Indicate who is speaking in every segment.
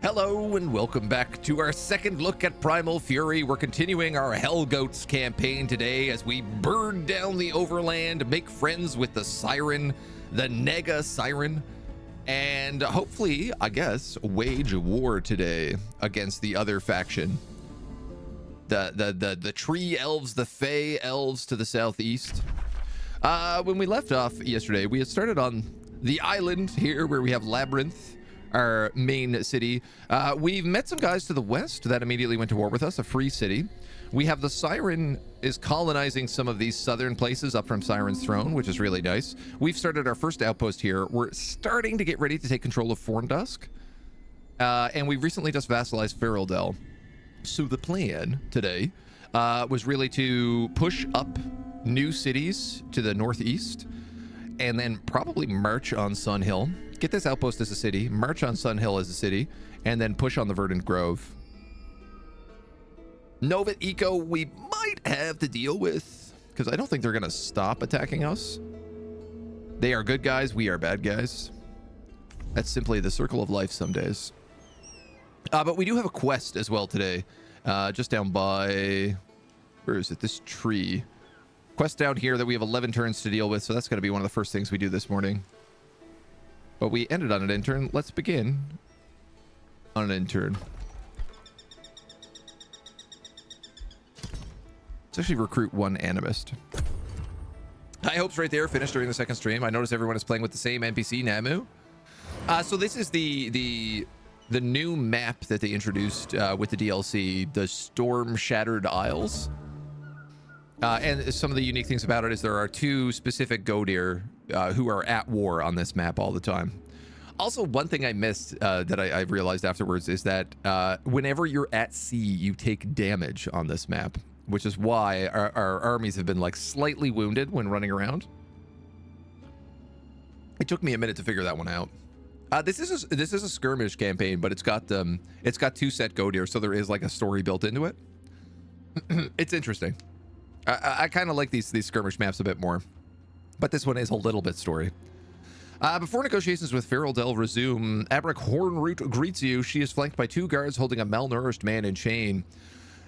Speaker 1: Hello and welcome back to our second look at Primal Fury. We're continuing our Hellgoats campaign today as we burn down the overland, make friends with the Siren, the Nega Siren, and hopefully, I guess, wage war today against the other faction. The tree elves, the Fey elves to the southeast. When we left off yesterday, we had started on the island here where we have Labyrinth, our main city. We've met some guys to the west that immediately went to war with us, a free city. We have the Siren is colonizing some of these southern places up from Siren's throne, which is really nice. We've started our first outpost here. We're starting to get ready to take control of Forndusk. And we recently just vassalized Feraldel. So the plan today was really to push up new cities to the northeast and then probably march on Sun Hill. Get this outpost as a city, march on Sun Hill as a city, and then push on the Verdant Grove. Nova Eco, we might have to deal with, because I don't think they're going to stop attacking us. They are good guys, we are bad guys. That's simply the circle of life some days. But we do have a quest as well today, just down by, where is it, this tree. Quest down here that we have 11 turns to deal with, so that's going to be one of the first things we do this morning. But we ended on an intern. Let's begin on an intern. Let's actually recruit one animist. High hopes right there. Finished during the second stream. I noticed everyone is playing with the same NPC, Namu. So this is the new map that they introduced with the DLC, the Storm Shattered Isles. And some of the unique things about it is there are two specific Godir who are at war on this map all the time. Also, one thing I missed that I realized afterwards is that whenever you're at sea, you take damage on this map, which is why our armies have been like slightly wounded when running around. It took me a minute to figure that one out. This is a skirmish campaign, but it's got two set Godir, so there is like a story built into it. It's interesting. I kind of like these skirmish maps a bit more, but this one is a little bit story. Before negotiations with Feraldel resume, Abric Hornroot greets you. She is flanked by two guards holding a malnourished man in chain.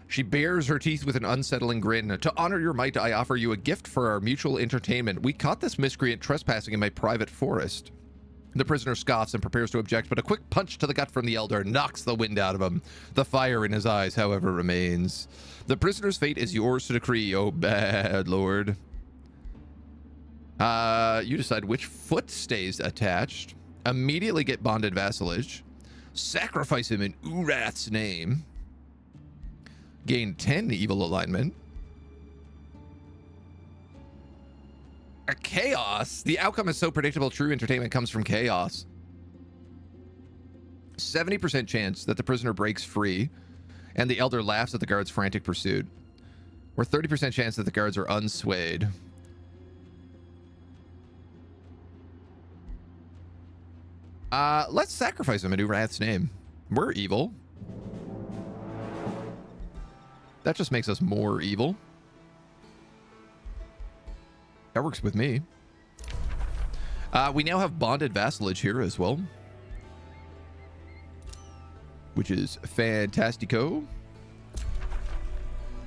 Speaker 1: She bares her teeth with an unsettling grin. To honor your might, I offer you a gift for our mutual entertainment. We caught this miscreant trespassing in my private forest. The prisoner scoffs and prepares to object, but a quick punch to the gut from the elder knocks the wind out of him. The fire in his eyes, however, remains. The prisoner's fate is yours to decree, oh bad lord. You decide which foot stays attached. Immediately get bonded vassalage. Sacrifice him in Urath's name. Gain 10 evil alignment. A chaos. The outcome is so predictable, true entertainment comes from chaos. 70% chance that the prisoner breaks free and the elder laughs at the guard's frantic pursuit. Or 30% chance that the guards are unswayed. Let's sacrifice him in Urath's name. We're evil. That just makes us more evil. That works with me. We now have bonded vassalage here as well, which is fantastico.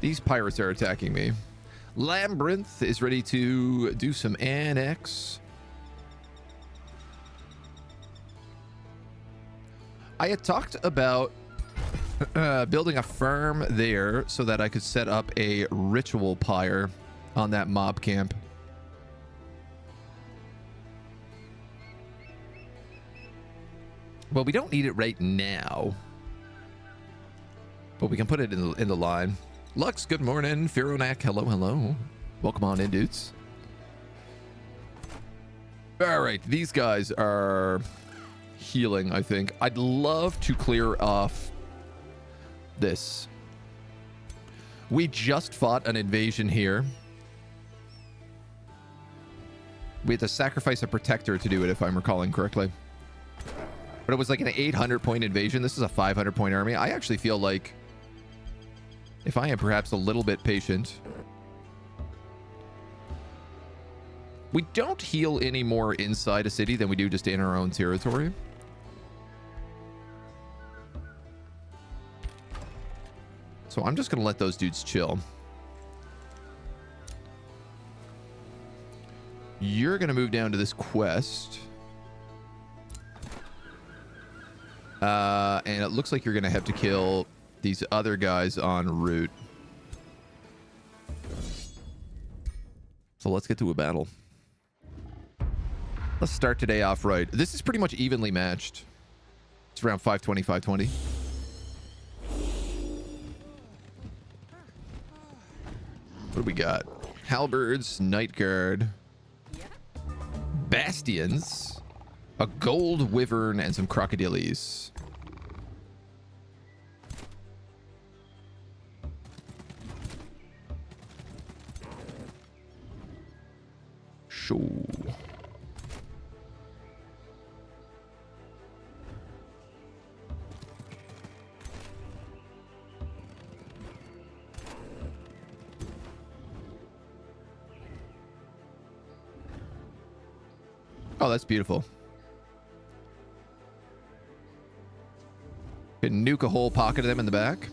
Speaker 1: These pirates are attacking me. Labyrinth is ready to do some annex. I had talked about building a farm there so that I could set up a ritual pyre on that mob camp. Well, we don't need it right now, but we can put it in the line. Lux, good morning. Fironak, hello, hello. Welcome on in, dudes. All right, these guys are healing, I think. I'd love to clear off this. We just fought an invasion here. We had to sacrifice a protector to do it, if I'm recalling correctly. But it was like an 800-point invasion. This is a 500-point army. I actually feel like if I am perhaps a little bit patient. We don't heal any more inside a city than we do just in our own territory. So I'm just going to let those dudes chill. You're going to move down to this quest. And it looks like you're going to have to kill these other guys en route. So let's get to a battle. Let's start today off right. This is pretty much evenly matched. It's around 520, 520. What do we got? Halberds, Night Guard, Bastions, a Gold Wyvern, and some Crocodilies. Sure. Oh, that's beautiful. Can nuke a whole pocket of them in the back.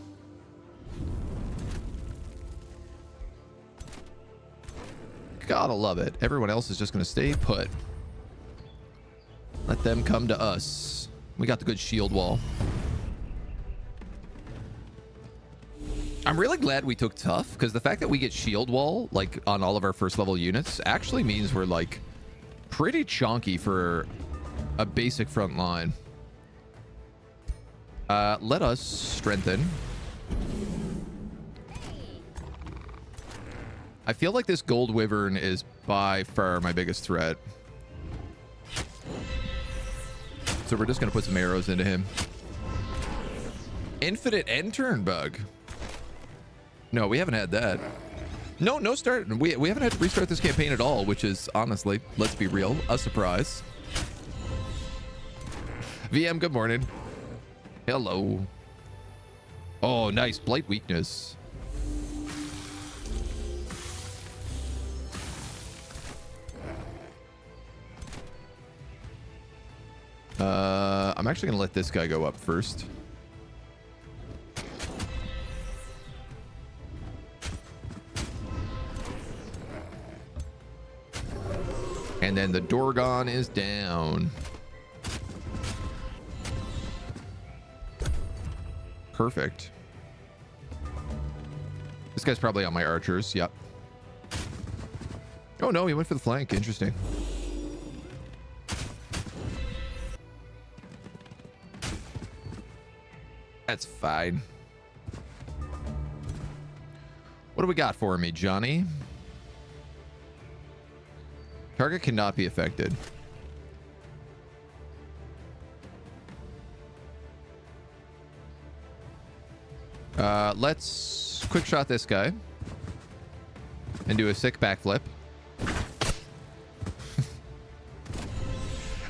Speaker 1: Gotta love it. Everyone else is just going to stay put. Let them come to us. We got the good shield wall. I'm really glad we took tough, because the fact that we get shield wall, like, on all of our first level units, actually means we're, like, pretty chonky for a basic front line. Let us strengthen. I feel like this Gold Wyvern is by far my biggest threat. So we're just going to put some arrows into him. Infinite end turn bug. No, we haven't had that. No start. We haven't had to restart this campaign at all, which is, honestly, let's be real, a surprise. VM, good morning. Hello. Oh, nice. Blight weakness. I'm actually going to let this guy go up first. And then the Dorgon is down. Perfect. This guy's probably on my archers. Yep. Oh, no, he went for the flank. Interesting. That's fine. What do we got for me, Johnny? Target cannot be affected. Let's quick shot this guy and do a sick backflip.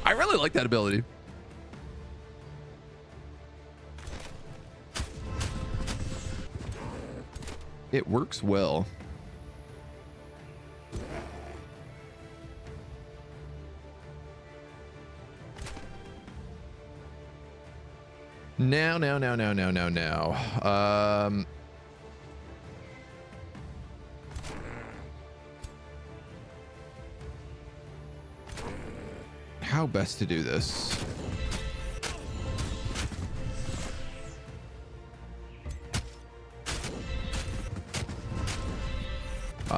Speaker 1: I really like that ability. It works well. Now. How best to do this?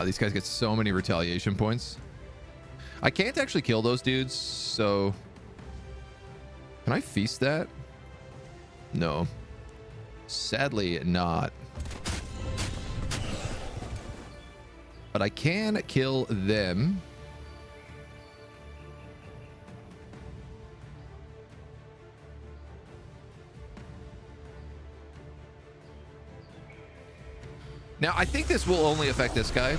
Speaker 1: These guys get so many retaliation points. I can't actually kill those dudes, so... Can I feast that? No. Sadly not. But I can kill them. Now, I think this will only affect this guy.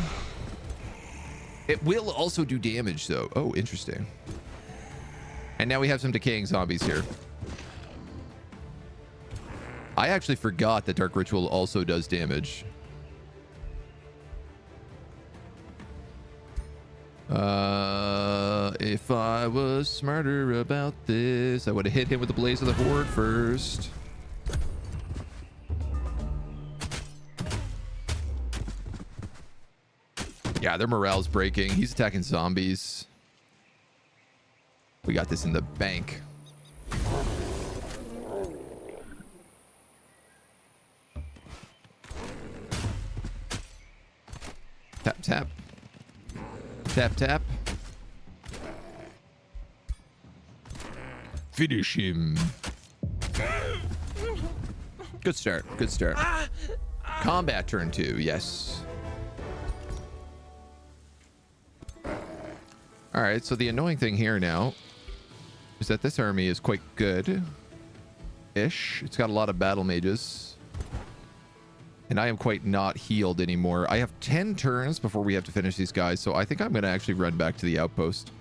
Speaker 1: It will also do damage, though. Oh, interesting. And now we have some decaying zombies here. I actually forgot that Dark Ritual also does damage. If I was smarter about this, I would have hit him with the Blaze of the Horde first. Yeah, their morale's breaking. He's attacking zombies. We got this in the bank. Tap, tap. Tap, tap. Finish him. Good start. Good start. Combat turn 2. Yes. All right. So the annoying thing here now is that this army is quite good-ish. It's got a lot of battle mages. And I am quite not healed anymore. I have 10 turns before we have to finish these guys. So I think I'm going to actually run back to the outpost.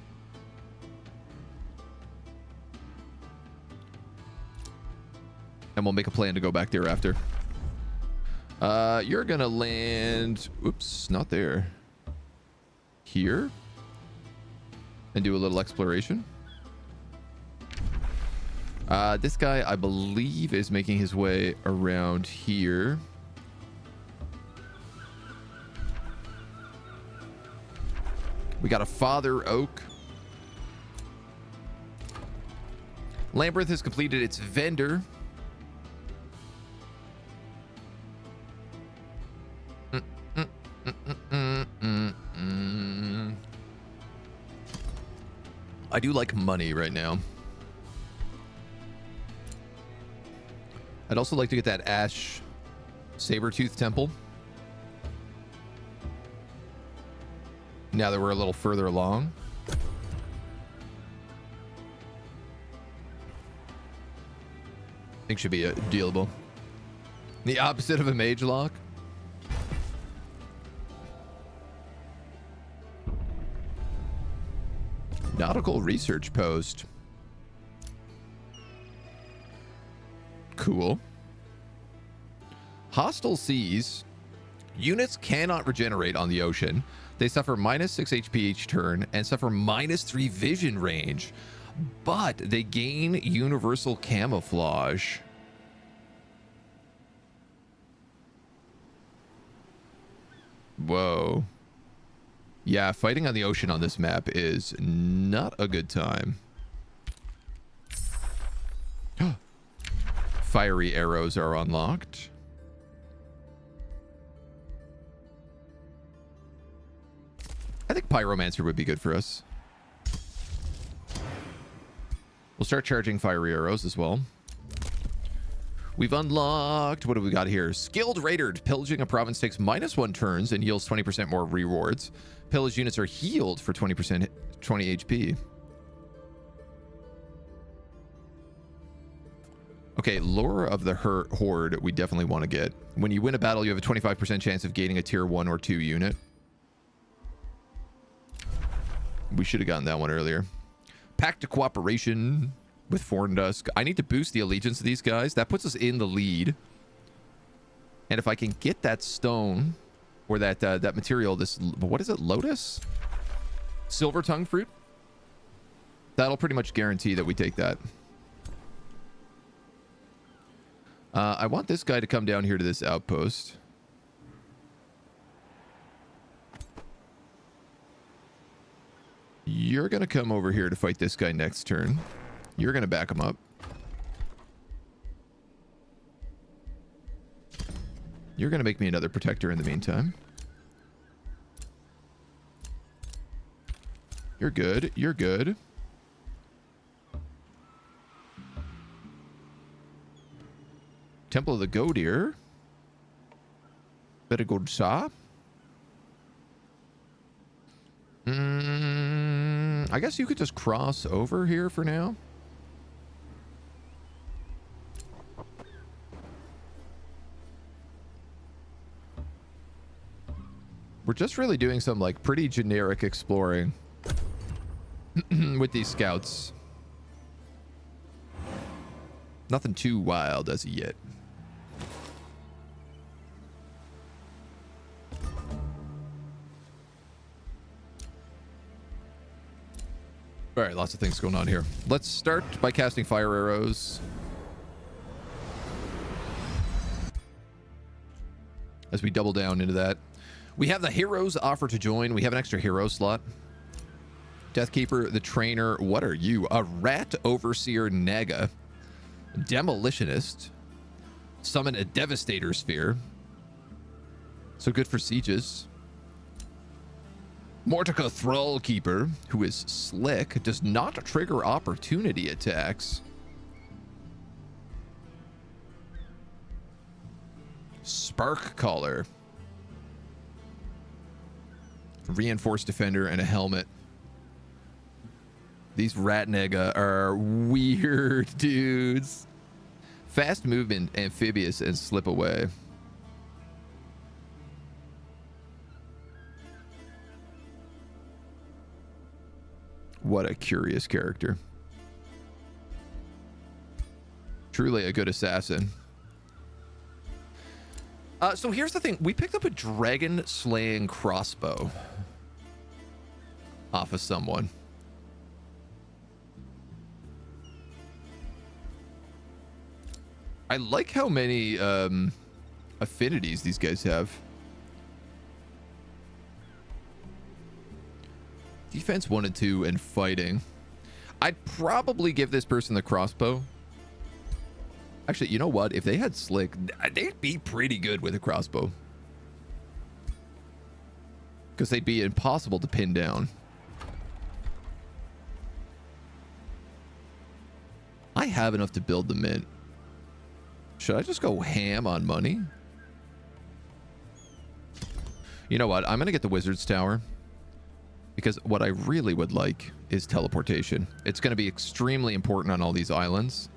Speaker 1: And we'll make a plan to go back there after. You're gonna land... Oops, not there. Here. And do a little exploration. This guy, I believe, is making his way around here. We got a Father Oak. Labyrinth has completed its vendor. I do like money right now. I'd also like to get that Ash Sabertooth Temple. Now that we're a little further along. I think should be dealable. The opposite of a mage lock. Nautical research post. Cool. Hostile seas. Units cannot regenerate on the ocean. They suffer minus 6 HP each turn and suffer minus 3 vision range. But they gain universal camouflage. Whoa. Yeah, fighting on the ocean on this map is not a good time. Fiery arrows are unlocked. I think Pyromancer would be good for us. We'll start charging fiery arrows as well. We've unlocked... What do we got here? Skilled Raider. Pillaging a province takes -1 turns and yields 20% more rewards. Pillaged units are healed for 20% 20 HP. Okay, Lure of the Horde we definitely want to get. When you win a battle, you have a 25% chance of gaining a tier 1 or 2 unit. We should have gotten that one earlier. Pact of Cooperation with Thorndusk. I need to boost the allegiance of these guys. That puts us in the lead. And if I can get that stone or that that material, this, what is it, lotus? Silver tongue fruit? That'll pretty much guarantee that we take that. I want this guy to come down here to this outpost. You're going to come over here to fight this guy next turn. You're going to back him up. You're going to make me another protector in the meantime. You're good. You're good. Temple of the Godeer. Better go saw. I guess you could just cross over here for now. We're just really doing some like pretty generic exploring with these scouts. Nothing too wild as of yet. All right, lots of things going on here. Let's start by casting fire arrows. As we double down into that. We have the heroes offer to join. We have an extra hero slot. Deathkeeper, the trainer. What are you? A rat overseer Naga. Demolitionist. Summon a devastator sphere. So good for sieges. Mortica Thrall Keeper, who is slick, does not trigger opportunity attacks. Spark Caller. Reinforced defender and a helmet. These Ratnega are weird dudes. Fast movement, amphibious, and slip away. What a curious character. Truly a good assassin. So here's the thing. We picked up a dragon slaying crossbow off of someone. I like how many affinities these guys have. Defense 1 and 2 and fighting. I'd probably give this person the crossbow. Actually, you know what? If they had slick, they'd be pretty good with a crossbow. Because they'd be impossible to pin down. I have enough to build the mint. Should I just go ham on money? You know what? I'm going to get the wizard's tower. Because what I really would like is teleportation. It's going to be extremely important on all these islands.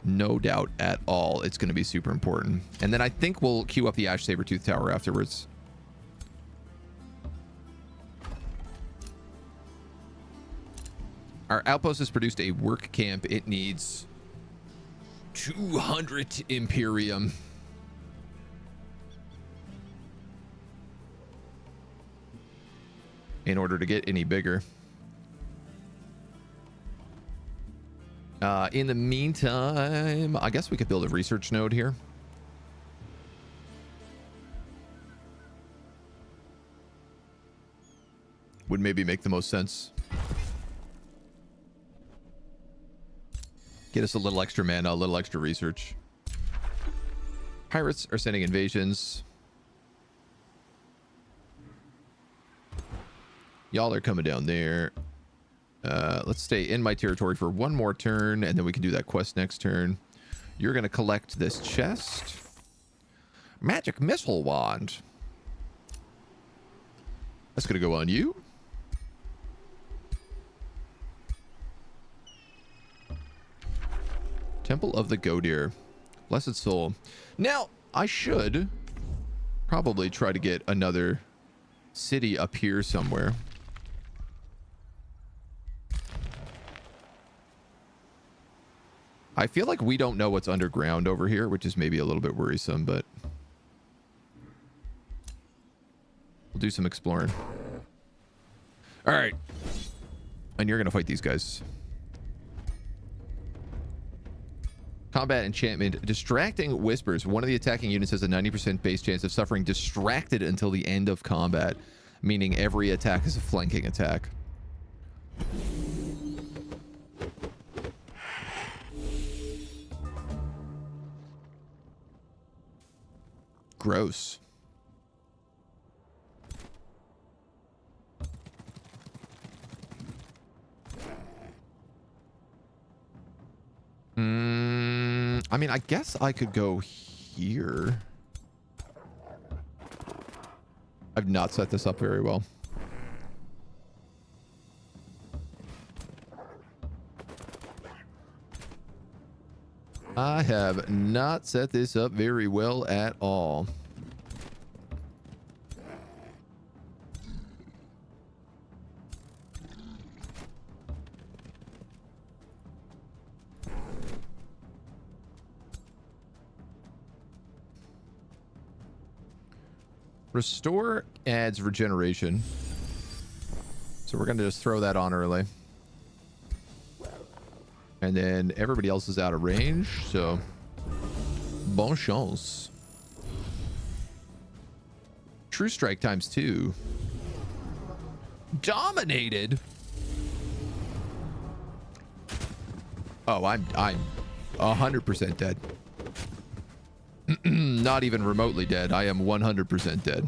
Speaker 1: No doubt at all. It's going to be super important. And then I think we'll queue up the Ash Sabertooth Tower afterwards. Our outpost has produced a work camp. It needs 200 Imperium. In order to get any bigger. In the meantime, I guess we could build a research node here. Would maybe make the most sense. Get us a little extra mana, a little extra research. Pirates are sending invasions. Y'all are coming down there. Let's stay in my territory for one more turn, and then we can do that quest next turn. You're going to collect this chest. Magic missile wand. That's going to go on you. Temple of the Godir. Blessed soul. Now, I should probably try to get another city up here somewhere. I feel like we don't know what's underground over here, which is maybe a little bit worrisome, but we'll do some exploring. All right. And you're going to fight these guys. Combat enchantment. Distracting whispers. One of the attacking units has a 90% base chance of suffering distracted until the end of combat, meaning every attack is a flanking attack. Gross. I mean, I guess I could go here. I've not set this up very well. I have not set this up very well at all. Restore adds regeneration. So we're going to just throw that on early. And then everybody else is out of range, so Bon chance. True strike times 2. Dominated. Oh, I'm 100% dead. Not even remotely dead. I am 100% dead.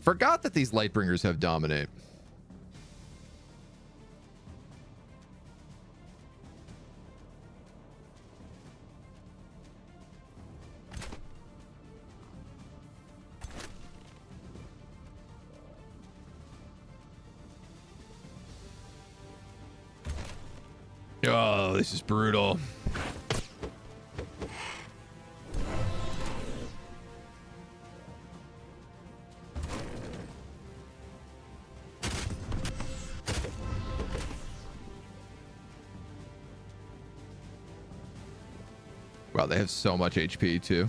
Speaker 1: Forgot that these Lightbringers have dominate. Oh, this is brutal. Wow, they have so much HP too.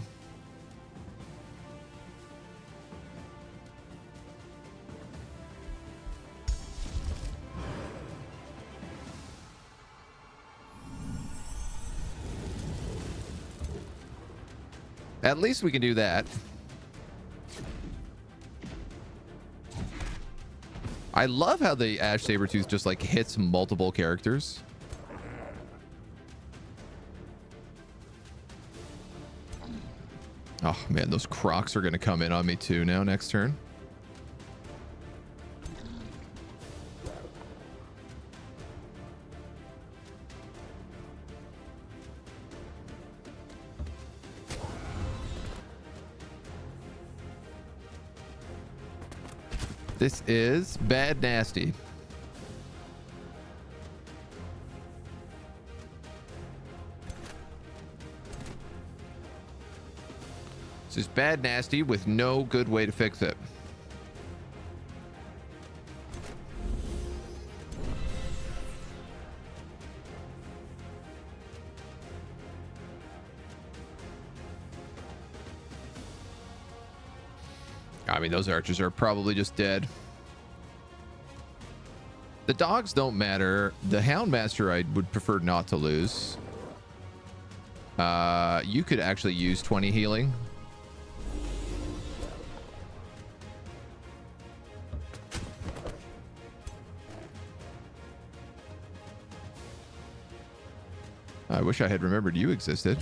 Speaker 1: At least we can do that. I love how the Ash Sabertooth just like hits multiple characters. Oh man, those Crocs are gonna come in on me too now next turn. This is bad nasty. This is bad nasty with no good way to fix it. I mean, those archers are probably just dead. The dogs don't matter. The Houndmaster I would prefer not to lose. You could actually use 20 healing. I wish I had remembered you existed.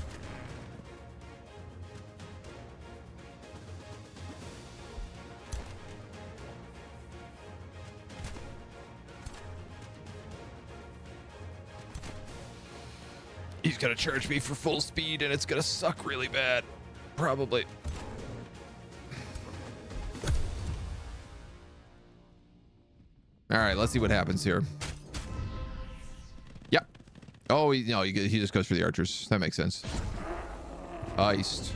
Speaker 1: He's gonna charge me for full speed and it's gonna suck really bad. Probably. All right, let's see what happens here. Yep. Oh, he just goes for the archers. That makes sense. Iced.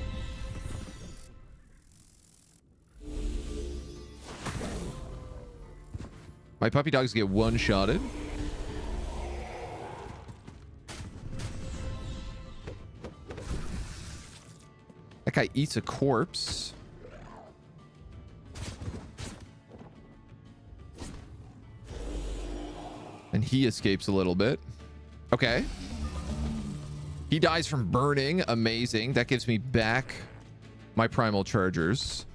Speaker 1: My puppy dogs get one-shotted. That guy eats a corpse. And he escapes a little bit. Okay. He dies from burning. Amazing. That gives me back my primal chargers.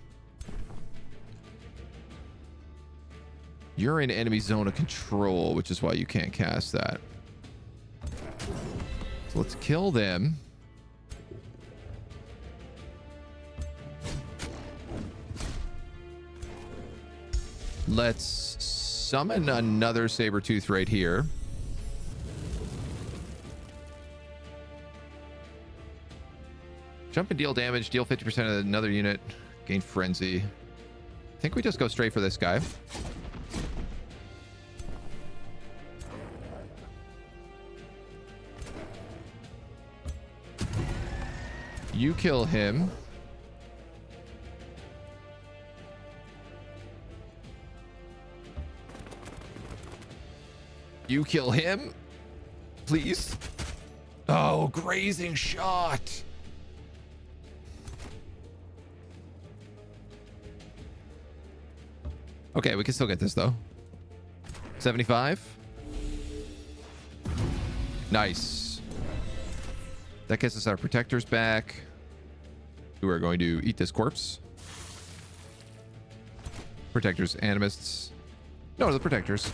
Speaker 1: You're in enemy zone of control, which is why you can't cast that. So let's kill them. Let's summon another Sabertooth right here. Jump and deal damage, deal 50% of another unit, gain frenzy. I think we just go straight for this guy. You kill him. You kill him, please. Oh, grazing shot. Okay, we can still get this though. 75. Nice. That gets us our protectors back, who are going to eat this corpse. Protectors, animists. No, the protectors.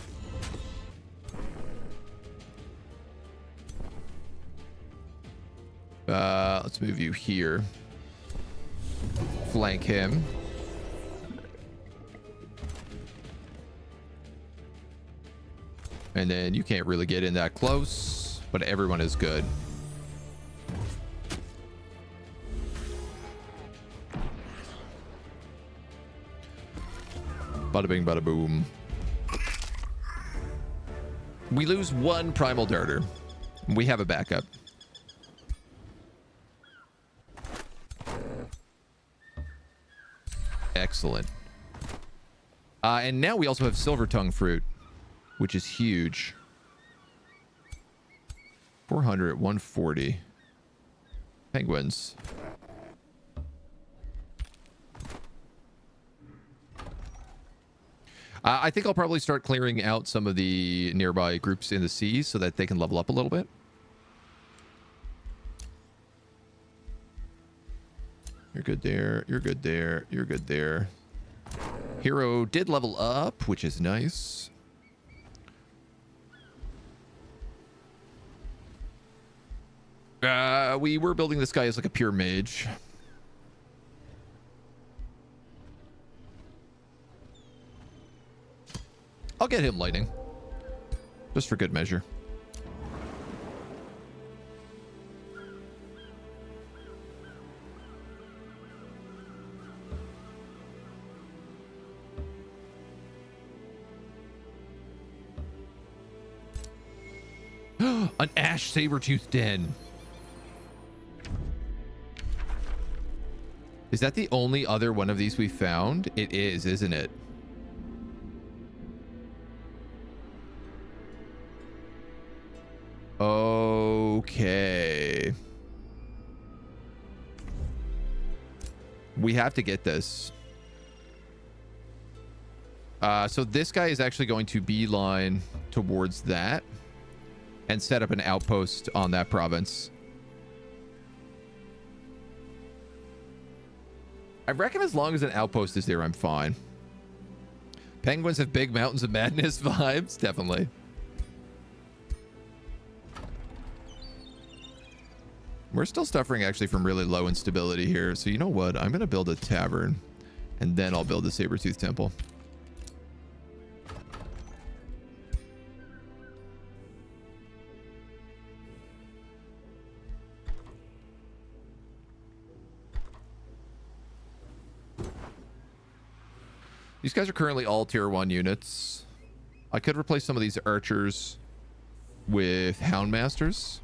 Speaker 1: Let's move you here. Flank him. And then you can't really get in that close, but everyone is good. Bada bing, bada boom. We lose one primal darter. We have a backup. Excellent. And now we also have silver tongue fruit, which is huge. 400, 140. Penguins. I think I'll probably start clearing out some of the nearby groups in the seas so that they can level up a little bit. You're good there. You're good there. You're good there. Hero did level up, which is nice. We were building this guy as like a pure mage. I'll get him lightning. Just for good measure. An ash saber-tooth den. Is that the only other one of these we found? It is, isn't it? Okay. We have to get this. So this guy is actually going to beeline towards that and set up an outpost on that province. I reckon as long as an outpost is there, I'm fine. Penguins have big mountains of madness vibes, definitely. We're still suffering actually from really low instability here. So you know what? I'm going to build a tavern and then I'll build a saber-tooth temple. These guys are currently all tier 1 units. I could replace some of these archers with houndmasters.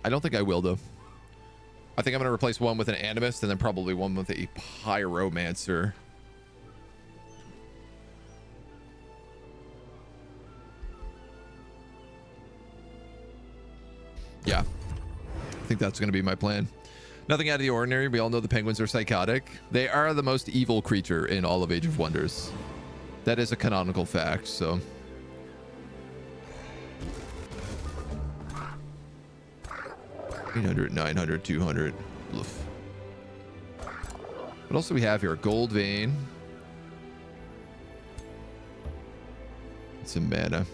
Speaker 1: I don't think I will, though. I think I'm going to replace one with an animist and then probably one with a pyromancer. Yeah. I think that's going to be my plan. Nothing out of the ordinary. We all know the penguins are psychotic. They are the most evil creature in all of Age of Wonders. That is a canonical fact, so... 800, 900, 200. Oof. What else do we have here? Gold vein. Some mana.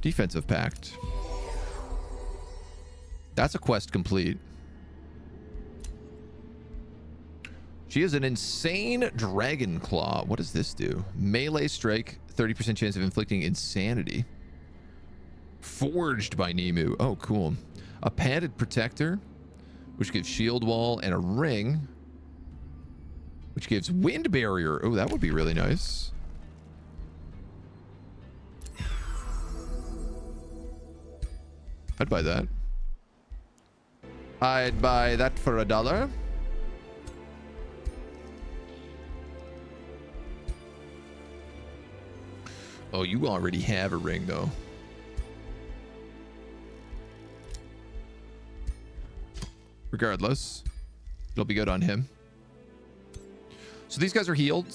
Speaker 1: Defensive pact. That's a quest complete. She is an insane dragon claw. What does this do? Melee strike, 30% chance of inflicting insanity. Forged by Nemu. Oh, cool. A padded protector, which gives shield wall, and a ring, which gives wind barrier. Oh, that would be really nice. I'd buy that. I'd buy that for $1. Oh, you already have a ring, though. regardless. It'll be good on him. So these guys are healed.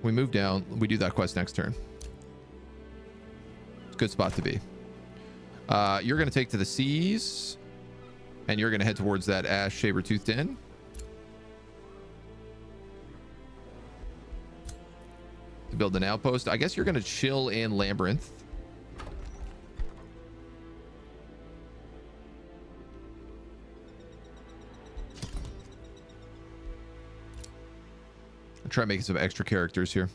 Speaker 1: We move down. We do that quest next turn. It's a good spot to be. You're going to take to the seas. And you're going to head towards that Ash Saber-Toothed Den. To build an outpost. I guess you're going to chill in Labyrinth. I'll try making some extra characters here.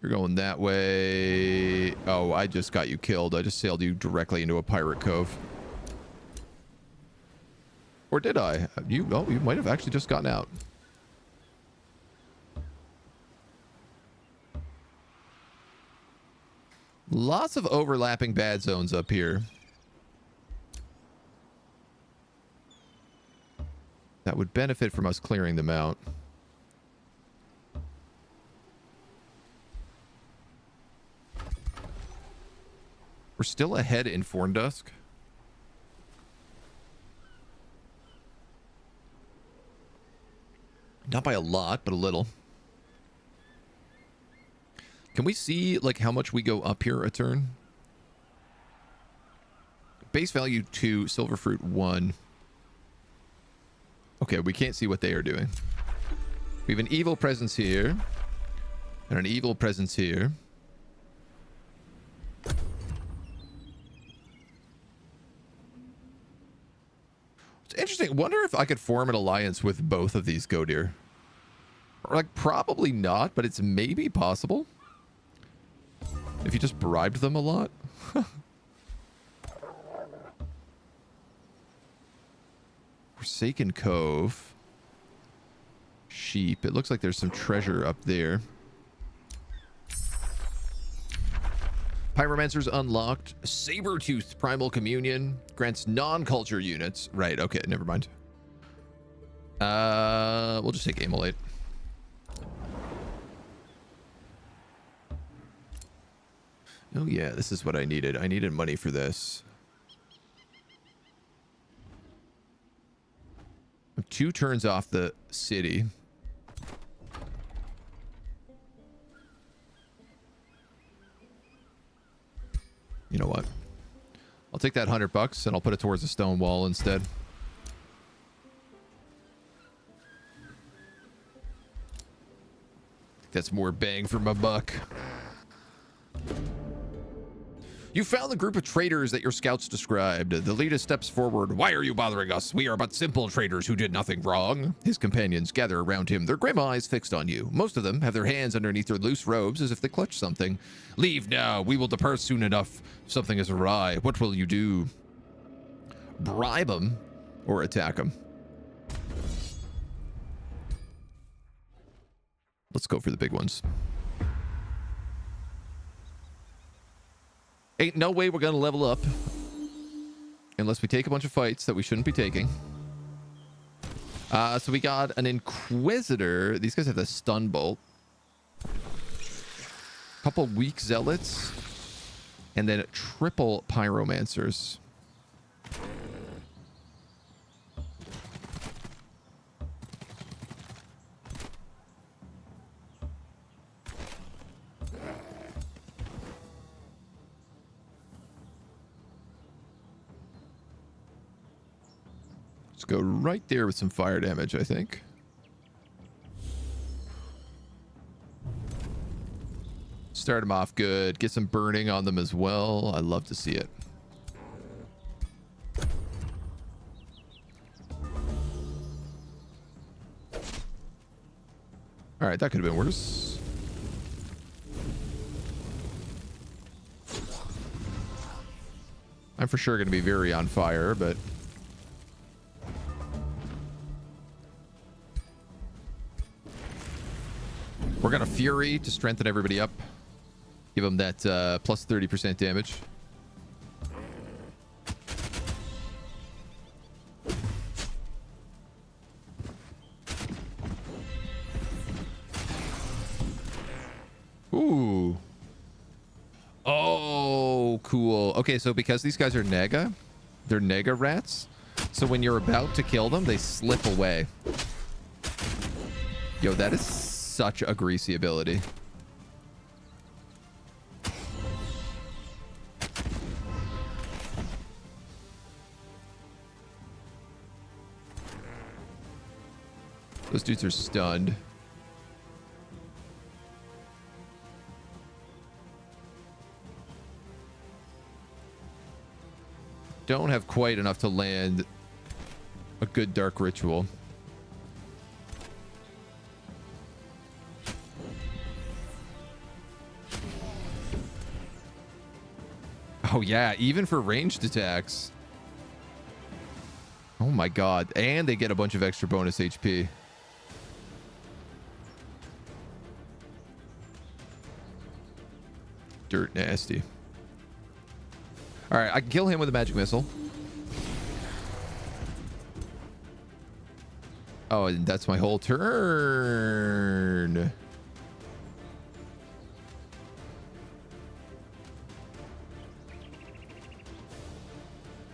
Speaker 1: You're going that way. Oh, I just got you killed. I just sailed you directly into a pirate cove. Or did I? You might have actually just gotten out. Lots of overlapping bad zones up here. That would benefit from us clearing them out. We're still ahead in Forndusk. Not by a lot, but a little. Can we see, like, how much we go up here a turn? Base value 2, silver fruit 1. Okay, we can't see what they are doing. We have an evil presence here. And an evil presence here. It's interesting. Wonder if I could form an alliance with both of these Godir. Or, like, probably not, but it's maybe possible. If you just bribed them a lot. Forsaken Cove. Sheep. It looks like there's some treasure up there. Pyromancer's unlocked. Saber-Toothed Primal Communion. Grants non-culture units. Right, okay, never mind. We'll just take Amylate. Oh yeah, this is what I needed. I needed money for this. I'm 2 turns off the city. You know what? I'll take that $100 and I'll put it towards a stone wall instead. That's more bang for my buck. You found the group of traitors that your scouts described. The leader steps forward. Why are you bothering us? We are but simple traitors who did nothing wrong. His companions gather around him, their grim eyes fixed on you. Most of them have their hands underneath their loose robes as if they clutch something. Leave now. We will depart soon enough. Something is awry. What will you do? Bribe them or attack them? Let's go for the big ones. Ain't no way we're gonna level up unless we take a bunch of fights that we shouldn't be taking. So we got an Inquisitor. These guys have the stun bolt. Couple weak zealots. And then triple pyromancers. Go right there with some fire damage, I think. Start them off good. Get some burning on them as well. I love to see it. All right, that could have been worse. I'm for sure going to be very on fire, but... we're going to Fury to strengthen everybody up. Give them that plus 30% damage. Ooh. Oh, cool. Okay, so because these guys are Naga, They're nega rats. So when you're about to kill them, they slip away. Yo, that is such a greasy ability. Those dudes are stunned. Don't have quite enough to land a good dark ritual. Oh yeah, even for ranged attacks. Oh my god. And they get a bunch of extra bonus HP. Dirt nasty. All right, I can kill him with a magic missile. Oh, and that's my whole turn.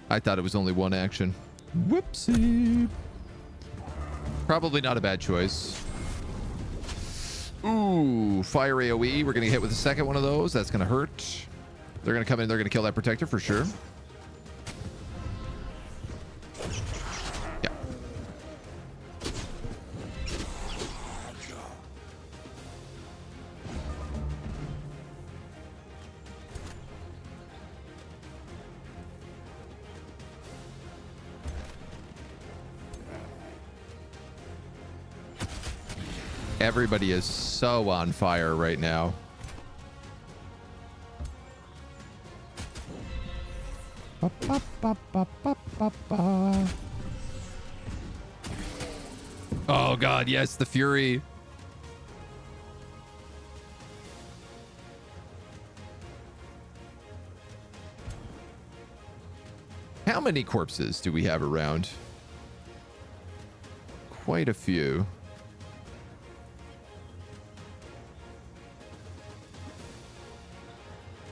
Speaker 1: I thought it was only one action. Whoopsie. Probably not a bad choice. Ooh, fire AoE. We're going to hit with the second one of those. That's going to hurt. They're going to come in. They're going to kill that protector for sure. Yeah. Everybody is so on fire right now. Ba, ba, ba, ba, ba, ba, ba. Oh god, yes, the fury. How many corpses do we have around? Quite a few.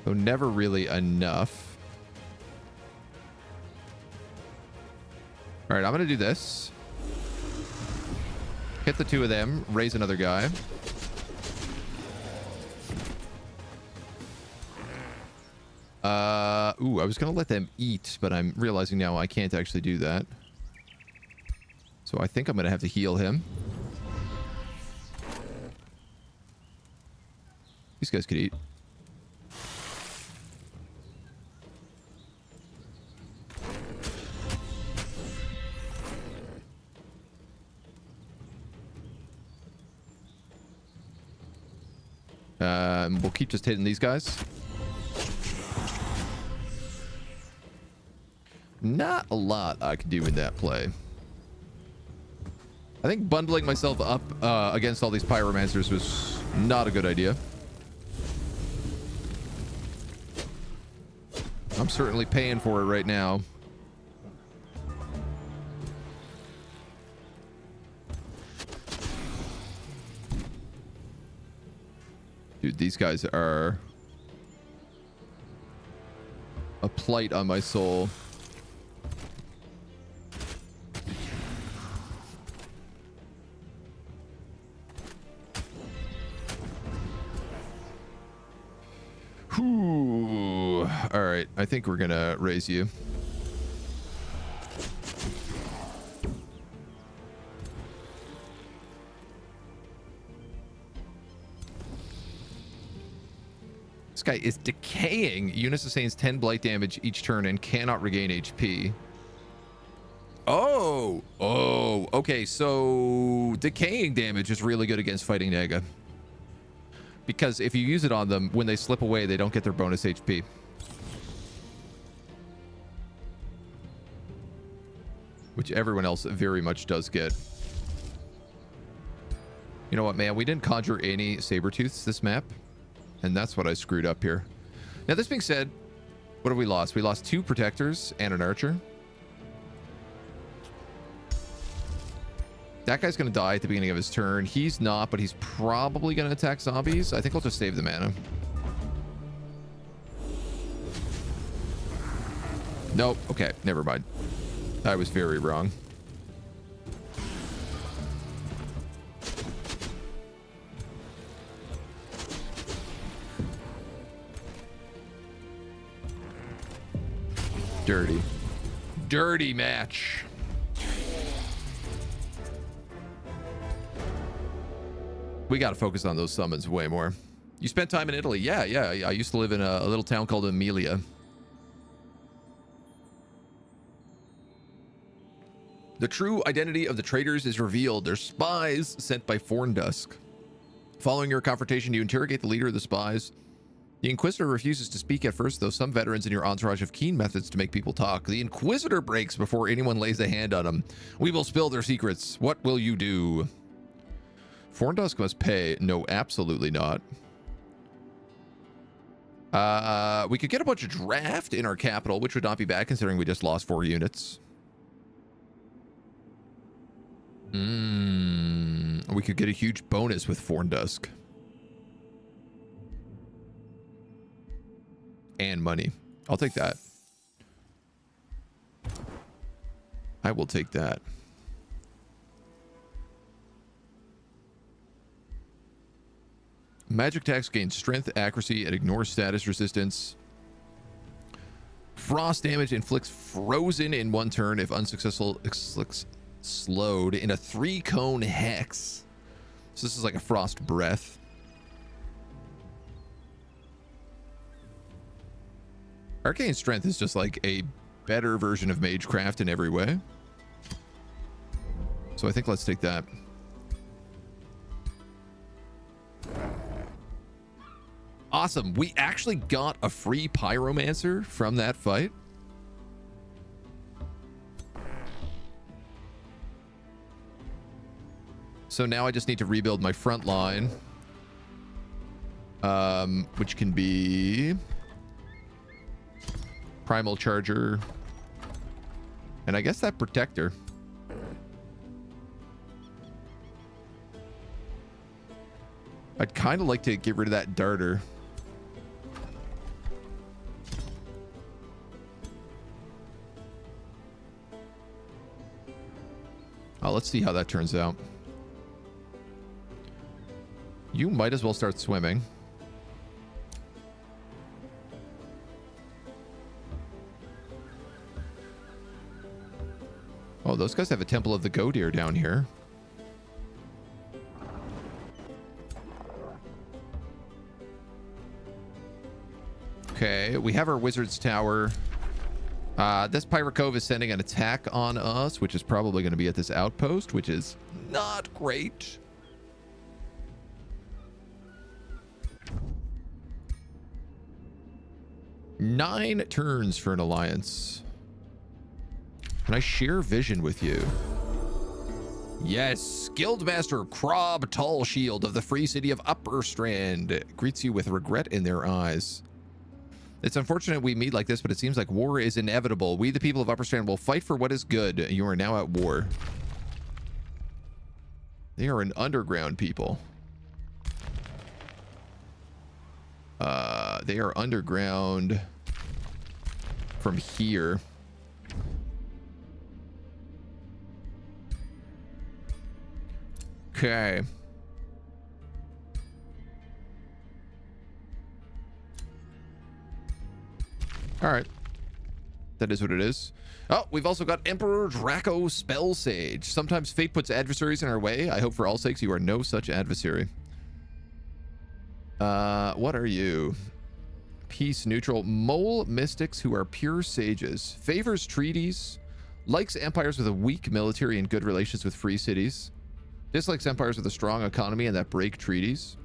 Speaker 1: So never really enough. All right, I'm going to do this. Hit the two of them. Raise another guy. Ooh, I was going to let them eat, but I'm realizing now I can't actually do that. So I think I'm going to have to heal him. These guys could eat. We'll keep just hitting these guys. Not a lot I could do in that play. I think bundling myself up against all these pyromancers was not a good idea. I'm certainly paying for it right now. Dude, these guys are a plight on my soul. Whew. All right, I think we're gonna raise you. This guy is decaying. Unit sustains 10 blight damage each turn and cannot regain HP. Oh, okay. So decaying damage is really good against fighting Nega. Because if you use it on them, when they slip away, they don't get their bonus HP. Which everyone else very much does get. You know what, man? We didn't conjure any saber-tooths this map. And that's what I screwed up here. Now, this being said, what have we lost? We lost 2 protectors and an archer. That guy's going to die at the beginning of his turn. He's not, but he's probably going to attack zombies. I think I'll just save the mana. Nope. Okay, never mind. I was very wrong. Dirty. Dirty match. We got to focus on those summons way more. You spent time in Italy? Yeah. I used to live in a little town called Emilia. The true identity of the traitors is revealed. They're spies sent by Forndusk. Following your confrontation, you interrogate the leader of the spies. The Inquisitor refuses to speak at first, though some veterans in your entourage have keen methods to make people talk. The Inquisitor breaks before anyone lays a hand on him. We will spill their secrets. What will you do? Forndusk must pay. No, absolutely not. We could get a bunch of draft in our capital, which would not be bad considering we just lost 4 units. We could get a huge bonus with Forndusk. And money. I'll take that. I will take that. Magic attacks gain strength, accuracy, and ignores status resistance. Frost damage inflicts frozen in 1 turn if unsuccessful. Slowed in a 3-cone hex. So this is like a frost breath. Arcane strength is just like a better version of magecraft in every way. So I think let's take that. Awesome. We actually got a free pyromancer from that fight. So now I just need to rebuild my front line. Which can be Primal Charger. And I guess that Protector. I'd kind of like to get rid of that Darter. Oh, let's see how that turns out. You might as well start swimming. Oh, those guys have a Temple of the Godeer down here. Okay, we have our Wizard's Tower. This Pirate Cove is sending an attack on us, which is probably going to be at this outpost, which is not great. Nine turns for an alliance. Can I share vision with you? Yes, Guildmaster Krob Tall Shield of the Free City of Upper Strand greets you with regret in their eyes. It's unfortunate we meet like this, but it seems like war is inevitable. We, the people of Upper Strand, will fight for what is good. You are now at war. They are an underground people. They are underground from here. Okay. All right. That is what it is. Oh, we've also got Emperor Draco Spell Sage. Sometimes fate puts adversaries in our way. I hope for all sakes you are no such adversary. What are you? Peace neutral. Mole mystics who are pure sages. Favors treaties. Likes empires with a weak military and good relations with free cities. Dislikes empires with a strong economy and that break treaties.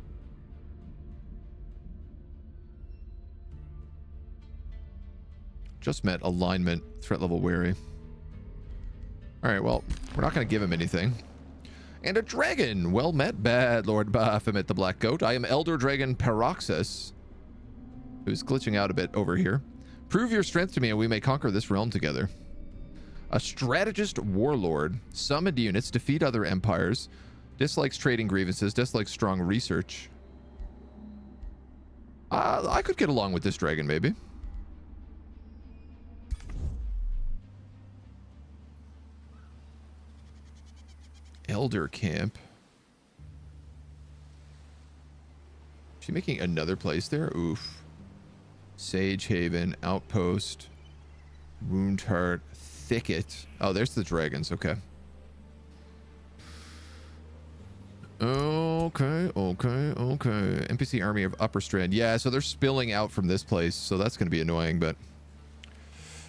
Speaker 1: Just met alignment. Threat level wary. Alright, well, we're not going to give him anything. And a dragon. Well met, bad Lord Baphomet the Black Goat. I am Elder Dragon Paroxus, who's glitching out a bit over here. Prove your strength to me and we may conquer this realm together. A strategist warlord. Summoned units. Defeat other empires. Dislikes trading grievances. Dislikes strong research. I could get along with this dragon, maybe. elder camp. Is she making another place there? Oof. Sage Haven, Outpost, Wound Heart, Thicket. Oh, there's the dragons. Okay. Okay. NPC army of Upper Strand. Yeah, so they're spilling out from this place, so that's going to be annoying, but...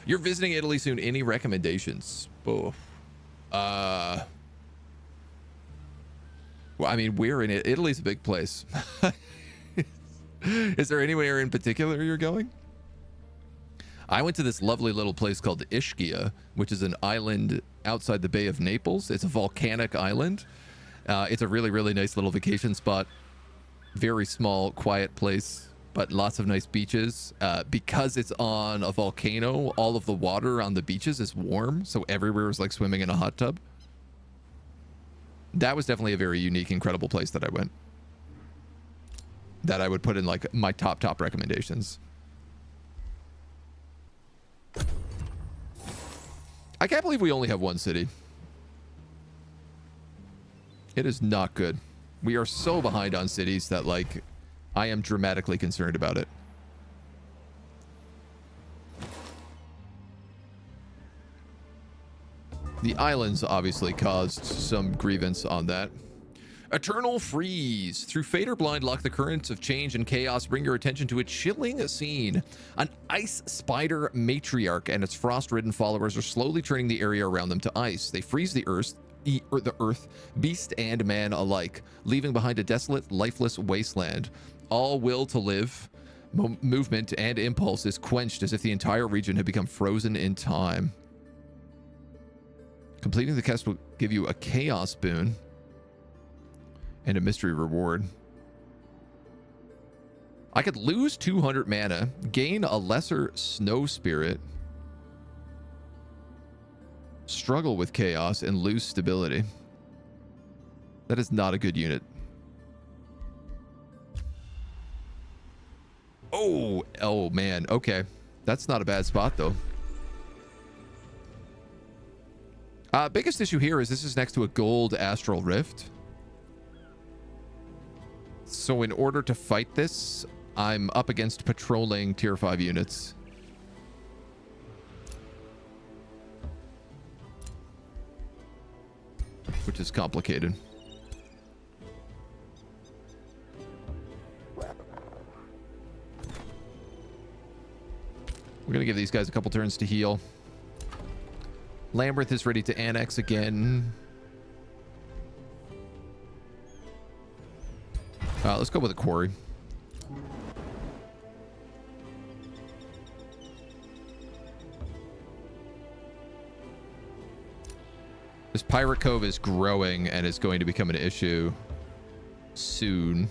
Speaker 1: You're visiting Italy soon. Any recommendations? Oh. Well, I mean, we're in it. Italy's a big place. Is there anywhere in particular you're going? I went to this lovely little place called Ischia, which is an island outside the Bay of Naples. It's a volcanic island. It's a really, really nice little vacation spot. Very small, quiet place, but lots of nice beaches. Because it's on a volcano, all of the water on the beaches is warm, so everywhere is like swimming in a hot tub. That was definitely a very unique, incredible place that I went. That I would put in like my top recommendations. I can't believe we only have one city. It is not good. We are so behind on cities that like I am dramatically concerned about it. The islands obviously caused some grievance on that. Eternal Freeze. Through fate or blind luck, the currents of change and chaos bring your attention to a chilling scene. An ice spider matriarch and its frost-ridden followers are slowly turning the area around them to ice. They freeze the earth, beast and man alike, leaving behind a desolate, lifeless wasteland. All will to live, movement, and impulse is quenched as if the entire region had become frozen in time. Completing the quest will give you a chaos boon and a mystery reward. I could lose 200 mana, gain a lesser snow spirit, struggle with chaos, and lose stability. That is not a good unit. Oh man, okay. That's not a bad spot though. Biggest issue here is this is next to a gold astral rift. So in order to fight this, I'm up against patrolling tier 5 units. Which is complicated. We're going to give these guys a couple turns to heal. Lambert is ready to annex again. Let's go with a quarry. This Pirate Cove is growing and is going to become an issue soon.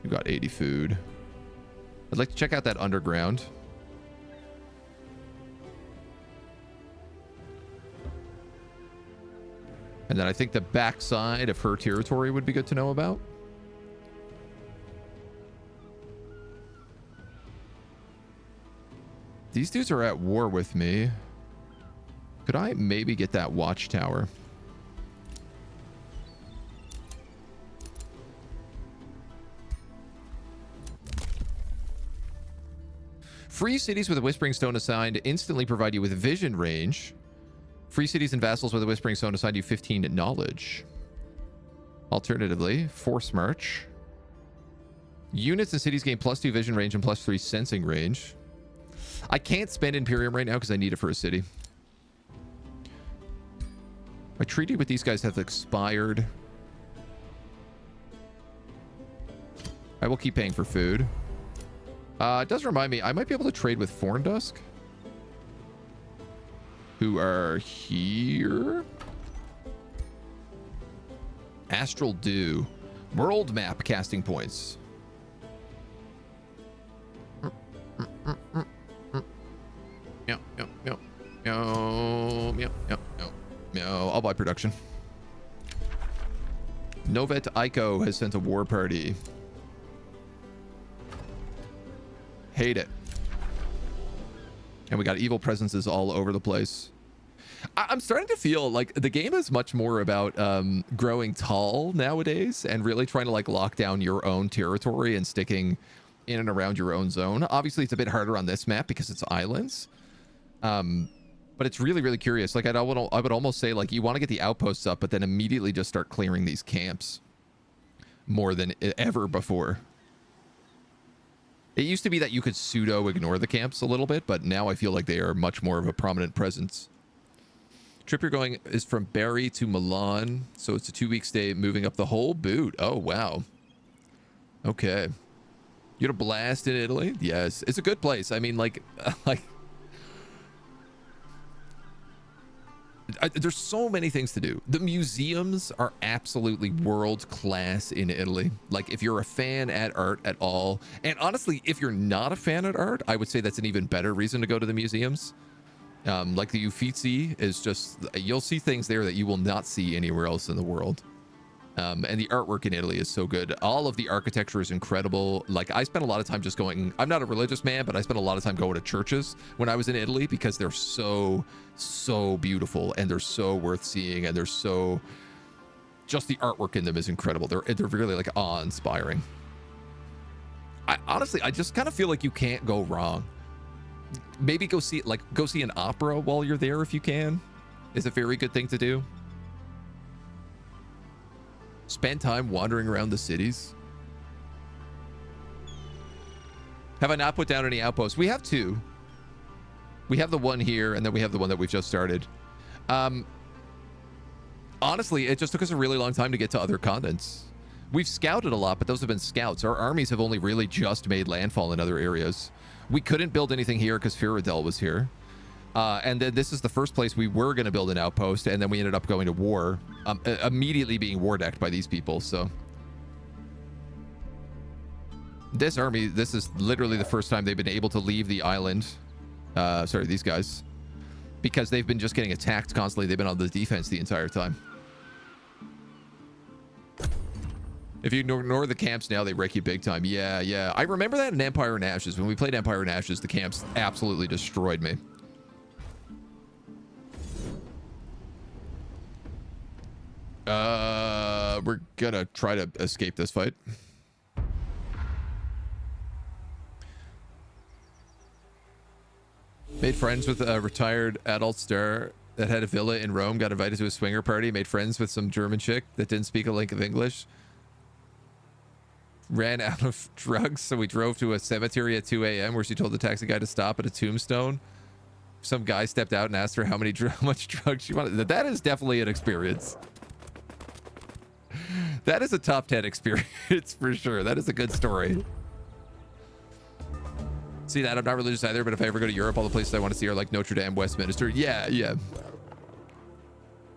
Speaker 1: We got 80 food. I'd like to check out that underground. And then I think the backside of her territory would be good to know about. These dudes are at war with me. Could I maybe get that watchtower? Free cities with a Whispering Stone assigned instantly provide you with vision range. Free cities and vassals with a Whispering Stone assign you 15 knowledge. Alternatively, Force March. Units and cities gain +2 vision range and +3 sensing range. I can't spend Imperium right now because I need it for a city. My treaty with these guys has expired. I will keep paying for food. It does remind me, I might be able to trade with Forndusk, who are here. Astral Dew. World map casting points. I'll buy production. Novet Ico has sent a war party. Hate it. And we got evil presences all over the place. I'm starting to feel like the game is much more about growing tall nowadays and really trying to like lock down your own territory and sticking in and around your own zone. Obviously, it's a bit harder on this map because it's islands. But it's really, really curious. Like, I would almost say, like, you want to get the outposts up, but then immediately just start clearing these camps more than ever before. It used to be that you could pseudo ignore the camps a little bit, but now I feel like they are much more of a prominent presence. Trip you're going is from Bari to Milan, so it's a 2-week stay, moving up the whole boot. Oh, wow. Okay. You had a blast in Italy? Yes. It's a good place. I mean, like there's so many things to do. The museums are absolutely world class in Italy. Like, if you're a fan at art at all, and honestly, if you're not a fan at art, I would say that's an even better reason to go to the museums. Like the Uffizi is just, you'll see things there that you will not see anywhere else in the world. And the artwork in Italy is so good. All of the architecture is incredible. Like, I spent a lot of time just going, I'm not a religious man, but I spent a lot of time going to churches when I was in Italy because they're so beautiful and they're so worth seeing, and they're so, just the artwork in them is incredible. They're really like awe-inspiring. Honestly, I just kind of feel like you can't go wrong. Maybe go see an opera while you're there if you can. Is a very good thing to do. Spend time wandering around the cities. Have I not put down any outposts? We have 2. We have the one here, and then we have the one that we've just started. Honestly, it just took us a really long time to get to other continents. We've scouted a lot, but those have been scouts. Our armies have only really just made landfall in other areas. We couldn't build anything here because Firadel was here. And then this is the first place we were going to build an outpost, and then we ended up going to war, immediately being war decked by these people. So this army, this is literally the first time they've been able to leave the island. Sorry, these guys, because they've been just getting attacked constantly. They've been on the defense the entire time. If you ignore the camps now, they wreck you big time. Yeah. I remember that in Empire and Ashes. When we played Empire and Ashes, the camps absolutely destroyed me. We're gonna try to escape this fight. Made friends with a retired adult star that had a villa in Rome, got invited to a swinger party, made friends with some German chick that didn't speak a lick of English. Ran out of drugs, so we drove to a cemetery at 2 a.m. where she told the taxi guy to stop at a tombstone. Some guy stepped out and asked her how much drugs she wanted. That is definitely an experience. That is a top 10 experience for sure. That is a good story. See that? I'm not religious either, but if I ever go to Europe, all the places I want to see are like Notre Dame, Westminster. Yeah.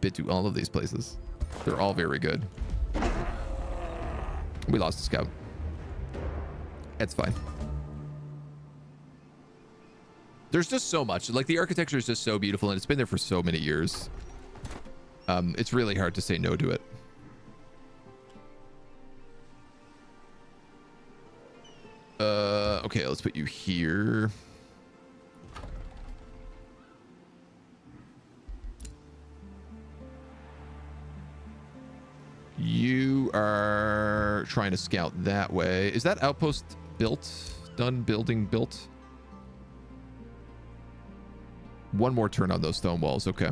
Speaker 1: Been to all of these places. They're all very good. We lost a scout. It's fine. There's just so much. Like, the architecture is just so beautiful, and it's been there for so many years. It's really hard to say no to it. Okay, let's put you here. You are trying to scout that way. Is that outpost built? Done building built? One more turn on those stone walls. Okay.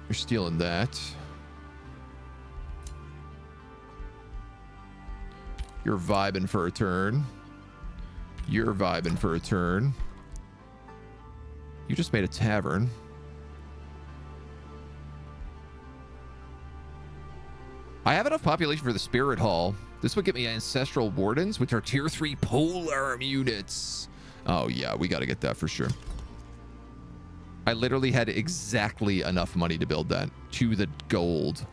Speaker 1: You're stealing that. You're vibing for a turn. You're vibing for a turn. You just made a tavern. I have enough population for the Spirit Hall. This would get me Ancestral Wardens, which are tier 3 polearm units. Oh yeah, we got to get that for sure. I literally had exactly enough money to build that to the gold.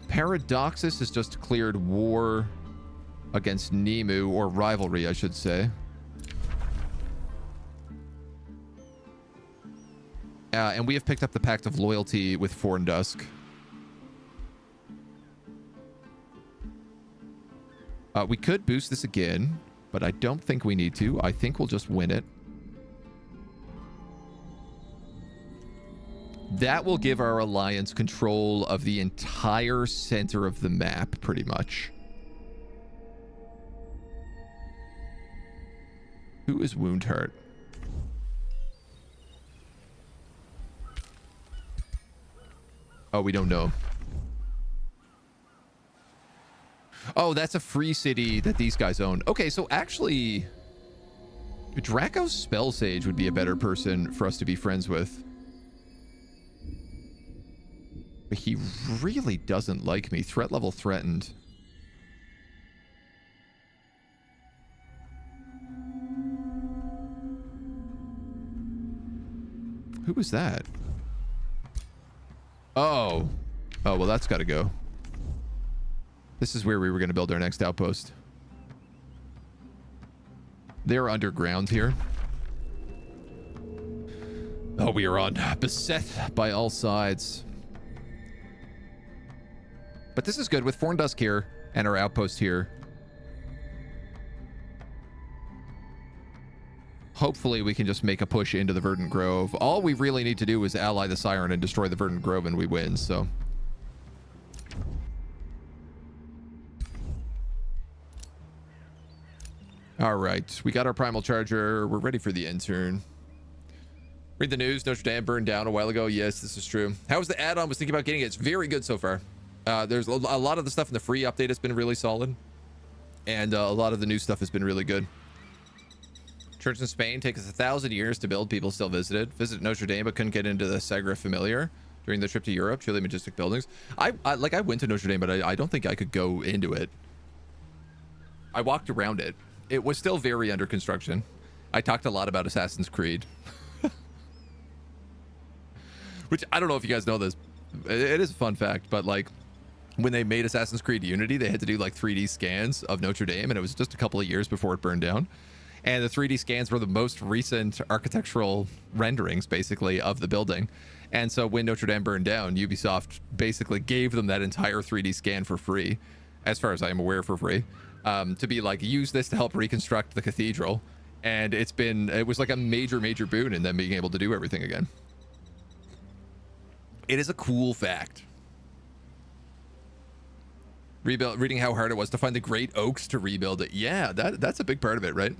Speaker 1: Paradoxus has just cleared war against Nemu, or rivalry, I should say. And we have picked up the Pact of Loyalty with Forndusk. We could boost this again, but I don't think we need to. I think we'll just win it. That will give our alliance control of the entire center of the map, pretty much. Who is Woundheart? Oh, we don't know. Oh, that's a free city that these guys own. Okay, so actually, Draco's Spell Sage would be a better person for us to be friends with. But he really doesn't like me. Threat level threatened. Who was that? Oh. Oh, well, that's got to go. This is where we were going to build our next outpost. They're underground here. Oh, we are on beset by all sides. But this is good with Forndusk here and our outpost here. Hopefully we can just make a push into the Verdant Grove. All we really need to do is ally the Siren and destroy the Verdant Grove and we win, so. All right, we got our Primal Charger. We're ready for the intern. Read the news. Notre Dame burned down a while ago. Yes, this is true. How was the add-on? Was thinking about getting it. It's very good so far. There's a lot of the stuff in the free update has been really solid. And a lot of the new stuff has been really good. Church in Spain takes us 1,000 years to build. People still visited. Visited Notre Dame, but couldn't get into the Sagra Familiar during the trip to Europe. Truly majestic buildings. I went to Notre Dame, but I don't think I could go into it. I walked around it. It was still very under construction. I talked a lot about Assassin's Creed. Which, I don't know if you guys know this. It is a fun fact, but like, when they made Assassin's Creed Unity, they had to do like 3D scans of Notre Dame, and it was just a couple of years before it burned down. And the 3D scans were the most recent architectural renderings, basically, of the building. And so when Notre Dame burned down, Ubisoft basically gave them that entire 3D scan for free, as far as I am aware, for free, to be like, use this to help reconstruct the cathedral. And it was like a major, major boon in them being able to do everything again. It is a cool fact. Reading how hard it was to find the great oaks to rebuild it. Yeah, that's a big part of it, right?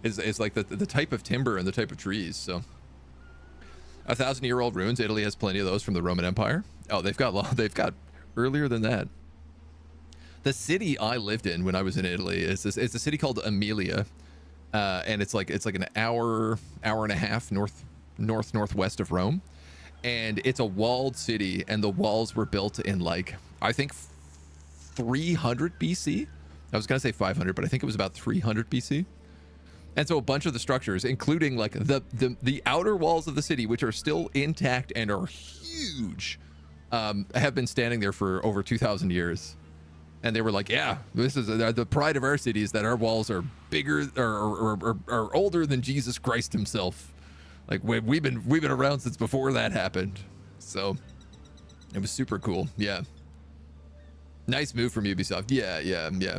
Speaker 1: Is like the type of timber and the type of trees. So 1,000-year-old ruins. Italy has plenty of those from the Roman Empire. Oh, they've got earlier than that. The city I lived in when I was in Italy it's a city called Aemilia, and it's like an hour and a half northwest of Rome, and it's a walled city, and the walls were built in like, I think, 300 BC. I was gonna say 500, but I think it was about 300 BC. And so a bunch of the structures, including like the outer walls of the city, which are still intact and are huge, have been standing there for over 2,000 years. And they were like, yeah, this is the pride of our city is that our walls are bigger or older than Jesus Christ himself. Like we've been around since before that happened. So it was super cool. Yeah. Nice move from Ubisoft. Yeah.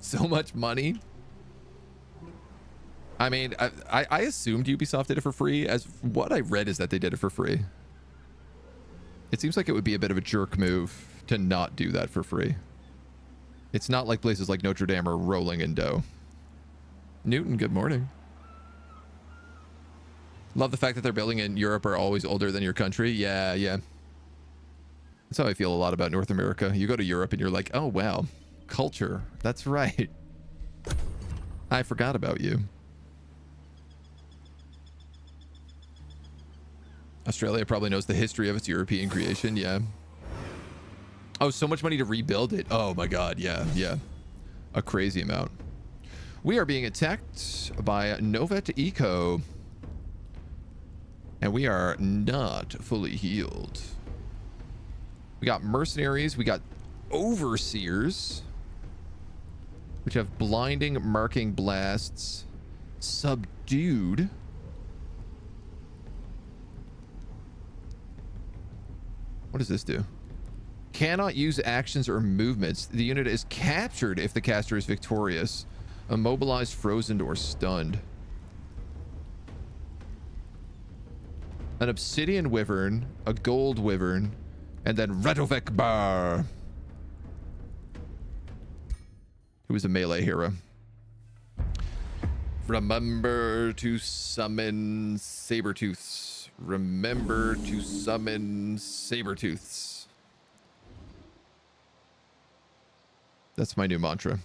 Speaker 1: So much money. I mean, I assumed Ubisoft did it for free. As what I read is that they did it for free. It seems like it would be a bit of a jerk move to not do that for free. It's not like places like Notre Dame are rolling in dough. Newton, good morning. Love the fact that they're building in Europe are always older than your country. Yeah. That's how I feel a lot about North America. You go to Europe and you're like, oh, wow, culture. That's right. I forgot about you. Australia probably knows the history of its European creation. Yeah. Oh, so much money to rebuild it. Oh my God. Yeah. A crazy amount. We are being attacked by Novet Eco. And we are not fully healed. We got mercenaries. We got overseers. which have blinding, marking blasts, subdued. What does this do? Cannot use actions or movements. The unit is captured if the caster is victorious, immobilized, frozen, or stunned. An obsidian wyvern, a gold wyvern, and then Radovek Bar, who is a melee hero. Remember to summon Sabertooths. Remember to summon Sabertooths. That's my new mantra.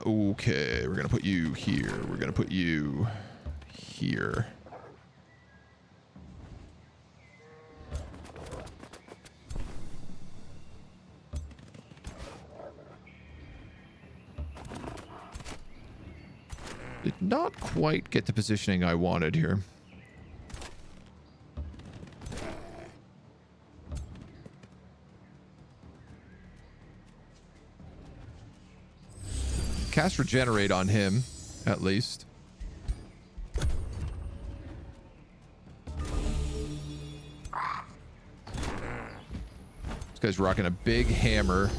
Speaker 1: Okay, we're gonna put you here. We're gonna put you here. Did not quite get the positioning I wanted here. Cast Regenerate on him, at least. This guy's rocking a big hammer.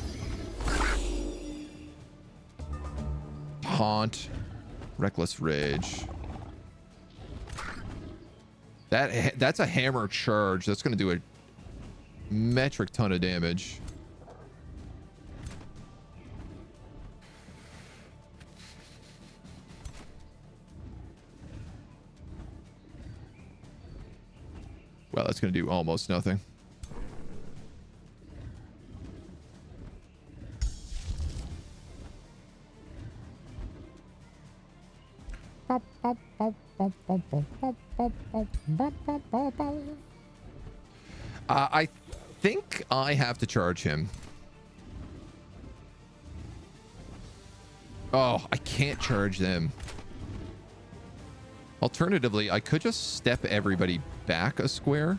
Speaker 1: Taunt. Reckless Rage. That's a hammer charge. That's going to do a metric ton of damage. Well, that's going to do almost nothing. I think I have to charge him. Oh, I can't charge them. Alternatively, I could just step everybody back a square.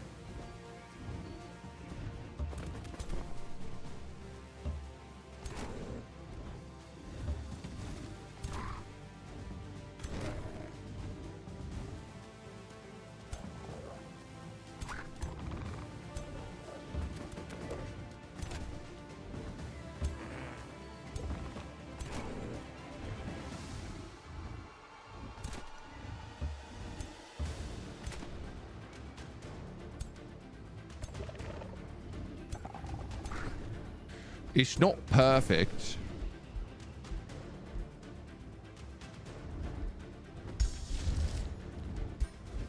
Speaker 1: It's not perfect.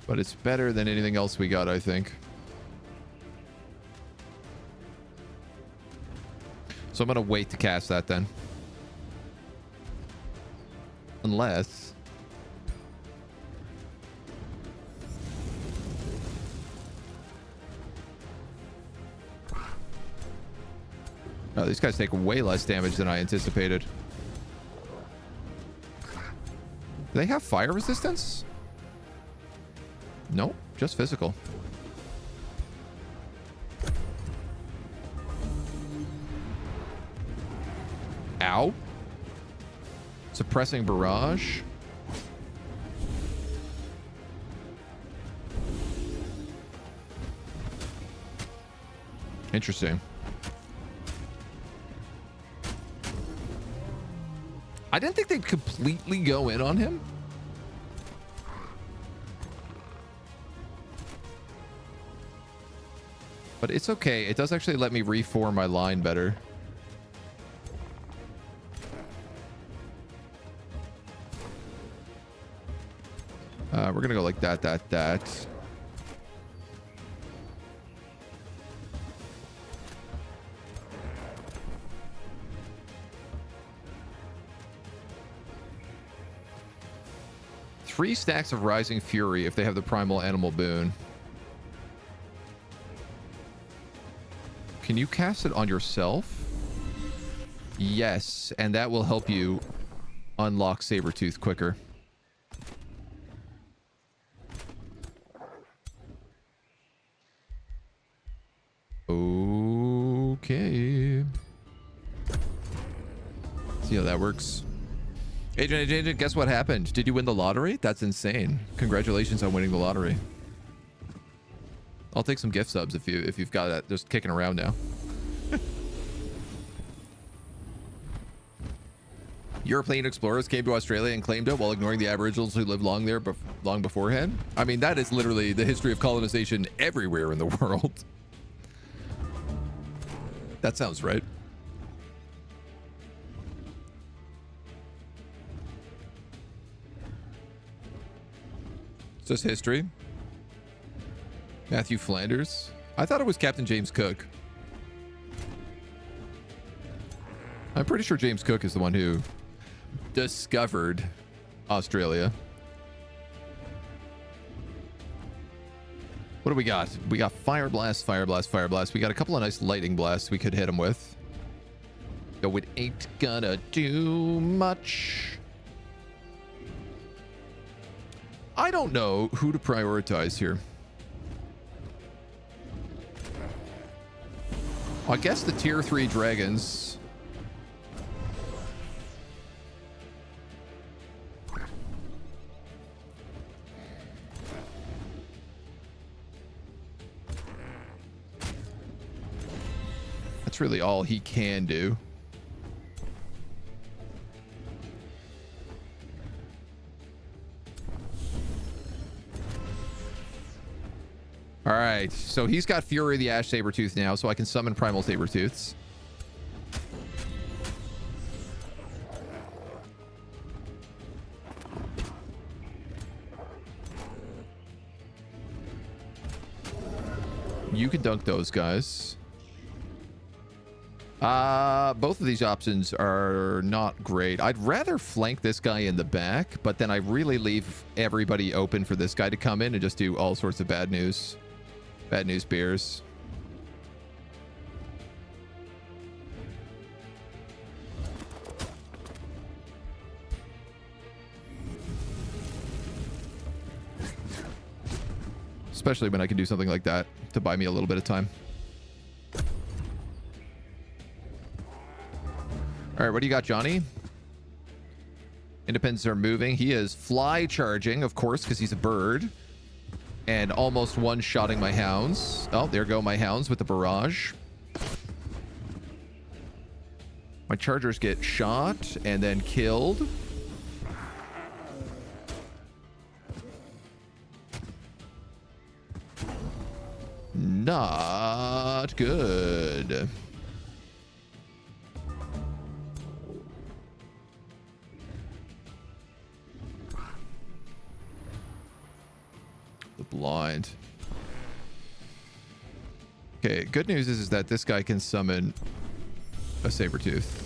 Speaker 1: But it's better than anything else we got, I think. So I'm going to wait to cast that then. Unless... Oh, these guys take way less damage than I anticipated. Do they have fire resistance? Nope, just physical. Ow. Suppressing barrage. Interesting. I didn't think they'd completely go in on him. But it's okay. It does actually let me reform my line better. We're going to go like that. Three stacks of Rising Fury if they have the Primal Animal Boon. Can you cast it on yourself? Yes, and that will help you unlock Sabertooth quicker. See how that works. Agent, guess what happened? Did you win the lottery? That's insane. Congratulations on winning the lottery. I'll take some gift subs if you've got that just kicking around now. European explorers came to Australia and claimed it while ignoring the Aboriginals who lived long there long beforehand. I mean, that is literally the history of colonization everywhere in the world. That sounds right. Is this history? Matthew Flanders? I thought it was Captain James Cook. I'm pretty sure James Cook is the one who discovered Australia. What do we got? We got Fire Blast, Fire Blast, Fire Blast. We got a couple of nice Lightning Blasts we could hit him with. Though it ain't gonna do much. I don't know who to prioritize here. I guess the tier 3 dragons. That's really all he can do. All right, so he's got Fury of the Ash Sabertooth now, so I can summon Primal Sabertooths. You can dunk those guys. Both of these options are not great. I'd rather flank this guy in the back, but then I really leave everybody open for this guy to come in and just do all sorts of bad news. Bad news bears. Especially when I can do something like that to buy me a little bit of time. All right, what do you got, Johnny? Independents are moving. He is fly charging, of course, because he's a bird. And almost one-shotting my hounds. Oh, there go my hounds with the barrage. My chargers get shot and then killed. Not good. The blind. Okay, good news is that this guy can summon a Sabertooth.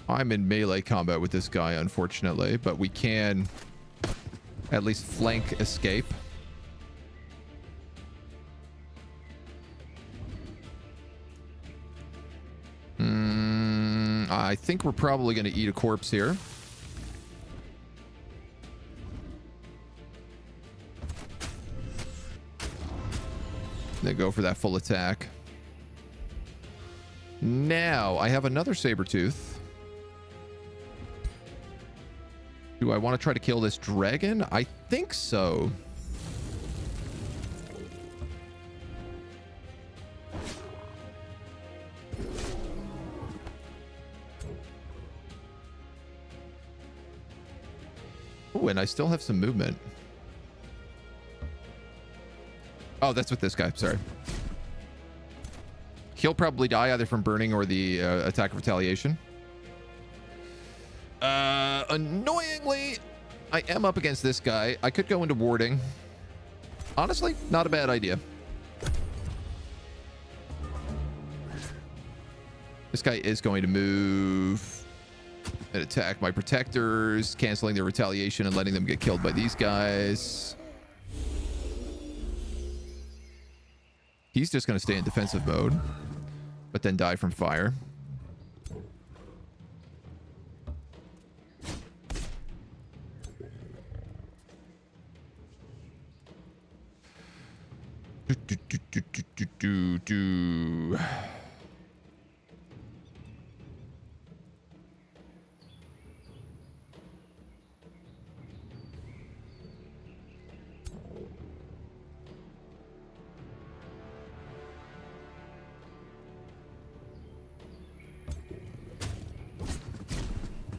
Speaker 1: I'm in melee combat with this guy, unfortunately, but we can at least flank escape. I think we're probably going to eat a corpse here. Then go for that full attack. Now, I have another Sabertooth. Do I want to try to kill this dragon? I think so. Oh, and I still have some movement. Oh, that's with this guy. Sorry. He'll probably die either from burning or the attack of retaliation. Annoyingly, I am up against this guy. I could go into warding. Honestly, not a bad idea. This guy is going to move and attack my protectors, canceling their retaliation and letting them get killed by these guys. He's just going to stay in defensive mode, but then die from fire. Do.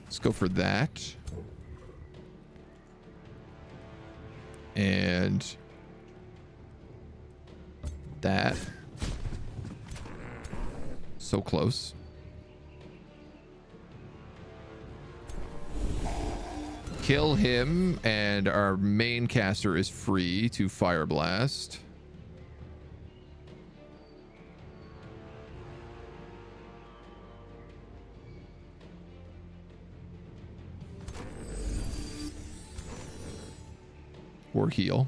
Speaker 1: Let's go for that. And that. So close. Kill him, and our main caster is free to Fire Blast. Or heal.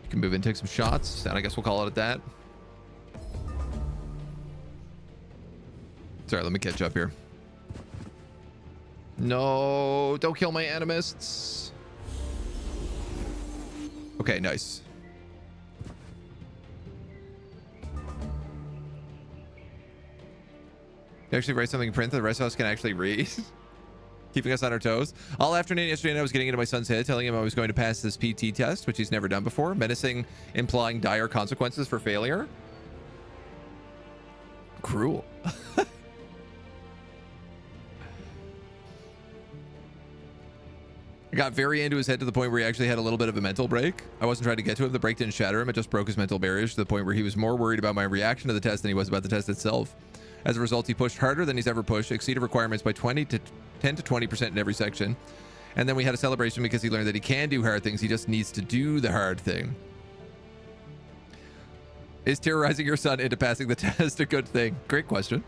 Speaker 1: You can move in, take some shots, and I guess we'll call it at that. Sorry, let me catch up here. No, don't kill my animists. Okay, nice. You actually write something in print that the rest of us can actually read. Keeping us on our toes. All afternoon yesterday, I was getting into my son's head, telling him I was going to pass this PT test, which he's never done before, menacing, implying dire consequences for failure. Cruel. I got very into his head to the point where he actually had a little bit of a mental break. I wasn't trying to get to him. The break didn't shatter him. It just broke his mental barriers to the point where he was more worried about my reaction to the test than he was about the test itself. As a result, he pushed harder than he's ever pushed, exceeded requirements by 10 to 20% in every section. And then we had a celebration because he learned that he can do hard things. He just needs to do the hard thing. Is terrorizing your son into passing the test a good thing? Great question.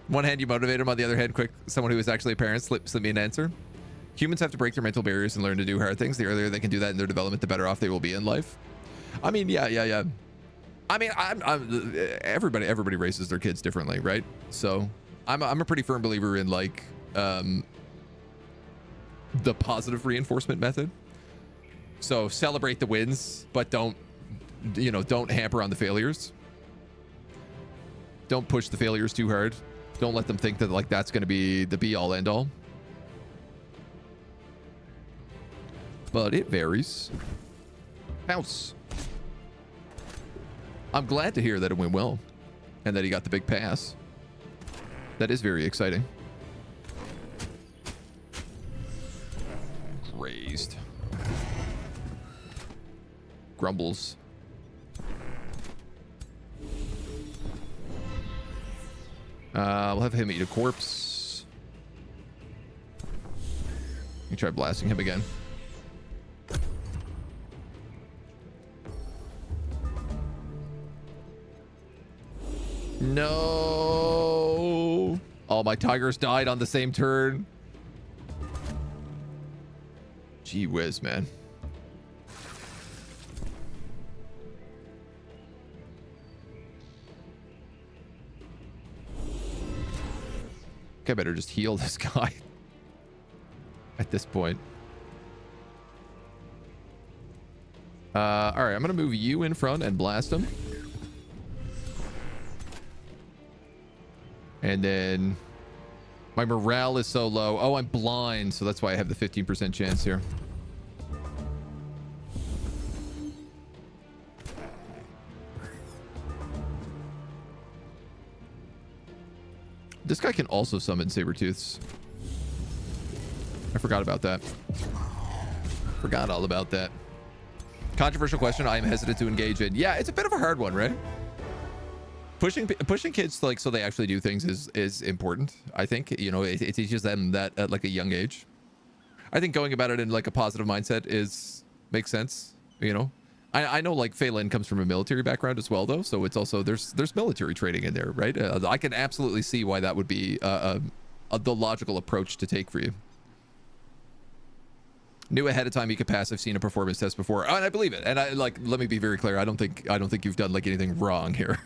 Speaker 1: One hand, you motivate him. On the other hand, someone who is actually a parent, slip me an answer. Humans have to break their mental barriers and learn to do hard things. The earlier they can do that in their development, the better off they will be in life. I mean, yeah. I mean, everybody raises their kids differently, right? So I'm a pretty firm believer in like the positive reinforcement method. So celebrate the wins, but don't hamper on the failures. Don't push the failures too hard. Don't let them think that like that's going to be the be all end all. But it varies. Bounce. I'm glad to hear that it went well and that he got the big pass. That is very exciting. Raised. Grumbles. We'll have him eat a corpse. Let me try blasting him again. No. All my tigers died on the same turn. Gee whiz, man. Okay, I better just heal this guy at this point. All right, I'm gonna move you in front and blast him. And then my morale is so low. Oh, I'm blind, so that's why I have the 15% chance here. This guy can also summon Sabertooths. I forgot about that. Forgot all about that. Controversial question I am hesitant to engage in. Yeah, it's a bit of a hard one, right? Pushing kids like so they actually do things is important. I think it teaches them that at like a young age. I think going about it in like a positive mindset makes sense. I know like Phelan comes from a military background as well though, so it's also there's military training in there, right? I can absolutely see why that would be the logical approach to take for you. Knew ahead of time you could pass. I've seen a performance test before, and I believe it. And let me be very clear. I don't think you've done like anything wrong here.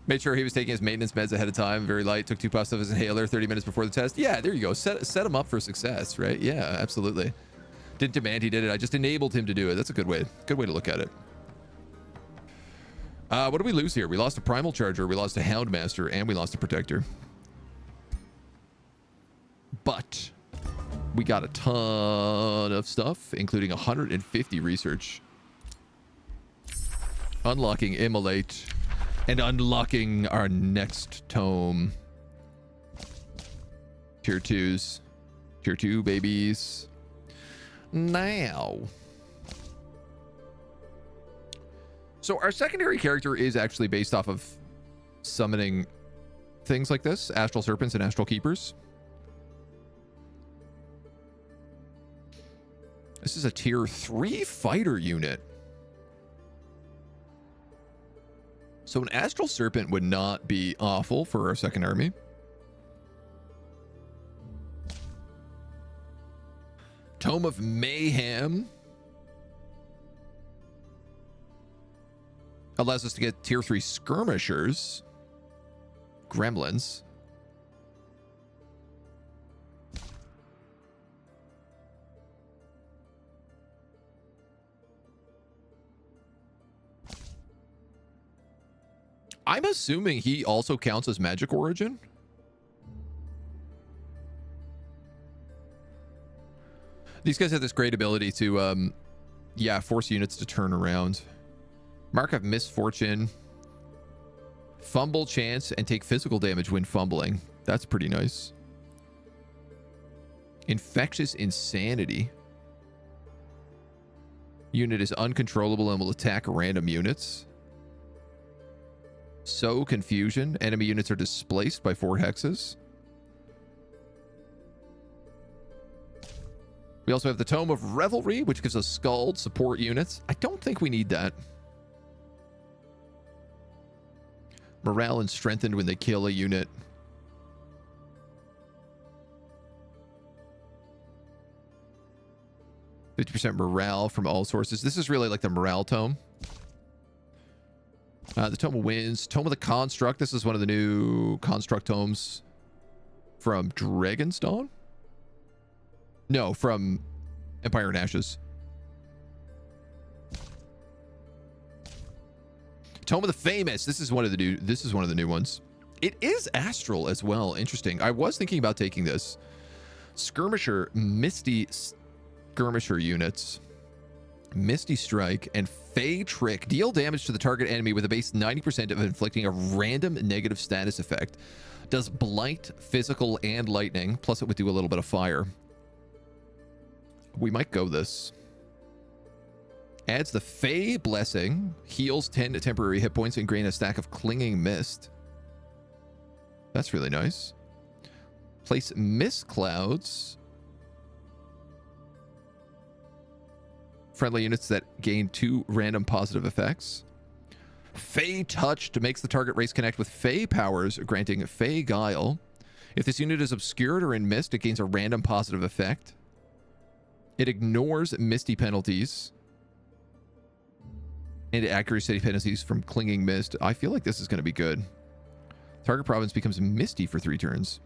Speaker 1: Made sure he was taking his maintenance meds ahead of time. Very light. Took 2 puffs of his inhaler 30 minutes before the test. Yeah, there you go. Set him up for success, right? Yeah, absolutely. Didn't demand he did it. I just enabled him to do it. That's a good way. Good way to look at it. What did we lose here? We lost a Primal Charger, we lost a Houndmaster, and we lost a Protector. But we got a ton of stuff, including 150 research. Unlocking Immolate. And unlocking our next tome. Tier 2s. Tier 2 babies. Now. So our secondary character is actually based off of summoning things like this. Astral Serpents and Astral Keepers. This is a tier 3 fighter unit. So an Astral Serpent would not be awful for our second army. Tome of Mayhem. Allows us to get tier 3 skirmishers. Gremlins. I'm assuming he also counts as magic origin. These guys have this great ability to, yeah, force units to turn around. Mark of Misfortune. Fumble chance and take physical damage when fumbling. That's pretty nice. Infectious Insanity. Unit is uncontrollable and will attack random units. Sow Confusion. Enemy units are displaced by 4 hexes. We also have the Tome of Revelry, which gives us Scald support units. I don't think we need that. Morale and strengthened when they kill a unit. %50 morale from all sources. This is really like the morale tome. The Tome of Winds. Tome of the Construct. This is one of the new Construct tomes from Dragon's Dawn? No, from Empire and Ashes. Tome of the Famous. This is one of the new ones. It is astral as well. Interesting. I was thinking about taking this. Skirmisher, Misty Skirmisher units. Misty Strike and Fey Trick deal damage to the target enemy with a base 90% of inflicting a random negative status effect. Does blight, physical, and lightning. Plus it would do a little bit of fire. We might go this. Adds the Fey Blessing. Heals 10 temporary hit points and gain a stack of Clinging Mist. That's really nice. Place Mist Clouds. Friendly units that gain 2 random positive effects. Fey Touched makes the target race connect with Fey powers, granting Fey Guile. If this unit is obscured or in mist, it gains a random positive effect. It ignores misty penalties and accuracy penalties from Clinging Mist. I feel like this is going to be good. Target province becomes misty for 3 turns.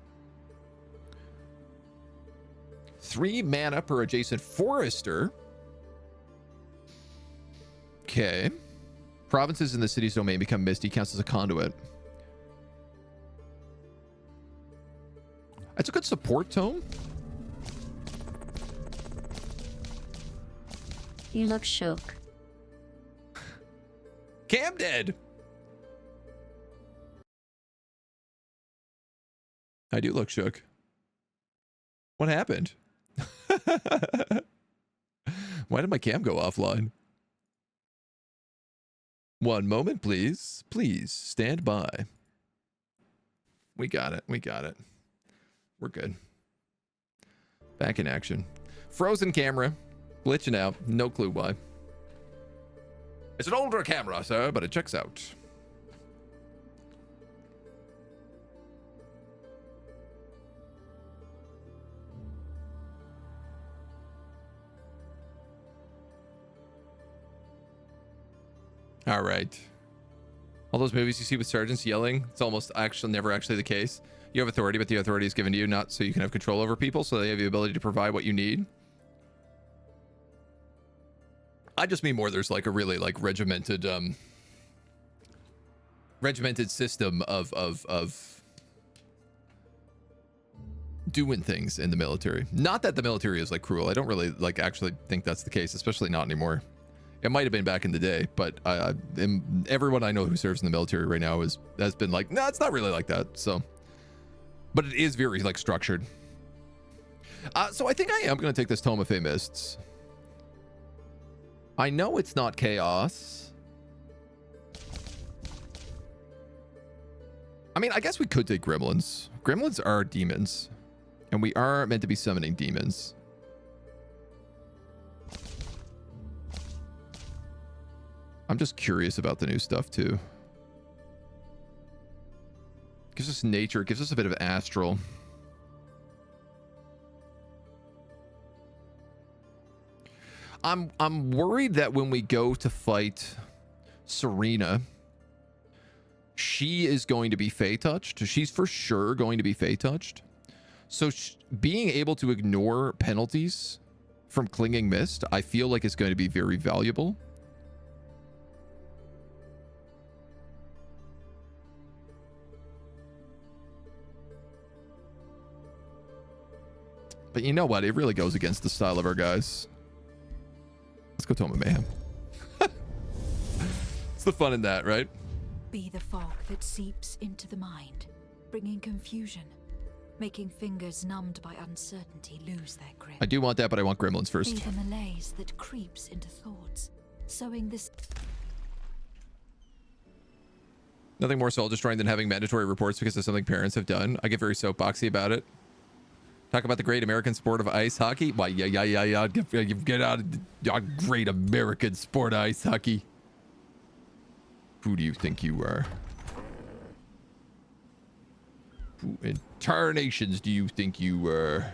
Speaker 1: 3 mana per adjacent forester. Okay. Provinces in the city's domain become misty. Counts as a conduit. That's a good support tome.
Speaker 2: You look shook.
Speaker 1: Cam dead. I do look shook. What happened? Why did my cam go offline? One moment, please. Please stand by. We got it. We got it. We're good. Back in action. Frozen camera. Glitching out. No clue why. It's an older camera, sir, but it checks out. All right. All those movies you see with sergeants yelling, it's almost actually never actually the case. You have authority, but the authority is given to you not so you can have control over people, so they have the ability to provide what you need. I just mean more there's like a really like regimented system of doing things in the military. Not that the military is like cruel. I don't really like actually think that's the case, especially not anymore. It might have been back in the day, but everyone I know who serves in the military right now has been like, no, it's not really like that. So, but it is very like structured. So I think I am going to take this Tome of Fey Mists. I know it's not chaos. I mean, I guess we could take gremlins. Gremlins are demons, and we are meant to be summoning demons. I'm just curious about the new stuff too. Gives us nature, gives us a bit of astral. I'm worried that when we go to fight Serena, she is going to be Fey touched. She's for sure going to be Fey touched. So being able to ignore penalties from Clinging Mist, I feel like is going to be very valuable. But you know what? It really goes against the style of our guys. Let's go Tome of Mayhem. It's the fun in that, right?
Speaker 2: Be the fog that seeps into the mind, bringing confusion, making fingers numbed by uncertainty lose their grip.
Speaker 1: I do want that, but I want gremlins first.
Speaker 2: Be the malaise that creeps into thoughts, sowing this...
Speaker 1: Nothing more soul-destroying than having mandatory reports because of something parents have done. I get very soapboxy about it. Talk about the great American sport of ice hockey. Why, yeah. Get out of the great American sport of ice hockey. Who do you think you are? Who in tarnations do you think you are?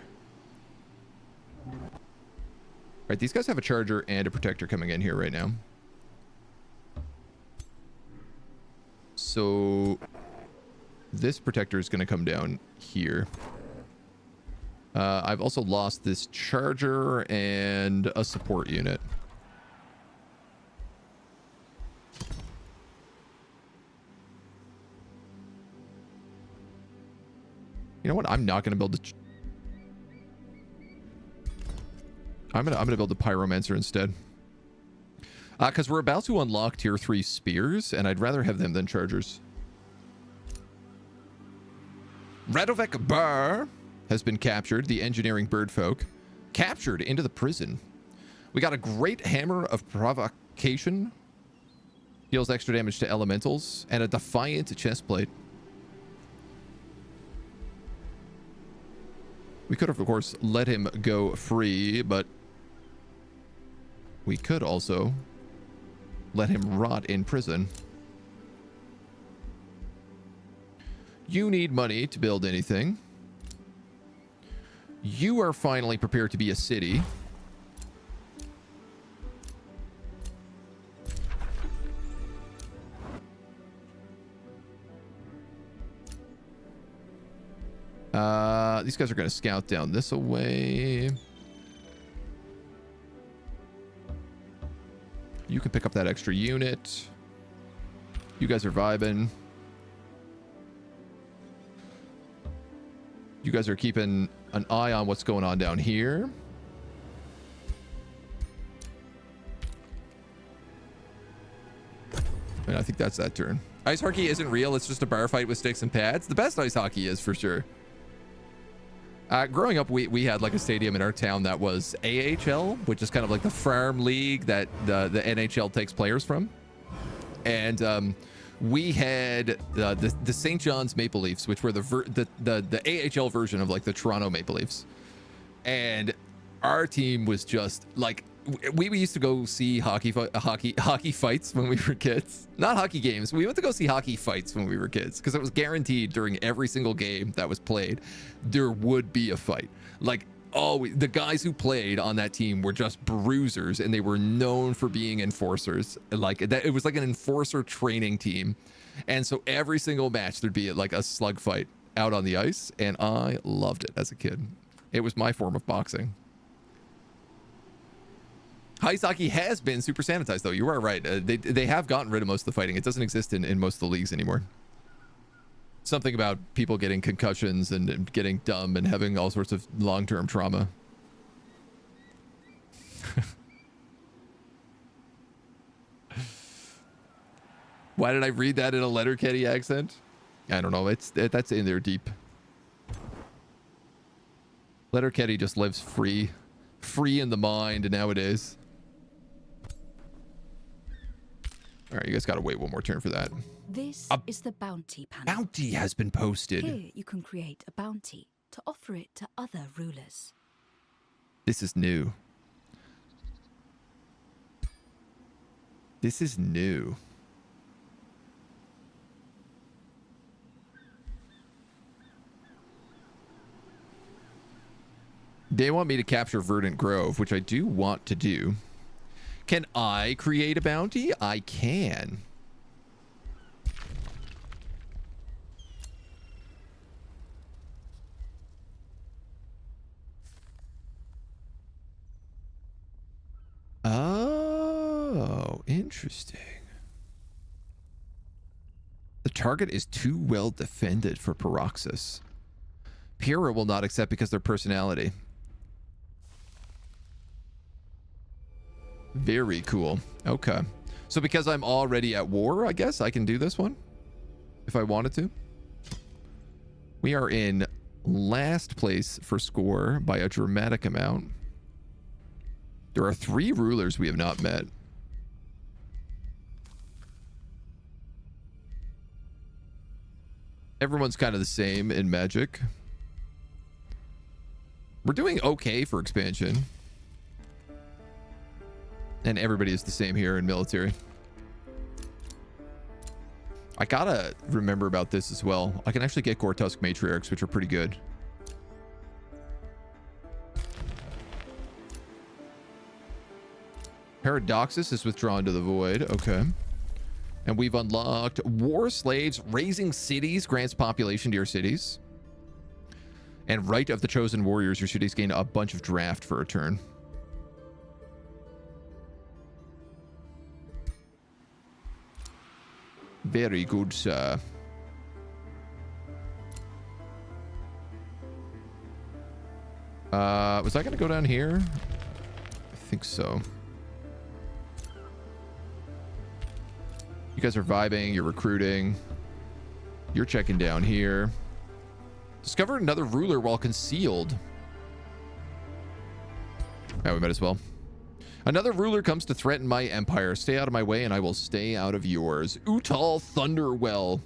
Speaker 1: Right, these guys have a charger and a protector coming in here right now. So this protector is going to come down here. I've also lost this charger and a support unit. You know what? I'm not going to build I'm gonna build a pyromancer instead. Because we're about to unlock tier 3 spears, and I'd rather have them than chargers. Radovac Bar has been captured, the engineering birdfolk. Captured into the prison. We got a great hammer of provocation. Deals extra damage to elementals. And a defiant chestplate. We could have, of course, let him go free, but we could also let him rot in prison. You need money to build anything. You are finally prepared to be a city. These guys are going to scout down this away. You can pick up that extra unit. You guys are vibing. You guys are keeping an eye on what's going on down here. And I think that's that turn. Ice hockey isn't real. It's just a bar fight with sticks and pads. The best ice hockey is, for sure. Growing up, we had like a stadium in our town that was AHL, which is kind of like the farm league that the NHL takes players from. And we had the St. John's Maple Leafs, which were the AHL version of like the Toronto Maple Leafs. And our team was just like, we used to go see hockey fights when we were kids. Not hockey games. We went to go see hockey fights when we were kids because it was guaranteed during every single game that was played, there would be a fight. Like, the guys who played on that team were just bruisers, and they were known for being enforcers. Like that, it was like an enforcer training team. And so every single match there'd be like a slug fight out on the ice, and I loved it as a kid. It was my form of boxing. Ice hockey has been super sanitized, though. You are right. They have gotten rid of most of the fighting. It doesn't exist in most of the leagues anymore. Something about people getting concussions and getting dumb and having all sorts of long-term trauma. Why did I read that in a Letterkenny accent? I don't know. That's in there deep. Letterkenny just lives free in the mind nowadays. All right, you guys got to wait one more turn for that.
Speaker 2: This is the bounty panel.
Speaker 1: Bounty has been posted.
Speaker 2: Here you can create a bounty to offer it to other rulers.
Speaker 1: This is new. This is new. They want me to capture Verdant Grove, which I do want to do. Can I create a bounty? I can. Oh, interesting. The target is too well defended for Paroxys. Pyrrha will not accept because of their personality. Very cool. Okay. So because I'm already at war, I guess I can do this one if I wanted to. We are in last place for score by a dramatic amount. There are 3 rulers we have not met. Everyone's kind of the same in Magic. We're doing okay for expansion. And everybody is the same here in military. I gotta remember about this as well. I can actually get Gortusk Matriarchs, which are pretty good. Paradoxus is withdrawn to the void. Okay. And we've unlocked War Slaves. Raising cities grants population to your cities. And Right of the Chosen Warriors. Your cities gain a bunch of draft for a turn. Very good, sir. Was I going to go down here? I think so. You guys are vibing. You're recruiting. You're checking down here. Discovered another ruler while concealed. Yeah, we might as well. Another ruler comes to threaten my empire. Stay out of my way and I will stay out of yours. Utal Thunderwell.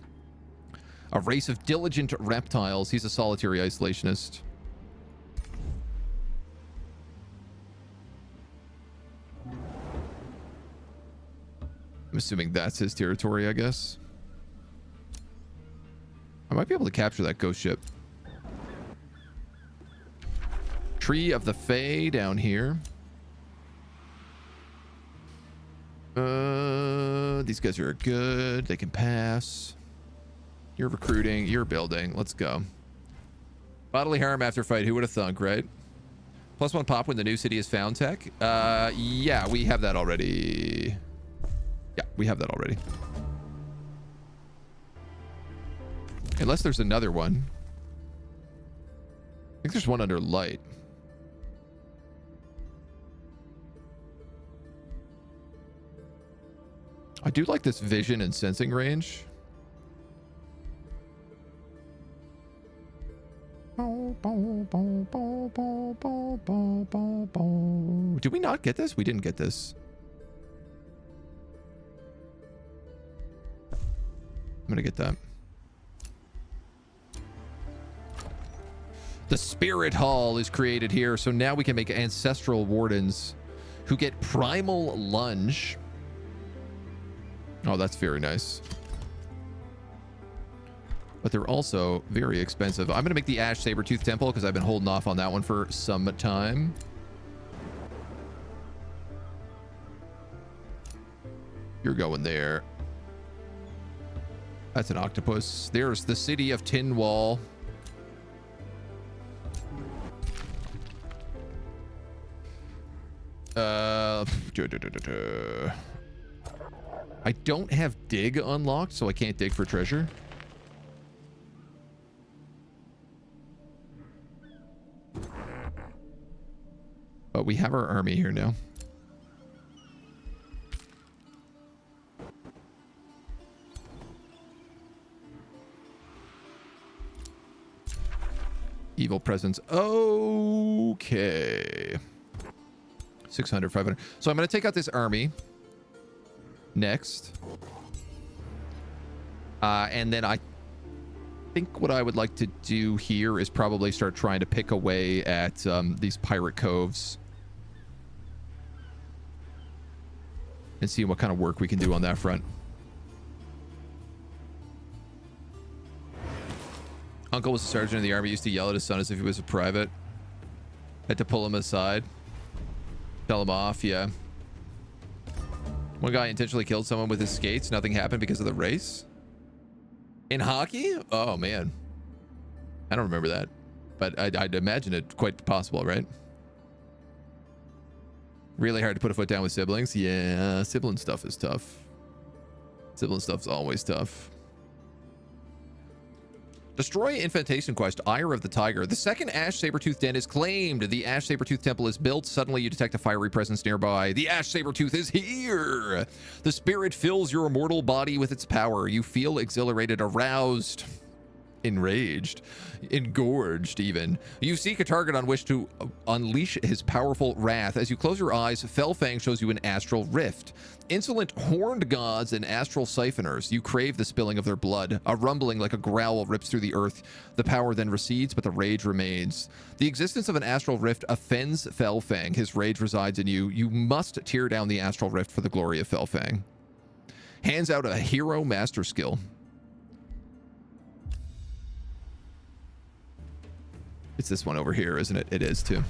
Speaker 1: A race of diligent reptiles. He's a solitary isolationist. I'm assuming that's his territory, I guess. I might be able to capture that ghost ship. Tree of the Fae down here. These guys are good. They can pass. You're recruiting. You're building. Let's go. Bodily harm after fight. Who would have thunk, right? +1 pop when the new city is found tech. Yeah, we have that already. Yeah, we have that already. Unless there's another one. I think there's one under light. I do like this vision and sensing range. Did we not get this? We didn't get this. I'm gonna get that. The Spirit Hall is created here, so now we can make Ancestral Wardens who get Primal Lunge. Oh, that's very nice. But they're also very expensive. I'm going to make the Ash Sabertooth Temple because I've been holding off on that one for some time. You're going there. That's an octopus. There's the city of Tin Wall. I don't have dig unlocked, so I can't dig for treasure. But we have our army here now. Evil presence. Okay. 600, 500. So I'm going to take out this army next. And then I think what I would like to do here is probably start trying to pick away at these pirate coves. And see what kind of work we can do on that front. Uncle was a sergeant in the army, used to yell at his son as if he was a private. Had to pull him aside. Tell him off, yeah. One guy intentionally killed someone with his skates. Nothing happened because of the race. In hockey? Oh, man. I don't remember that. But I'd imagine it quite possible, right? Really hard to put a foot down with siblings. Yeah, sibling stuff is tough. Sibling stuff's always tough. Destroy infantation quest, Ire of the Tiger. The second Ash Sabertooth den is claimed. The Ash Sabertooth temple is built. Suddenly you detect a fiery presence nearby. The Ash Sabertooth is here. The spirit fills your immortal body with its power. You feel exhilarated, aroused, enraged, engorged even. You seek a target on which to unleash his powerful wrath. As you close your eyes, Fellfang shows you an astral rift. Insolent horned gods and astral siphoners. You crave the spilling of their blood. A rumbling like a growl rips through the earth. The power then recedes, but the rage remains. The existence of an astral rift offends Fellfang. His rage resides in you. You must tear down the astral rift for the glory of Fellfang. Hands out a hero master skill. It's this one over here, isn't it? It is too.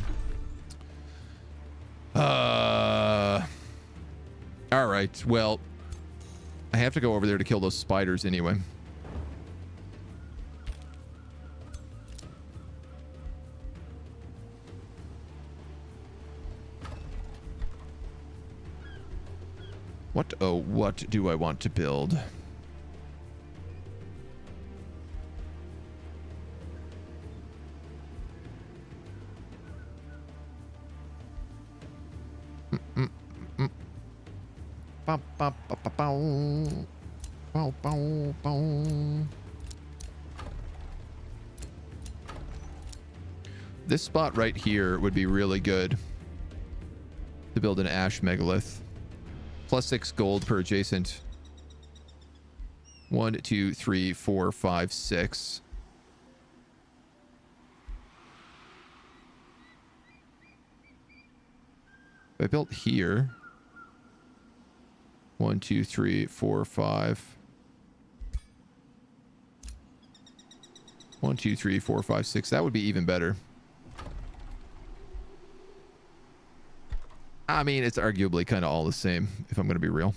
Speaker 1: All right. Well, I have to go over there to kill those spiders anyway. What do I want to build? This spot right here would be really good to build an ash megalith. +6 gold per adjacent. 1, 2, 3, 4, 5, 6. If I built here. 1, 2, 3, 4, 5. 1, 2, 3, 4, 5, 6. That would be even better. I mean, it's arguably kind of all the same, if I'm going to be real.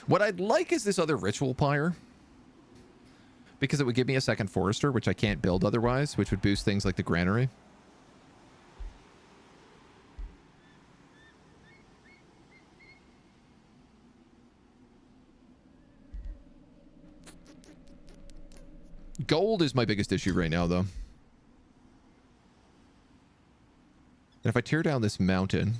Speaker 1: What I'd like is this other ritual pyre. Because it would give me a second forester, which I can't build otherwise, which would boost things like the granary. Gold is my biggest issue right now, though. And if I tear down this mountain...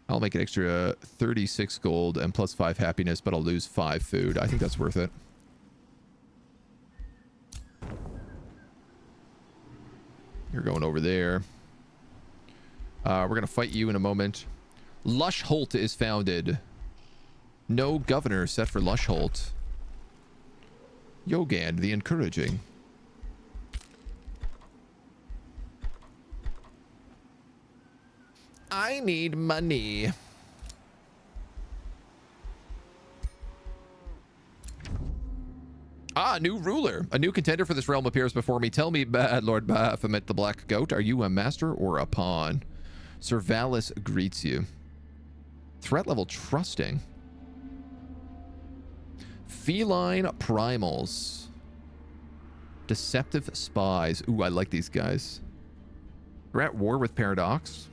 Speaker 1: I'll make an extra 36 gold and +5 happiness, but I'll lose 5 food. I think that's worth it. You're going over there. We're going to fight you in a moment. Lush Holt is founded. No governor set for Lush Holt. Yogand the Encouraging. I need money. Ah, new ruler. A new contender for this realm appears before me. Tell me, bad Lord Baphomet the Black Goat, are you a master or a pawn? Sir Valis greets you. Threat level trusting. Feline primals. Deceptive spies. Ooh, I like these guys. We're at war with Paradox.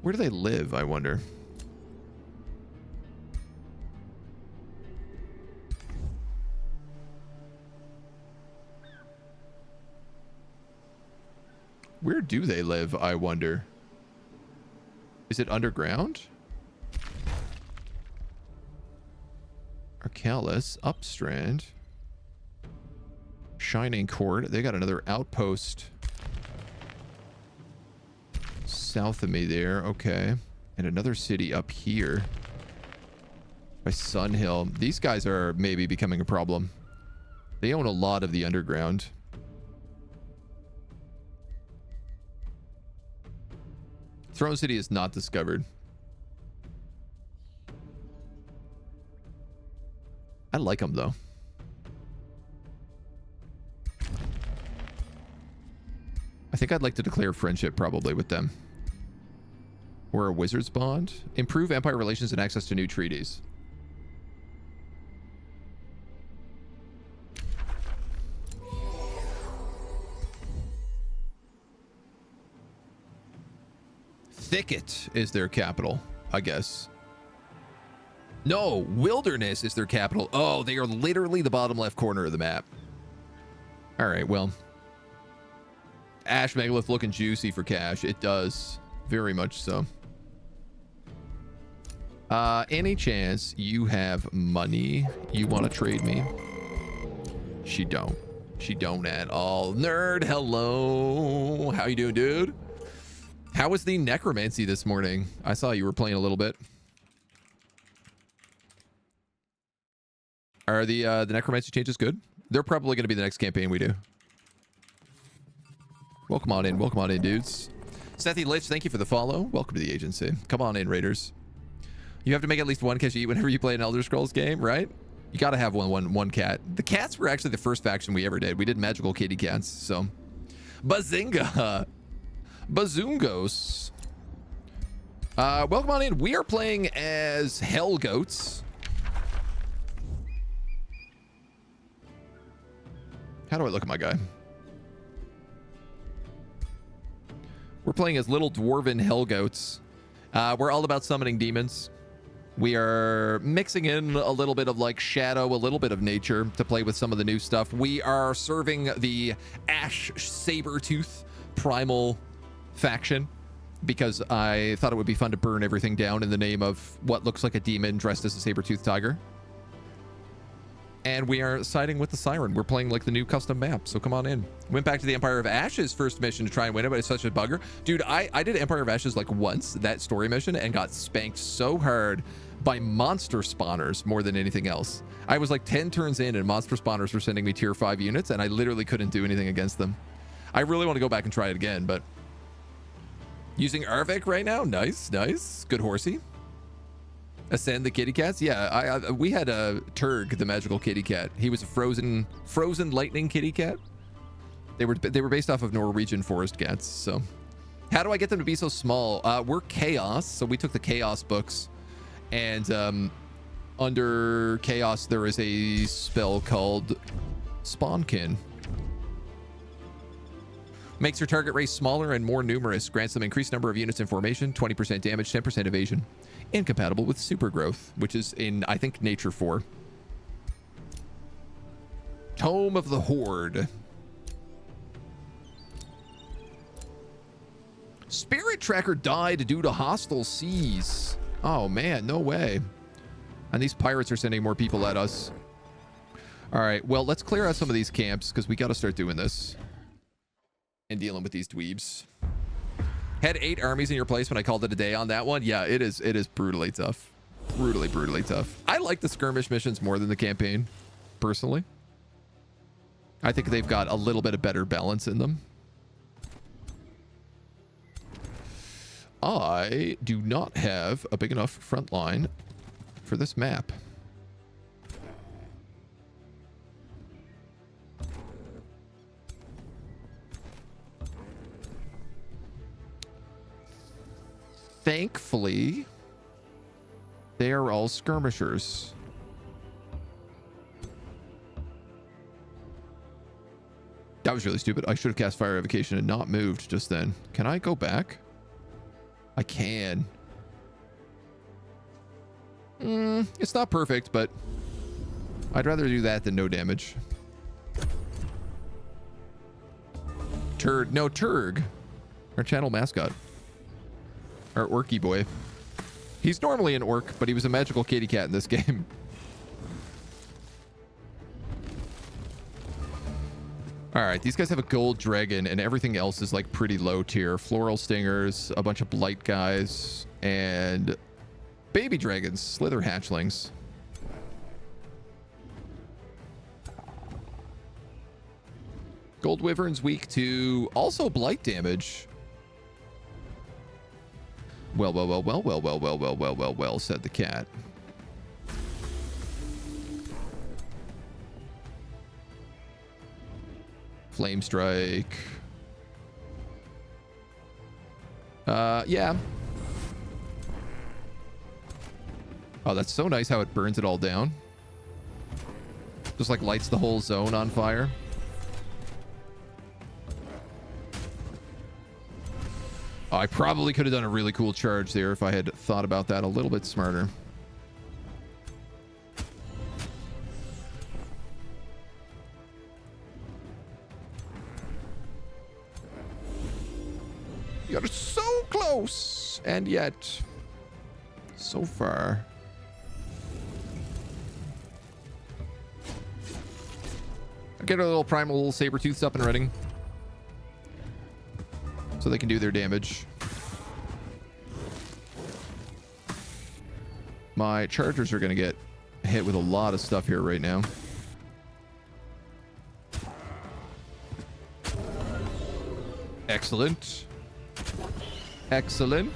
Speaker 1: Where do they live, I wonder? Where do they live, I wonder? Is it underground? Arcalis, Upstrand. Shining Court. They got another outpost south of me there. Okay. And another city up here by Sunhill. These guys are maybe becoming a problem. They own a lot of the underground. Throne City is not discovered. I like them though. I think I'd like to declare friendship probably with them. Or a wizard's bond. Improve empire relations and access to new treaties. Thicket is their capital, I guess. No, Wilderness is their capital. Oh, they are literally the bottom left corner of the map. All right, well. Ash Megalith looking juicy for cash. It does. Very much so. Any chance you have money you want to trade me? She don't. She don't at all. Nerd, hello. How you doing, dude? How was the necromancy this morning? I saw you were playing a little bit. Are the necromancy changes good? They're probably going to be the next campaign we do. Welcome on in, dudes. Sethy Lich, thank you for the follow. Welcome to the agency. Come on in, Raiders. You have to make at least one Keshe whenever you play an Elder Scrolls game, right? You got to have one cat. The cats were actually the first faction we ever did. We did magical kitty cats, so. Bazinga! Bazoongos. Welcome on in. We are playing as Hell Goats. How do I look at my guy? We're playing as little dwarven Hell Goats. We're all about summoning demons. We are mixing in a little bit of like shadow, a little bit of nature to play with some of the new stuff. We are serving the Ash Sabertooth Primal faction because I thought it would be fun to burn everything down in the name of what looks like a demon dressed as a saber-toothed tiger. And we are siding with the Siren. We're playing like the new custom map, so come on in. Went back to the Empire of Ashes first mission to try and win it, but it's such a bugger. Dude, I did Empire of Ashes like once, that story mission, and got spanked so hard by monster spawners more than anything else. I was like 10 turns in and monster spawners were sending me tier 5 units, and I literally couldn't do anything against them. I really want to go back and try it again, but using Arvik right now, nice, nice, good horsey. Ascend the kitty cats. Yeah, we had a Turg, the magical kitty cat. He was a frozen lightning kitty cat. They were based off of Norwegian forest cats. So how do I get them to be so small? We're chaos, so we took the chaos books, and under chaos there is a spell called Spawnkin. Makes your target race smaller and more numerous. Grants them increased number of units in formation, 20% damage, 10% evasion. Incompatible with super growth, which is in, I think, Nature 4. Tome of the Horde. Spirit Tracker died due to hostile seas. Oh man, no way. And these pirates are sending more people at us. All right, well, let's clear out some of these camps because we got to start doing this and dealing with these dweebs. Had 8 armies in your place when I called it a day on that one. Yeah, it is brutally tough. Brutally tough. I like the skirmish missions more than the campaign, personally. I think they've got a little bit of better balance in them. I do not have a big enough front line for this map. Thankfully, they are all skirmishers. That was really stupid. I should have cast Fire Evocation and not moved just then. Can I go back? I can. It's not perfect, but I'd rather do that than no damage. Turg. Our channel mascot. Our orky boy. He's normally an orc, but he was a magical kitty cat in this game. Alright, these guys have a gold dragon, and everything else is like pretty low tier. Floral stingers, a bunch of blight guys, and baby dragons, slither hatchlings. Gold wyvern's weak to also blight damage. Well, said the cat. Flame strike. Yeah. Oh, that's so nice how it burns it all down. Just like lights the whole zone on fire. Oh, I probably could have done a really cool charge there if I had thought about that a little bit smarter. You're so close, and yet so far. I'll get our little primal saber-tooths up and running so they can do their damage. My chargers are going to get hit with a lot of stuff here right now. Excellent. Excellent.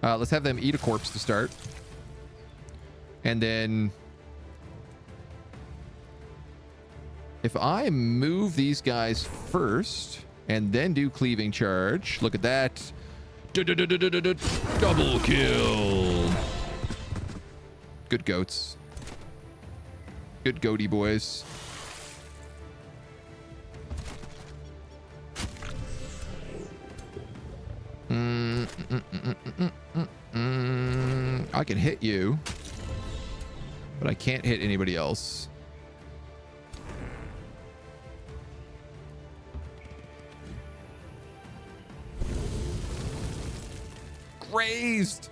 Speaker 1: Let's have them eat a corpse to start. And then if I move these guys first and then do cleaving charge, look at that. Double kill. Good goats. Good goaty boys. I can hit you, but I can't hit anybody else. Grazed.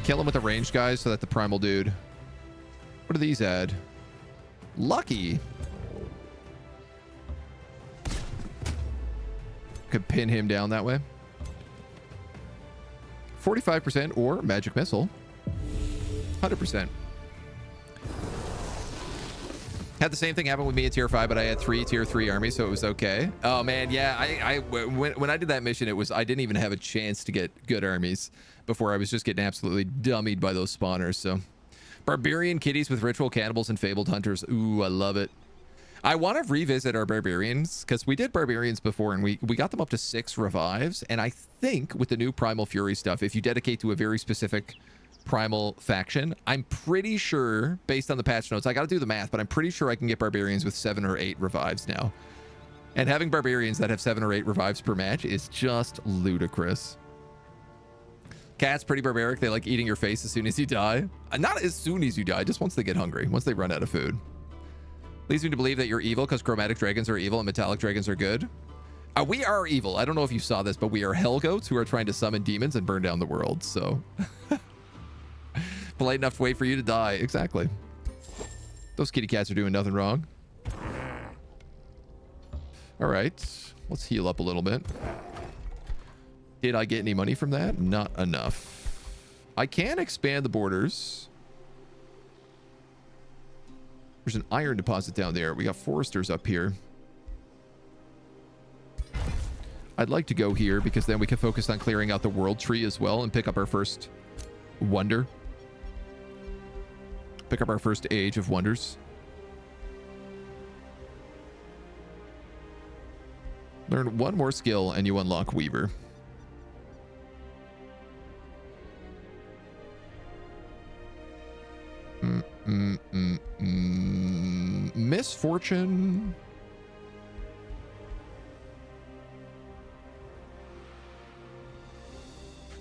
Speaker 1: Kill him with the ranged guys so that the primal dude. What do these add? Lucky. Could pin him down that way. 45% or magic missile. 100%. Had the same thing happen with me at tier 5, but I had 3 tier 3 armies, so it was okay. Oh man, yeah, when I did that mission, I didn't even have a chance to get good armies before I was just getting absolutely dummied by those spawners. So barbarian kitties with ritual cannibals and fabled hunters. Ooh, I love it. I want to revisit our barbarians because we did barbarians before and we got them up to 6 revives. And I think with the new Primal Fury stuff, if you dedicate to a very specific primal faction, I'm pretty sure, based on the patch notes, I got to do the math, but I'm pretty sure I can get barbarians with 7 or 8 revives now. And having barbarians that have 7 or 8 revives per match is just ludicrous. Cats pretty barbaric. They like eating your face as soon as you die. Not as soon as you die, just once they get hungry, once they run out of food. Leads me to believe that you're evil because chromatic dragons are evil and metallic dragons are good. We are evil. I don't know if you saw this, but we are hell goats who are trying to summon demons and burn down the world. So polite enough to wait for you to die. Exactly. Those kitty cats are doing nothing wrong. All right. Let's heal up a little bit. Did I get any money from that? Not enough. I can expand the borders. There's an iron deposit down there. We got foresters up here. I'd like to go here because then we can focus on clearing out the world tree as well and pick up our first wonder. Pick up our first age of wonders. Learn one more skill and you unlock Weaver. Misfortune.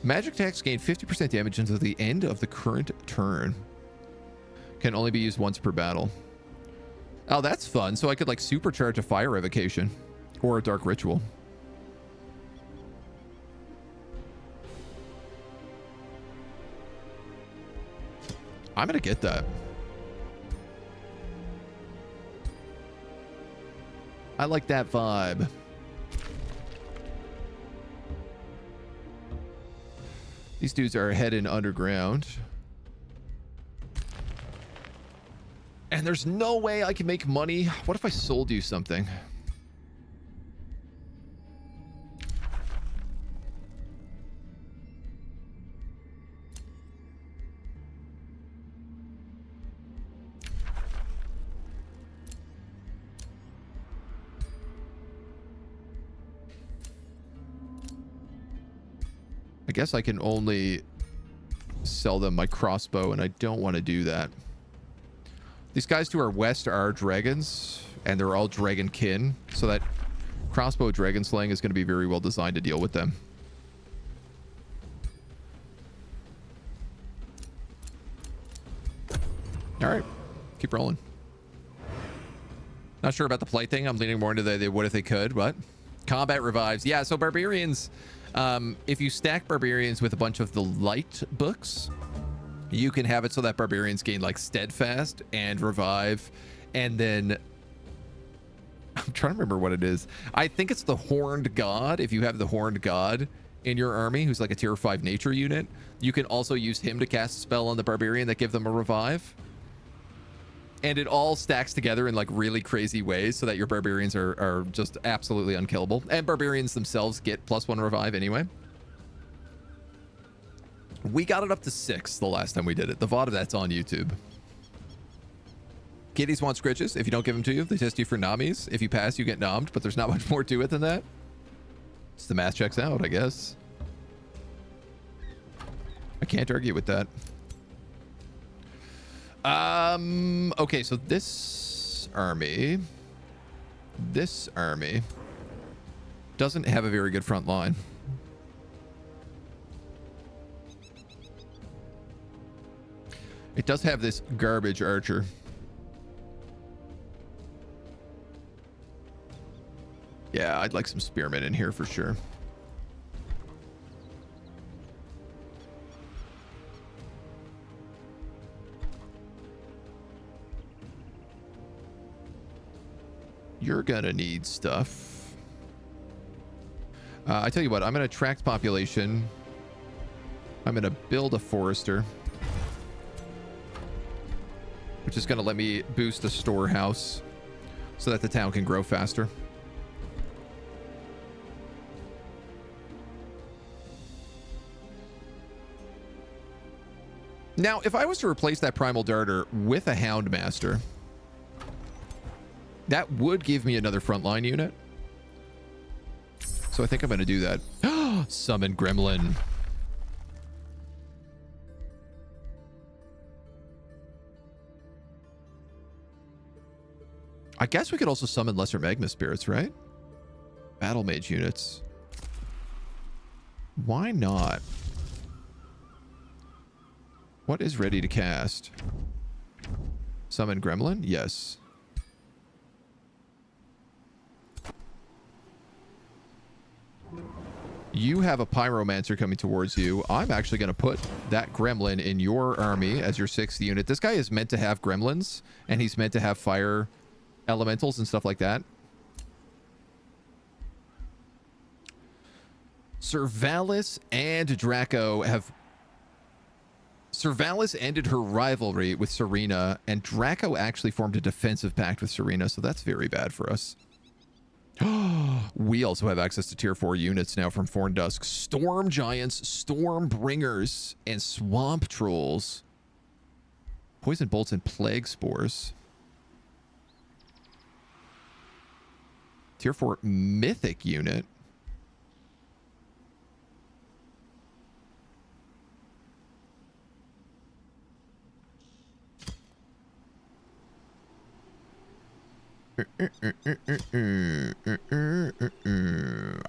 Speaker 1: Magic attacks gain 50% damage until the end of the current turn. Can only be used once per battle. Oh, that's fun. So I could like supercharge a fire evocation or a dark ritual. I'm gonna get that. I like that vibe. These dudes are heading underground. And there's no way I can make money. What if I sold you something? I guess I can only sell them my crossbow, and I don't want to do that. These guys to our west are dragons, and they're all dragon kin, so that crossbow dragon slaying is going to be very well designed to deal with them. All right, keep rolling. Not sure about the play thing. I'm leaning more into they would if they could, but combat revives. Yeah, so barbarians, if you stack barbarians with a bunch of the light books, you can have it so that barbarians gain like steadfast and revive, and then I'm trying to remember what it is. I think it's the horned god. If you have the horned god in your army, who's like a tier 5 nature unit, you can also use him to cast a spell on the barbarian that give them a revive. And it all stacks together in like really crazy ways so that your barbarians are just absolutely unkillable. And barbarians themselves get +1 revive anyway. We got it up to 6 the last time we did it. The VOD of that's on YouTube. Kitties want scritches. If you don't give them to you, they test you for nommies. If you pass, you get nommed, but there's not much more to it than that. It's the math checks out, I guess. I can't argue with that. Okay, so this army doesn't have a very good front line. It does have this garbage archer. Yeah, I'd like some spearmen in here for sure. You're gonna need stuff. I tell you what, I'm gonna attract population. I'm gonna build a forester, which is gonna let me boost a storehouse so that the town can grow faster. Now, if I was to replace that primal darter with a houndmaster, that would give me another frontline unit. So I think I'm going to do that. Summon gremlin. I guess we could also summon lesser magma spirits, right? Battle mage units. Why not? What is ready to cast? Summon gremlin? Yes. You have a pyromancer coming towards you. I'm actually going to put that gremlin in your army as your 6th unit. This guy is meant to have gremlins, and he's meant to have fire elementals and stuff like that. Sir Valis and Draco have Servalis ended her rivalry with Serena, and Draco actually formed a defensive pact with Serena, so that's very bad for us. We also have access to tier 4 units now from Thorndusk. Storm Giants, Stormbringers, and Swamp Trolls. Poison Bolts and Plague Spores. Tier 4 Mythic unit.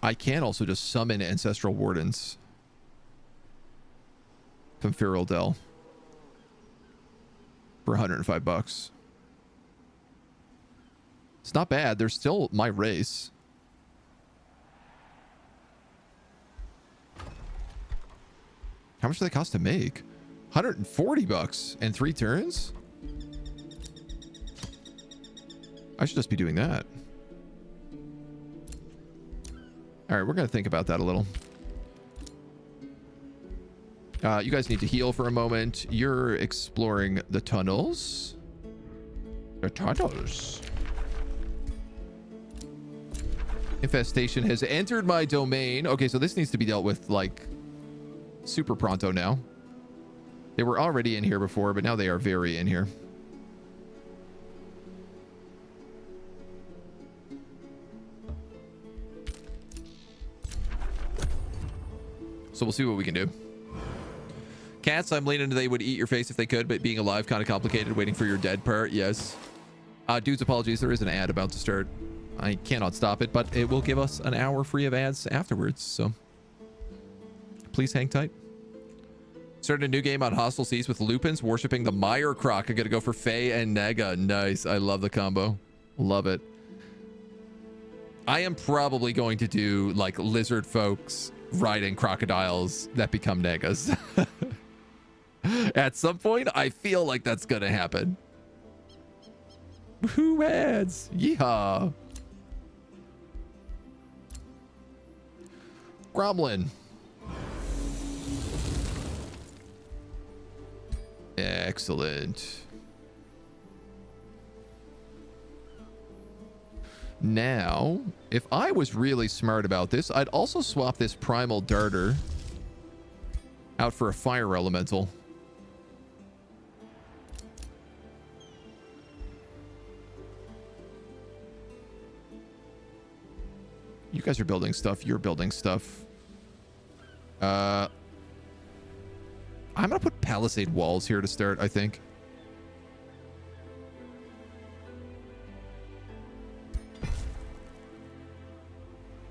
Speaker 1: I can also just summon Ancestral Wardens from Feral Dell for $105. It's not bad. They're still my race. How much do they cost to make? $140 in 3 turns? I should just be doing that. All right, we're going to think about that a little. You guys need to heal for a moment. You're exploring the tunnels. The tunnels. Infestation has entered my domain. Okay, so this needs to be dealt with, like, super pronto now. They were already in here before, but now they are very in here. So we'll see what we can do. Cats, I'm leaning they would eat your face if they could, but being alive kind of complicated. Waiting for your dead part. Yes. Dudes, apologies. There is an ad about to start. I cannot stop it, but it will give us an hour free of ads afterwards. So please hang tight. Started a new game on Hostile Seas with Lupins worshipping the Mire Croc. I got to go for Fae and Nega. Nice. I love the combo. Love it. I am probably going to do like lizard folks riding crocodiles that become Negas. At some point, I feel like that's gonna happen. Who ads? Yeehaw. Gromlin. Excellent. Now, if I was really smart about this, I'd also swap this Primal Darter out for a Fire Elemental. You guys are building stuff. You're building stuff. I'm going to put Palisade Walls here to start, I think.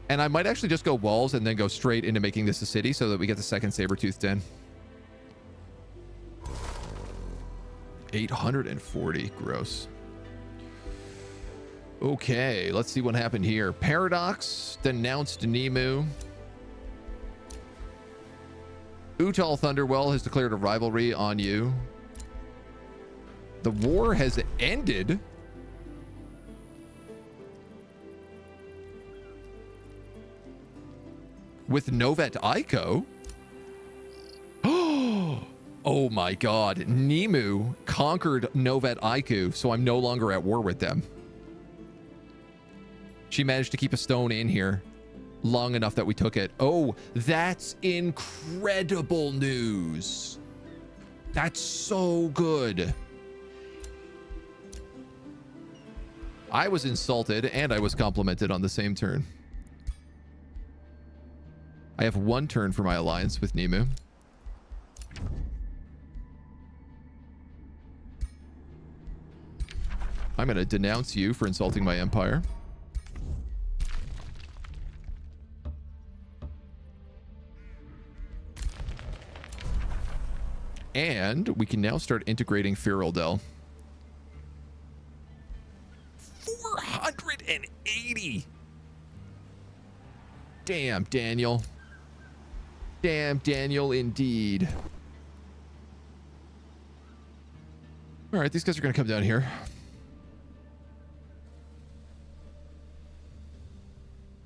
Speaker 1: And I might actually just go walls and then go straight into making this a city so that we get the second Saber-Toothed Den. 840. Gross. Okay, let's see what happened here. Paradox denounced Nemu. Utal Thunderwell has declared a rivalry on you. The war has ended. With Novet Aiko. Oh my god. Nemu conquered Novet Aiku, so I'm no longer at war with them. She managed to keep a stone in here long enough that we took it. Oh, that's incredible news. That's so good. I was insulted and I was complimented on the same turn. I have one turn for my alliance with Nemu. I'm going to denounce you for insulting my empire. And we can now start integrating Feral Dell. 480! Damn, Daniel. Damn, Daniel, indeed. All right, these guys are going to come down here.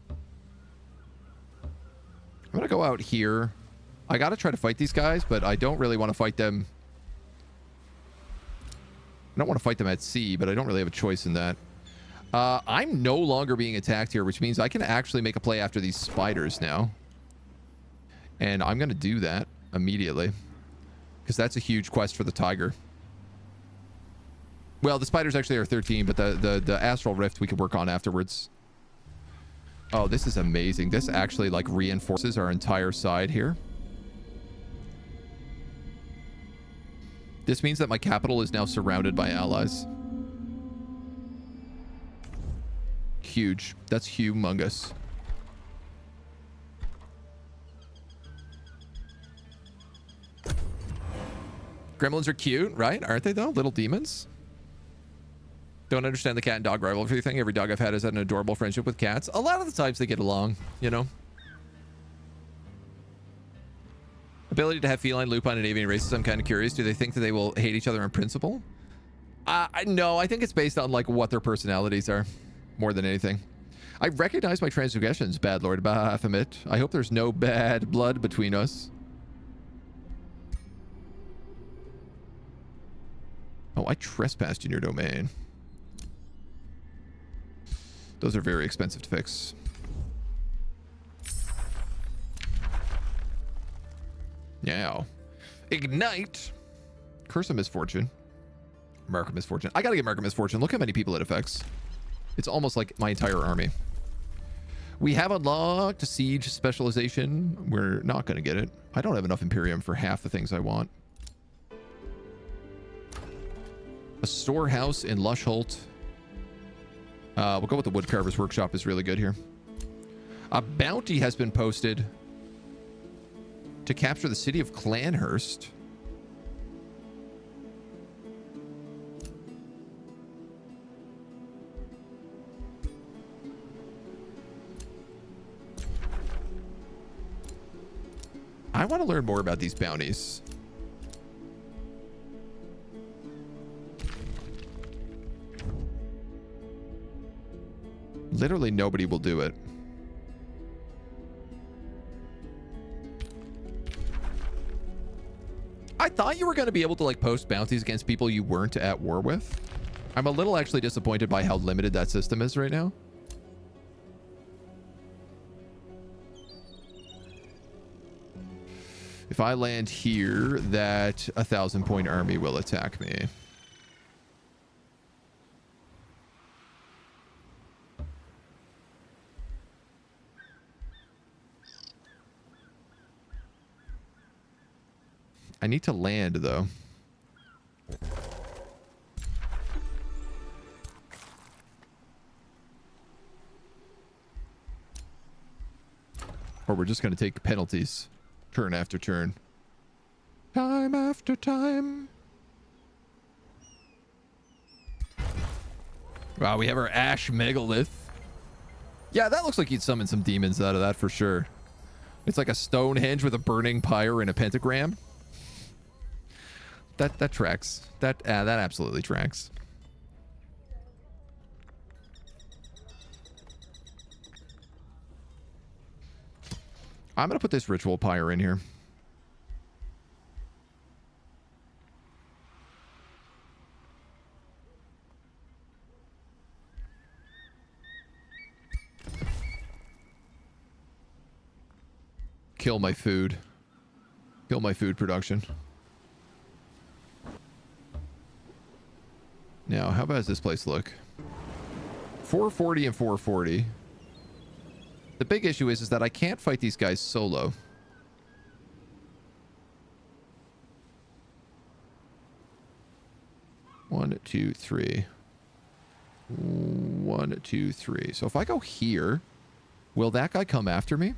Speaker 1: I'm going to go out here. I got to try to fight these guys, but I don't really want to fight them I don't want to fight them at sea, but I don't really have a choice in that. I'm no longer being attacked here, which means I can actually make a play after these spiders now. And I'm going to do that immediately, because that's a huge quest for the tiger. Well, the spiders actually are 13, but the astral rift we could work on afterwards. Oh, this is amazing. This actually like reinforces our entire side here. This means that my capital is now surrounded by allies. Huge. That's humongous. Gremlins are cute, right? Aren't they though? Little demons. Don't understand the cat and dog rivalry thing. Every dog I've had has had an adorable friendship with cats. A lot of the times they get along, you know. Ability to have feline, lupine, and avian races. I'm kind of curious. Do they think that they will hate each other in principle? No, I think it's based on like what their personalities are more than anything. I recognize my transgressions, Bad Lord Baphomet. I hope there's no bad blood between us. Oh, I trespassed in your domain. Those are very expensive to fix. Now, ignite. Curse of Misfortune. Mark of Misfortune. I gotta get Mark of Misfortune. Look how many people it affects. It's almost like my entire army. We have unlocked a siege specialization. We're not gonna get it. I don't have enough Imperium for half the things I want. A storehouse in Lushholt. We'll go with the Woodcarver's Workshop is really good here. A bounty has been posted to capture the city of Clanhurst. I want to learn more about these bounties. Literally nobody will do it. I thought you were going to be able to like post bounties against people you weren't at war with. I'm a little actually disappointed by how limited that system is right now. If I land here, that 1,000-point army will attack me. I need to land, though. Or we're just going to take penalties. Turn after turn. Time after time. Wow, we have our Ash Megalith. Yeah, that looks like you'd summon some demons out of that for sure. It's like a Stonehenge with a burning pyre and a pentagram. That tracks. That absolutely tracks. I'm gonna put this ritual pyre in here. Kill my food. Kill my food production. Now, how does this place look? 440 and 440. The big issue is that I can't fight these guys solo. One, two, three. 1, 2, 3. So if I go here, will that guy come after me?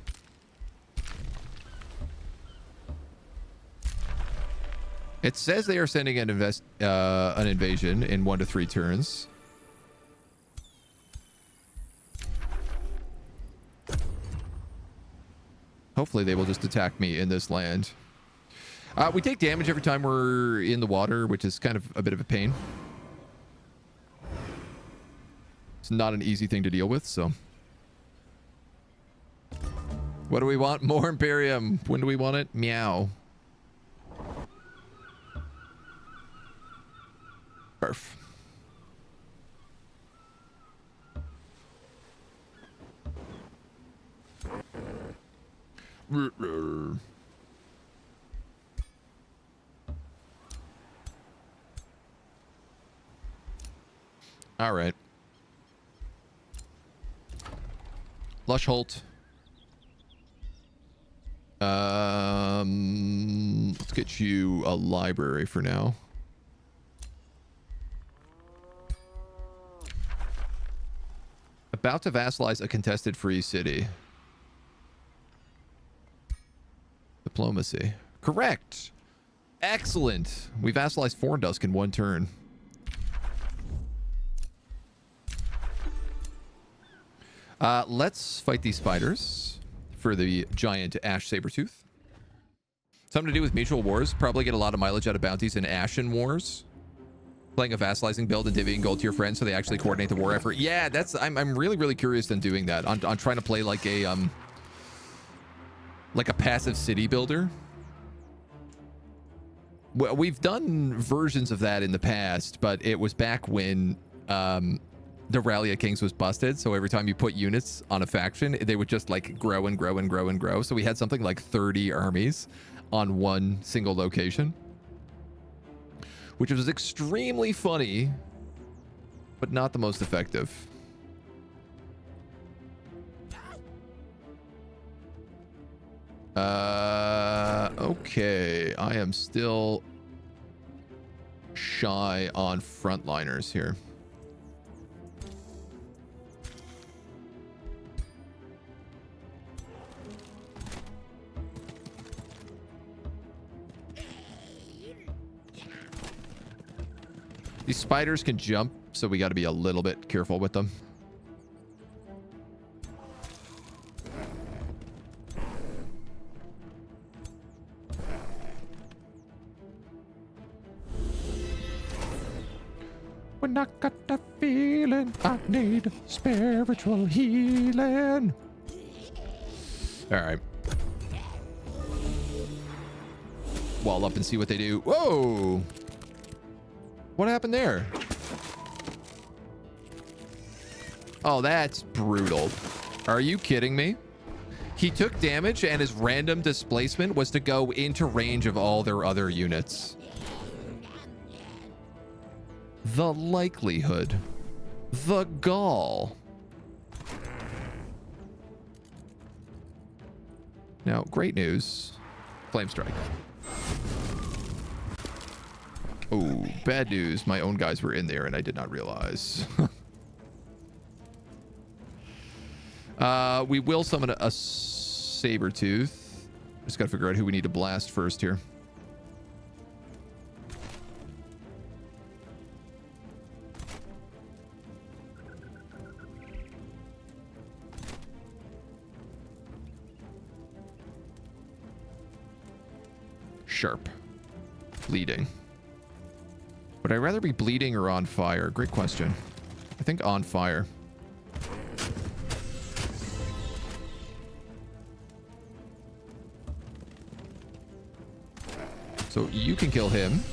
Speaker 1: It says they are sending an invasion in 1 to 3 turns. Hopefully they will just attack me in this land. We take damage every time we're in the water, which is kind of a bit of a pain. It's not an easy thing to deal with, so. What do we want? More Imperium. When do we want it? Meow. Perf. All right. Lush Holt. Let's get you a library for now. About to vassalize a contested free city. Diplomacy. Correct. Excellent. We vassalized Thorndusk in 1 turn. Let's fight these spiders for the giant Ash Sabertooth. Something to do with mutual wars. Probably get a lot of mileage out of bounties in Ashen Wars. Playing a vassalizing build and divvying gold to your friends so they actually coordinate the war effort. Yeah, that's I'm really, really curious in doing that. On trying to play like a passive city builder. Well, we've done versions of that in the past, but it was back when the Rally of Kings was busted. So every time you put units on a faction, they would just like grow and grow and grow and grow. So we had something like 30 armies on one single location, which was extremely funny, but not the most effective. Okay. I am still shy on frontliners here. These spiders can jump, so we got to be a little bit careful with them. When I got the feeling I need spiritual healing. All right. Wall up and see what they do. Whoa! What happened there? Oh, that's brutal. Are you kidding me? He took damage and his random displacement was to go into range of all their other units. The likelihood. The gall. Now, great news. Flame strike. Oh, bad news. My own guys were in there and I did not realize. We will summon a Sabertooth. Just gotta figure out who we need to blast first here. Sharp. Bleeding. Would I rather be bleeding or on fire? Great question. I think on fire. So you can kill him.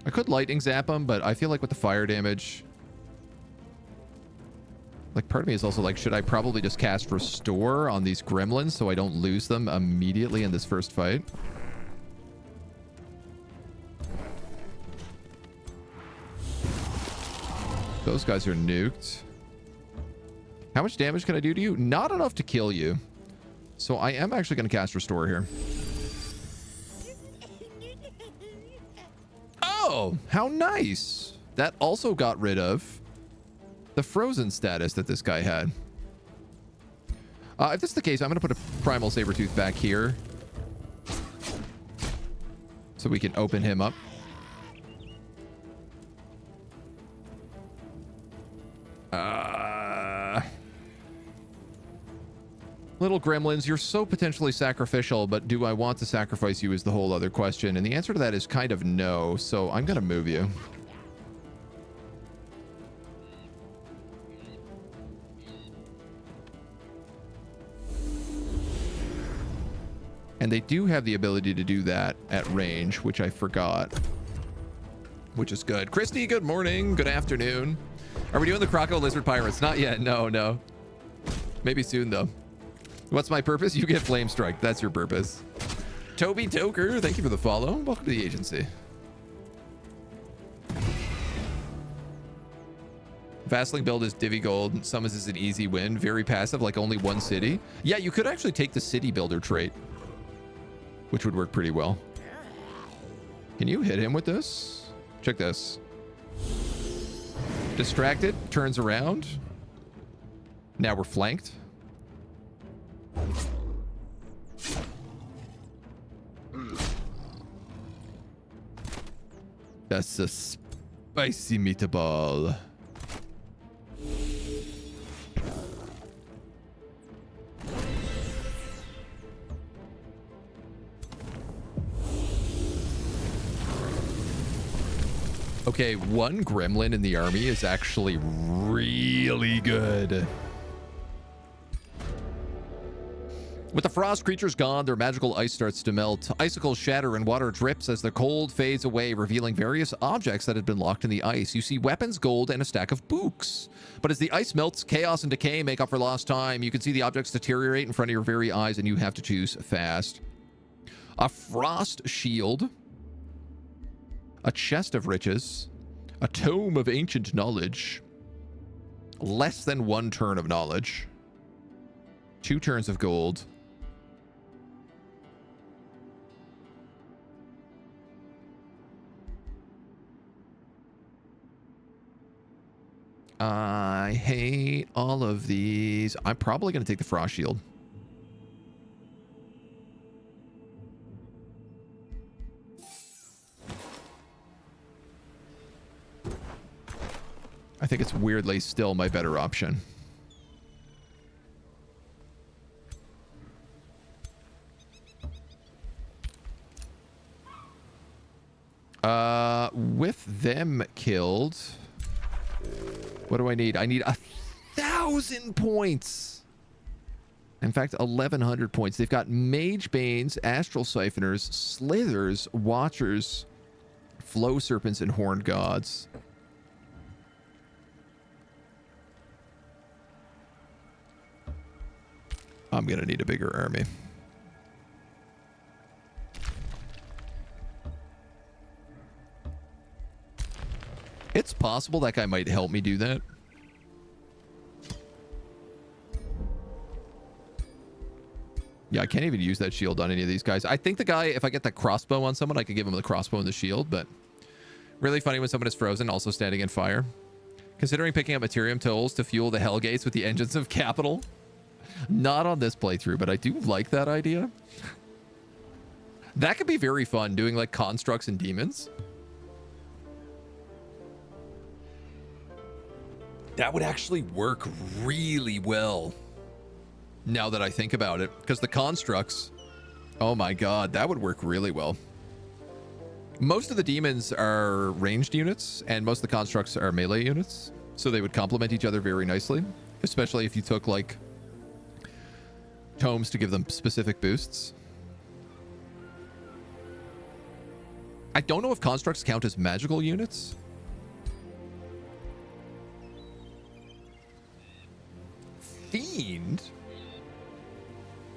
Speaker 1: I could lightning zap him, but I feel like with the fire damage... Like, part of me is also like, should I probably just cast Restore on these gremlins so I don't lose them immediately in this first fight? Those guys are nuked. How much damage can I do to you? Not enough to kill you. So I am actually going to cast Restore here. Oh, how nice. That also got rid of the frozen status that this guy had. If this is the case, I'm going to put a Primal Sabertooth back here so we can open him up. Little gremlins, you're so potentially sacrificial, but do I want to sacrifice you is the whole other question. And the answer to that is kind of no, so I'm going to move you. And they do have the ability to do that at range, which I forgot. Which is good. Christy, good morning. Good afternoon. Are we doing the Crocodile Lizard Pirates? Not yet. No. Maybe soon, though. What's my purpose? You get Flame Strike. That's your purpose. Toby Toker, thank you for the follow. Welcome to the agency. Vastling build is Divvy Gold. Summons is an easy win. Very passive, like only one city. Yeah, you could actually take the City Builder trait, which would work pretty well. Can you hit him with this? Check this. Distracted, turns around. Now we're flanked. That's a spicy meatball. Okay, one gremlin in the army is actually really good. With the frost creatures gone, their magical ice starts to melt. Icicles shatter and water drips as the cold fades away, revealing various objects that had been locked in the ice. You see weapons, gold, and a stack of books. But as the ice melts, chaos and decay make up for lost time. You can see the objects deteriorate in front of your very eyes, and you have to choose fast. A frost shield. A chest of riches. A tome of ancient knowledge. Less than one turn of knowledge. 2 turns of gold. I hate all of these. I'm probably going to take the frost shield. I think it's weirdly still my better option. With them killed, what do I need? I need 1,000 points. In fact, 1,100 points. They've got Mage Banes, Astral Siphoners, Slithers, Watchers, Flow Serpents, and Horned Gods. I'm gonna need a bigger army. It's possible that guy might help me do that. Yeah, I can't even use that shield on any of these guys. I think the guy, if I get that crossbow on someone, I could give him the crossbow and the shield, but really funny when someone is frozen, also standing in fire. Considering picking up Materium tolls to fuel the Hellgates with the engines of capital. Not on this playthrough, but I do like that idea. That could be very fun, doing like constructs and demons. That would actually work really well, now that I think about it, because the constructs, oh my god, that would work really well. Most of the demons are ranged units, and most of the constructs are melee units, so they would complement each other very nicely, especially if you took like tomes to give them specific boosts. I don't know if constructs count as magical units. Fiend?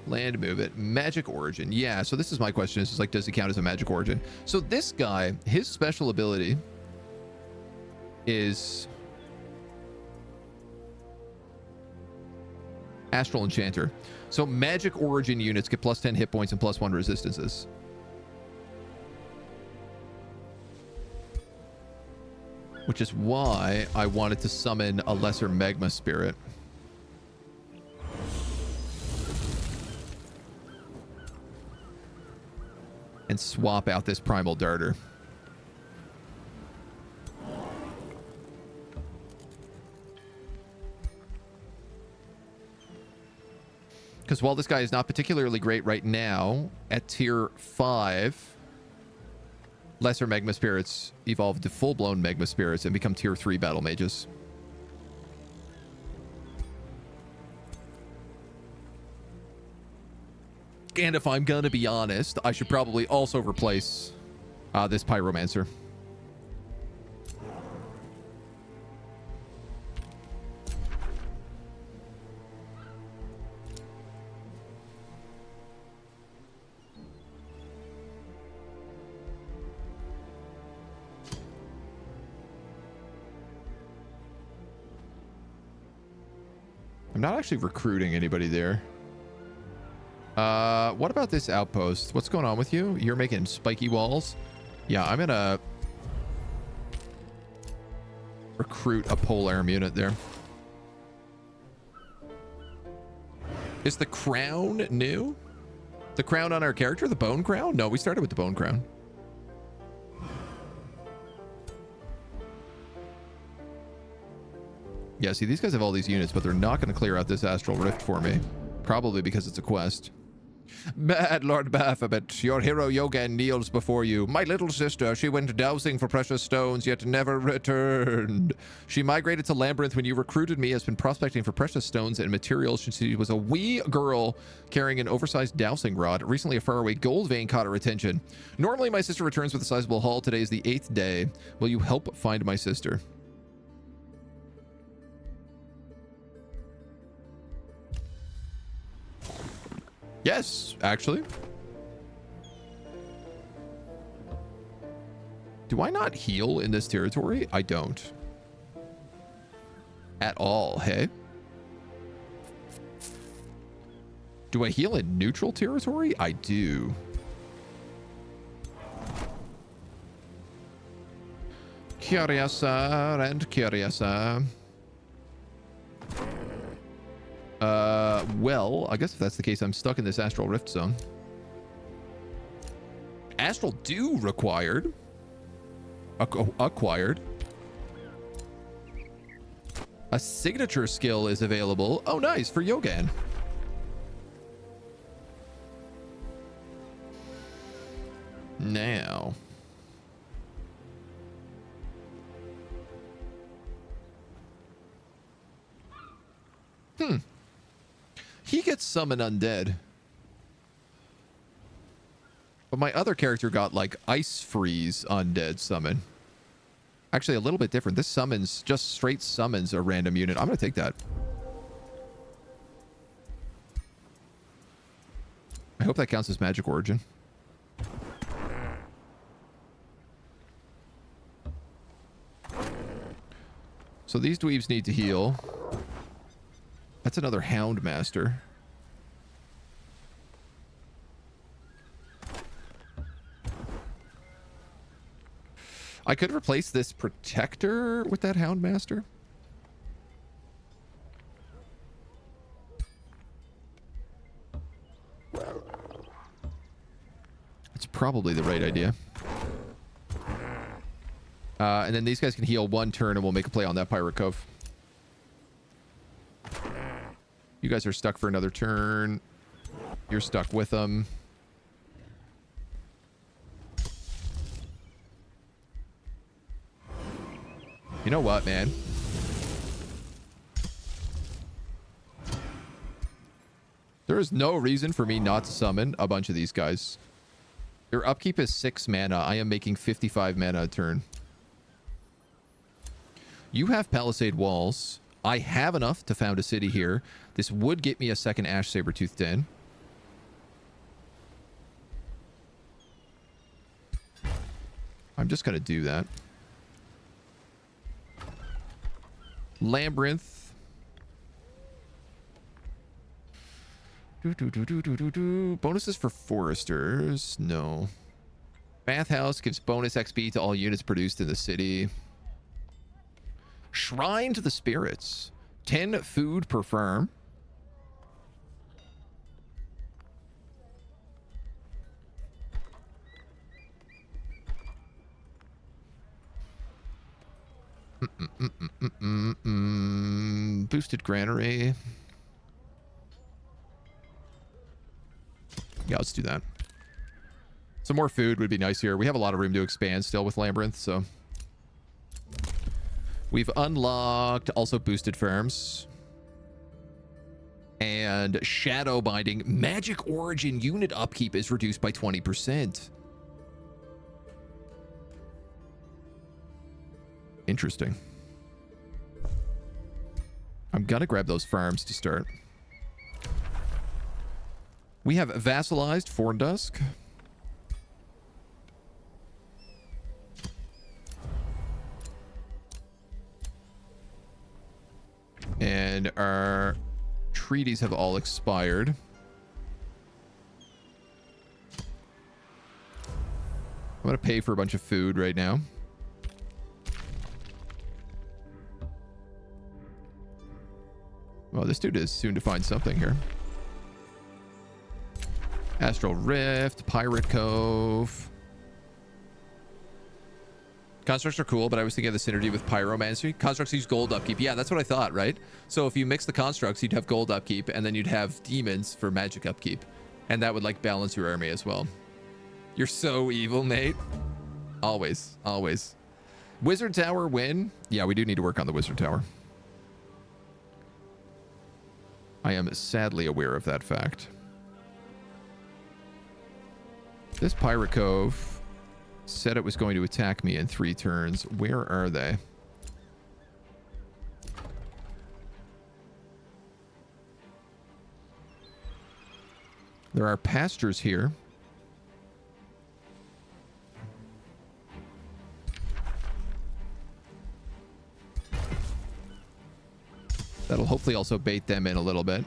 Speaker 1: Land movement. Magic origin. Yeah, so this is my question. Is like, does he count as a magic origin? So this guy, his special ability is Astral Enchanter. So magic origin units get plus 10 hit points and plus 1 resistances. Which is why I wanted to summon a lesser magma spirit. And swap out this primal darter. Because while this guy is not particularly great right now, at tier 5, lesser magma spirits evolve to full-blown magma spirits and become tier 3 battle mages. And if I'm gonna be honest, I should probably also replace this pyromancer. I'm not actually recruiting anybody there. What about this outpost? What's going on with you? You're making spiky walls? Yeah, I'm gonna recruit a pole arm unit there. Is the crown new? The crown on our character? The bone crown? No, we started with the bone crown. Yeah, see, these guys have all these units, but they're not going to clear out this astral rift for me. Probably because it's a quest. Bad Lord Baphomet, your hero Yogan kneels before you. My little sister, she went dowsing for precious stones, yet never returned. She migrated to Labyrinth when you recruited me, has been prospecting for precious stones and materials since she was a wee girl carrying an oversized dowsing rod. Recently, a faraway gold vein caught her attention. Normally, my sister returns with a sizable haul. Today is the 8th day. Will you help find my sister? Yes, actually. Do I not heal in this territory? I don't. At all, hey? Do I heal in neutral territory? I do. Curiouser and curiouser. Well, I guess if that's the case, I'm stuck in this astral rift zone. Astral dew required. Acquired. A signature skill is available. Oh, nice, for Yogan. Now. He gets summon undead. But my other character got like ice freeze undead summon. Actually a little bit different. This summons, just straight summons a random unit. I'm going to take that. I hope that counts as magic origin. So these dweebs need to heal. That's another Hound Master. I could replace this Protector with that Hound Master. It's probably the right idea. And then these guys can heal one turn and we'll make a play on that Pirate Cove. You guys are stuck for another turn. You're stuck with them. You know what, man? There is no reason for me not to summon a bunch of these guys. Their upkeep is 6 mana. I am making 55 mana a turn. You have Palisade Walls. I have enough to found a city here. This would get me a second Ash Sabertooth Den. I'm just going to do that. Labyrinth. Bonuses for foresters. No. Bathhouse gives bonus XP to all units produced in the city. Shrine to the Spirits. 10 food per farm. Boosted granary. Yeah, let's do that. Some more food would be nice here. We have a lot of room to expand still with Labyrinth, so... We've unlocked also boosted farms. And shadow binding. Magic origin unit upkeep is reduced by 20%. Interesting. I'm gonna grab those farms to start. We have vassalized Forndusk. And our treaties have all expired. I'm gonna pay for a bunch of food right now. Well, this dude is soon to find something here. Astral Rift, Pirate Cove. Constructs are cool, but I was thinking of the synergy with Pyromancy. Constructs use gold upkeep. Yeah, that's what I thought, right? So if you mix the constructs, you'd have gold upkeep, and then you'd have demons for magic upkeep. And that would, like, balance your army as well. You're so evil, Nate. Always, always. Wizard Tower win. Yeah, we do need to work on the Wizard Tower. I am sadly aware of that fact. This Pirate Cove said it was going to attack me in 3 turns. Where are they? There are pastures here. That'll hopefully also bait them in a little bit.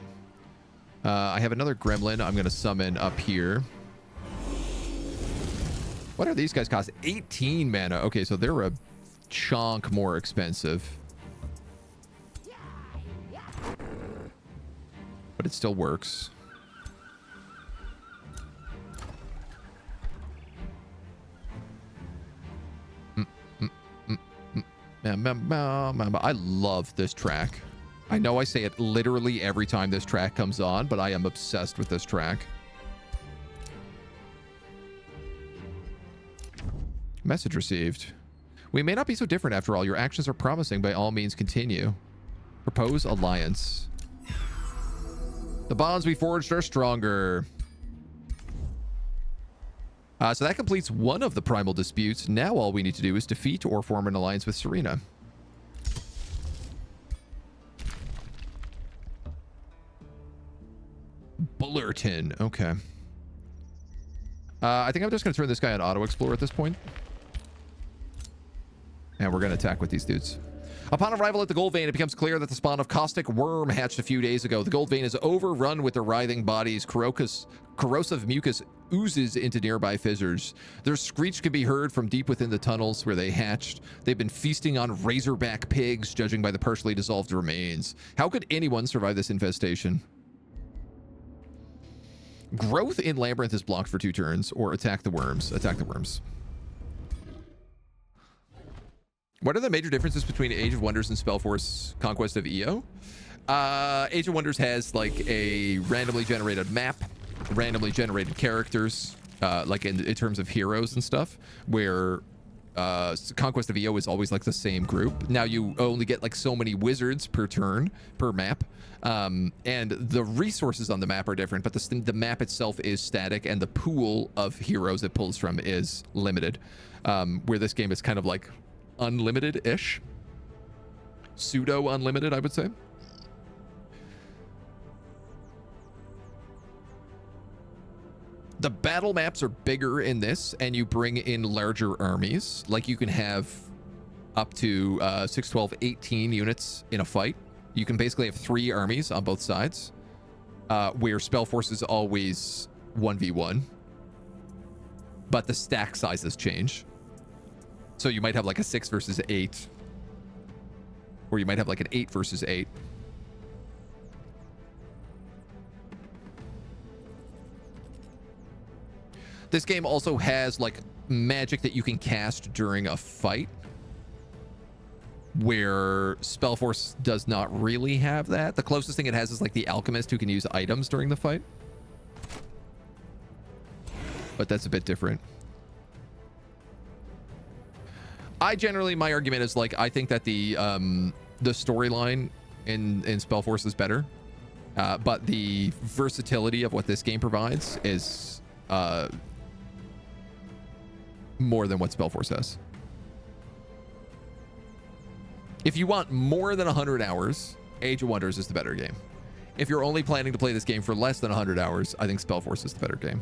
Speaker 1: I have another gremlin I'm going to summon up here. What are these guys cost? 18 mana. Okay, so they're a chunk more expensive. But it still works. I love this track. I know I say it literally every time this track comes on, but I am obsessed with this track. Message received. We may not be so different after all. Your actions are promising. By all means, continue. Propose alliance. The bonds we forged are stronger. So that completes one of the primal disputes. Now all we need to do is defeat or form an alliance with Serena. Bullerton. Okay. I think I'm just going to turn this guy on auto explore at this point. And we're going to attack with these dudes. Upon arrival at the Gold Vein, it becomes clear that the spawn of Caustic Worm hatched a few days ago. The Gold Vein is overrun with their writhing bodies. Corrosive mucus oozes into nearby fissures. Their screech can be heard from deep within the tunnels where they hatched. They've been feasting on razorback pigs, judging by the partially dissolved remains. How could anyone survive this infestation? Growth in Labyrinth is blocked for 2 turns, or attack the worms. Attack the worms. What are the major differences between Age of Wonders and Spellforce Conquest of EO? Age of Wonders has like a randomly generated map, randomly generated characters, like in terms of heroes and stuff, where Conquest of EO is always like the same group. Now you only get like so many wizards per turn, per map. And the resources on the map are different, but the map itself is static, and the pool of heroes it pulls from is limited. Where this game is kind of like unlimited-ish. Pseudo-unlimited, I would say. The battle maps are bigger in this, and you bring in larger armies. Like, you can have up to 6, 12, 18 units in a fight. You can basically have 3 armies on both sides, where Spellforce is always 1v1. But the stack sizes change. So you might have like a 6 versus 8. Or you might have like an 8 versus 8. This game also has like magic that you can cast during a fight, where Spellforce does not really have that. The closest thing it has is like the Alchemist, who can use items during the fight. But that's a bit different. My argument is like, I think that the storyline in Spellforce is better. But the versatility of what this game provides is more than what Spellforce has. If you want more than 100 hours, Age of Wonders is the better game. If you're only planning to play this game for less than 100 hours, I think Spellforce is the better game.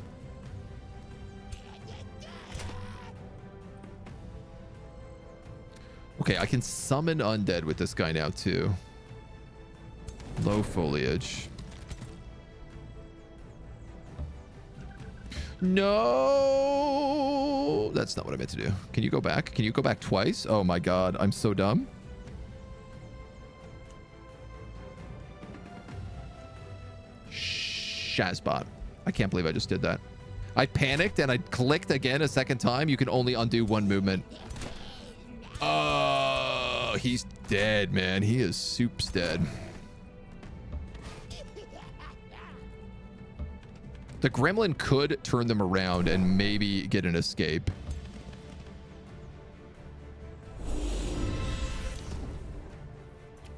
Speaker 1: Okay, I can summon undead with this guy now too. Low foliage. No, that's not what I meant to do. Can you go back? Can you go back twice? Oh my god, I'm so dumb. Shazbot. I can't believe I just did that. I panicked and I clicked again a second time. You can only undo one movement. Oh, he's dead, man. He is soup's dead. The gremlin could turn them around and maybe get an escape.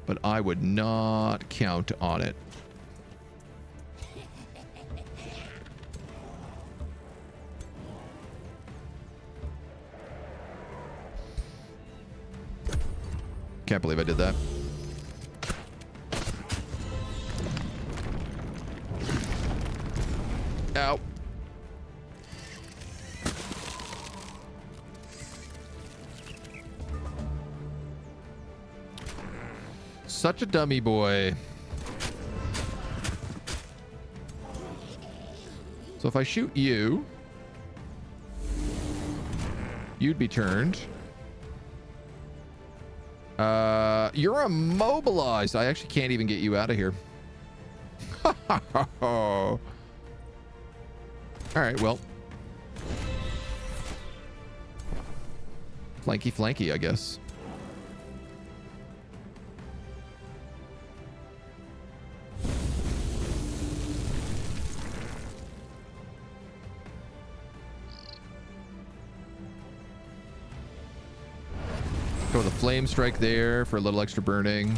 Speaker 1: But I would not count on it. Can't believe I did that. Ow. Such a dummy boy. So if I shoot you, you'd be turned. You're immobilized. I actually can't even get you out of here. All right, well. Flanky, flanky, I guess. Go with a flame strike there for a little extra burning.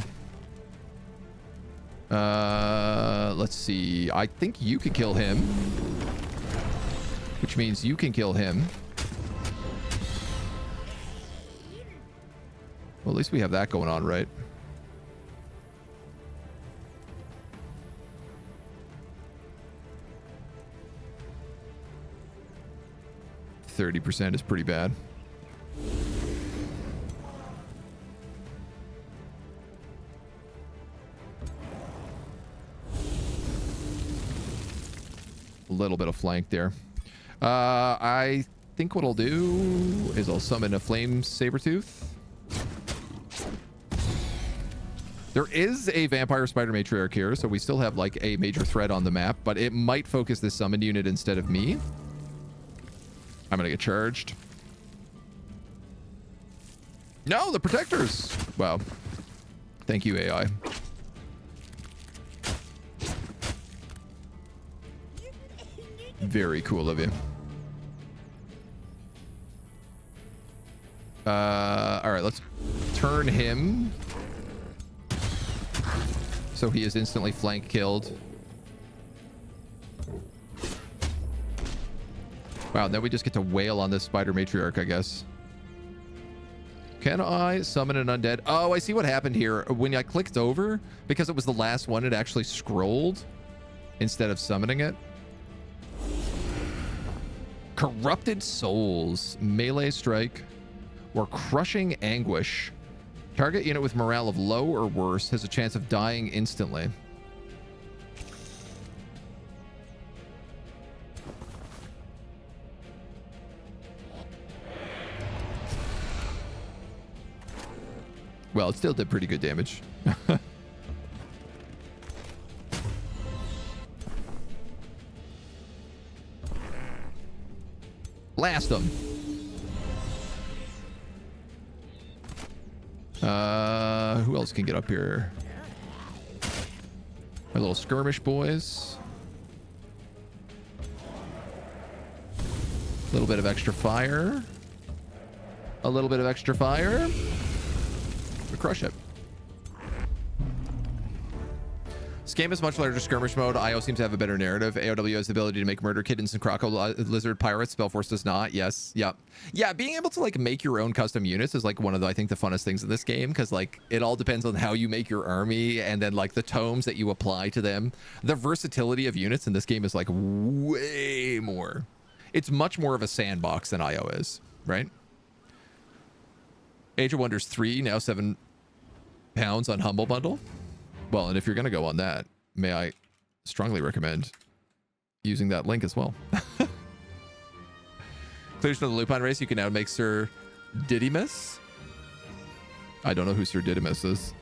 Speaker 1: Let's see. I think you can kill him, which means you can kill him. Well, at least we have that going on, right? %30 is pretty bad. A little bit of flank there. I think what I'll do is I'll summon a flame sabertooth. There is a vampire spider matriarch here, so we still have like a major threat on the map, but it might focus this summoned unit instead of me. I'm gonna get charged. No, the protectors. Wow. Thank you, AI. Very cool of you. All right, let's turn him so he is instantly flank killed. Wow, then we just get to wail on this spider matriarch, I guess. Can I summon an undead? Oh, I see what happened here. When I clicked over, because it was the last one, it actually scrolled instead of summoning it. Corrupted Souls, melee strike, or crushing anguish. Target unit with morale of low or worse has a chance of dying instantly. Well, it still did pretty good damage. Blast them. Who else can get up here? My little skirmish boys. A little bit of extra fire. A little bit of extra fire. We crush it. This game is much larger skirmish mode. IO seems to have a better narrative. AOW has the ability to make murder kittens and croco lizard pirates. Spellforce does not. Yes. Yep. Yeah, being able to like make your own custom units is like one of the, I think, the funnest things in this game, because like it all depends on how you make your army and then like the tomes that you apply to them. The versatility of units in this game is like way more. It's much more of a sandbox than IO is, right? Age of Wonders 3 now £7 on Humble Bundle. Well, and if you're going to go on that, may I strongly recommend using that link as well. Conclusion of the Lupin race, you can now make Sir Didymus. I don't know who Sir Didymus is.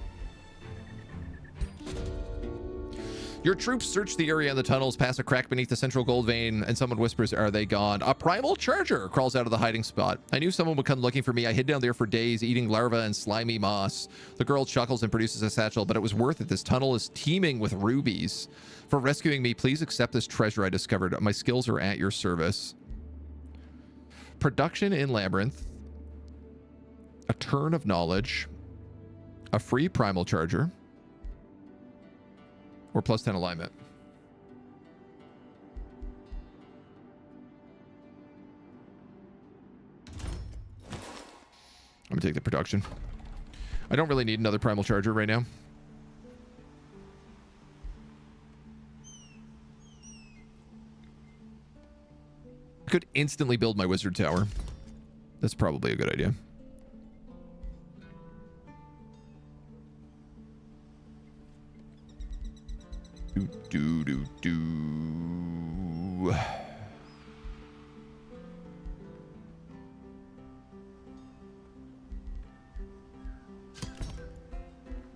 Speaker 1: Your troops search the area in the tunnels, pass a crack beneath the central gold vein, and someone whispers, "Are they gone?" A primal charger crawls out of the hiding spot. I knew someone would come looking for me. I hid down there for days, eating larvae and slimy moss. The girl chuckles and produces a satchel, but it was worth it. This tunnel is teeming with rubies. For rescuing me, please accept this treasure I discovered. My skills are at your service. Production in Labyrinth. A turn of knowledge. A free primal charger. Or plus 10 alignment. I'm gonna take the production. I don't really need another primal charger right now. I could instantly build my wizard tower. That's probably a good idea. Do.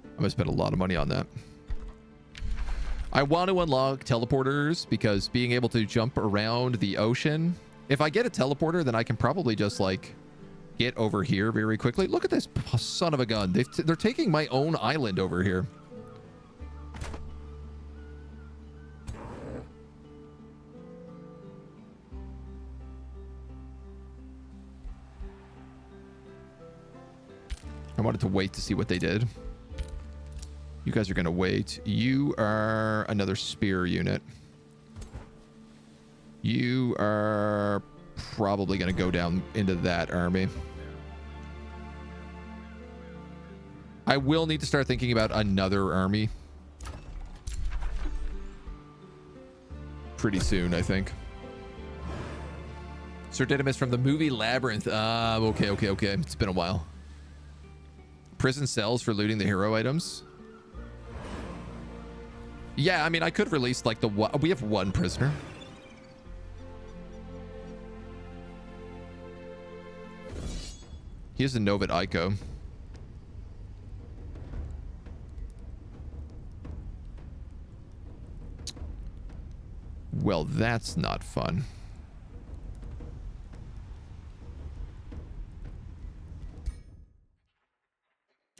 Speaker 1: I'm gonna spend a lot of money on that. I want to unlock teleporters because being able to jump around the ocean. If I get a teleporter, then I can probably just like get over here very quickly. Look at this son of a gun. They're taking my own island over here. I wanted to wait to see what they did. You guys are going to wait. You are another spear unit. You are probably going to go down into that army. I will need to start thinking about another army pretty soon, I think. Sir Didymus from the movie Labyrinth. Okay. It's been a while. Prison cells for looting the hero items. Yeah, I mean, I could release like we have one prisoner. He is a Novid Ico. Well, that's not fun.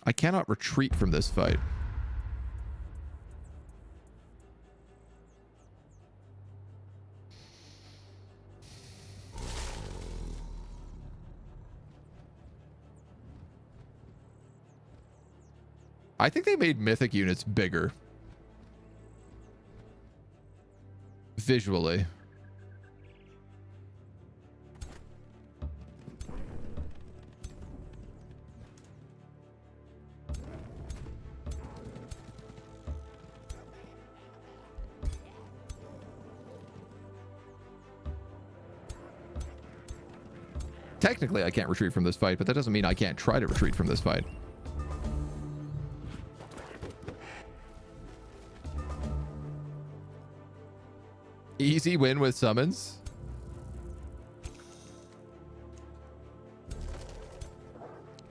Speaker 1: I cannot retreat from this fight. I think they made mythic units bigger. Visually. Technically, I can't retreat from this fight, but that doesn't mean I can't try to retreat from this fight. Easy win with summons.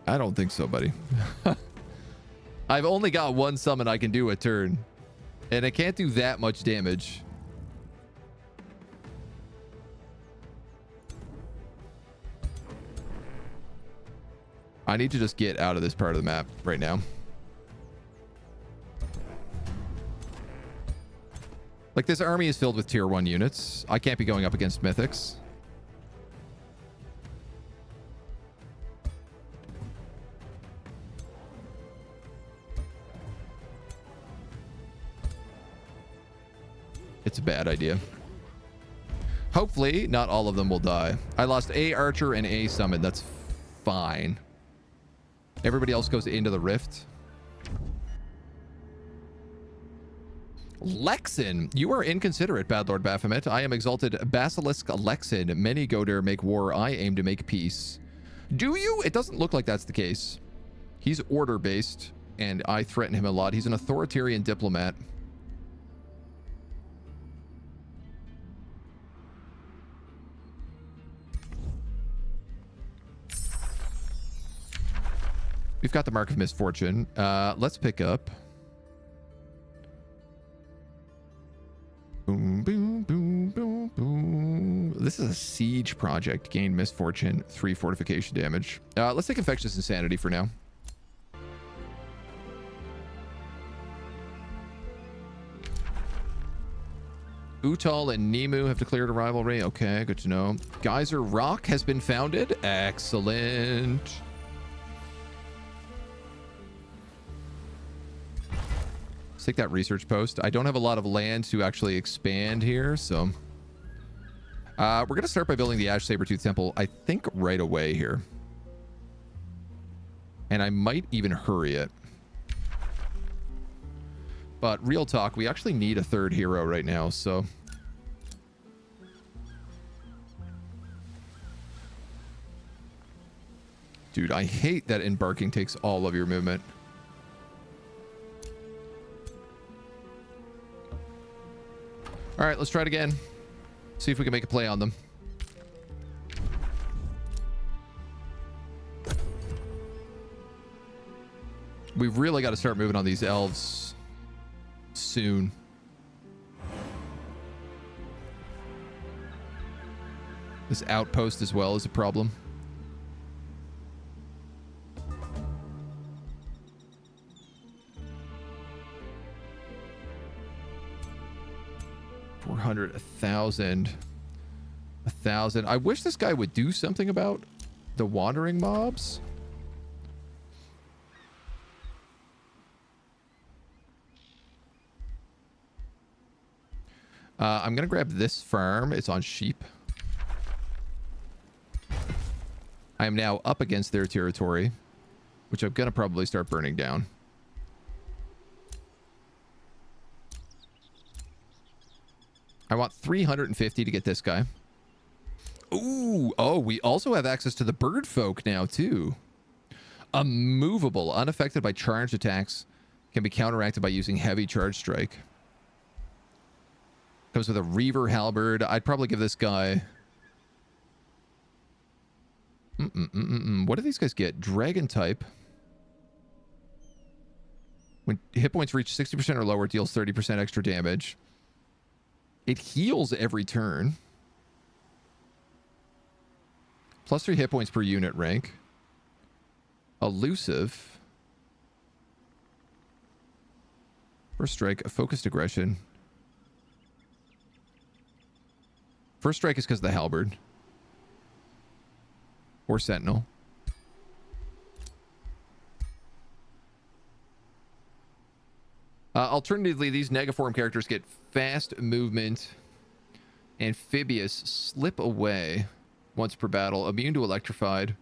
Speaker 1: I don't think so, buddy. I've only got one summon I can do a turn, and I can't do that much damage. I need to just get out of this part of the map right now. Like, this army is filled with tier 1 units. I can't be going up against mythics. it's a bad idea. Hopefully, not all of them will die. I lost a archer and a summon. That's fine. Everybody else goes into the rift. Lexin, you are inconsiderate, Bad Lord Baphomet. I am exalted Basilisk Lexin. Many go there make war. I aim to make peace. Do you? It doesn't look like that's the case. He's order-based, and I threaten him a lot. He's an authoritarian diplomat. We've got the Mark of Misfortune. Let's pick up. Boom, boom, boom, boom, boom. This is a siege project. Gain Misfortune, 3 fortification damage. Let's take Infectious Insanity for now. Utal and Nemu have declared a rivalry. Okay, good to know. Geyser Rock has been founded. Excellent. Let's take that research post. I don't have a lot of land to actually expand here, so we're going to start by building the Ash Sabertooth Temple, I think, right away here. And I might even hurry it. But real talk, we actually need a third hero right now, so dude, I hate that embarking takes all of your movement. All right, let's try it again. See if we can make a play on them. We've really got to start moving on these elves soon. This outpost as well is a problem. $400, $1,000, $1,000. I wish this guy would do something about the wandering mobs. I'm gonna grab this farm. It's on sheep. I am now up against their territory, which I'm gonna probably start burning down. I want 350 to get this guy. Ooh, oh, we also have access to the bird folk now too. Immovable, unaffected by charged attacks, can be counteracted by using heavy charge strike. Comes with a Reaver Halberd. I'd probably give this guy... What do these guys get? Dragon type. When hit points reach 60% or lower, it deals 30% extra damage. It heals every turn. Plus 3 hit points per unit rank. Elusive. First strike, focused aggression. First strike is because of the halberd. Or sentinel. Alternatively, these negaform characters get fast movement, amphibious, slip away once per battle, immune to electrified.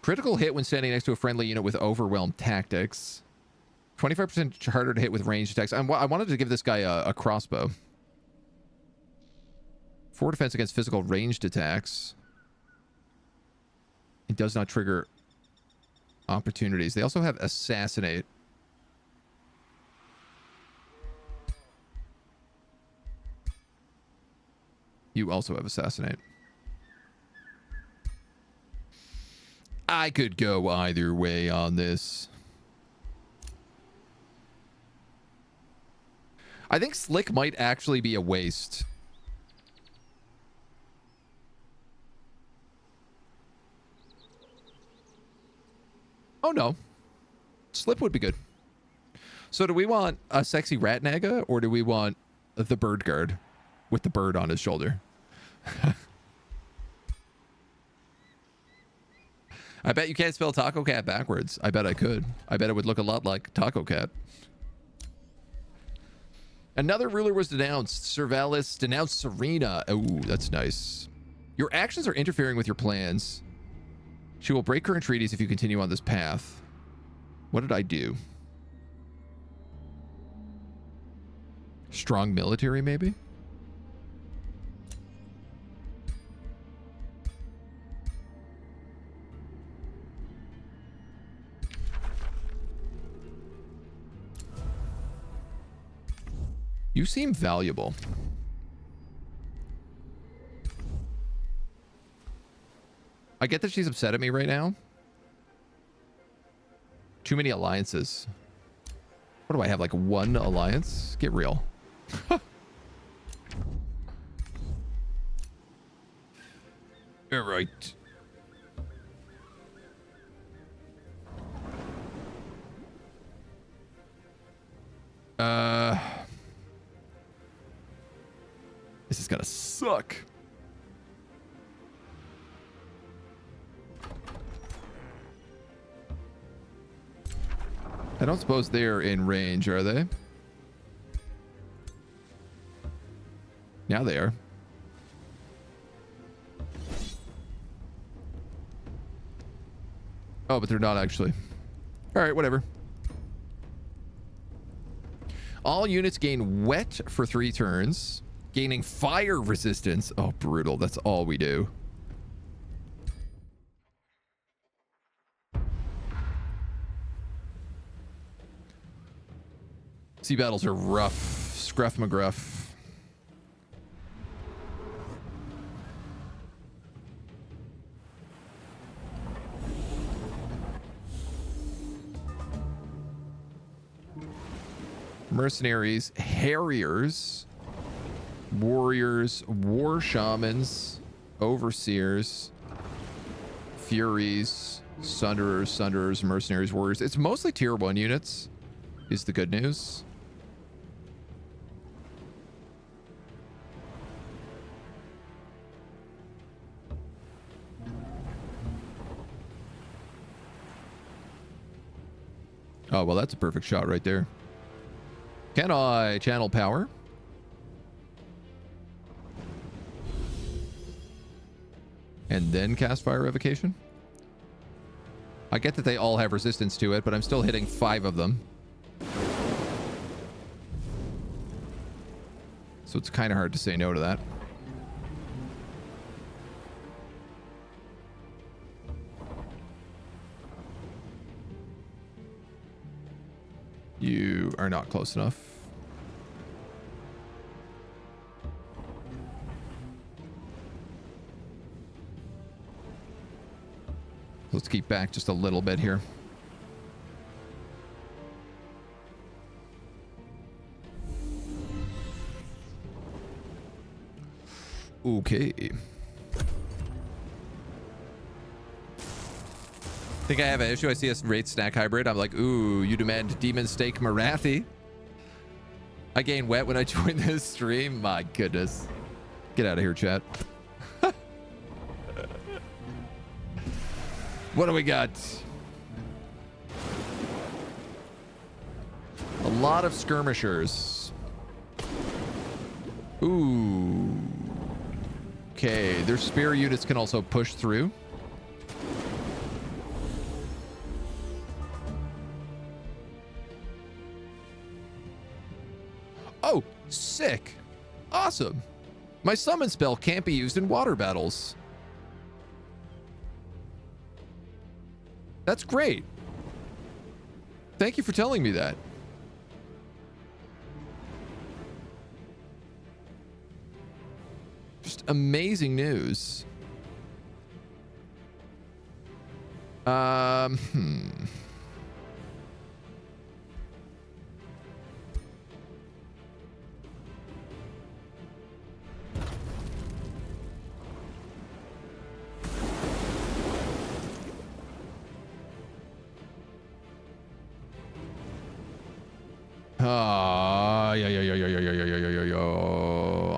Speaker 1: Critical hit when standing next to a friendly unit with overwhelm tactics. 25% harder to hit with ranged attacks. I wanted to give this guy a crossbow. 4 defense against physical ranged attacks. It does not trigger opportunities. They also have assassinate. You also have assassinate. I could go either way on this. I think Slick might actually be a waste. Oh no. Slip would be good. So do we want a sexy rat naga, or do we want the bird guard with the bird on his shoulder? I bet you can't spell Taco Cat backwards. I bet I could. I bet it would look a lot like Taco Cat. Another ruler was denounced. Servalis denounced Serena. Oh, that's nice. Your actions are interfering with your plans. She will break current treaties if you continue on this path. What did I do? Strong military, maybe? You seem valuable. I get that she's upset at me right now. Too many alliances. What do I have, like one alliance? Get real. All right. This is gonna suck. I don't suppose they're in range, are they? Now they are. Oh, but they're not actually. All right, whatever. All units gain wet for 3 turns, gaining fire resistance. Oh, brutal. That's all we do. Sea battles are rough. Scruff McGruff. Mercenaries, harriers, warriors, war shamans, overseers, furies, sunderers, mercenaries, warriors. It's mostly tier 1 units is the good news. Oh, well, that's a perfect shot right there. Can I channel power? And then cast fire revocation? I get that they all have resistance to it, but I'm still hitting 5 of them. So it's kind of hard to say no to that. You are not close enough. Let's keep back just a little bit here. Okay. Think I have an issue. I see a rate snack hybrid. I'm like, ooh, you demand demon steak Marathi. I gain wet when I join this stream. My goodness. Get out of here, chat. What do we got? A lot of skirmishers. Ooh. Okay, their spear units can also push through. Oh, sick. Awesome. My summon spell can't be used in water battles. That's great. Thank you for telling me that. Just amazing news.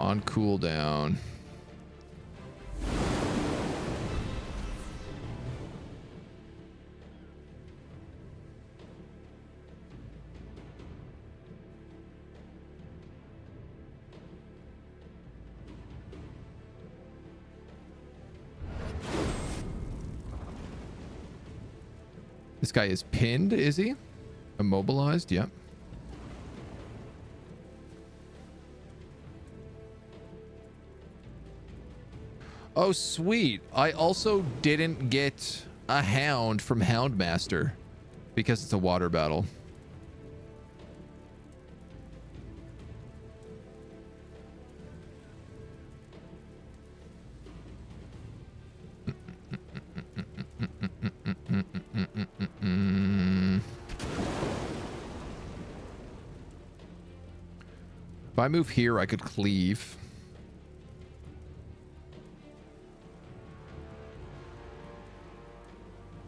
Speaker 1: On cooldown. This guy is pinned, is he? Immobilized, yep. Oh, sweet. I also didn't get a hound from Houndmaster because it's a water battle. If I move here, I could cleave.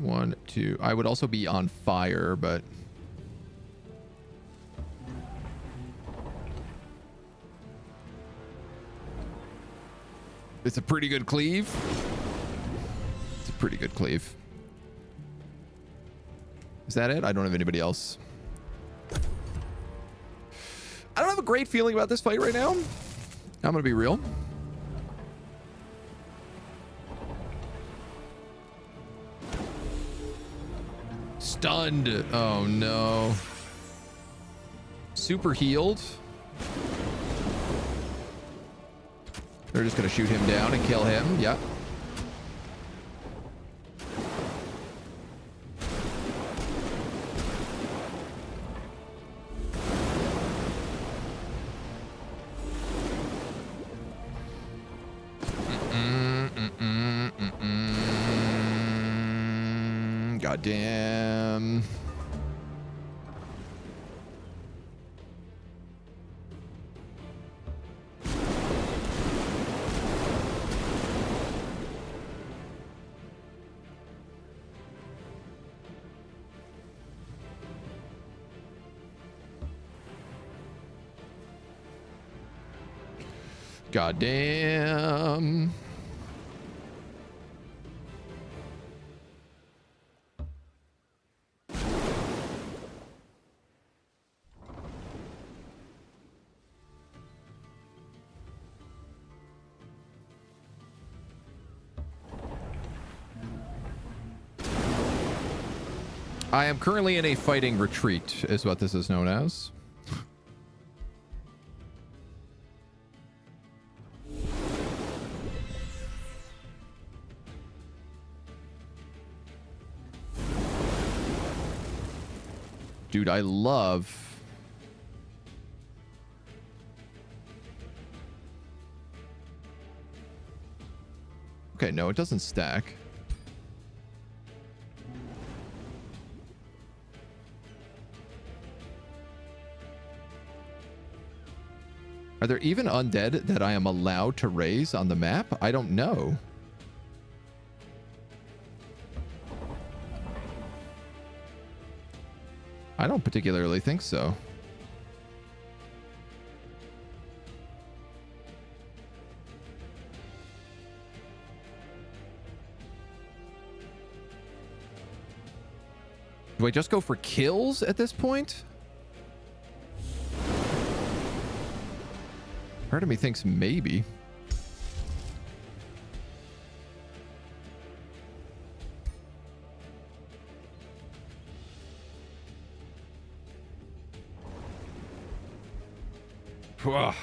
Speaker 1: One, two. I would also be on fire, but... It's a pretty good cleave. It's a pretty good cleave. Is that it? I don't have anybody else. I don't have a great feeling about this fight right now. I'm gonna be real. Stunned. Oh no. Super healed. They're just gonna shoot him down and kill him. Yep. God damn. God damn. I am currently in a fighting retreat, is what this is known as. Dude, I love... Okay, no, it doesn't stack. Are there even undead that I am allowed to raise on the map? I don't know. I don't particularly think so. Do I just go for kills at this point? Part of me thinks maybe. Ugh.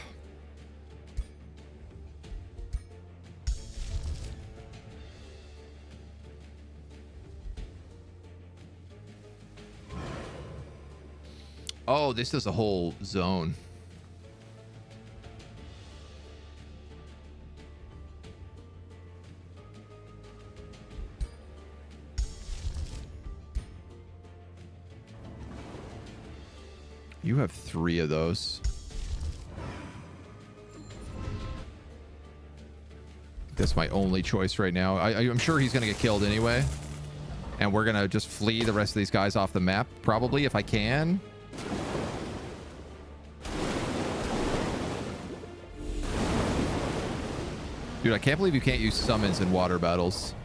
Speaker 1: Oh, this is a whole zone. You have 3 of those. That's my only choice right now. I'm sure he's going to get killed anyway. And we're going to just flee the rest of these guys off the map, probably, if I can. Dude, I can't believe you can't use summons in water battles.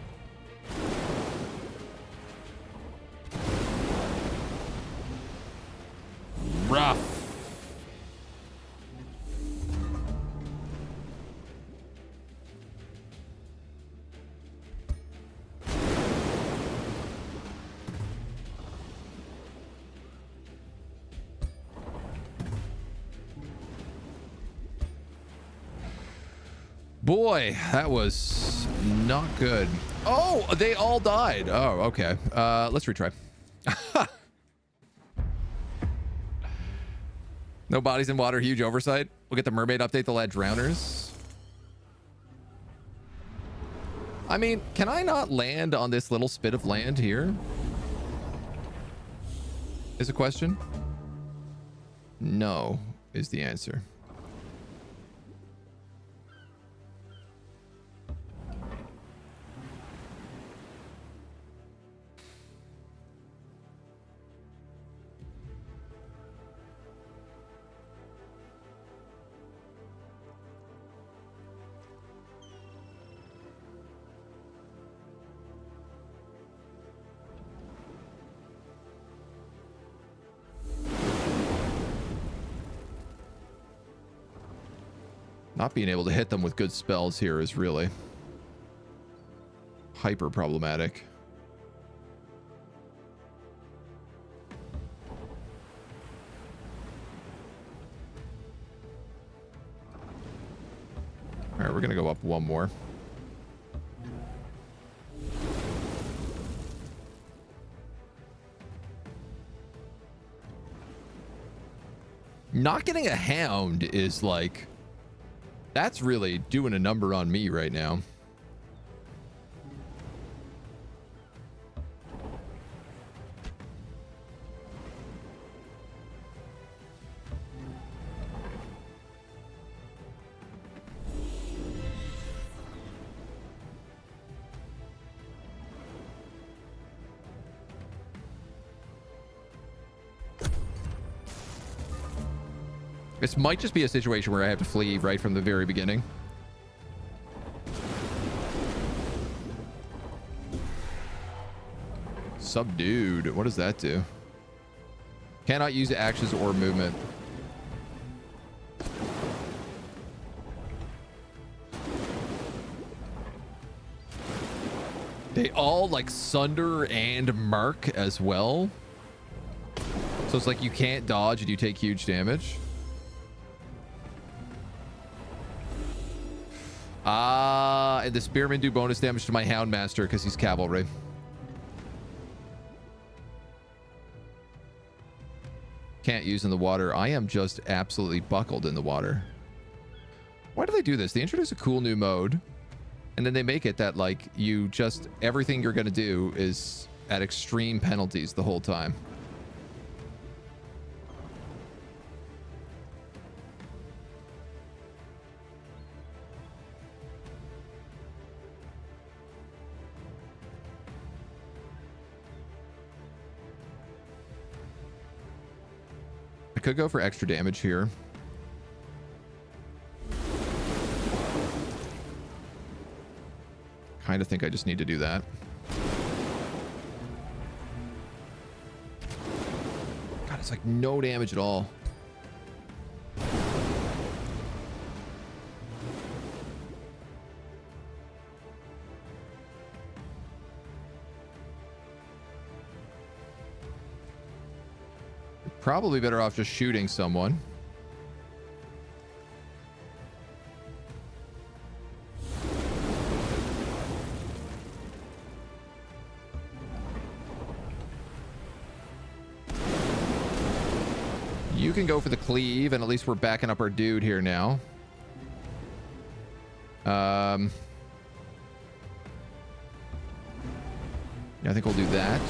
Speaker 1: Rough. boy, that was not good. Oh, they all died. Oh, okay. Let's retry. No bodies in water, huge oversight. We'll get the mermaid update, they'll add drowners. I mean, can I not land on this little spit of land here? Is a question. No, is the answer. Not being able to hit them with good spells here is really hyper problematic. All right, we're going to go up one more. Not getting a hound is like... That's really doing a number on me right now. This might just be a situation where I have to flee right from the very beginning. Subdued. What does that do? Cannot use actions or movement. They all like sunder and mark as well. So it's like you can't dodge and you take huge damage. And the spearmen do bonus damage to my Houndmaster because he's cavalry. Can't use in the water. I am just absolutely buckled in the water. Why do they do this? They introduce a cool new mode, and then they make it that like you just everything you're gonna do is at extreme penalties the whole time. Could go for extra damage here. Kind of think I just need to do that. God, it's like no damage at all. Probably better off just shooting someone. You can go for the cleave, and at least we're backing up our dude here now. Yeah, I think we'll do that.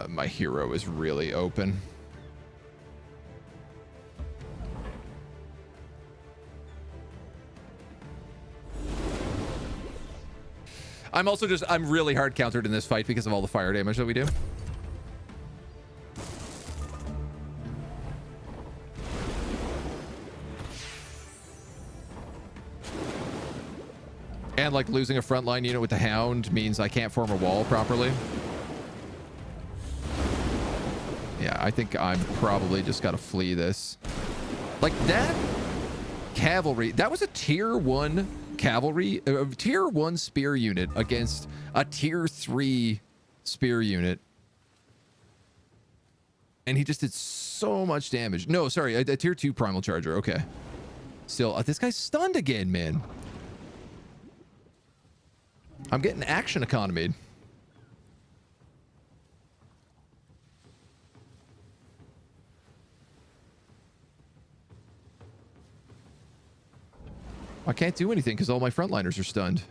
Speaker 1: My hero is really open. I'm really hard countered in this fight because of all the fire damage that we do. And like losing a frontline unit with the Hound means I can't form a wall properly. Yeah, I think I'm probably just got to flee this. Like that cavalry, that was a tier 1 cavalry, tier 1 spear unit against a tier 3 spear unit. And he just did so much damage. No, sorry, a tier 2 primal charger. Okay. Still, this guy's stunned again, man. I'm getting action economied. I can't do anything because all my frontliners are stunned.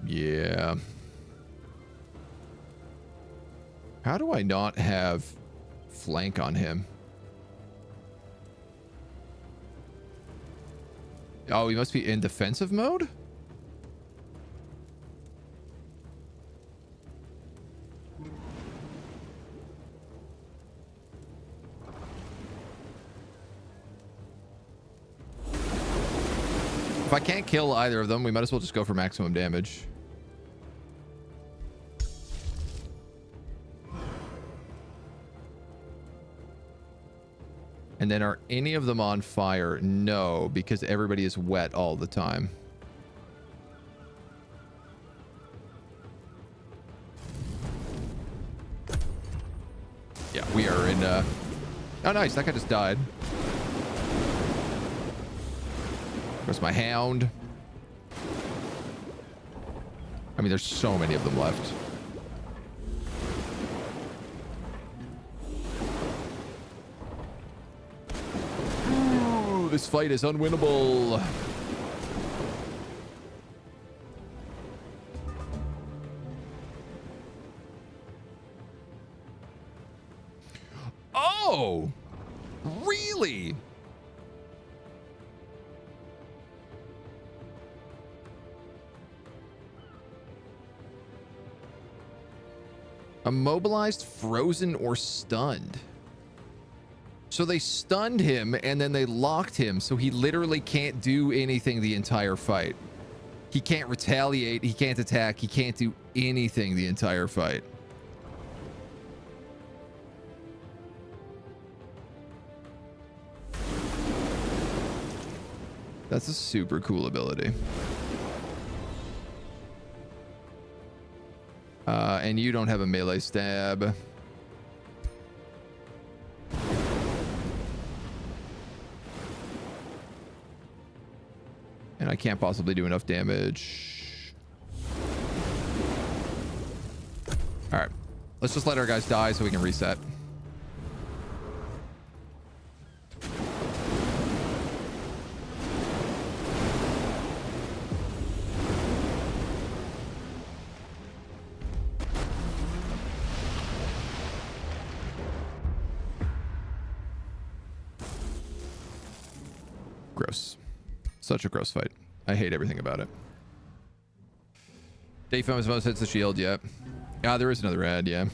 Speaker 1: Yeah. How do I not have flank on him? Oh, he must be in defensive mode? If I can't kill either of them, we might as well just go for maximum damage. And then are any of them on fire? No, because everybody is wet all the time. Yeah, we are in... Oh, nice. That guy just died. Where's my hound? I mean, there's so many of them left. Ooh, this fight is unwinnable. Oh, really? Immobilized, frozen, or stunned. So they stunned him and then they locked him, so he literally can't do anything the entire fight. He can't retaliate, he can't attack, he can't do anything the entire fight. That's a super cool ability. And you don't have a melee stab. And I can't possibly do enough damage. All right. Let's just let our guys die so we can reset. Gross. Such a gross fight. I hate everything about it. Dayfam most hits the shield, yeah. Yeah, there is another ad, yeah.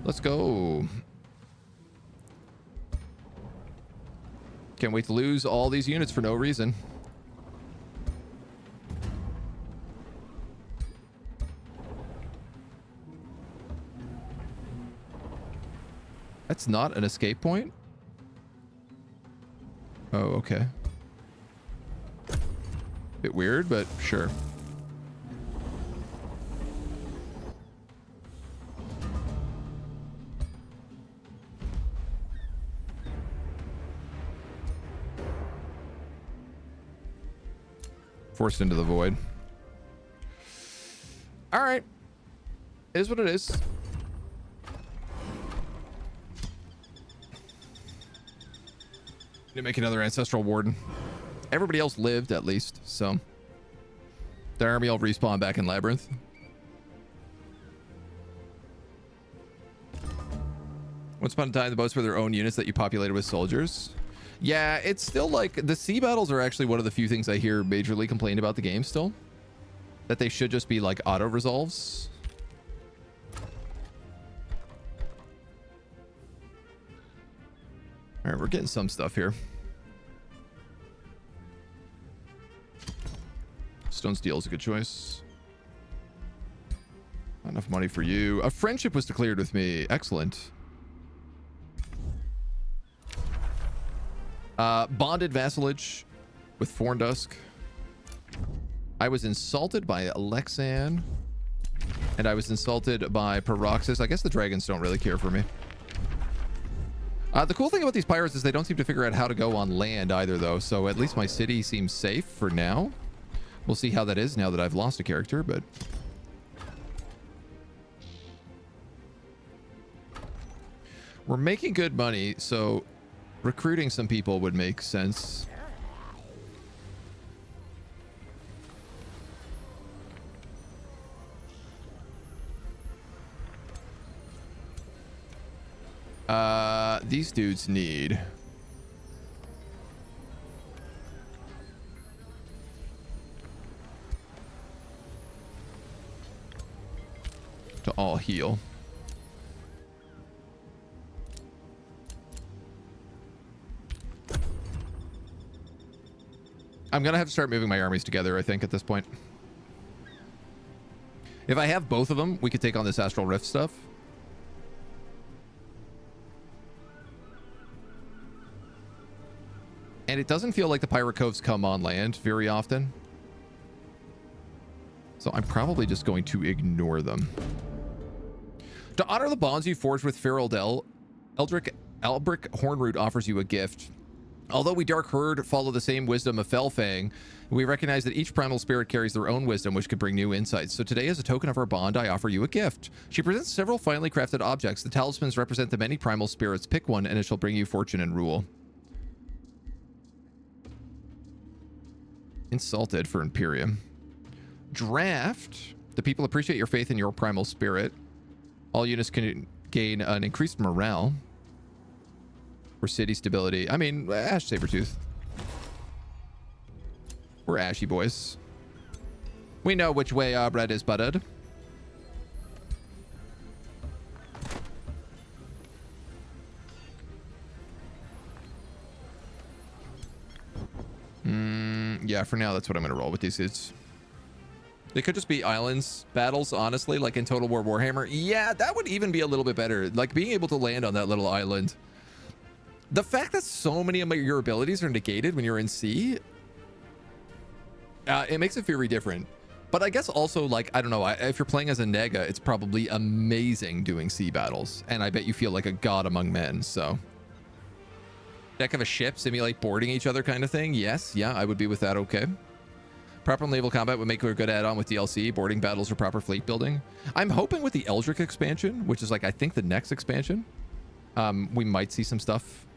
Speaker 1: Let's go. Can't wait to lose all these units for no reason. That's not an escape point? Oh, okay. Bit weird, but sure. Forced into the void. All right. It is what it is. Need to make another ancestral warden. Everybody else lived, at least, so the army will respawn back in Labyrinth. Once upon a time, the boats were their own units that you populated with soldiers. Yeah, it's still like the sea battles are actually one of the few things I hear majorly complained about the game still. That they should just be like auto resolves. All right, we're getting some stuff here. Stone Steel is a good choice. Not enough money for you. A friendship was declared with me. Excellent. Bonded vassalage with Forndusk. I was insulted by Alexan. And I was insulted by Paroxys. I guess the dragons don't really care for me. The cool thing about these pirates is they don't seem to figure out how to go on land either, though. So at least my city seems safe for now. We'll see how that is now that I've lost a character, but... we're making good money, so recruiting some people would make sense. These dudes need... to all heal. I'm gonna have to start moving my armies together, I think, at this point. If I have both of them, we could take on this Astral Rift stuff. And it doesn't feel like the Pirate Coves come on land very often. So I'm probably just going to ignore them. To honor the bonds you forged with Feraldel, Albric Hornroot offers you a gift. Although we Dark Herd follow the same wisdom of Felfang, we recognize that each primal spirit carries their own wisdom, which could bring new insights. So today, as a token of our bond, I offer you a gift. She presents several finely crafted objects. The talismans represent the many primal spirits. Pick one, and it shall bring you fortune and rule. Insulted for Imperium. Draft. The people appreciate your faith in your primal spirit. All units can gain an increased morale. For city stability. I mean, Ash Sabertooth. We're Ashy boys. We know which way our bread is buttered. Yeah, for now, that's what I'm going to roll with these dudes. They could just be islands battles, honestly, like in Total War Warhammer. Yeah, that would even be a little bit better. Like being able to land on that little island. The fact that so many of your abilities are negated when you're in sea, it makes it very different. But I guess also, like, I don't know, if you're playing as a nega, it's probably amazing doing sea battles. And I bet you feel like a god among men, so. Deck of a ship, simulate boarding each other kind of thing. Yes, yeah, I would be with that, okay. Proper naval combat would make a good add-on with DLC, boarding battles, or proper fleet building. I'm hoping with the Eldritch expansion, which is like, I think the next expansion, we might see some stuff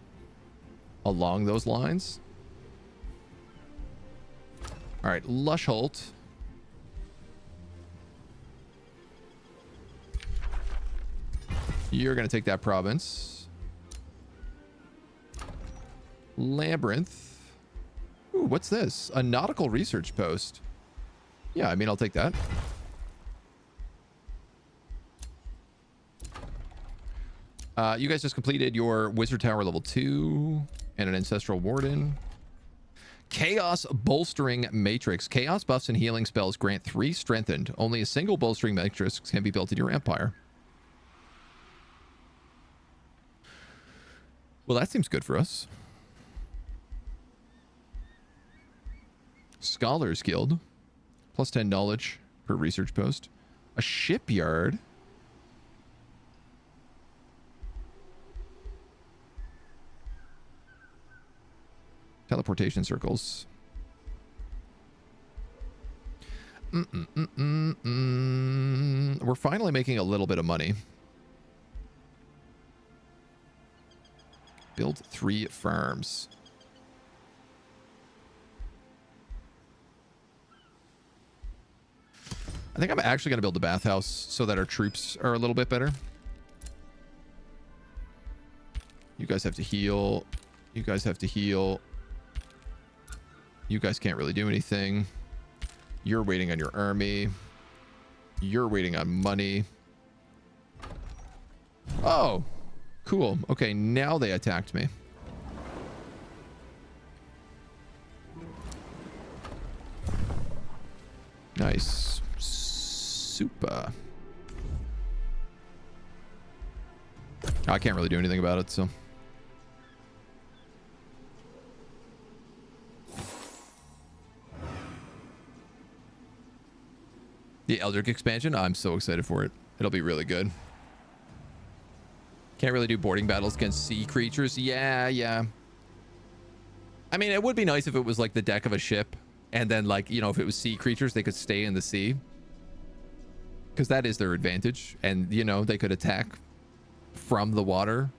Speaker 1: along those lines. All right, Lushholt. You're going to take that province. Labyrinth. Ooh, what's this? A nautical research post. Yeah, I mean, I'll take that. You guys just completed your Wizard Tower level 2 and an Ancestral Warden. Chaos Bolstering Matrix. Chaos buffs and healing spells grant 3 strengthened. Only a single bolstering matrix can be built in your empire. Well, that seems good for us. Scholars Guild. Plus 10 knowledge per research post. A shipyard. Teleportation circles. We're finally making a little bit of money. Build 3 farms. I think I'm actually going to build a bathhouse so that our troops are a little bit better. You guys have to heal. You guys have to heal. You guys can't really do anything. You're waiting on your army. You're waiting on money. Oh, cool. Okay, now they attacked me. Nice. Super. I can't really do anything about it, so. The Eldritch expansion, I'm so excited for it. It'll be really good. Can't really do boarding battles against sea creatures. Yeah. I mean, it would be nice if it was like the deck of a ship, and then, like, you know, if it was sea creatures, they could stay in the sea, because that is their advantage. And, you know, they could attack from the water.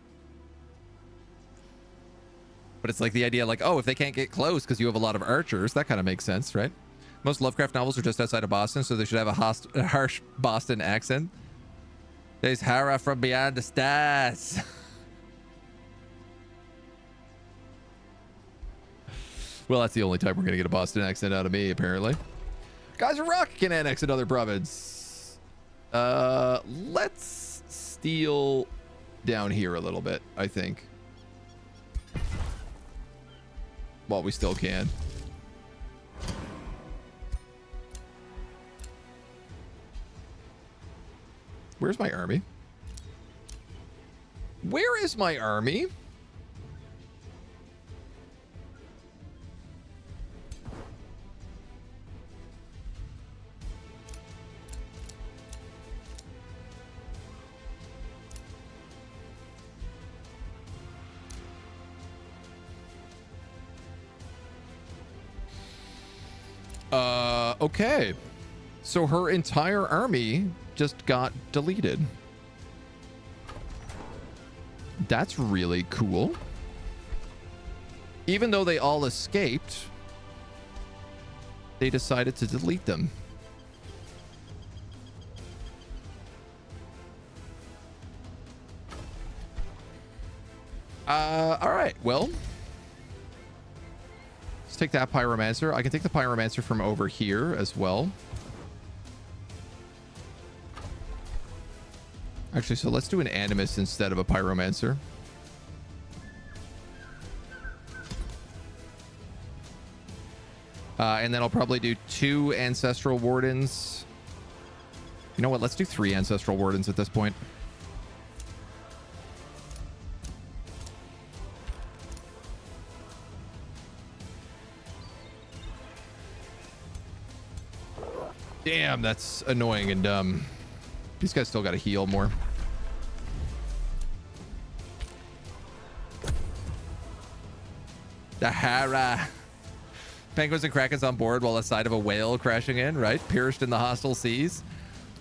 Speaker 1: But it's like the idea, like, oh, if they can't get close because you have a lot of archers, that kind of makes sense, right? Most Lovecraft novels are just outside of Boston, so they should have a harsh Boston accent. There's horror from beyond the stars. Well, that's the only time we're going to get a Boston accent out of me, apparently. Guys, Rock can annex another province. Let's steal down here a little bit, I think. While we still can. Where's my army? Where is my army? Okay. So her entire army just got deleted. That's really cool. Even though they all escaped, they decided to delete them. All right, well, let's take that pyromancer. I can take the pyromancer from over here as well. Actually, so let's do an animus instead of a pyromancer. And then I'll probably do 2 ancestral wardens. You know what? Let's do 3 ancestral wardens at this point. Damn, that's annoying and dumb. These guys still got to heal more. The Hara. Penguins and Krakens on board while a side of a whale crashing in, right? Pierced in the hostile seas.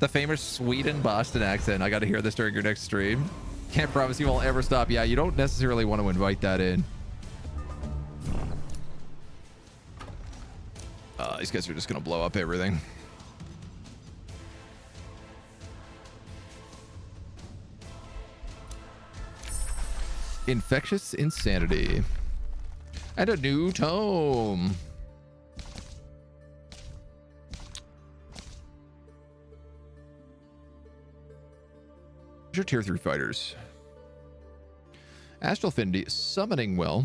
Speaker 1: The famous Sweden Boston accent. I got to hear this during your next stream. Can't promise you won't ever stop. Yeah, you don't necessarily want to invite that in. These guys are just going to blow up everything. Infectious Insanity. And a new tome. Your tier 3 fighters. Astral Affinity, Summoning Well.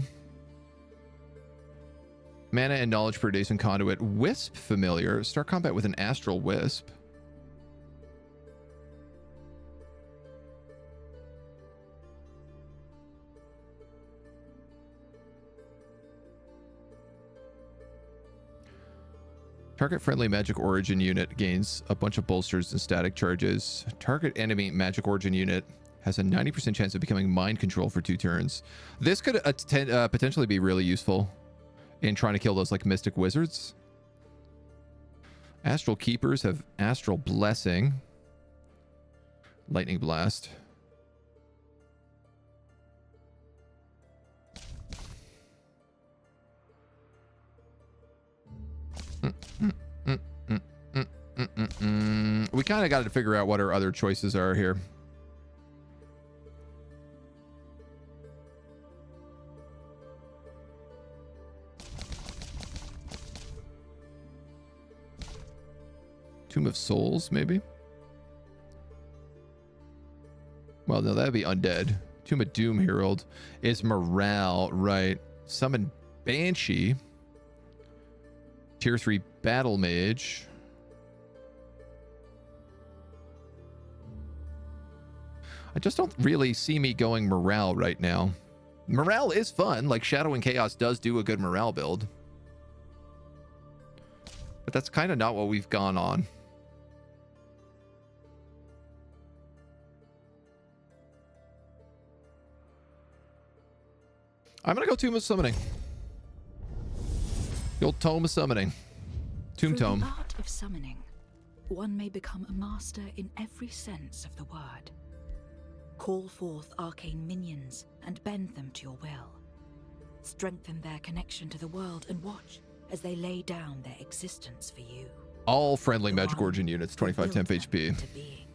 Speaker 1: Mana and knowledge per Days and Conduit. Wisp Familiar. Start combat with an Astral Wisp. Target friendly magic origin unit gains a bunch of bolsters and static charges. Target enemy magic origin unit has a 90% chance of becoming mind control for 2 turns. This could potentially be really useful in trying to kill those like mystic wizards. Astral Keepers have Astral Blessing. Lightning Blast. We kind of got to figure out what our other choices are here. Tomb of Souls, maybe? Well, no, that'd be undead. Tomb of Doom Herald is morale, right? Summon Banshee. Tier 3 Battle Mage. I just don't really see me going morale right now. Morale is fun. Like, Shadow and Chaos does do a good morale build. But that's kind of not what we've gone on. I'm going to go Tomb of Summoning. The old Tome of Summoning. Tomb
Speaker 2: Through
Speaker 1: Tome.
Speaker 2: the art of summoning, one may become a master in every sense of the word. Call forth arcane minions and bend them to your will. Strengthen their connection to the world and watch as they lay down their existence for you.
Speaker 1: All friendly
Speaker 2: The
Speaker 1: Magic
Speaker 2: one
Speaker 1: Origin units,
Speaker 2: who
Speaker 1: 25 temp
Speaker 2: willed them
Speaker 1: HP.
Speaker 2: into being.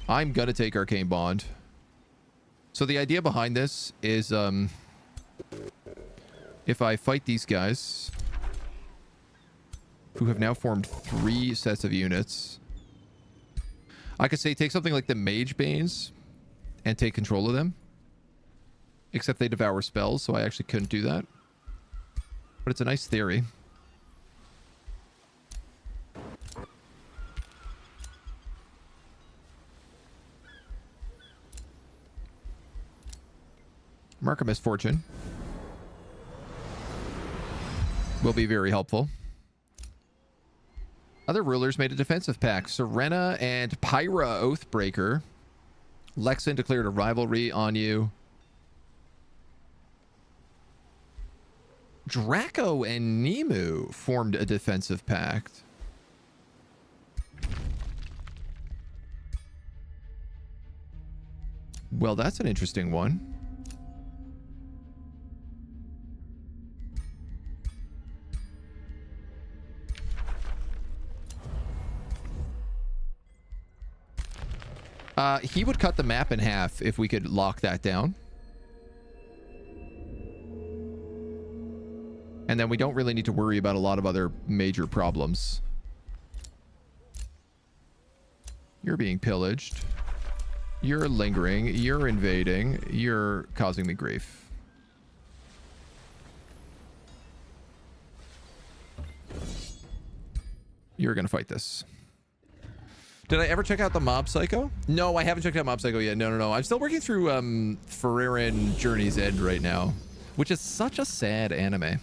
Speaker 1: I'm going to take Arcane Bond. So the idea behind this is, if I fight these guys, who have now formed 3 sets of units, I could say take something like the Mage Banes and take control of them. Except they devour spells, so I actually couldn't do that. But it's a nice theory. Mark of Misfortune will be very helpful. Other rulers made a defensive pact. Serena and Pyra Oathbreaker. Lexan declared a rivalry on you. Draco and Nemu formed a defensive pact. Well, that's an interesting one. He would cut the map in half if we could lock that down. And then we don't really need to worry about a lot of other major problems. You're being pillaged. You're lingering. You're invading. You're causing me grief. You're going to fight this. Did I ever check out the Mob Psycho? No, I haven't checked out Mob Psycho yet. No. I'm still working through Ferrerin Journey's End right now, which is such a sad anime.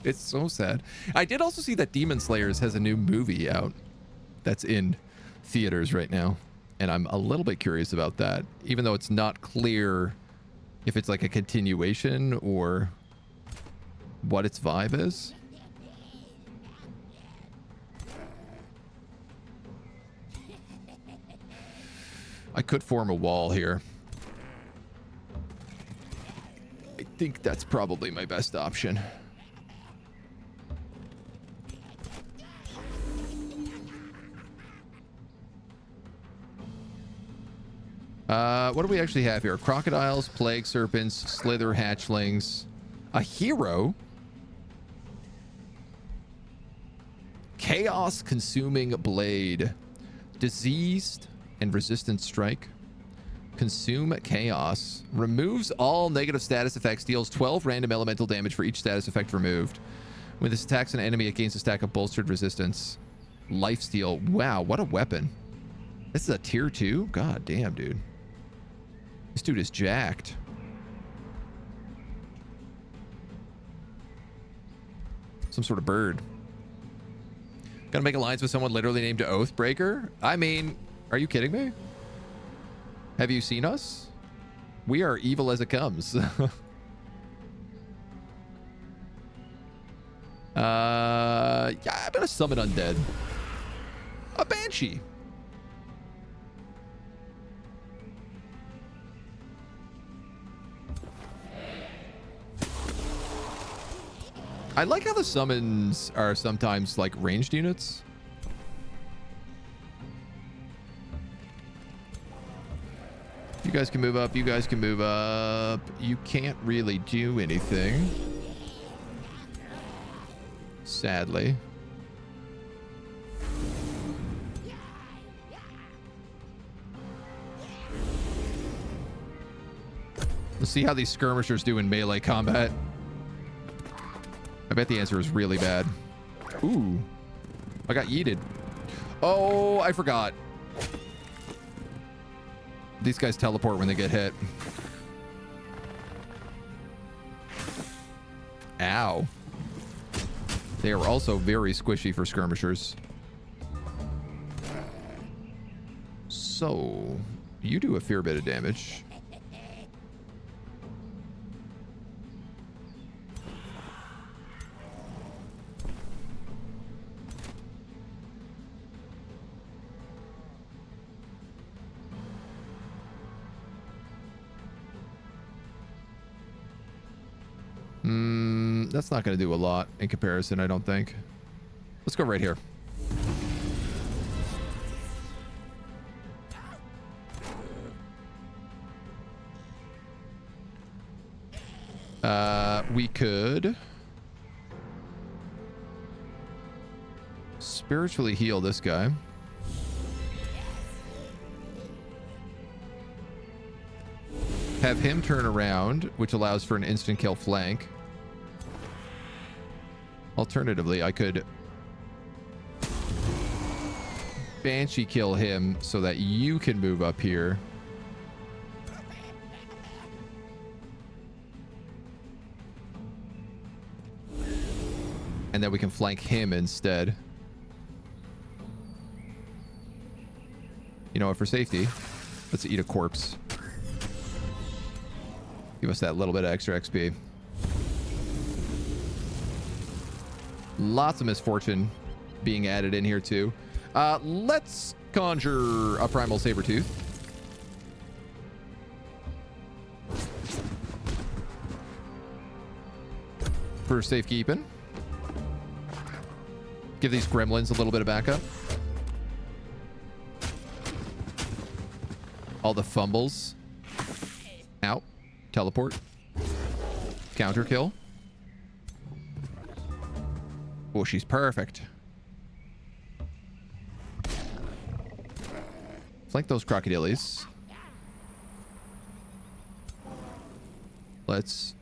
Speaker 1: It's so sad. I did also see that Demon Slayers has a new movie out that's in theaters right now, and I'm a little bit curious about that, even though it's not clear if it's like a continuation or what its vibe is. I could form a wall here. I think that's probably my best option. What do we actually have here? Crocodiles, plague serpents, slither hatchlings, a hero, chaos consuming blade, diseased and resistant strike, consume chaos, removes all negative status effects, deals 12 random elemental damage for each status effect removed. When this attacks an enemy, it gains a stack of bolstered resistance. Lifesteal. Wow, what a weapon. This is a tier 2? God damn, dude. This dude is jacked. Some sort of bird. Gonna make alliance with someone literally named Oathbreaker? I mean, are you kidding me? Have you seen us? We are evil as it comes. Yeah, I'm gonna summon undead. A banshee. I like how the summons are sometimes like ranged units. You guys can move up. You guys can move up. You can't really do anything. Sadly. Let's see how these skirmishers do in melee combat. I bet the answer is really bad. Ooh. I got yeeted. Oh, I forgot. These guys teleport when they get hit. Ow. They are also very squishy for skirmishers. So, you do a fair bit of damage. That's not going to do a lot in comparison, I don't think. Let's go right here. We could spiritually heal this guy. Have him turn around, which allows for an instant kill flank. Alternatively, I could Banshee kill him so that you can move up here. And then we can flank him instead. You know what, for safety, let's eat a corpse. Give us that little bit of extra XP. Lots of misfortune being added in here too. Let's conjure a Primal Sabertooth. For safekeeping. Give these gremlins a little bit of backup. All the fumbles. Out. Teleport. Counter kill. Oh, she's perfect. Flank those crocodiles. Let's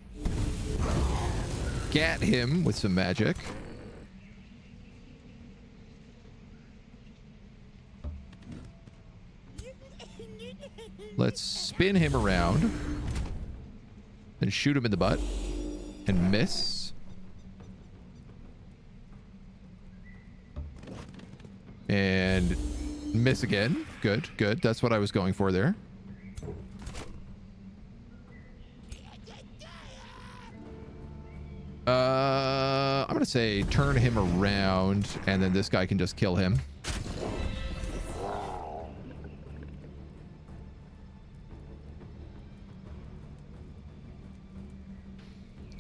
Speaker 1: get him with some magic. Let's spin him around and shoot him in the butt and miss. And miss again. Good, good. That's what I was going for there. I'm going to say turn him around and then this guy can just kill him.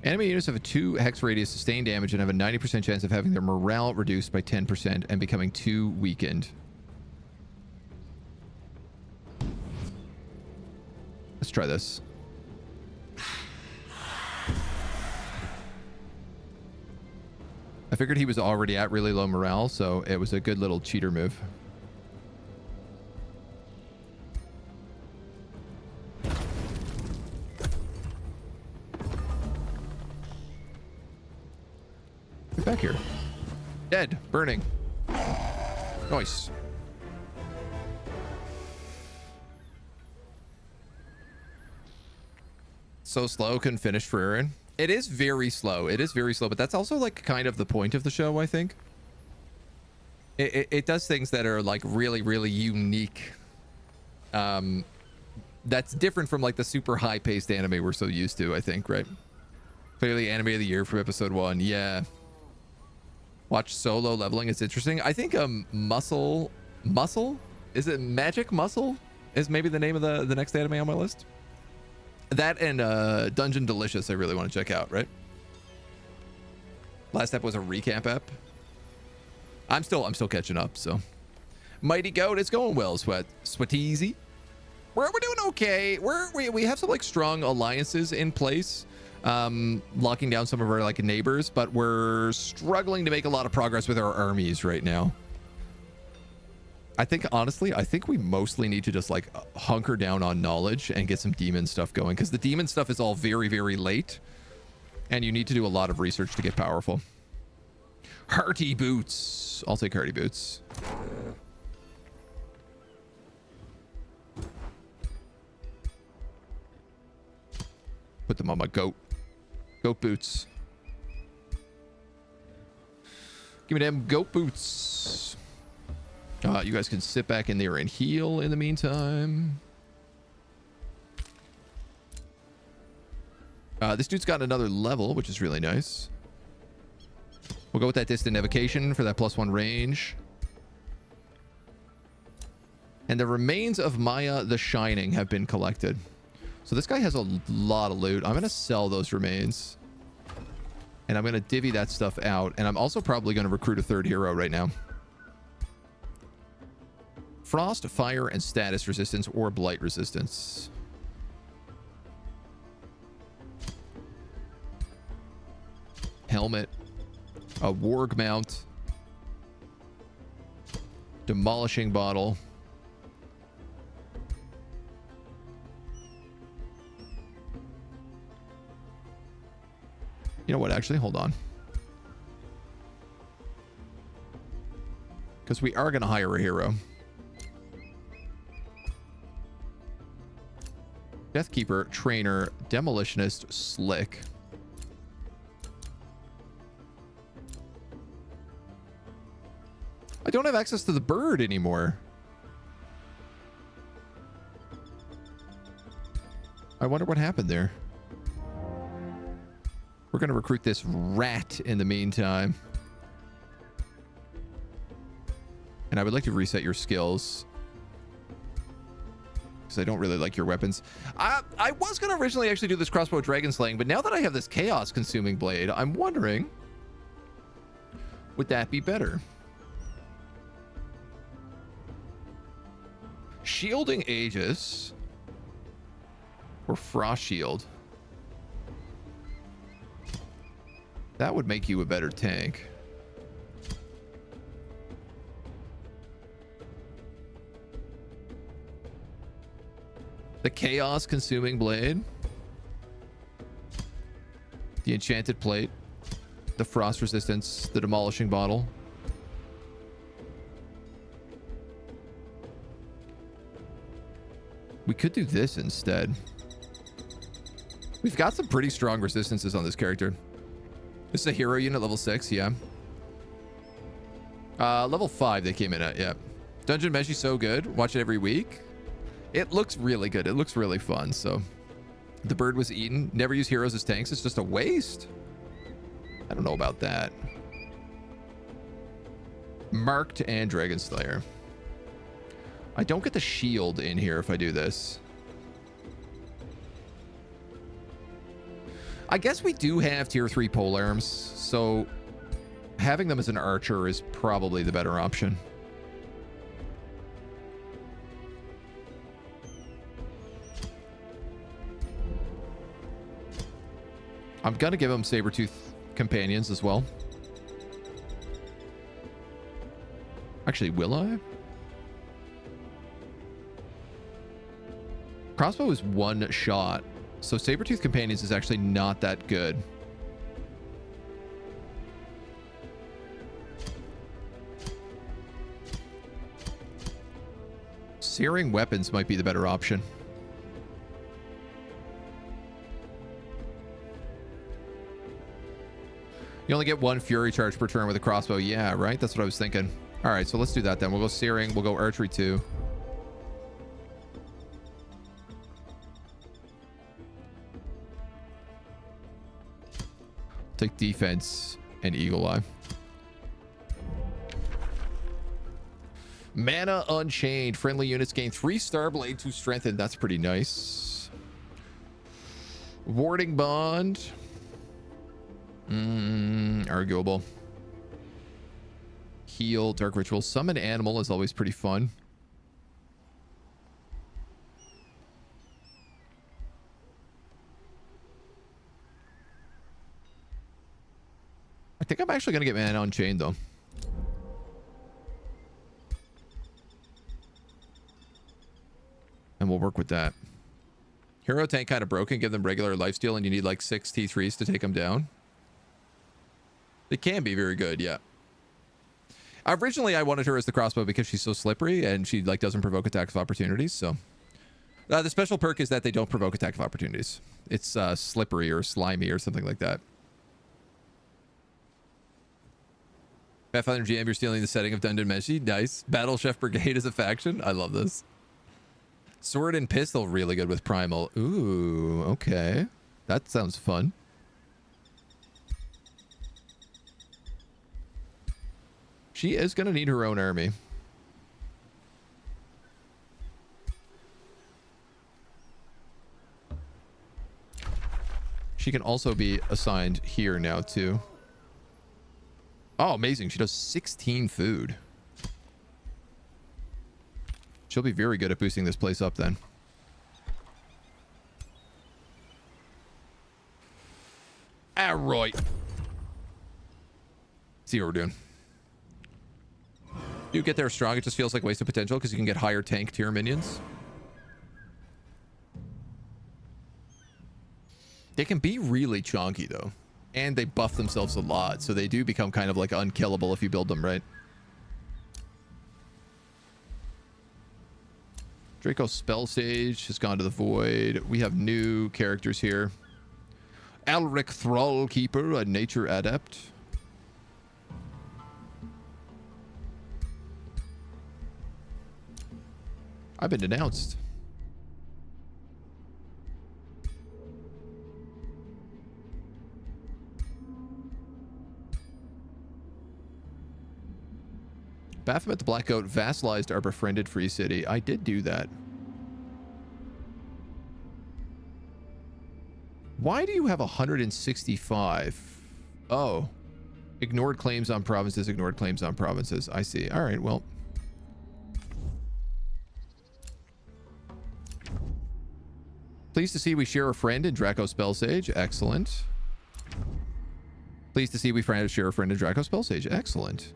Speaker 1: Enemy units have a 2 hex radius sustained damage and have a 90% chance of having their morale reduced by 10% and becoming 2 weakened. Let's try this. I figured he was already at really low morale, so it was a good little cheater move. Get back here. Dead. Burning. Nice. So slow, couldn't finish for Aaron. It is very slow. It is very slow, but that's also like kind of the point of the show, I think. It does things that are like really, really unique. That's different from like the super high-paced anime we're so used to, I think, right? Clearly anime of the year from episode 1. Yeah. Watch Solo Leveling. It's interesting. I think Muscle? Is it Magic Muscle? Is maybe the name of the next anime on my list? That and Dungeon Delicious I really want to check out, right? Last ep was a recap ep. I'm still catching up, so. Mighty Goat, it's going well, Sweateasy. We're doing okay. We have some like strong alliances in place. Locking down some of our like neighbors, but we're struggling to make a lot of progress with our armies right now. I think, honestly, I think we mostly need to just like hunker down on knowledge and get some demon stuff going, because the demon stuff is all very, very late and you need to do a lot of research to get powerful. Hearty boots. I'll take hearty boots. Put them on my goat boots. Give me them goat boots. You guys can sit back in there and heal in the meantime. This dude's got another level, which is really nice. We'll go with that distant evocation for that +1 range. And the remains of Maya the Shining have been collected. So this guy has a lot of loot. I'm going to sell those remains. And I'm going to divvy that stuff out. And I'm also probably going to recruit a third hero right now. Frost, fire, and status resistance or blight resistance. Helmet. A warg mount. Demolishing bottle. You know what? Actually, hold on. Because we are going to hire a hero. Deathkeeper, trainer, demolitionist, slick. I don't have access to the bird anymore. I wonder what happened there. We're going to recruit this rat in the meantime. And I would like to reset your skills. Because I don't really like your weapons. I was going to originally actually do this crossbow dragon slaying, but now that I have this chaos consuming blade, I'm wondering, would that be better? Shielding Aegis or Frost Shield. That would make you a better tank. The chaos consuming blade. The enchanted plate. The frost resistance. The demolishing bottle. We could do this instead. We've got some pretty strong resistances on this character. This is a hero unit, level 6, yeah. Level 5 they came in at, yeah. Dungeon Mesh is so good. Watch it every week. It looks really good. It looks really fun, so. The bird was eaten. Never use heroes as tanks. It's just a waste. I don't know about that. Marked and Dragon Slayer. I don't get the shield in here if I do this. I guess we do have tier 3 polearms, so having them as an archer is probably the better option. I'm gonna give him Sabertooth companions as well. Actually, will I? Crossbow is one shot, so Sabertooth companions is actually not that good. Searing weapons might be the better option. You only get one fury charge per turn with a crossbow. Yeah, right? That's what I was thinking. All right, so let's do that then. We'll go searing. We'll go archery too. Take defense and eagle eye. Mana Unchained. Friendly units gain 3 star blade to strengthen. That's pretty nice. Warding bond. Arguable. Heal, dark ritual. Summon animal is always pretty fun. I think I'm actually gonna get Mana Unchained though. and we'll work with that. Hero tank kind of broken. Give them regular lifesteal, and you need like 6 T3s to take them down. It can be very good, yeah. Originally, I wanted her as the crossbow because she's so slippery and she like doesn't provoke attacks of opportunities. So the special perk is that they don't provoke attack of opportunities. It's slippery or slimy or something like that. Pathfinder GM, you're stealing the setting of Dundon Meshi. Nice. Battle Chef Brigade is a faction. I love this. Sword and pistol, really good with Primal. Ooh, okay. That sounds fun. She is going to need her own army. She can also be assigned here now, too. Oh, amazing. She does 16 food. She'll be very good at boosting this place up then. Alright. See what we're doing. You get there strong, it just feels like wasted potential because you can get higher tank tier minions. They can be really chonky though. And they buff themselves a lot, so they do become kind of like unkillable if you build them right. Draco Spell Sage has gone to the void. We have new characters here. Alric Thrall Keeper, a nature adept. I've been denounced. Baphomet the Black Goat vassalized our befriended free city. I did do that. Why do you have 165? Oh. Ignored claims on provinces, ignored claims on provinces. I see. All right, well. Pleased to see we share a friend in Draco Spellsage. Excellent. Pleased to see we share a friend in Draco Spellsage. Excellent.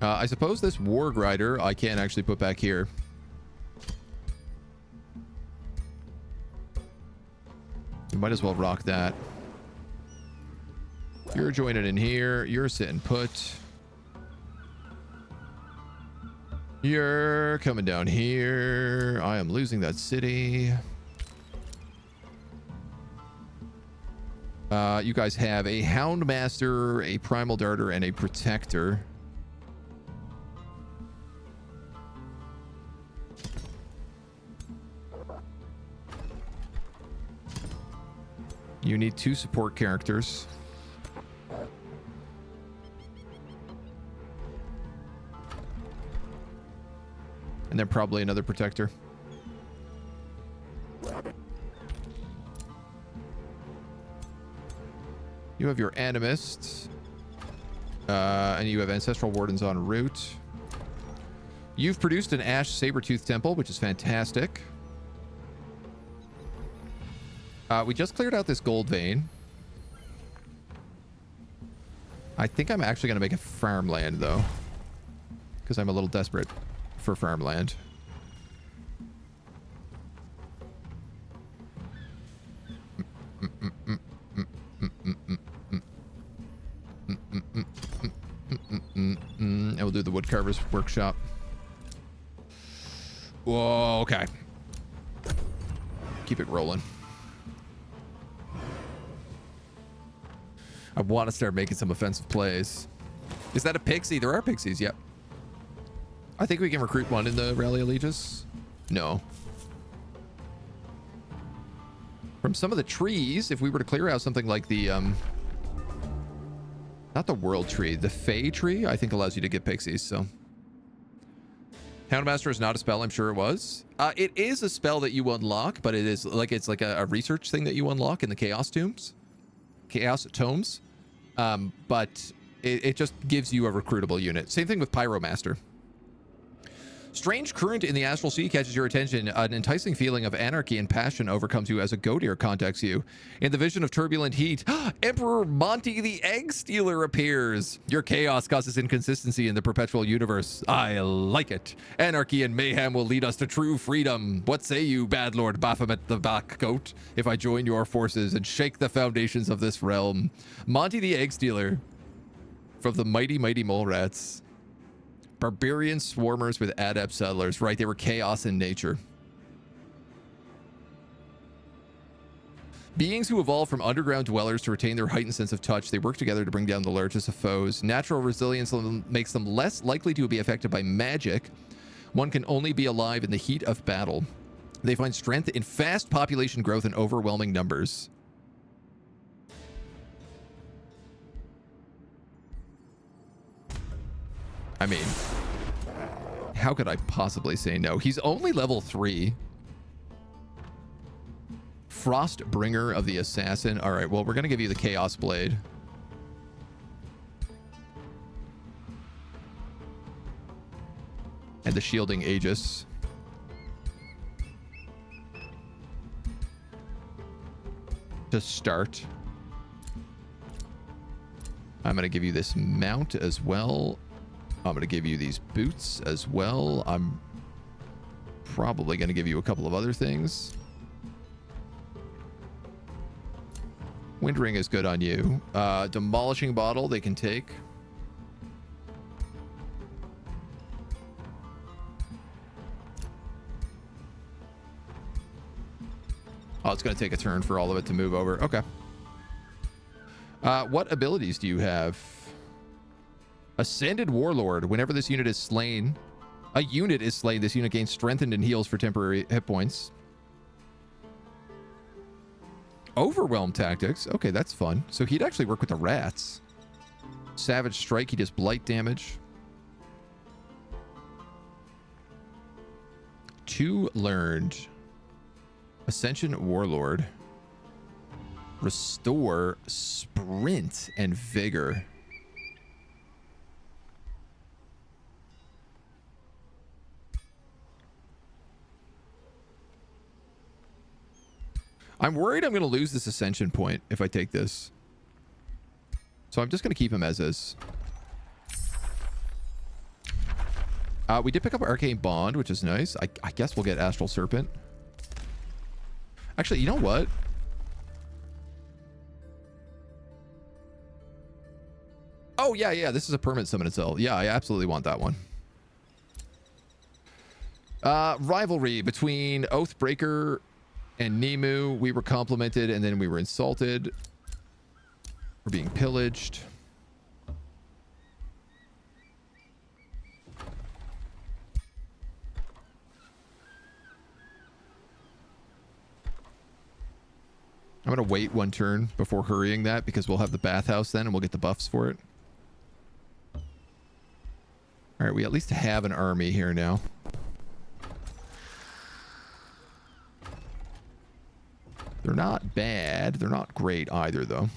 Speaker 1: I suppose this Warg Rider I can't actually put back here. You might as well rock that. You're joining in here. You're sitting put. You're coming down here. I am losing that city. You guys have a Houndmaster, a Primal Darter, and a Protector. You need 2 support characters. And then probably another protector. You have your Animist. And you have Ancestral Wardens en route. You've produced an Ash Sabertooth Temple, which is fantastic. We just cleared out this gold vein. I think I'm actually going to make a farmland, though. Because I'm a little desperate for farmland. And we'll do the Woodcarver's Workshop. Whoa, okay. Keep it rolling. I want to start making some offensive plays. Is that a pixie? There are pixies, yep. I think we can recruit one in the Rally Allegiance. No. From some of the trees, if we were to clear out something like the, not the World Tree, the Fey Tree, I think allows you to get pixies, so. Houndmaster is not a spell, I'm sure it was. It is a spell that you unlock, but it is like, it's like a research thing that you unlock in the Chaos Tomes. Chaos Tomes. But it just gives you a recruitable unit. Same thing with Pyromaster. Strange current in the astral sea catches your attention. An enticing feeling of anarchy and passion overcomes you as a goateer contacts you. In the vision of turbulent heat, Emperor Monty the Egg Stealer appears. Your chaos causes inconsistency in the perpetual universe. I like it. Anarchy and mayhem will lead us to true freedom. What say you, Bad Lord Baphomet the Blackcoat, if I join your forces and shake the foundations of this realm? Monty the Egg Stealer from the mighty mole rats. Barbarian swarmers with adept settlers. Right, they were chaos in nature. Beings who evolve from underground dwellers to retain their heightened sense of touch. They work together to bring down the largest of foes. Natural resilience makes them less likely to be affected by magic. One can only be alive in the heat of battle. They find strength in fast population growth and overwhelming numbers. I mean, how could I possibly say no? He's only level 3. Frostbringer of the Assassin. All right, well, we're going to give you the Chaos Blade. And the Shielding Aegis. To start. I'm going to give you this mount as well. I'm going to give you these boots as well. I'm probably going to give you a couple of other things. Wind Ring is good on you. Demolishing Bottle they can take. Oh, it's going to take a turn for all of it to move over. Okay. What abilities do you have? Ascended Warlord. Whenever this unit is slain, this unit gains strengthened and heals for temporary hit points. Overwhelm Tactics. Okay, that's fun. So he'd actually work with the rats. Savage Strike. He does blight damage. 2 learned. Ascension Warlord. Restore Sprint and Vigor. I'm worried I'm going to lose this ascension point if I take this. So I'm just going to keep him as is. We did pick up Arcane Bond, which is nice. I guess we'll get Astral Serpent. Actually, you know what? Oh, yeah. This is a permanent summon itself. Yeah, I absolutely want that one. Rivalry between Oathbreaker and Nemu. We were complimented and then we were insulted. We're being pillaged. I'm going to wait 1 turn before hurrying that because we'll have the bathhouse then and we'll get the buffs for it. All right, we at least have an army here now. They're not bad. They're not great either, though.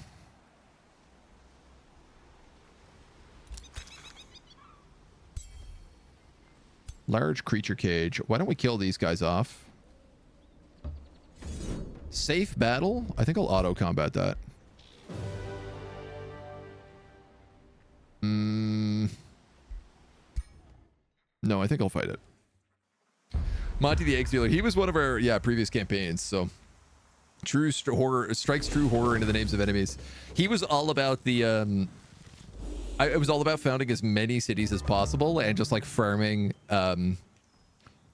Speaker 1: Large creature cage. Why don't we kill these guys off? Safe battle? I think I'll auto-combat that. No, I think I'll fight it. Monty the Egg Stealer. He was one of our, previous campaigns, so... True horror strikes true horror into the names of enemies. He was all about the it was all about founding as many cities as possible and just like farming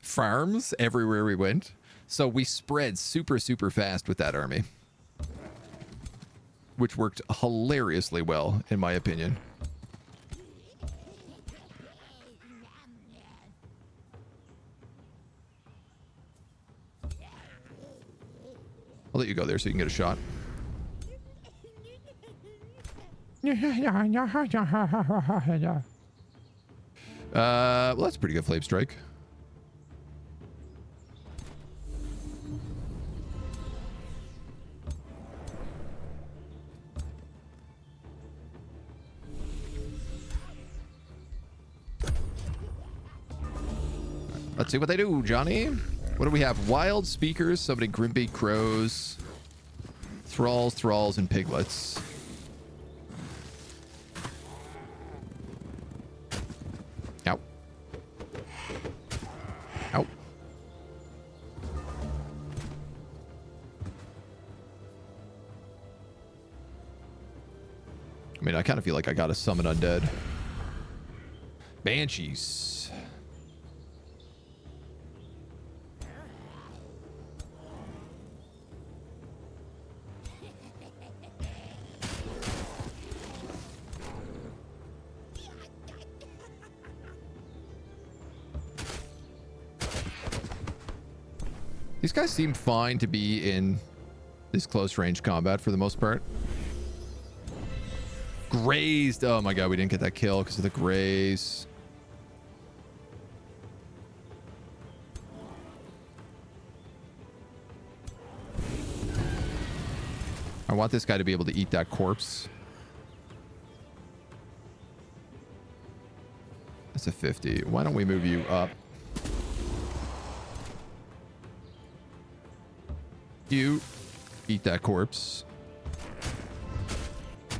Speaker 1: farms everywhere we went. So we spread super fast with that army, which worked hilariously well in my opinion. I'll let you go there so you can get a shot. Well, that's a pretty good flame strike. Let's see what they do, Johnny. What do we have? Wild speakers, summoning Grimbeak crows, thralls, and piglets. Ow. Ow. I mean, I kind of feel like I gotta summon undead. Banshees. These guys seem fine to be in this close range combat for the most part. Grazed. Oh my god, we didn't get that kill because of the graze. I want this guy to be able to eat that corpse. That's a 50. Why don't we move you up? You eat that corpse.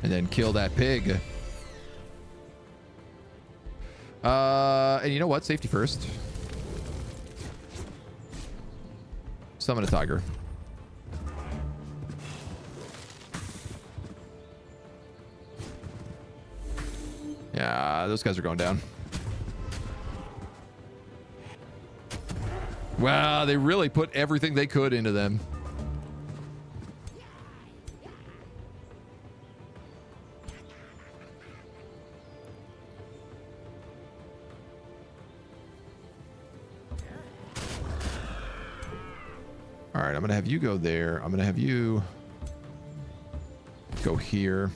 Speaker 1: And then kill that pig. And you know what? Safety first. Summon a tiger. Yeah, those guys are going down. Wow, they really put everything they could into them. All right, I'm going to have you go there. I'm going to have you go here.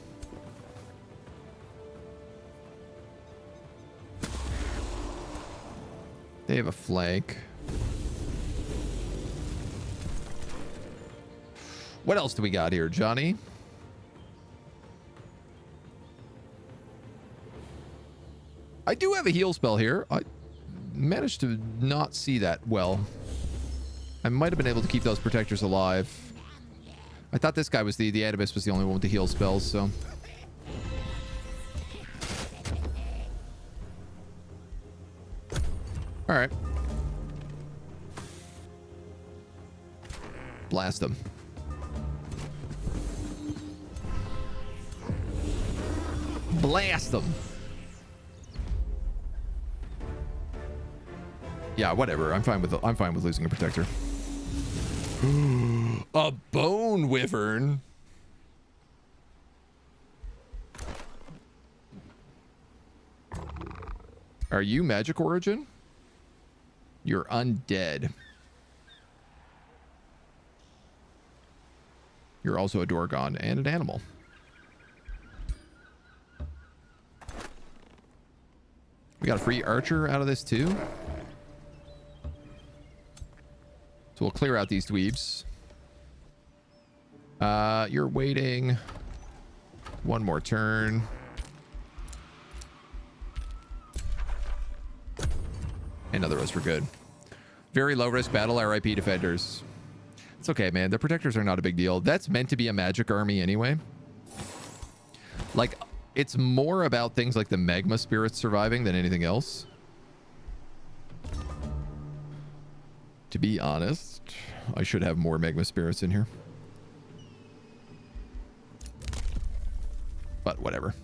Speaker 1: They have a flank. What else do we got here, Johnny? I do have a heal spell here. I managed to not see that well. I might have been able to keep those protectors alive. I thought this guy was the Animus was the only one with the heal spells, so. All right. Blast them. Blast them. Yeah, whatever. I'm fine with losing a protector. A bone wyvern. Are you magic origin? You're undead. You're also a Dorgon and an animal. We got a free archer out of this too. So we'll clear out these dweebs. You're waiting one more turn. And other rest for good. Very low risk battle, RIP defenders. It's okay, man. The protectors are not a big deal. That's meant to be a magic army anyway. Like, it's more about things like the magma spirits surviving than anything else. To be honest, I should have more magma spirits in here. But whatever.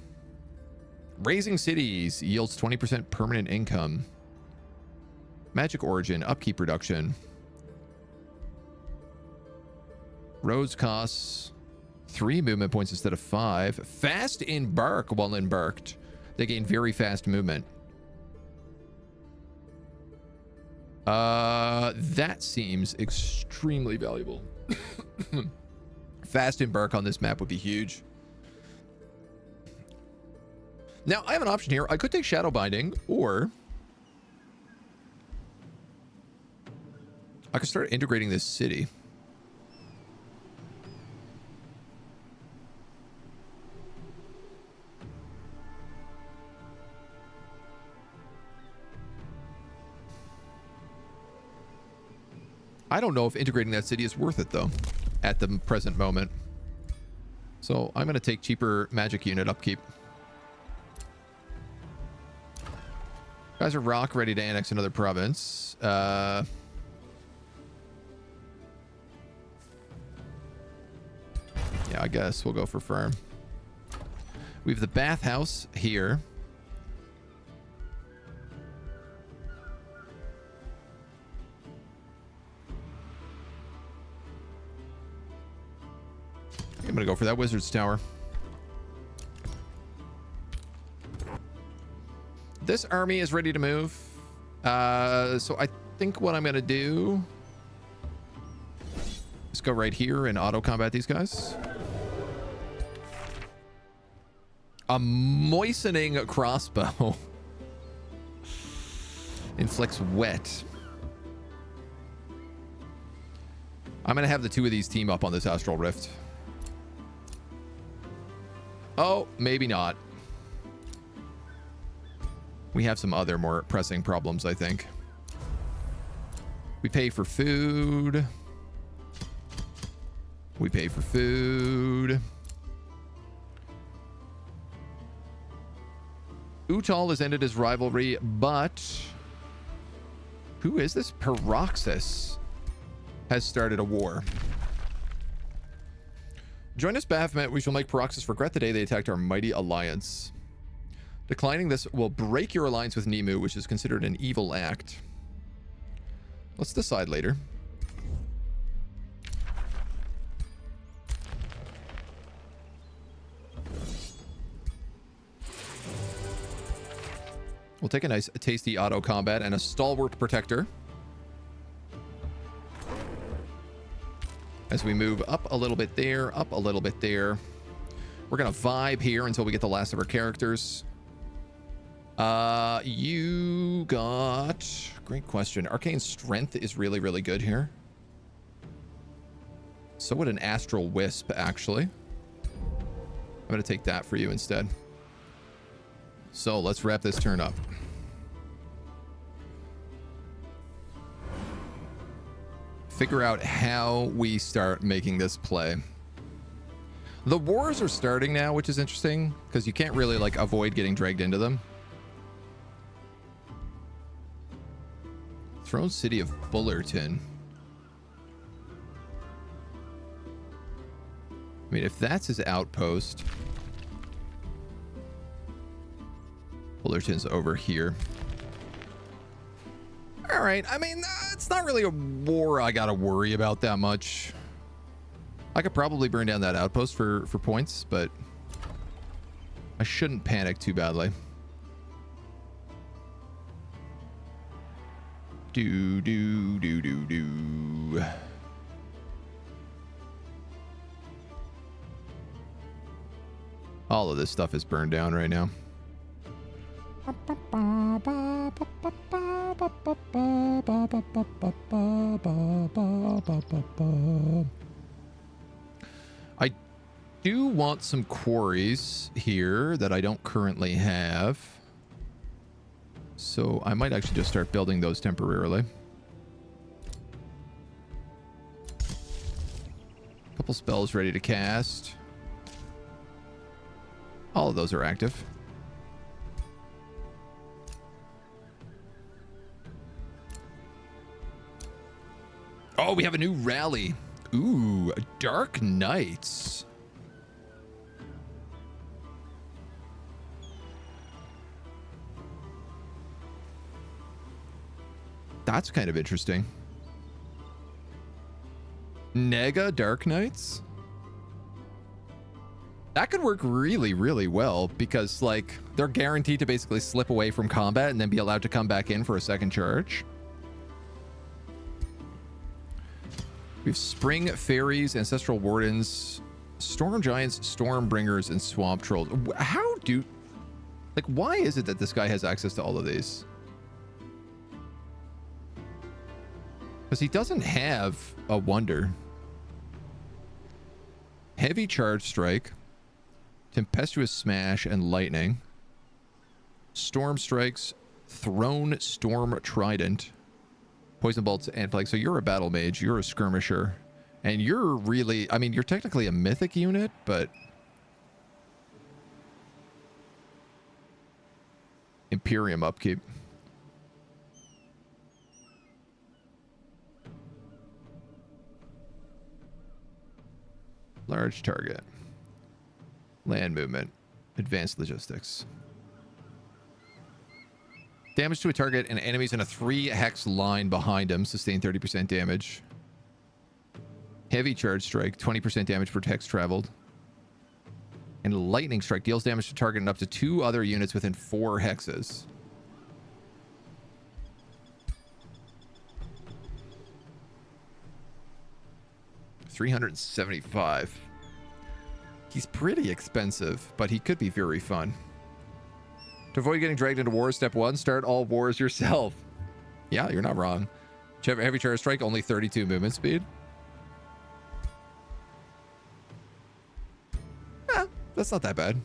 Speaker 1: Raising cities yields 20% permanent income. Magic origin, upkeep reduction. Roads costs 3 movement points instead of 5. Fast embark while embarked. They gain very fast movement. That seems extremely valuable. Fast embark on this map would be huge. Now, I have an option here. I could take Shadow Binding, or I could start integrating this city. I don't know if integrating that city is worth it, though, at the present moment. So I'm going to take cheaper magic unit upkeep. Guys are rock, ready to annex another province. Yeah, I guess we'll go for firm. We have the bathhouse here. I'm gonna go for that wizard's tower. This army is ready to move. So I think what I'm gonna do is go right here and auto combat these guys. A moistening crossbow inflicts wet. I'm gonna have the two of these team up on this astral rift. Oh, maybe not. We have some other more pressing problems, I think. We pay for food. We pay for food. Utal has ended his rivalry, but who is this? Peroxus has started a war. Join us, Baphomet. We shall make Peroxus regret the day they attacked our mighty alliance. Declining this will break your alliance with Nemu, which is considered an evil act. Let's decide later. We'll take a nice, tasty auto combat and a stalwart protector. As we move up a little bit there, up a little bit there. We're going to vibe here until we get the last of our characters. You got... Great question. Arcane Strength is really, really good here. So would an Astral Wisp, actually. I'm going to take that for you instead. So let's wrap this turn up. Figure out how we start making this play. The wars are starting now, which is interesting because you can't really like avoid getting dragged into them. Throne City of Bullerton. I mean, if that's his outpost. Bullerton's over here. All right. I mean, it's not really a war I gotta worry about that much. I could probably burn down that outpost for points, but I shouldn't panic too badly. Do, do, do, do, do. All of this stuff is burned down right now. I do want some quarries here that I don't currently have. So I might actually just start building those temporarily. Couple spells ready to cast. All of those are active. Oh, we have a new rally. Ooh, Dark Knights. That's kind of interesting. Nega Dark Knights? That could work really, really well because, like, they're guaranteed to basically slip away from combat and then be allowed to come back in for a second charge. We have Spring Fairies, Ancestral Wardens, Storm Giants, Stormbringers, and Swamp Trolls. How do... Like, why is it that this guy has access to all of these? Because he doesn't have a Wonder. Heavy Charge Strike, Tempestuous Smash, and Lightning. Storm Strikes, Throne Storm Trident. Poison bolts and plague. So you're a battle mage. You're a skirmisher. And you're really... I mean, you're technically a mythic unit, but... Imperium upkeep. Large target. Land movement. Advanced logistics. Damage to a target and enemies in a 3-hex line behind him. Sustain 30% damage. Heavy charge strike. 20% damage per hex traveled. And lightning strike deals damage to target and up to 2 other units within 4 hexes. $375. He's pretty expensive, but he could be very fun. To avoid getting dragged into wars, step 1, start all wars yourself. Yeah, you're not wrong. Heavy charge strike, only 32 movement speed. That's not that bad.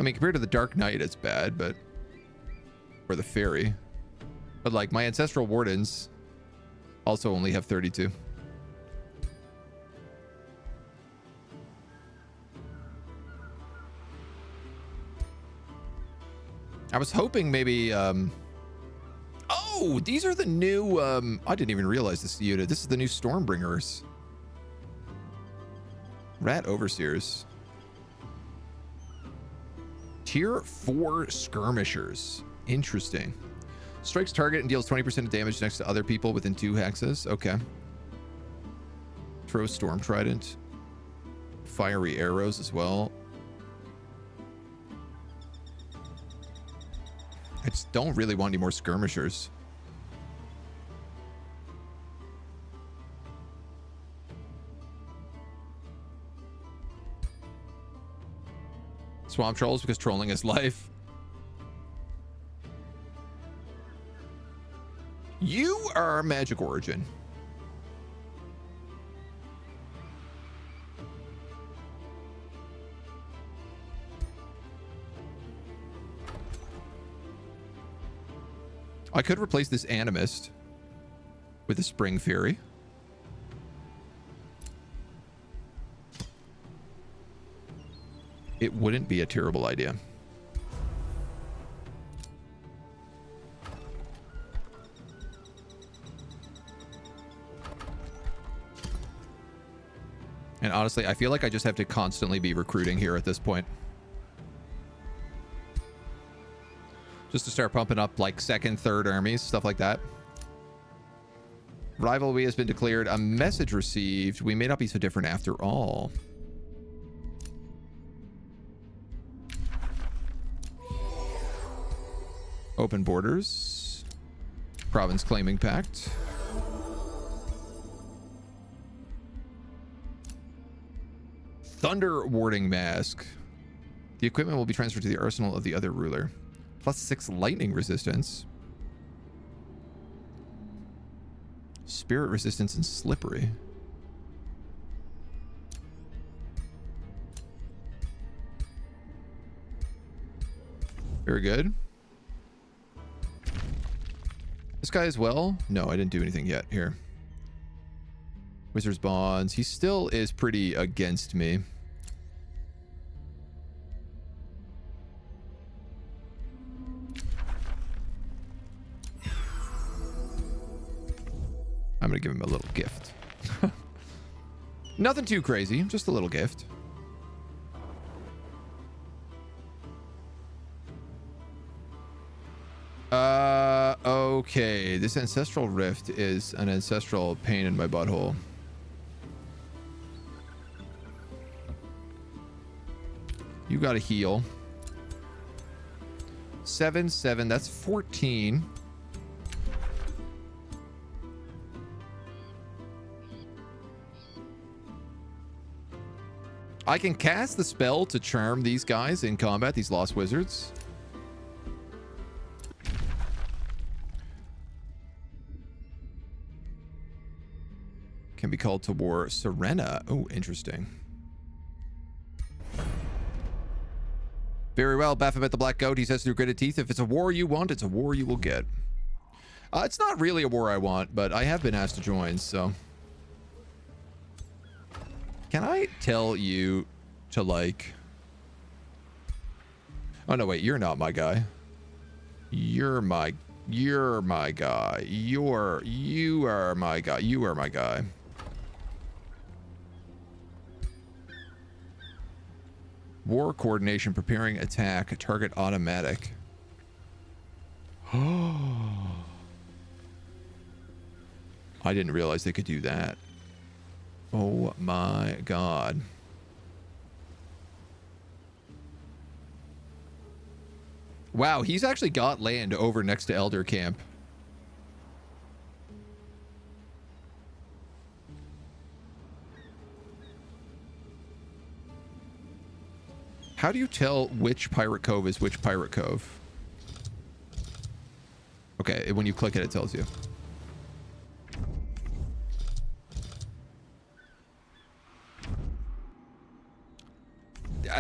Speaker 1: I mean, compared to the Dark Knight, it's bad, but... Or the Fairy. But, like, my Ancestral Wardens also only have 32. I was hoping maybe... Oh, these are the new... I didn't even realize this unit. This is the new Stormbringers. Rat Overseers. Tier 4 Skirmishers. Interesting. Strikes target and deals 20% of damage next to other people within 2 hexes. Okay. Throws Storm Trident. Fiery arrows as well. I just don't really want any more skirmishers. Swamp trolls because trolling is life. You are magic origin. I could replace this animist with a spring fury. It wouldn't be a terrible idea. And honestly, I feel like I just have to constantly be recruiting here at this point. Just to start pumping up like 2nd, 3rd armies, stuff like that. Rivalry has been declared. A message received. We may not be so different after all. Open borders. Province claiming pact. Thunder warding mask. The equipment will be transferred to the arsenal of the other ruler. +6 lightning resistance. Spirit resistance and slippery. Very good. This guy as well? No, I didn't do anything yet. Here. Wizard's Bonds. He still is pretty against me. I'm going to give him a little gift. Nothing too crazy, just a little gift. Okay. This Ancestral Rift is an ancestral pain in my butthole. You got to heal. 7, 7. That's 14. I can cast the spell to charm these guys in combat, these lost wizards. Can be called to war. Serena. Oh, interesting. Very well. Baphomet the Black Goat. He says through gritted teeth, if it's a war you want, it's a war you will get. It's not really a war I want, but I have been asked to join, so. Can I tell you to like... Oh, no, wait. You're not my guy. You're my guy. You are my guy. You are my guy. War coordination, preparing attack, target automatic. Oh. I didn't realize they could do that. Oh my god. Wow, he's actually got land over next to Elder Camp. How do you tell which pirate cove is which pirate cove? Okay, when you click it, it tells you.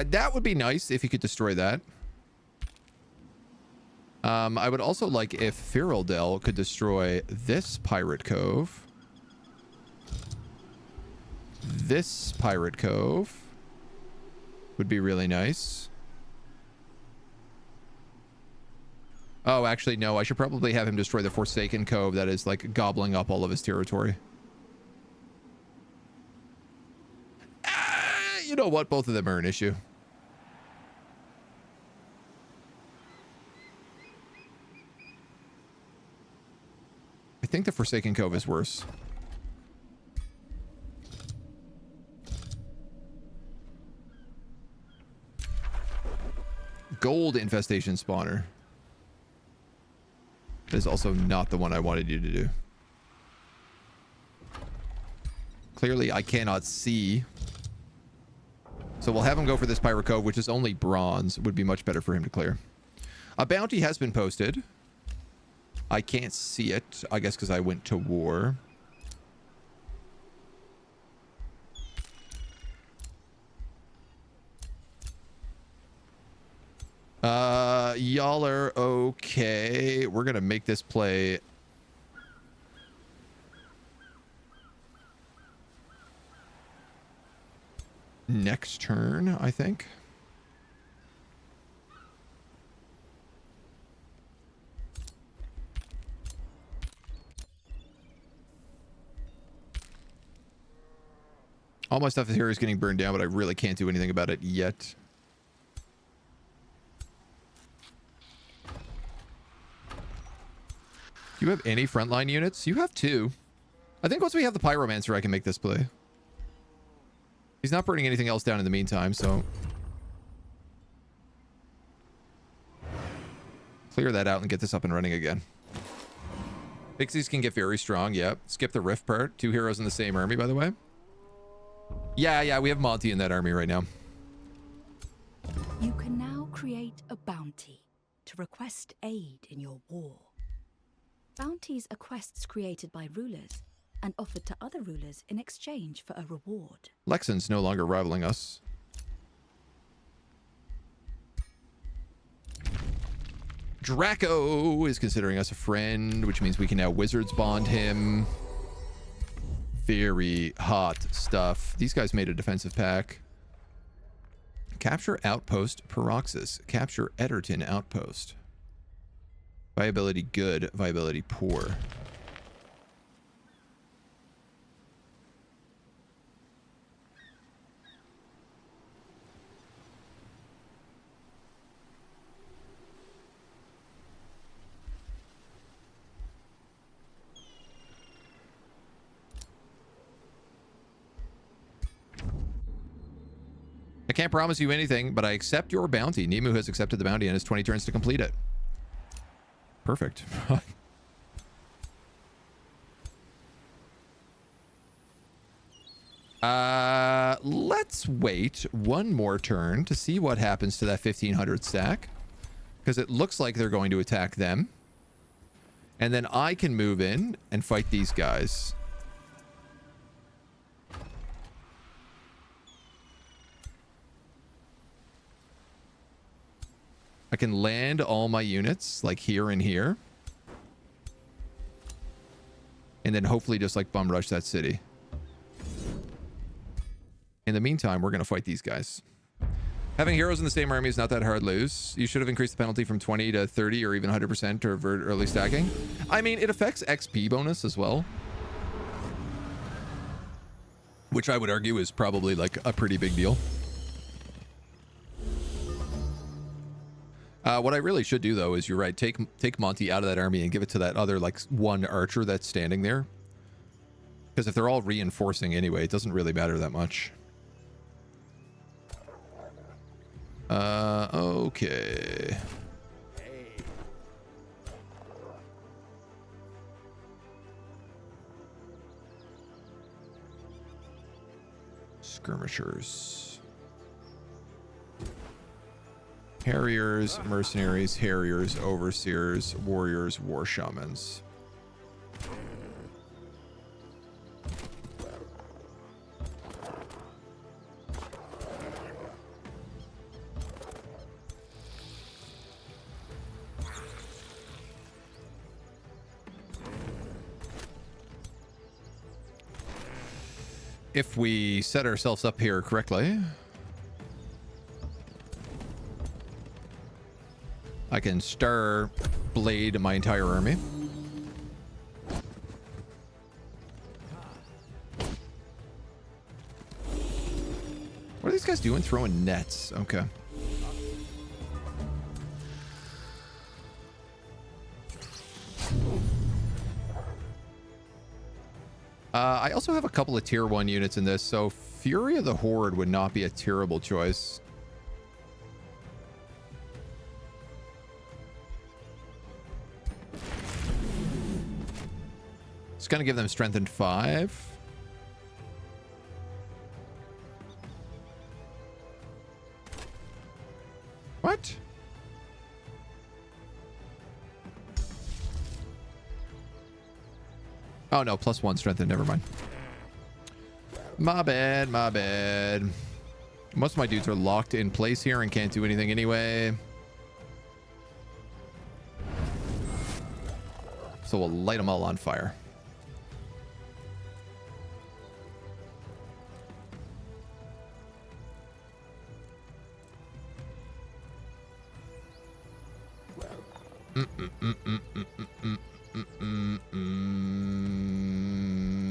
Speaker 1: That would be nice if you could destroy that. I would also like if Firaldel could destroy this pirate cove. This pirate cove would be really nice. Oh, actually, no. I should probably have him destroy the Forsaken Cove that is, like, gobbling up all of his territory. You know what? Both of them are an issue. I think the Forsaken Cove is worse. Gold infestation spawner. That is also not the one I wanted you to do. Clearly, I cannot see. So we'll have him go for this Pirate Cove, which is only bronze. It would be much better for him to clear. A bounty has been posted. I can't see it, I guess because I went to war. Y'all are okay. We're gonna make this play. Next turn, I think. All my stuff here is getting burned down, but I really can't do anything about it yet. Do you have any frontline units? You have 2. I think once we have the Pyromancer, I can make this play. He's not burning anything else down in the meantime, so... Clear that out and get this up and running again. Pixies can get very strong, yep. Skip the rift part. 2 heroes in the same army, by the way. Yeah, we have Monty in that army right now.
Speaker 2: You can now create a bounty to request aid in your war. Bounties are quests created by rulers and offered to other rulers in exchange for a reward.
Speaker 1: Lexon's no longer rivaling us. Draco is considering us a friend, which means we can now Wizards Bond him. Very hot stuff. These guys made a defensive pack. Capture Outpost Paroxys. Capture Ederton Outpost. Viability good, viability poor. I can't promise you anything, but I accept your bounty. Nemu has accepted the bounty and has 20 turns to complete it. Perfect. Let's wait one more turn to see what happens to that 1500 stack. Because it looks like they're going to attack them. And then I can move in and fight these guys. I can land all my units, like here and here. and then hopefully just like bum rush that city. In the meantime, we're going to fight these guys. Having heroes in the same army is not that hard to lose. You should have increased the penalty from 20 to 30 or even 100% to avert early stacking. I mean, it affects XP bonus as well, which I would argue is probably like a pretty big deal. What I really should do, though, is you're right. Take Monty out of that army and give it to that other, like, one archer that's standing there. Because if they're all reinforcing anyway, it doesn't really matter that much. Okay. Skirmishers. Harriers, mercenaries, harriers, overseers, warriors, war shamans. If we set ourselves up here correctly, I can star blade my entire army. What are these guys doing? Throwing nets. Okay. I also have a couple of tier 1 units in this, so Fury of the Horde would not be a terrible choice. It's going to give them strengthened 5. What? Oh no, +1 strengthened. Never mind. My bad, my bad. Most of my dudes are locked in place here and can't do anything anyway. So we'll light them all on fire.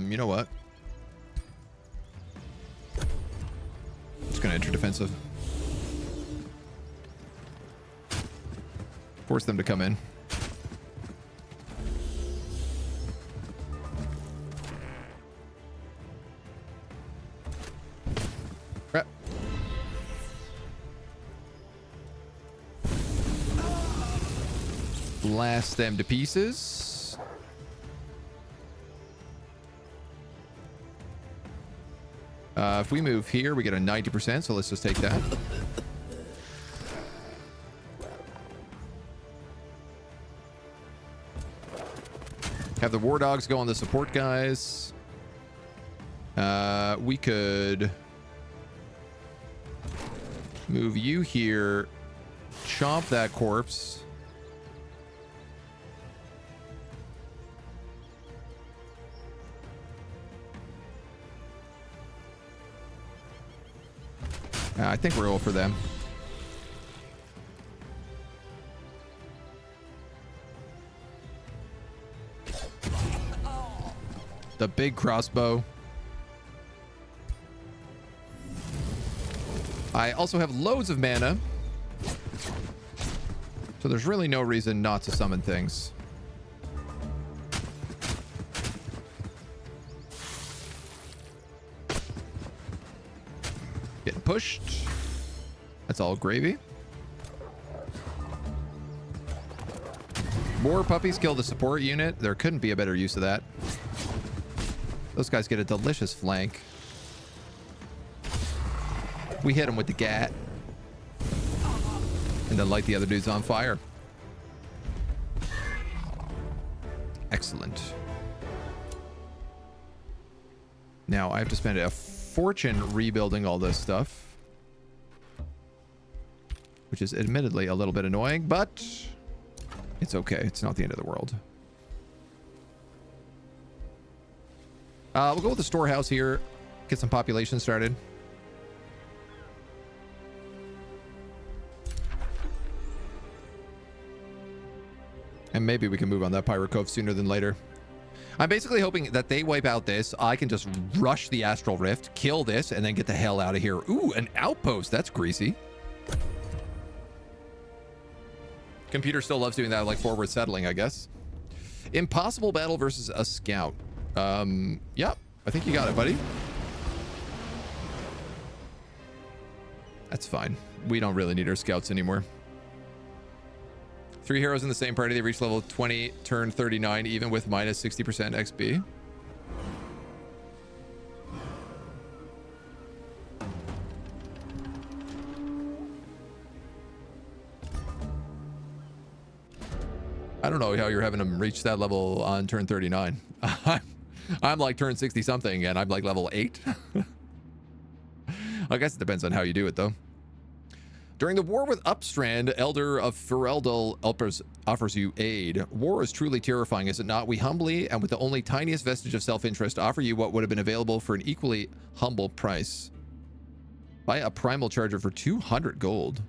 Speaker 1: You know what? Just gonna enter defensive. Force them to come in. Crap. Blast them to pieces. If we move here, we get a 90%, so let's just take that. Have the war dogs go on the support guys. We could move you here, chomp that corpse. I think we're all for them. The big crossbow. I also have loads of mana, so there's really no reason not to summon things. Getting pushed. That's all gravy. More puppies kill the support unit. There couldn't be a better use of that. Those guys get a delicious flank. We hit them with the gat. And then light the other dudes on fire. Excellent. Now I have to spend a fortune rebuilding all this stuff, which is admittedly a little bit annoying, but it's okay. It's not the end of the world. We'll go with the storehouse here. Get some population started. And maybe we can move on that Pirate Cove sooner than later. I'm basically hoping that they wipe out this. I can just rush the Astral Rift, kill this, and then get the hell out of here. Ooh, an outpost. That's greasy. Computer still loves doing that, like forward settling, I guess. Impossible battle versus a scout. Yep. I think you got it, buddy. That's fine. We don't really need our scouts anymore. 3 heroes in the same party. They reach level 20, turn 39, even with minus 60% XP. I don't know how you're having them reach that level on turn 39. I'm like turn 60 something and I'm like level 8. I guess it depends on how you do it though. During the war with Upstrand, Elder of Ferelden offers you aid. War is truly terrifying, is it not? We humbly, and with the only tiniest vestige of self-interest, offer you what would have been available for an equally humble price. Buy a Primal Charger for 200 gold.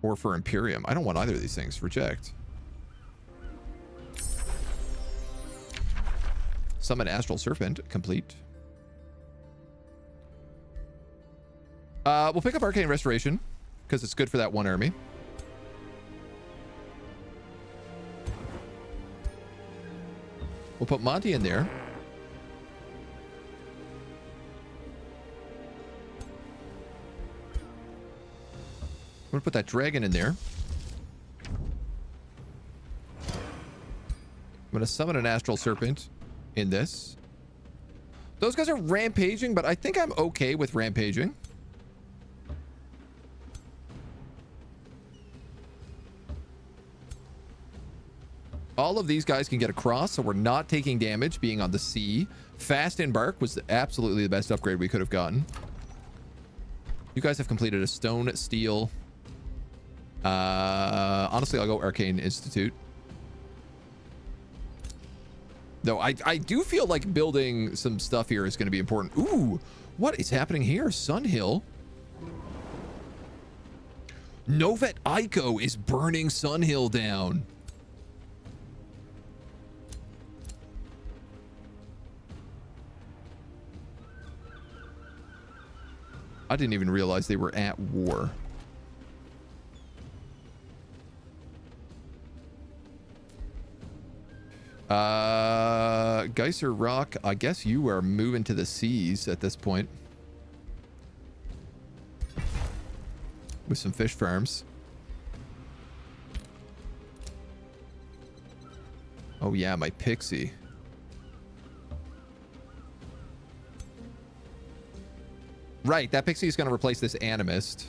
Speaker 1: Or for Imperium. I don't want either of these things. Reject. Summon Astral Serpent. Complete. We'll pick up Arcane Restoration because it's good for that one army. We'll put Monty in there. I'm gonna put that dragon in there. I'm gonna summon an Astral Serpent in this. Those guys are rampaging, but I think I'm okay with rampaging. All of these guys can get across, so we're not taking damage being on the sea. Fast Embark was absolutely the best upgrade we could have gotten. You guys have completed a Stone Steel. Honestly, I'll go Arcane Institute. Though I do feel like building some stuff here is going to be important. Ooh, what is happening here? Sunhill. Novet Ico is burning Sunhill down. I didn't even realize they were at war. Geyser Rock, I guess you are moving to the seas at this point. With some fish farms. Oh yeah, my pixie. Right, that pixie is going to replace this animist.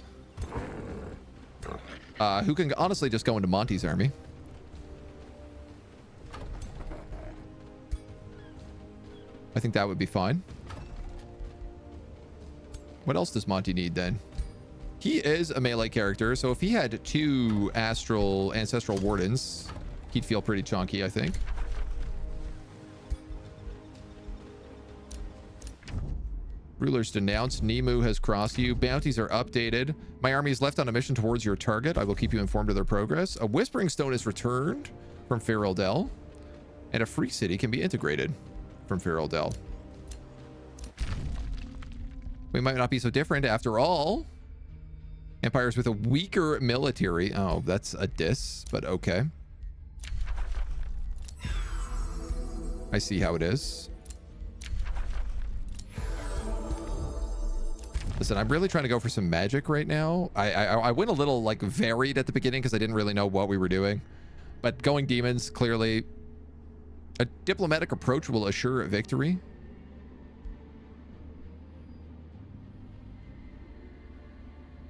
Speaker 1: Who can honestly just go into Monty's army. I think that would be fine. What else does Monty need then? He is a melee character, so if he had 2 ancestral wardens, he'd feel pretty chunky, I think. Rulers denounced. Nemu has crossed you. Bounties are updated. My army is left on a mission towards your target. I will keep you informed of their progress. A Whispering Stone is returned from Ferelden. And a free city can be integrated from Ferelden. We might not be so different after all. Empires with a weaker military. Oh, that's a diss, but okay. I see how it is. Listen, I'm really trying to go for some magic right now. I went a little like varied at the beginning because I didn't really know what we were doing. But going demons, clearly. A diplomatic approach will assure victory.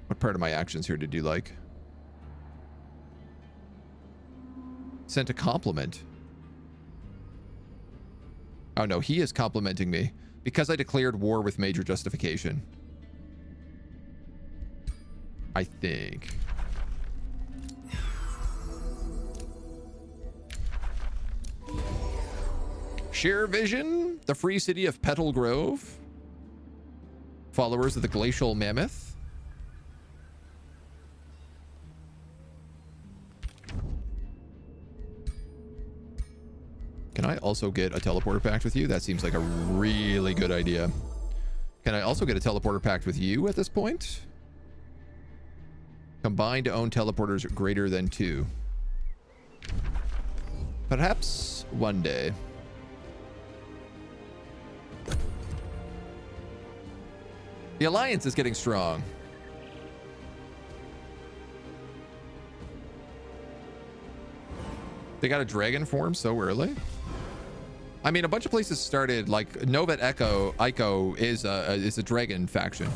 Speaker 1: What part of my actions here did you like? Sent a compliment. Oh no, he is complimenting me because I declared war with major justification. I think. Sheer Vision, the free city of Petal Grove. Followers of the Glacial Mammoth. Can I also get a teleporter pact with you? That seems like a really good idea. Can I also get a teleporter pact with you at this point? Combined to own teleporters greater than 2. Perhaps one day. The alliance is getting strong. They got a dragon form so early. I mean, a bunch of places started, like Novet Ico is a dragon faction.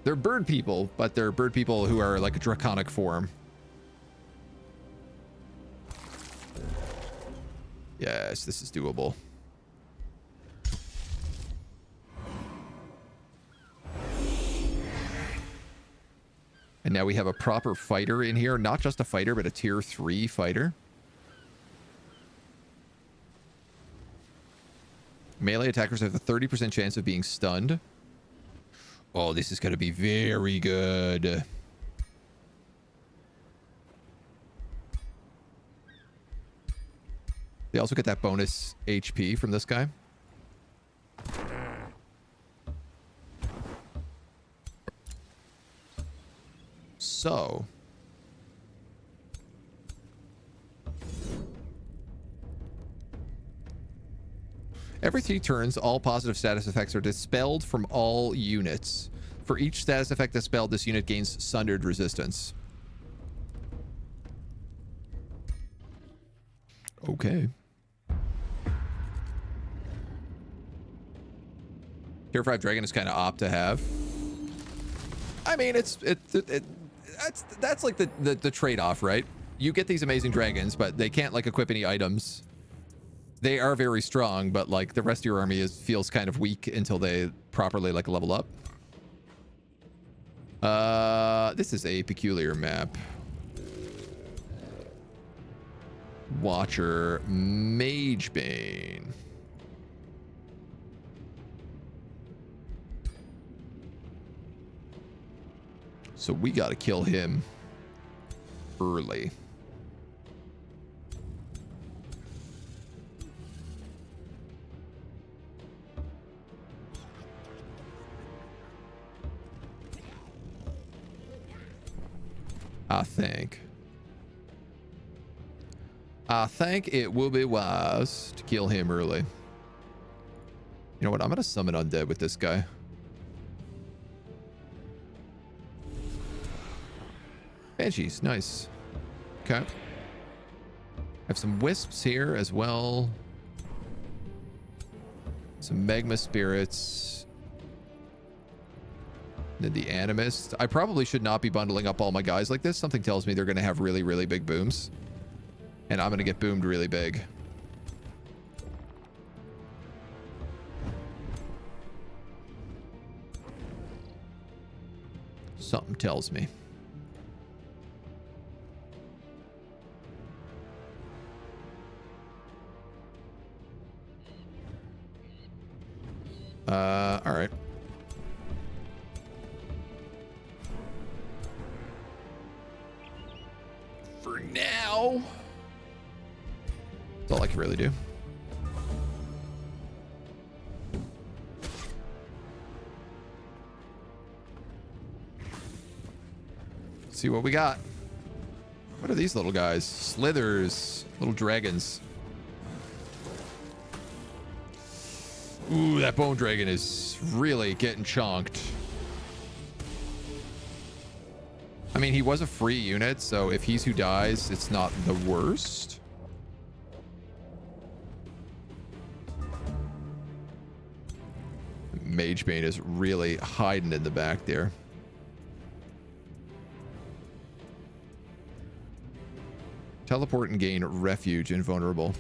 Speaker 1: They're bird people, but they're bird people who are like a draconic form. Yes, this is doable. And now we have a proper fighter in here. Not just a fighter, but a tier 3 fighter. Melee attackers have a 30% chance of being stunned. Oh, this is going to be very good. They also get that bonus HP from this guy. So, every 3 turns, all positive status effects are dispelled from all units. For each status effect dispelled, this unit gains sundered resistance. Okay. Tier 5 Dragon is kind of opt to have. I mean, that's like the trade-off, right? You get these amazing dragons, but they can't like equip any items. They are very strong, but like the rest of your army feels kind of weak until they properly like level up. This is a peculiar map. Watcher Magebane. So we got to kill him early. I think it will be wise to kill him early. You know what? I'm going to summon undead with this guy. Banshees, nice. Okay. Have some wisps here as well. Some magma spirits. Then the animist. I probably should not be bundling up all my guys like this. Something tells me they're going to have really, really big booms. And I'm going to get boomed really big. Something tells me. All right. For now, that's all I can really do. Let's see what we got. What are these little guys? Slithers, little dragons. Ooh, that bone dragon is really getting chonked. I mean, he was a free unit, so if he's who dies, it's not the worst. Magebane is really hiding in the back there. Teleport and gain refuge invulnerable.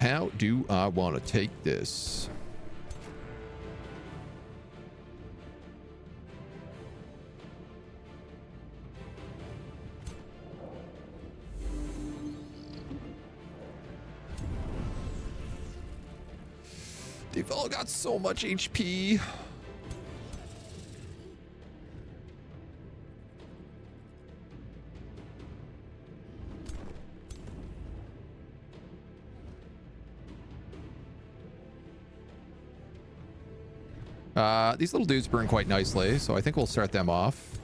Speaker 1: How do I want to take this? They've all got so much HP. These little dudes burn quite nicely, so I think we'll start them off.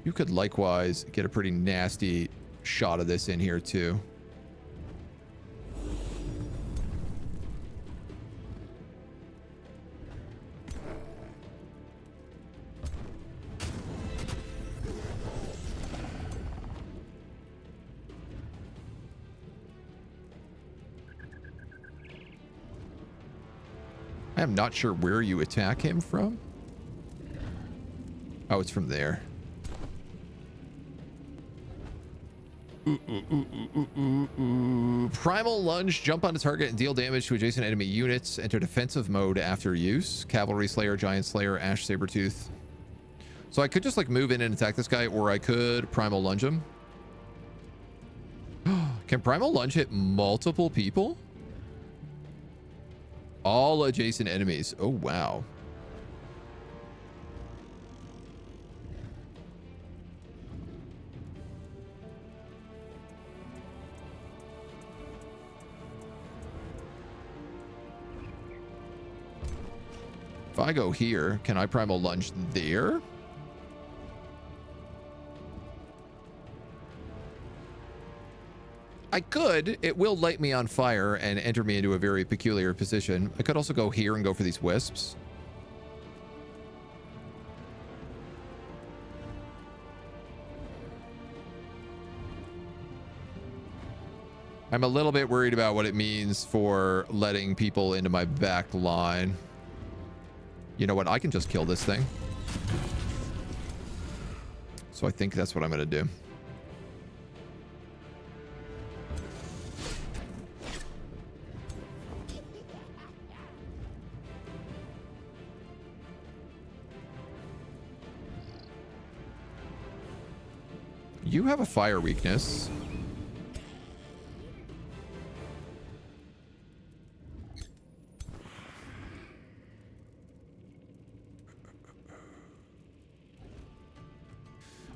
Speaker 1: You could likewise get a pretty nasty shot of this in here too. I am not sure where you attack him from. Oh, it's from there. Primal lunge, jump on a target and deal damage to adjacent enemy units. Enter defensive mode after use. Cavalry Slayer, Giant Slayer, Ash Sabertooth. So I could just like move in and attack this guy, or I could Primal lunge him. Can Primal lunge hit multiple people? All adjacent enemies. Oh, wow. If I go here, can I Primal lunge there? I could. It will light me on fire and enter me into a very peculiar position. I could also go here and go for these wisps. I'm a little bit worried about what it means for letting people into my back line. You know what? I can just kill this thing. So I think that's what I'm going to do. You have a fire weakness.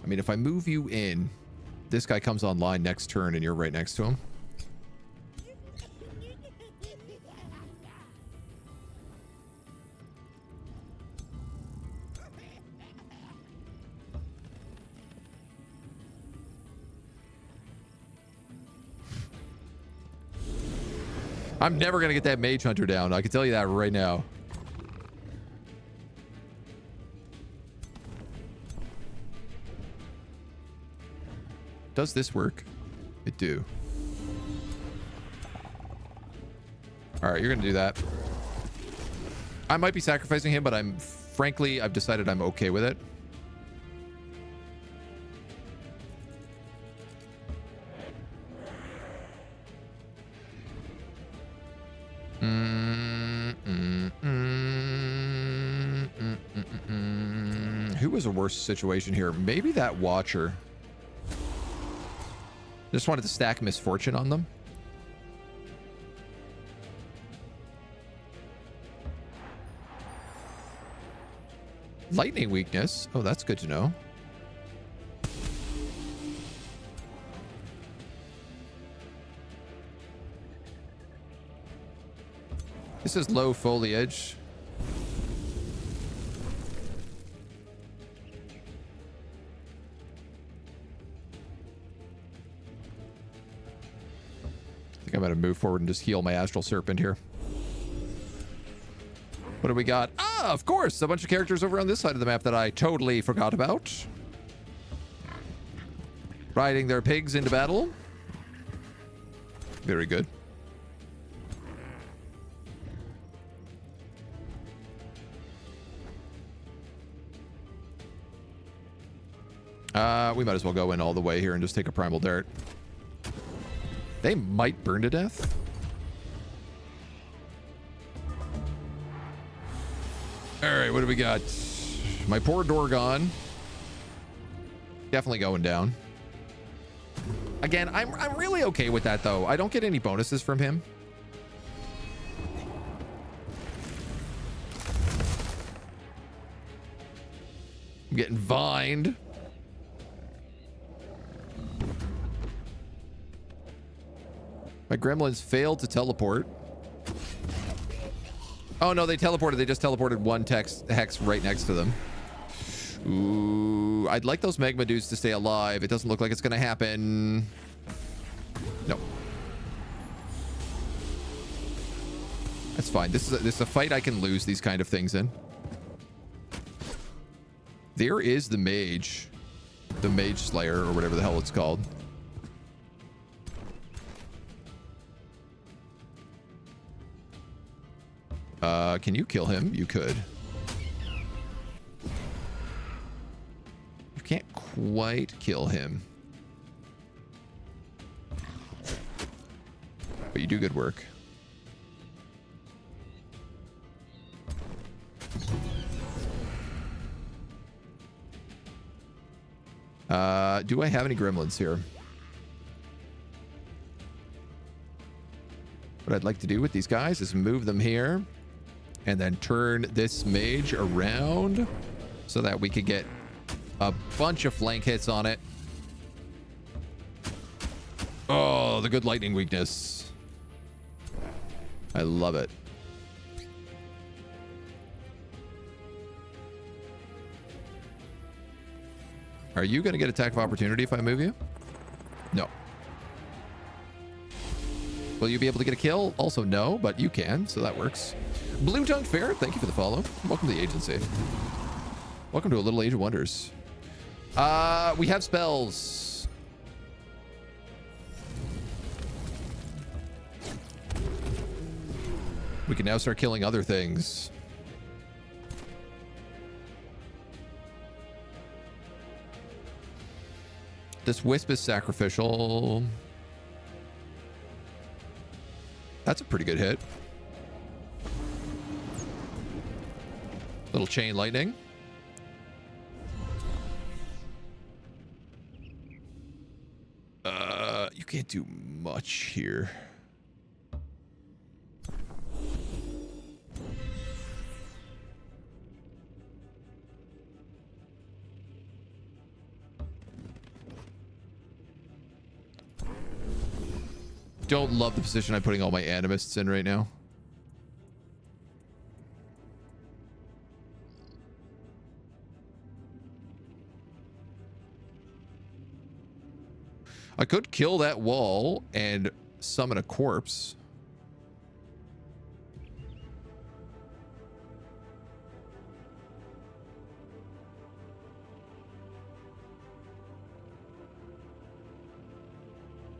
Speaker 1: I mean, if I move you in, this guy comes online next turn and you're right next to him. I'm never going to get that Mage Hunter down. I can tell you that right now. Does this work? It do. All right, you're going to do that. I might be sacrificing him, but frankly, I've decided I'm okay with it. Who was a worse situation here? Maybe that Watcher. Just wanted to stack misfortune on them. Lightning weakness. Oh, that's good to know. This is low foliage. I think I'm going to move forward and just heal my Astral Serpent here. What do we got? Ah, of course, a bunch of characters over on this side of the map that I totally forgot about. Riding their pigs into battle. Very good. We might as well go in all the way here and just take a Primal Dart. They might burn to death. All right, what do we got? My poor Dorgon. Definitely going down. Again, I'm really okay with that, though. I don't get any bonuses from him. I'm getting vined. My gremlins failed to teleport. Oh, no, they teleported. They just teleported one hex right next to them. Ooh, I'd like those magma dudes to stay alive. It doesn't look like it's going to happen. No. That's fine. This is a fight I can lose these kind of things in. There is the mage. The mage slayer, or whatever the hell it's called. Can you kill him? You could. You can't quite kill him. But you do good work. Do I have any gremlins here? What I'd like to do with these guys is move them here and then turn this mage around so that we could get a bunch of flank hits on it. Oh, the good lightning weakness. I love it. Are you going to get attack of opportunity if I move you? No. Will you be able to get a kill? Also, no, but you can, so that works. Blue Tongue Fair, thank you for the follow. Welcome to the agency. Welcome to a little Age of Wonders. We have spells. We can now start killing other things. This wisp is sacrificial. That's a pretty good hit. Little chain lightning. You can't do much here. Don't love the position I'm putting all my animists in right now. I could kill that wall and summon a corpse.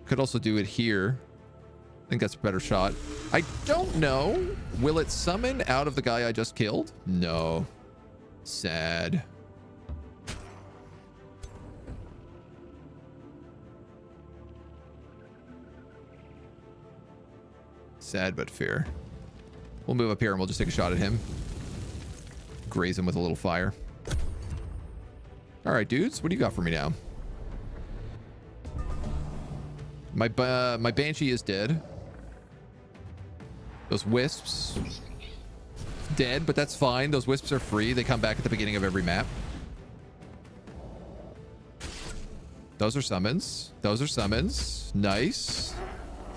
Speaker 1: Could also do it here. I think that's a better shot. I don't know. Will it summon out of the guy I just killed? No. Sad. Sad but fair. We'll move up here and we'll just take a shot at him. Graze him with a little fire. All right, dudes. What do you got for me now? My Banshee is dead. Those wisps, dead, but that's fine. Those wisps are free. They come back at the beginning of every map. Those are summons. Those are summons. Nice.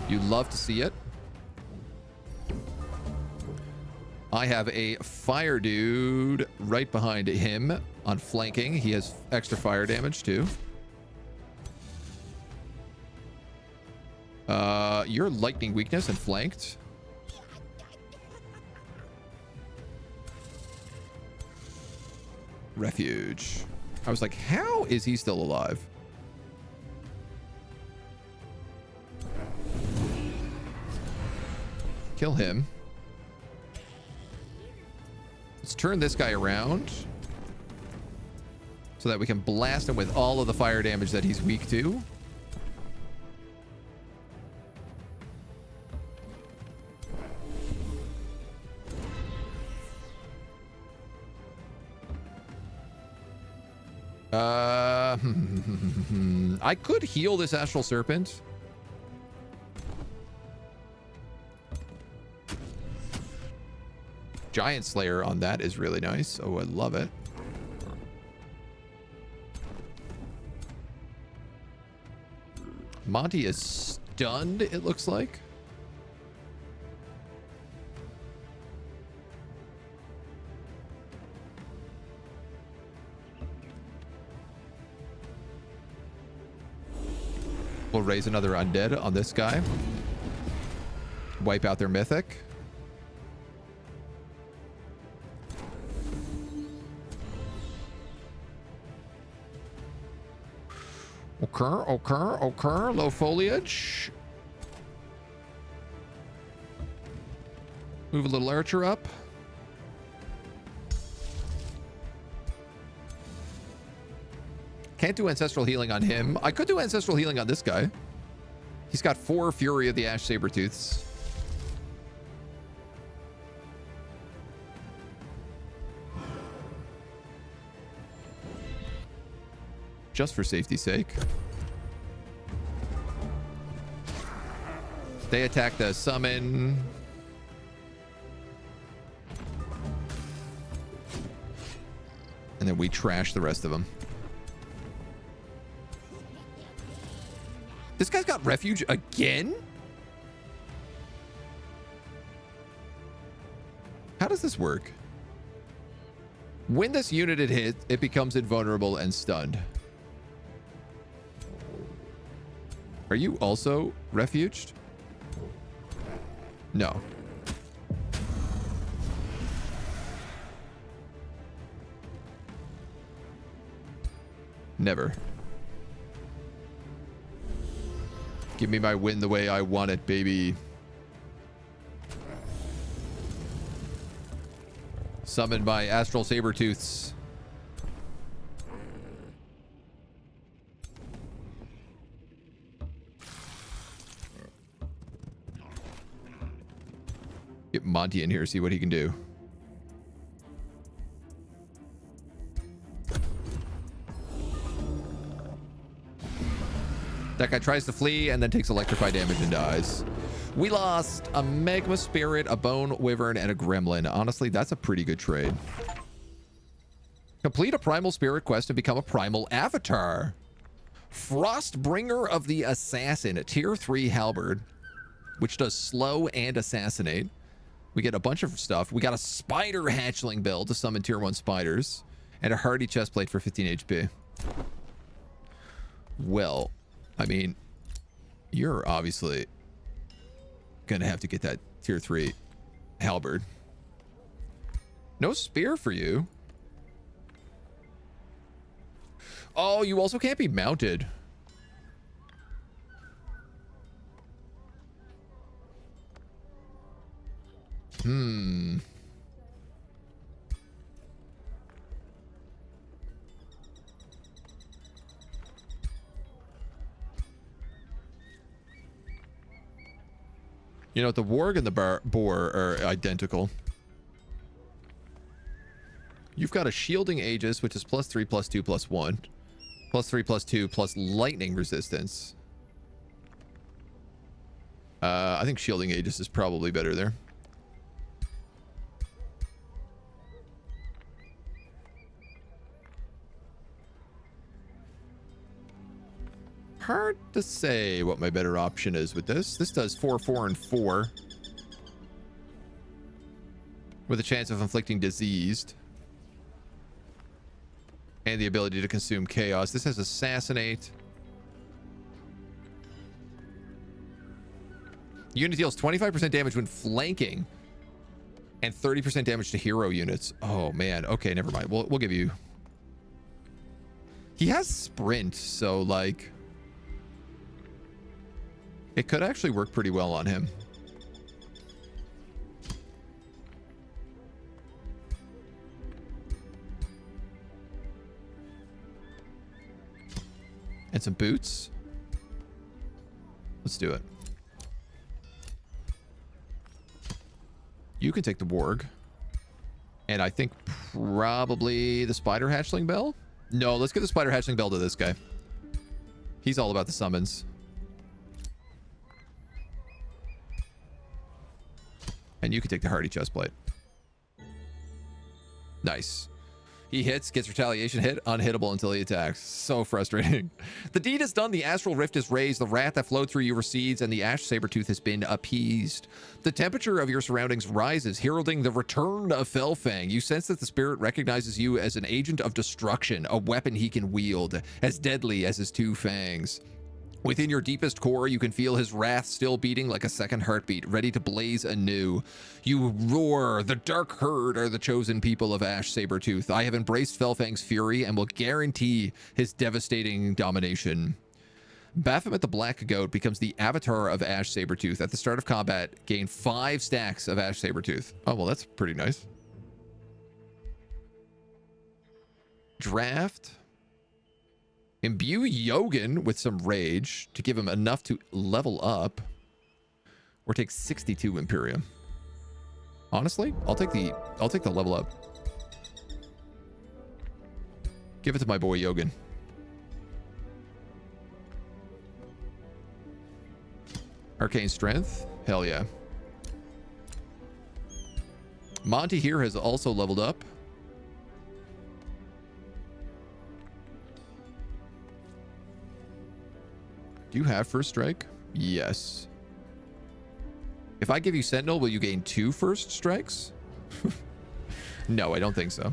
Speaker 1: You love to see it. I have a fire dude right behind him on flanking. He has extra fire damage too. You're lightning weakness and flanked. Refuge. I was like, how is he still alive? Kill him. Let's turn this guy around so that we can blast him with all of the fire damage that he's weak to. I could heal this Astral Serpent. Giant Slayer on that is really nice. Oh, I love it. Monty is stunned, it looks like. We'll raise another undead on this guy. Wipe out their mythic. Okay. Low foliage. Move a little archer up. Can't do ancestral healing on him. I could do ancestral healing on this guy. He's got 4 Fury of the Ash Sabertooths. Just for safety's sake. They attack the summon. And then we trash the rest of them. This guy's got refuge again? How does this work? When this unit it hits, it becomes invulnerable and stunned. Are you also refuged? No. Never. Give me my win the way I want it, baby. Summon my Astral Sabertooths. Get Monty in here, see what he can do. That guy tries to flee and then takes electrify damage and dies. We lost a Magma Spirit, a Bone Wyvern, and a Gremlin. Honestly, that's a pretty good trade. Complete a Primal Spirit quest and become a Primal Avatar. Frostbringer of the Assassin, a Tier 3 Halberd, which does slow and assassinate. We get a bunch of stuff. We got a Spider Hatchling build to summon Tier 1 spiders, and a Hardy Chestplate for 15 HP. Well, I mean, you're obviously gonna have to get that Tier 3 Halberd. No spear for you. Oh, you also can't be mounted. You know, the warg and the boar are identical. You've got a shielding Aegis, which is +3, +2, +1. +3, +2, plus lightning resistance. I think shielding Aegis is probably better there. Hard to say what my better option is with this. This does 4, 4, and 4. With a chance of inflicting diseased. And the ability to consume chaos. This has assassinate. Unit deals 25% damage when flanking. And 30% damage to hero units. Oh, man. Okay, never mind. We'll give you... He has sprint, so, like... It could actually work pretty well on him. And some boots. Let's do it. You can take the warg. And I think probably the spider hatchling bell. No, let's give the spider hatchling bell to this guy. He's all about the summons. And you can take the hardy chestplate. Nice. He hits, gets retaliation hit, unhittable until he attacks. So frustrating. The deed is done, the astral rift is raised, the wrath that flowed through you recedes, and the ash saber-tooth has been appeased. The temperature of your surroundings rises, heralding the return of Felfang. You sense that the spirit recognizes you as an agent of destruction, a weapon he can wield, as deadly as his two fangs. Within your deepest core, you can feel his wrath still beating like a second heartbeat, ready to blaze anew. You roar, the dark herd are the chosen people of Ash Sabertooth. I have embraced Felfang's fury and will guarantee his devastating domination. Baphomet the Black Goat becomes the avatar of Ash Sabertooth. At the start of combat, gain 5 stacks of Ash Sabertooth. Oh, well, that's pretty nice. Draft. Imbue Yogan with some rage to give him enough to level up, or take 62 Imperium. Honestly, I'll take the level up. Give it to my boy Yogan. Arcane Strength, hell yeah. Monty here has also leveled up. Do you have first strike? Yes. If I give you Sentinel, will you gain 2 first strikes? No, I don't think so.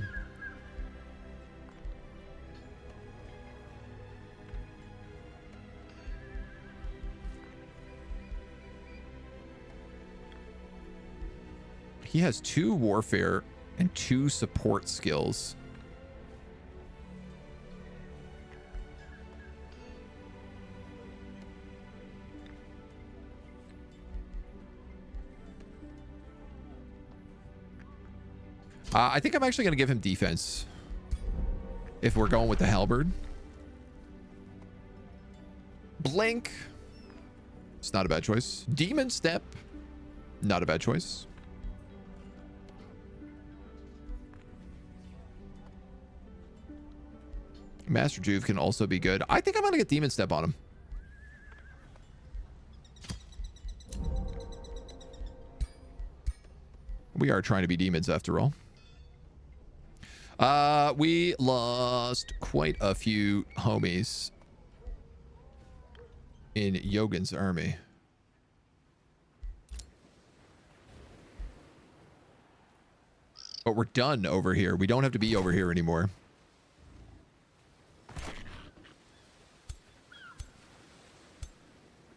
Speaker 1: He has 2 warfare and 2 support skills. I think I'm actually going to give him defense if we're going with the halberd. Blink. It's not a bad choice. Demon Step. Not a bad choice. Master Juve can also be good. I think I'm going to get Demon Step on him. We are trying to be demons after all. We lost quite a few homies in Yogan's army. But we're done over here. We don't have to be over here anymore.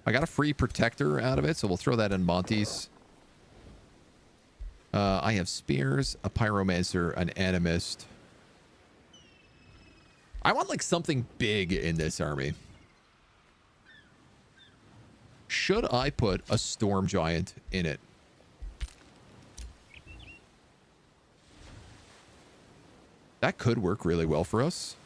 Speaker 1: I got a free protector out of it, so we'll throw that in Monty's. I have spears, a pyromancer, an animist. I want like something big in this army. Should I put a storm giant in it? That could work really well for us.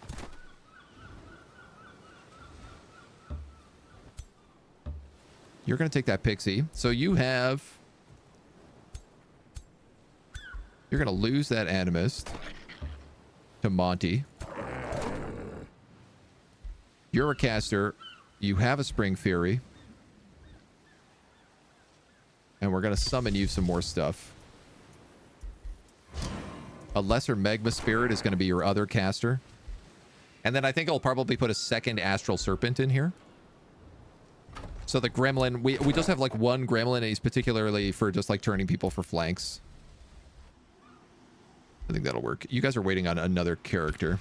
Speaker 1: You're going to take that pixie. So you have... You're going to lose that animist to Monty. You're a caster. You have a Spring Fury. And we're going to summon you some more stuff. A Lesser Magma Spirit is going to be your other caster. And then I think I'll probably put a second Astral Serpent in here. So the Gremlin, we just have like one Gremlin, and he's particularly for just like turning people for flanks. I think that'll work. You guys are waiting on another character.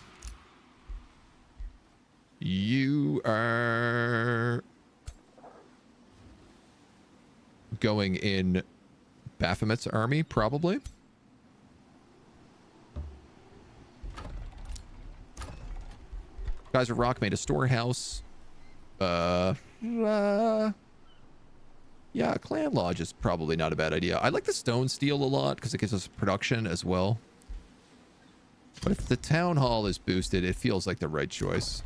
Speaker 1: You are going in Baphomet's army, probably. Guys, a rock made a storehouse. Yeah, Clan Lodge is probably not a bad idea. I like the stone steel a lot because it gives us production as well. But if the town hall is boosted, it feels like the right choice.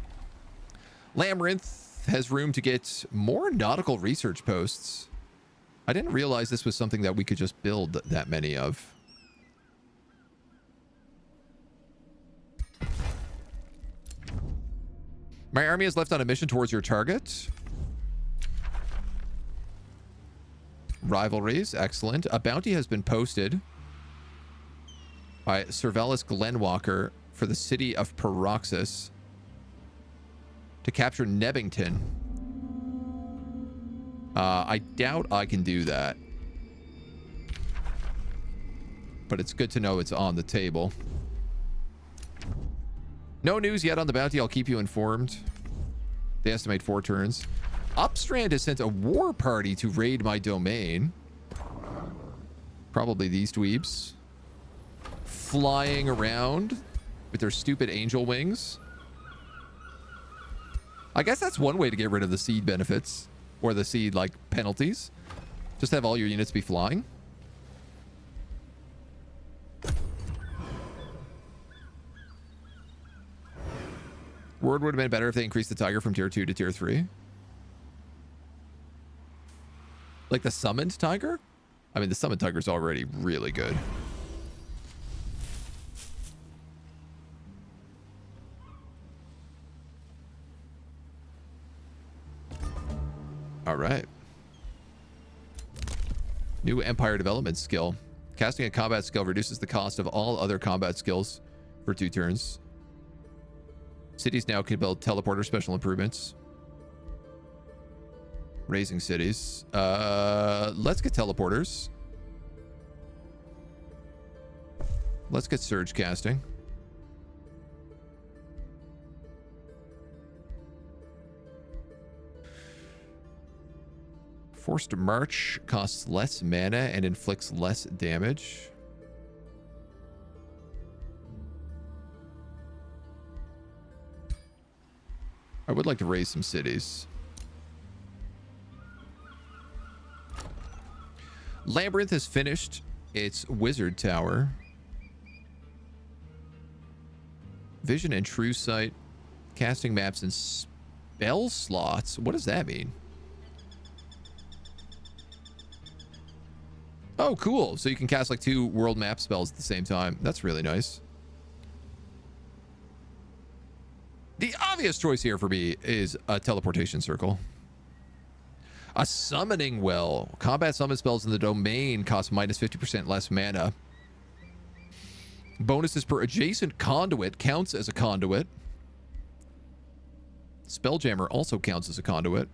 Speaker 1: Labyrinth has room to get more nautical research posts. I didn't realize this was something that we could just build that many of. My army is left on a mission towards your target. Rivalries, excellent. A bounty has been posted by Cervelis Glenwalker for the city of Paroxys to capture Nebbington. I doubt I can do that, but it's good to know it's on the table. No news yet on the bounty. I'll keep you informed. They estimate 4 turns. Upstrand has sent a war party to raid my domain. Probably these dweebs. Flying around with their stupid angel wings. I guess that's one way to get rid of the seed benefits. Or the seed, like, penalties. Just have all your units be flying. Word would have been better if they increased the tiger from tier 2 to tier 3. Like the summoned tiger? I mean, the summoned tiger's already really good. All right. New empire development skill. Casting a combat skill reduces the cost of all other combat skills for 2 turns. Cities now can build teleporter special improvements. Raising cities. Let's get teleporters. Let's get surge casting. Forced march costs less mana and inflicts less damage. I would like to raise some cities. Labyrinth has finished its wizard tower. Vision and true sight. Casting maps and spell slots. What does that mean? Oh, cool. So you can cast like 2 world map spells at the same time. That's really nice. The obvious choice here for me is a teleportation circle. A summoning well. Combat summon spells in the domain cost minus 50% less mana. Bonuses per adjacent conduit counts as a conduit. Spelljammer also counts as a conduit.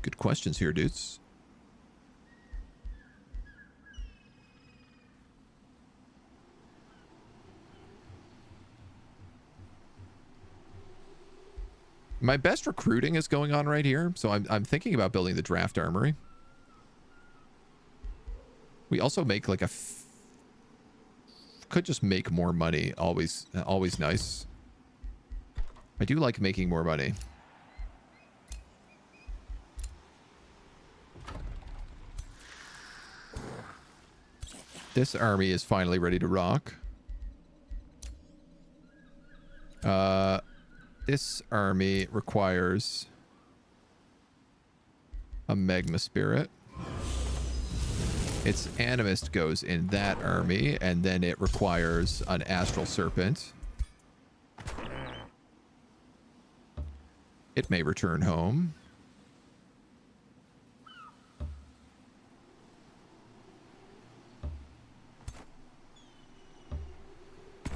Speaker 1: Good questions here, dudes. My best recruiting is going on right here, so I'm thinking about building the draft armory. We also make like could just make more money. Always nice. I do like making more money. This army is finally ready to rock. This army requires a Magma Spirit. Its Animist goes in that army, and then it requires an Astral Serpent. It may return home.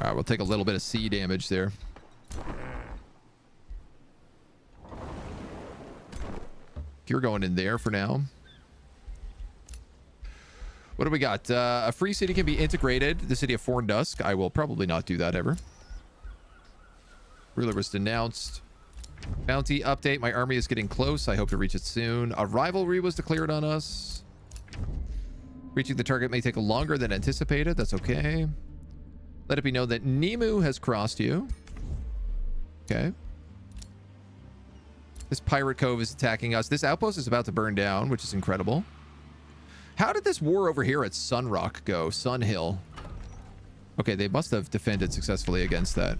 Speaker 1: All right, we'll take a little bit of sea damage there. You're going in there for now. What do we got? A free city can be integrated. The city of Forndusk. I will probably not do that ever. Ruler was denounced. Bounty update. My army is getting close. I hope to reach it soon. A rivalry was declared on us. Reaching the target may take longer than anticipated. That's okay. Let it be known that Nemu has crossed you. Okay. This pirate cove is attacking us. This outpost is about to burn down, which is incredible. How did this war over here at Sunrock go? Sunhill. Okay, they must have defended successfully against that.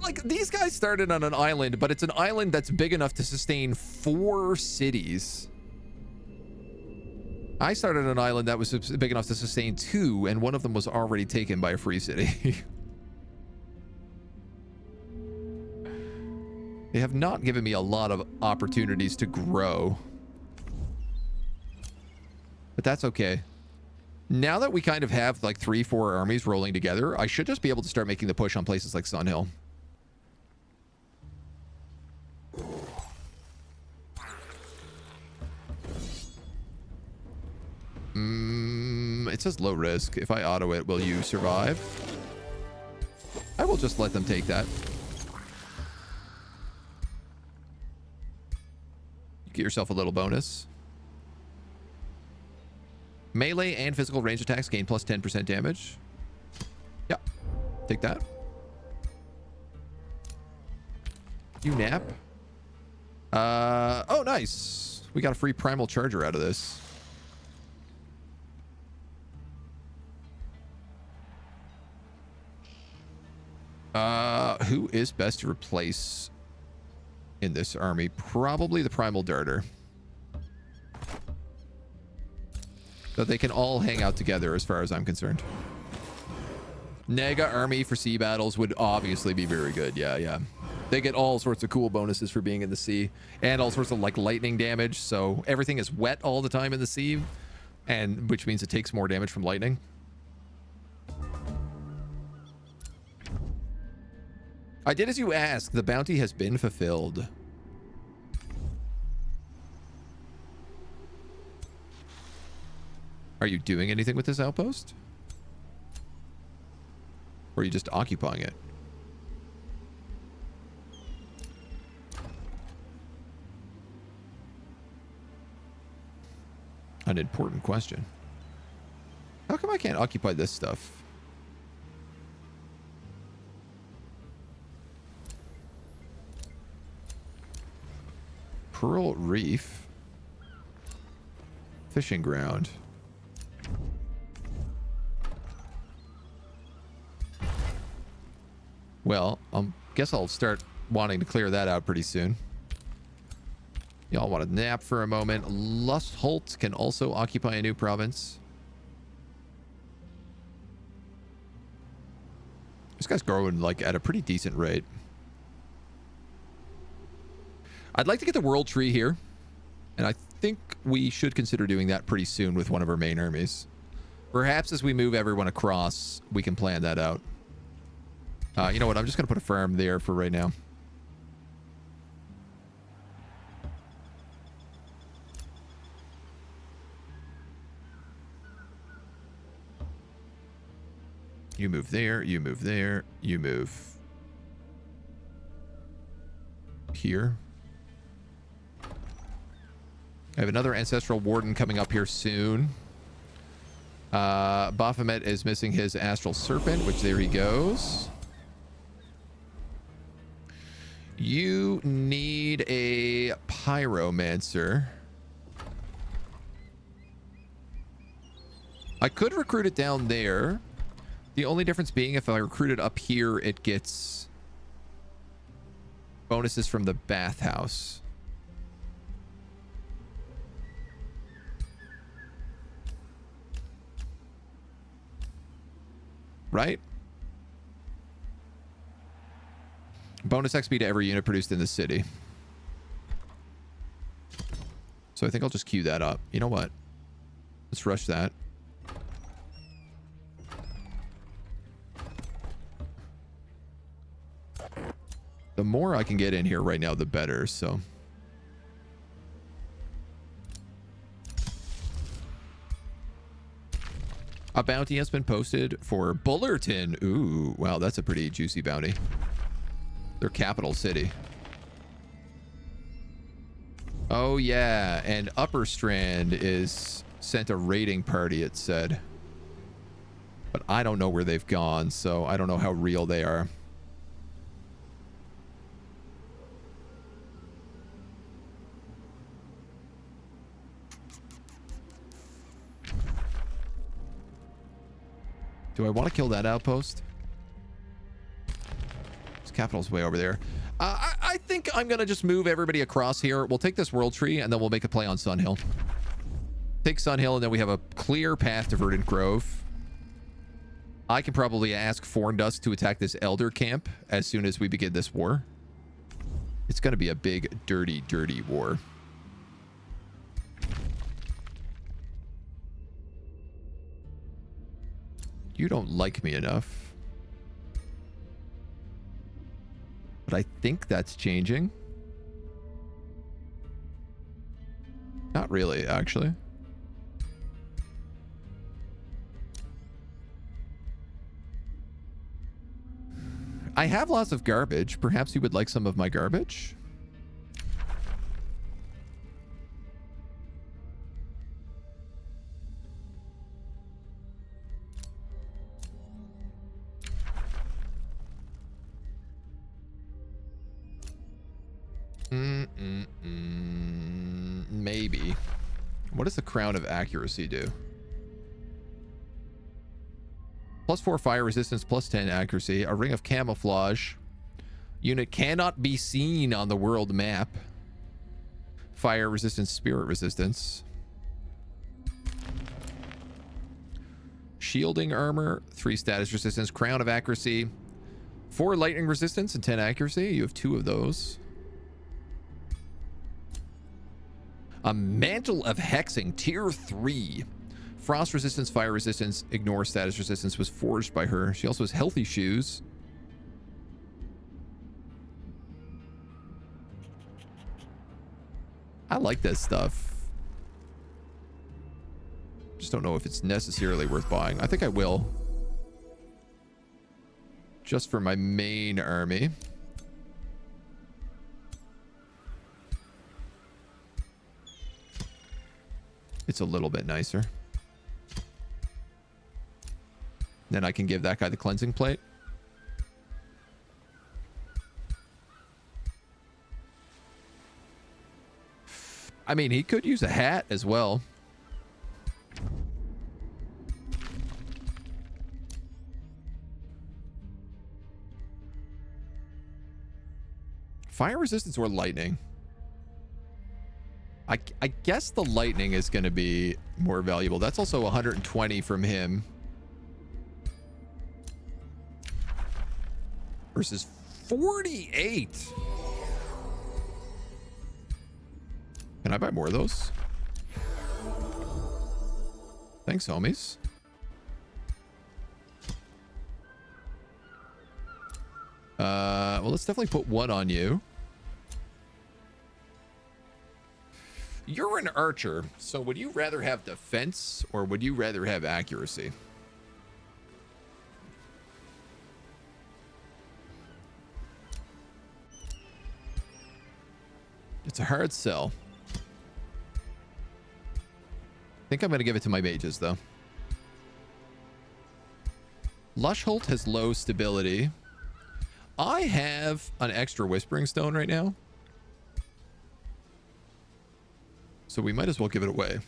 Speaker 1: like, these guys started on an island, but it's an island that's big enough to sustain 4 cities. I started on an island that was big enough to sustain 2, and one of them was already taken by a free city. They have not given me a lot of opportunities to grow. But that's okay. Now that we kind of have like 3-4 armies rolling together, I should just be able to start making the push on places like Sunhill. It says low risk. If I auto it, will you survive? I will just let them take that. Get yourself a little bonus. Melee and physical range attacks gain plus 10% damage. Yeah, take that. You nap. Oh, nice. We got a free Primal Charger out of this. Who is best to replace in this army? Probably the Primal Darter. So they can all hang out together as far as I'm concerned. Nega army for sea battles would obviously be very good. Yeah. They get all sorts of cool bonuses for being in the sea and all sorts of like lightning damage. So everything is wet all the time in the sea, and which means it takes more damage from lightning. I did as you asked. The bounty has been fulfilled. Are you doing anything with this outpost? Or are you just occupying it? An important question. How come I can't occupy this stuff? Pearl Reef. Fishing ground. Well, guess I'll start wanting to clear that out pretty soon. Y'all want to nap for a moment. Lustholt can also occupy a new province. This guy's growing like at a pretty decent rate. I'd like to get the world tree here, and I think we should consider doing that pretty soon with one of our main armies. Perhaps as we move everyone across, we can plan that out. You know what? I'm just going to put a farm there for right now. You move there, you move there, you move here. I have another Ancestral Warden coming up here soon. Baphomet is missing his Astral Serpent, which there he goes. You need a Pyromancer. I could recruit it down there. The only difference being if I recruit it up here, it gets bonuses from the bathhouse. Right? Bonus XP to every unit produced in the city. So I think I'll just queue that up. You know what? Let's rush that. The more I can get in here right now, the better, so. A bounty has been posted for Bullerton. Ooh, wow, that's a pretty juicy bounty. Their capital city. Oh, yeah, and Upper Strand is sent a raiding party, it said. But I don't know where they've gone, so I don't know how real they are. Do I want to kill that outpost? Let's capital's way over there. I think I'm going to just move everybody across here. We'll take this world tree, and then we'll make a play on Sunhill. Take Sunhill, and then we have a clear path to Verdant Grove. I can probably ask Forndusk to attack this Elder camp as soon as we begin this war. It's going to be a big, dirty, dirty war. You don't like me enough. But I think that's changing. Not really, actually. I have lots of garbage. Perhaps you would like some of my garbage? Maybe. What does the Crown of Accuracy do? +4 fire resistance, +10 accuracy. A ring of camouflage. Unit cannot be seen on the world map. Fire resistance, spirit resistance. Shielding armor, 3 status resistance. Crown of Accuracy, 4 lightning resistance and 10 accuracy. You have 2 of those. A Mantle of Hexing, tier 3. Frost resistance, fire resistance, ignore status resistance was forged by her. She also has healthy shoes. I like this stuff. Just don't know if it's necessarily worth buying. I think I will. Just for my main army. It's a little bit nicer. Then I can give that guy the cleansing plate. I mean, he could use a hat as well. Fire resistance or lightning? I guess the lightning is going to be more valuable. That's also 120 from him. Versus 48. Can I buy more of those? Thanks, homies. Well, let's definitely put 1 on you. You're an archer, so would you rather have defense or would you rather have accuracy? It's a hard sell. I think I'm going to give it to my mages, though. Lushholt has low stability. I have an extra Whispering Stone right now. So we might as well give it away.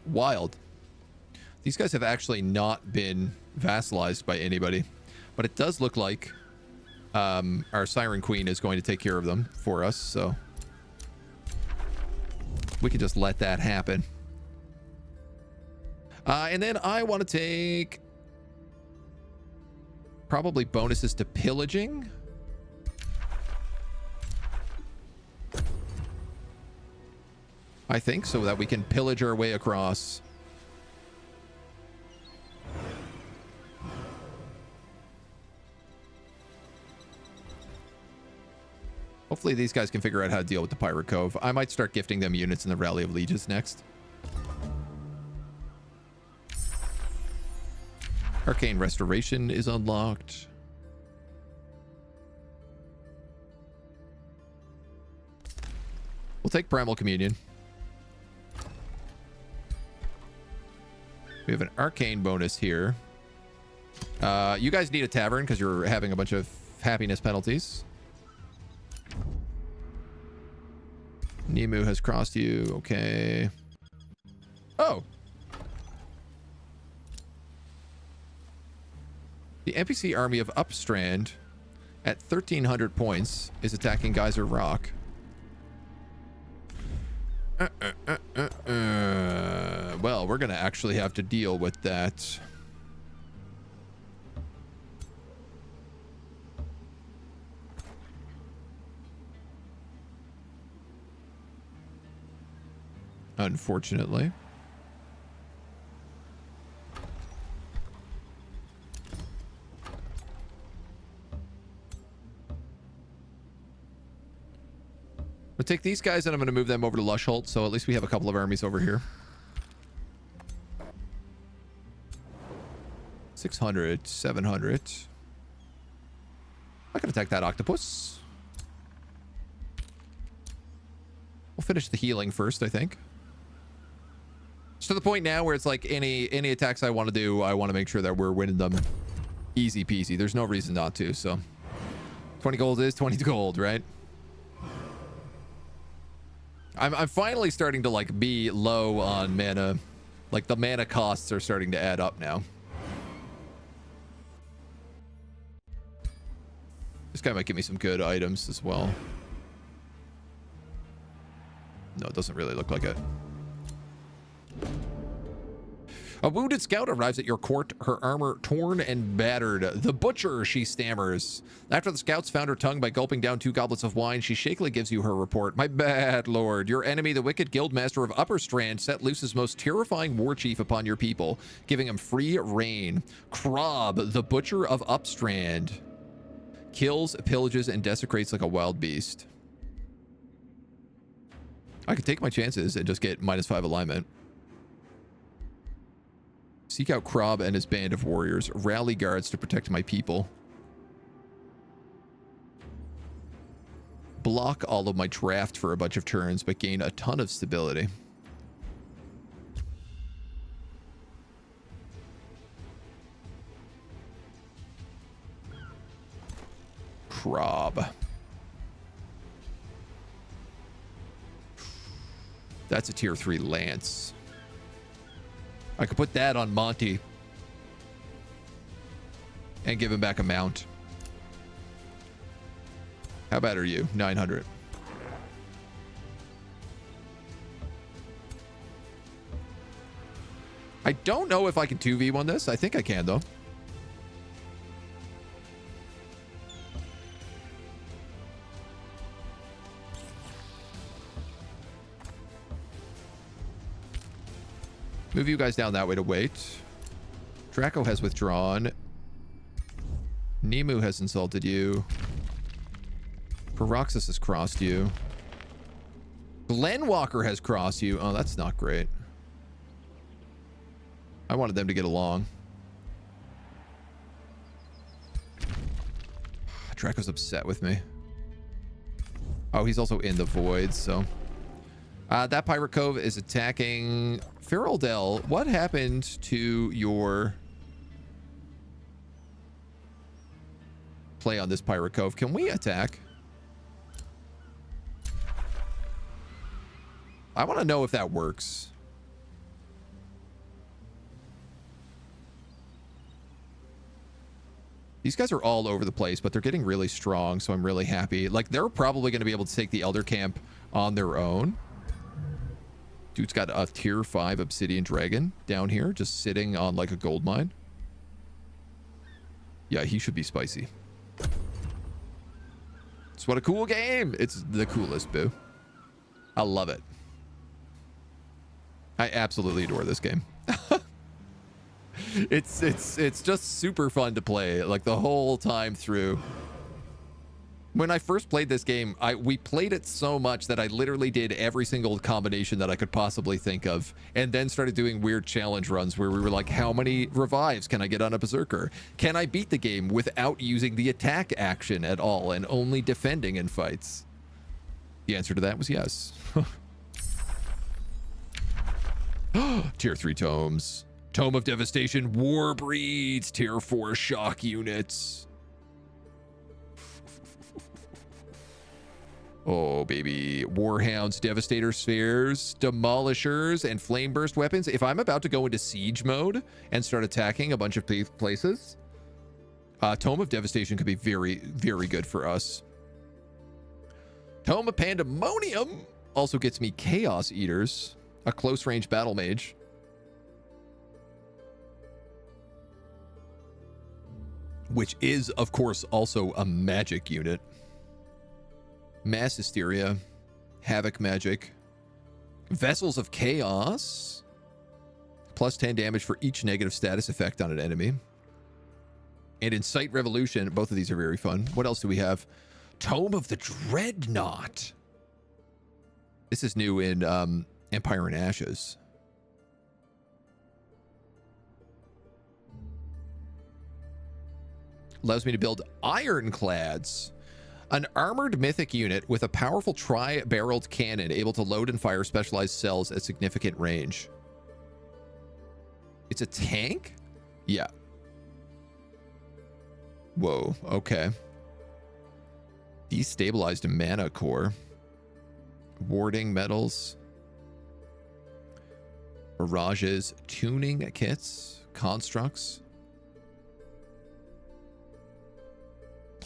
Speaker 1: Wild. These guys have actually not been vassalized by anybody, but it does look like our Siren Queen is going to take care of them for us, so we can just let that happen. And then I want to take probably bonuses to pillaging. I think, so that we can pillage our way across. Hopefully these guys can figure out how to deal with the Pirate Cove. I might start gifting them units in the Rally of Lieges next. Arcane Restoration is unlocked. We'll take Primal Communion. We have an arcane bonus here. You guys need a tavern because you're having a bunch of happiness penalties. Nemu has crossed you. Okay. Oh. The NPC army of Upstrand at 1,300 points is attacking Geyser Rock. Well, we're going to actually have to deal with that. Unfortunately. I'll take these guys and I'm going to move them over to Lushholt, so at least we have a couple of armies over here. 600, 700. I can attack that octopus. We'll finish the healing first, I think. It's to the point now where it's like any attacks I want to do, I want to make sure that we're winning them easy peasy. There's no reason not to, so 20 gold is 20 gold, right? I'm finally starting to like be low on mana. Like the mana costs are starting to add up now. This guy might give me some good items as well. No, it doesn't really look like it. A wounded scout arrives at your court, her armor torn and battered. The butcher, she stammers. After the scouts found her tongue by gulping down 2 goblets of wine, she shakily gives you her report. My bad, lord. Your enemy, the wicked guildmaster of Upper Strand, set loose his most terrifying war chief upon your people, giving him free reign. Krob, the butcher of Upstrand, kills, pillages, and desecrates like a wild beast. I could take my chances and just get -5 alignment. Seek out Krob and his band of warriors. Rally guards to protect my people. Block all of my draft for a bunch of turns, but gain a ton of stability. Krob. That's a tier 3 lance. I could put that on Monty and give him back a mount. How bad are you? 900. I don't know if I can 2v1 this. I think I can, though. Move you guys down that way to wait. Draco has withdrawn. Nemu has insulted you. Peroxus has crossed you. Glenwalker has crossed you. Oh, that's not great. I wanted them to get along. Draco's upset with me. Oh, he's also in the void, so... that Pirate Cove is attacking Feraldel. What happened to your play on this Pirate Cove? Can we attack? I want to know if that works. These guys are all over the place, but they're getting really strong, so I'm really happy. Like, they're probably going to be able to take the Elder Camp on their own. Dude's got a tier 5 obsidian dragon down here, just sitting on like a gold mine. Yeah, he should be spicy. It's what a cool game. It's the coolest, boo. I love it. I absolutely adore this game. It's just super fun to play, like the whole time through. When I first played this game, we played it so much that I literally did every single combination that I could possibly think of, and then started doing weird challenge runs where we were like, how many revives can I get on a Berserker? Can I beat the game without using the attack action at all and only defending in fights? The answer to that was yes. Tier 3 tomes. Tome of Devastation, War Breeds, Tier 4 shock units. Oh, baby. Warhounds, Devastator Spheres, Demolishers, and Flame Burst weapons. If I'm about to go into siege mode and start attacking a bunch of places, Tome of Devastation could be very, very good for us. Tome of Pandemonium also gets me Chaos Eaters, a close-range battle mage. Which is, of course, also a magic unit. Mass Hysteria, Havoc Magic, Vessels of Chaos, plus 10 damage for each negative status effect on an enemy. And Incite Revolution, both of these are very fun. What else do we have? Tome of the Dreadnought. This is new in Empire in Ashes. Allows me to build Ironclads. An armored mythic unit with a powerful tri-barreled cannon able to load and fire specialized cells at significant range. It's a tank? Yeah. Whoa, okay. Destabilized mana core. Warding metals. Mirages. Tuning kits. Constructs.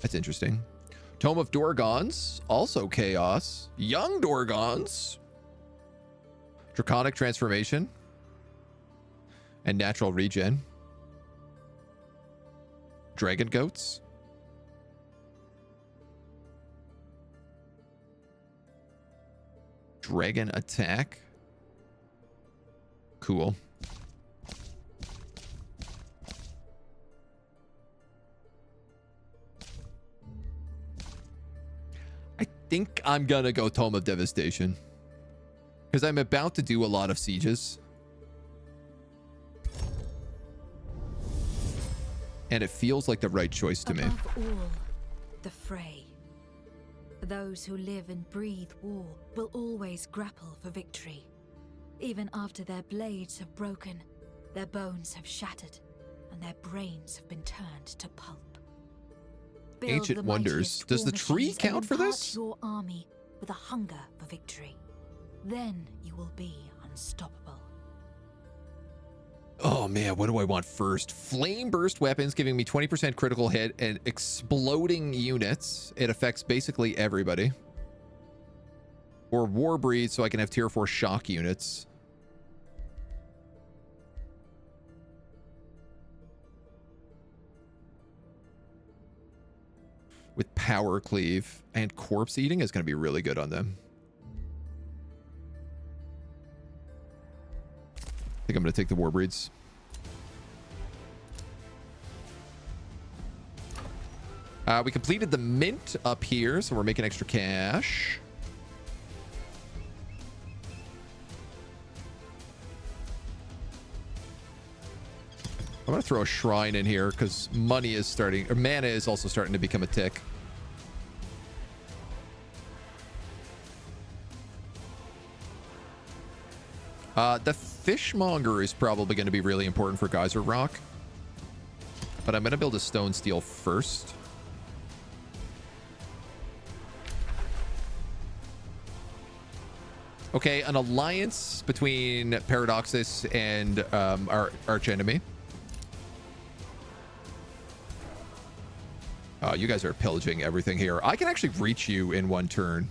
Speaker 1: That's interesting. Tome of Dorgons, also Chaos. Young Dorgons. Draconic Transformation. And Natural Regen. Dragon Goats. Dragon Attack. Cool. I think I'm gonna go Tome of Devastation, because I'm about to do a lot of sieges. And it feels like the right choice to me.
Speaker 2: Above all, the fray. Those who live and breathe war will always grapple for victory. Even after their blades have broken, their bones have shattered, and their brains have been turned to pulp. Build
Speaker 1: Ancient
Speaker 2: the
Speaker 1: Wonders.
Speaker 2: mightiest
Speaker 1: Does the
Speaker 2: war
Speaker 1: tree
Speaker 2: machines
Speaker 1: count
Speaker 2: and
Speaker 1: for
Speaker 2: impart
Speaker 1: this?
Speaker 2: your army with a hunger for victory. Then you will be unstoppable.
Speaker 1: Oh man, what do I want first? Flame Burst weapons giving me 20% critical hit and exploding units. It affects basically everybody. Or War Breed so I can have tier 4 shock units. With Power Cleave and Corpse Eating is going to be really good on them. I think I'm going to take the War Breeds. We completed the mint up here, so we're making extra cash. I'm going to throw a shrine in here because money is starting, or mana is also starting to become a tick. The Fishmonger is probably going to be really important for Geyser Rock. But I'm going to build a Stone Steel first. Okay, an alliance between Paradoxus and our archenemy. You guys are pillaging everything here. I can actually reach you in one turn.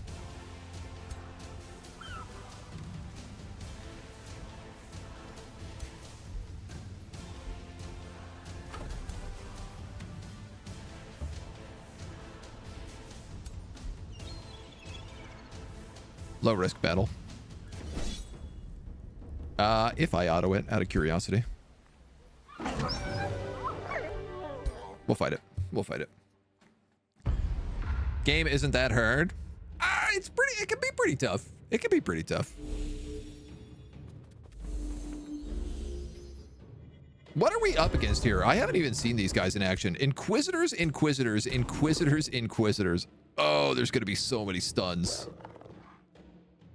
Speaker 1: Low risk battle. If I auto it out of curiosity. We'll fight it. We'll fight it. Game isn't that hard. It can be pretty tough. It can be pretty tough. What are we up against here? I haven't even seen these guys in action. Inquisitors, Inquisitors, Inquisitors, Inquisitors. Oh, there's going to be so many stuns.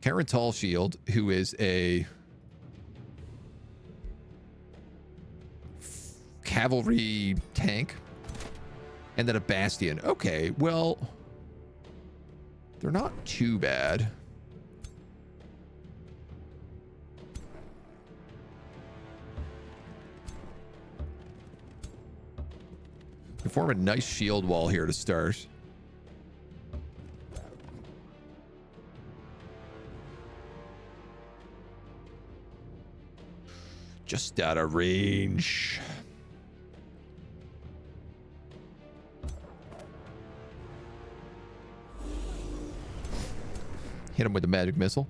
Speaker 1: Karen Tallshield, who is a cavalry tank. And then a Bastion. Okay, well, They're not too bad. We form a nice shield wall here to start. Just out of range. Hit him with the magic missile.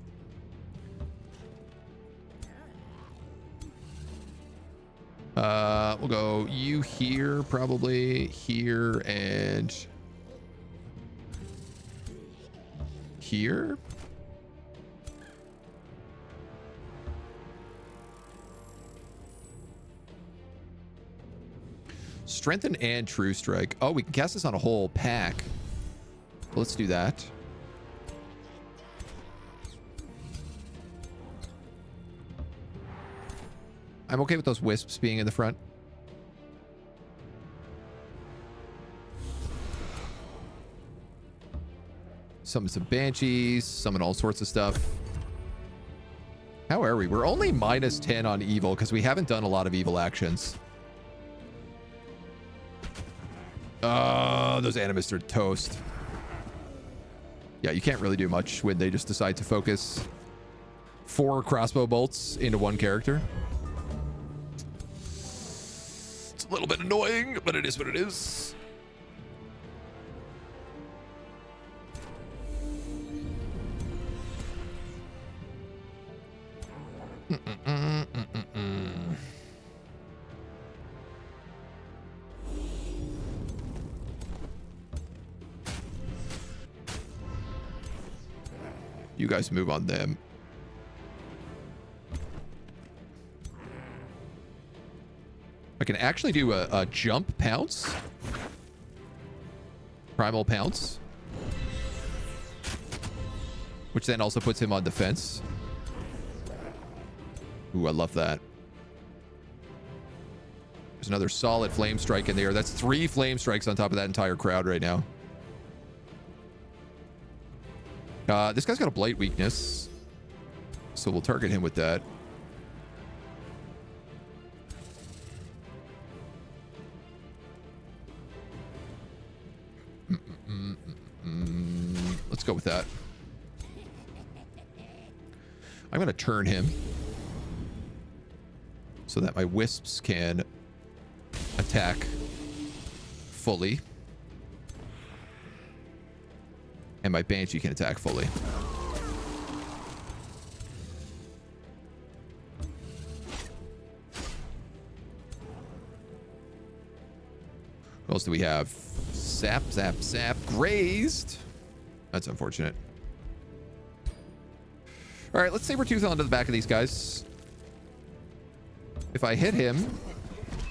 Speaker 1: We'll go you here, probably here and here. Strengthen and True Strike. Oh, we can cast this on a whole pack. Let's do that. I'm okay with those wisps being in the front. Summon some banshees, summon all sorts of stuff. How are we? We're only minus 10 on evil because we haven't done a lot of evil actions. Those animists are toast. Yeah, you can't really do much when they just decide to focus 4 crossbow bolts into one character. It's a little bit annoying, but it is what it is. You guys move on them. I can actually do a jump pounce. Primal pounce. Which then also puts him on defense. Ooh, I love that. There's another solid flame strike in there. That's 3 flame strikes on top of that entire crowd right now. This guy's got a blight weakness. So we'll target him with that. Let's go with that. I'm going to turn him so that my wisps can attack fully. And my banshee can attack fully. What else do we have? Zap, zap, zap. Grazed. That's unfortunate. All right, let's saber-tooth onto the back of these guys. If I hit him,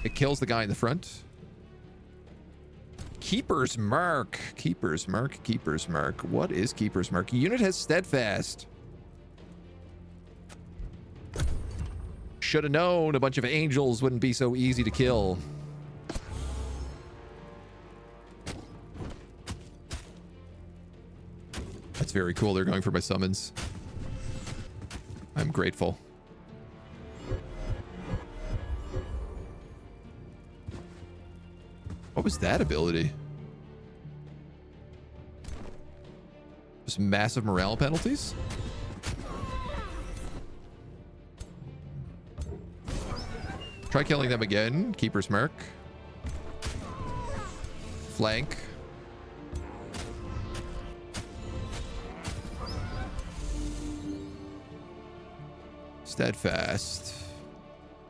Speaker 1: it kills the guy in the front. Keeper's Mark. Keeper's Mark. Keeper's Mark. What is Keeper's Mark? Unit has steadfast. Should have known a bunch of angels wouldn't be so easy to kill. That's very cool. They're going for my summons. I'm grateful. What was that ability? Just massive morale penalties? Try killing them again. Keeper's Mark. Flank. Steadfast.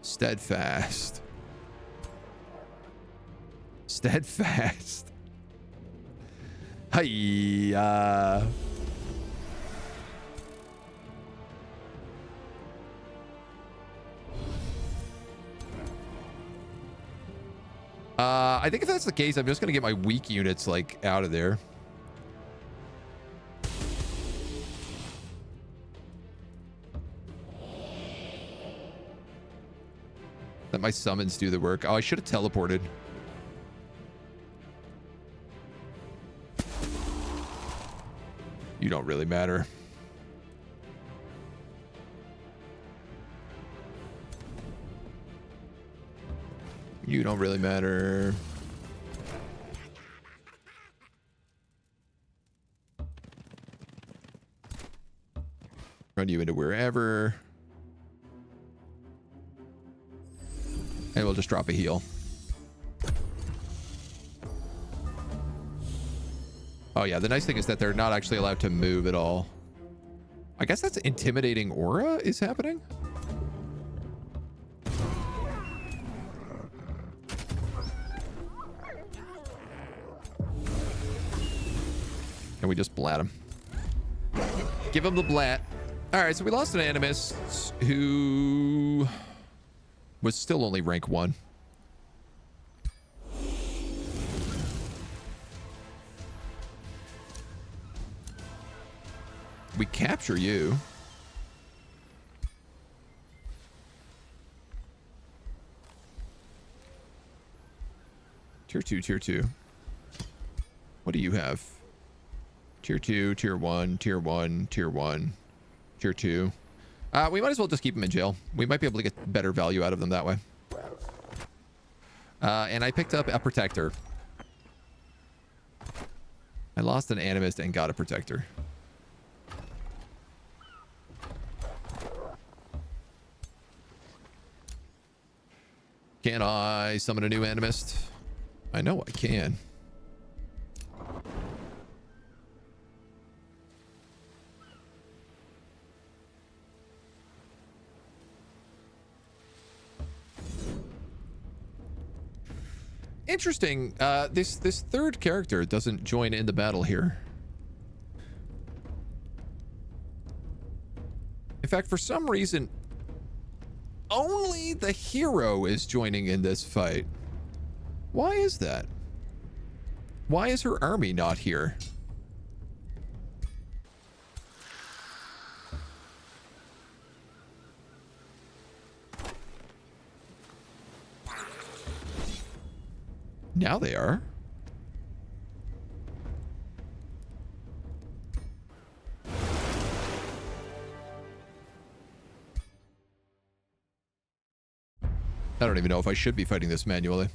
Speaker 1: Steadfast. Steadfast. Hi. I think if that's the case, I'm just gonna get my weak units like out of there. Let my summons do the work. Oh, I should have teleported. You You don't really matter. You don't really matter. Run you into wherever. And we'll just drop a heal. Oh yeah, the nice thing is that they're not actually allowed to move at all. I guess that's intimidating aura is happening. And we just blat him. Give him the blat. All right, so we lost an animist who was still only rank 1. We capture you. Tier 2, tier 2. What do you have? Tier 2, tier 1, tier 1, tier 1, tier 2. We might as well just keep them in jail. We might be able to get better value out of them that way. And I picked up a protector. I lost an animist and got a protector. Can I summon a new animist? I know I can. Interesting. This third character doesn't join in the battle here. In fact, for some reason, only the hero is joining in this fight. Why is that? Why is her army not here? Now they are. I don't even know if I should be fighting this manually.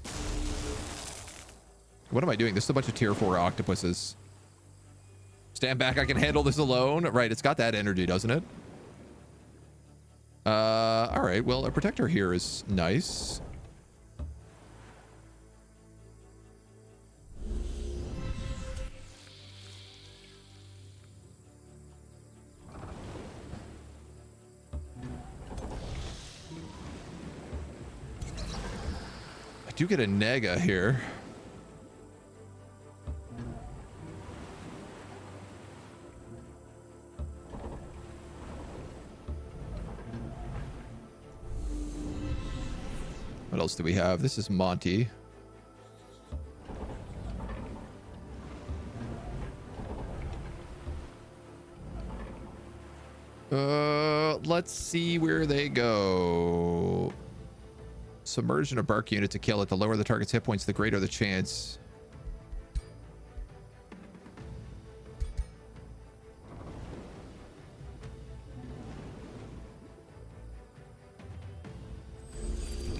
Speaker 1: What am I doing? This is a bunch of tier 4 octopuses. Stand back, I can handle this alone. Right, it's got that energy, doesn't it? All right, well, a protector here is nice. I do get a nega here. What else do we have? This is Monty. Let's see where they go. Submerge in a bark unit to kill it. The lower the target's hit points, the greater the chance.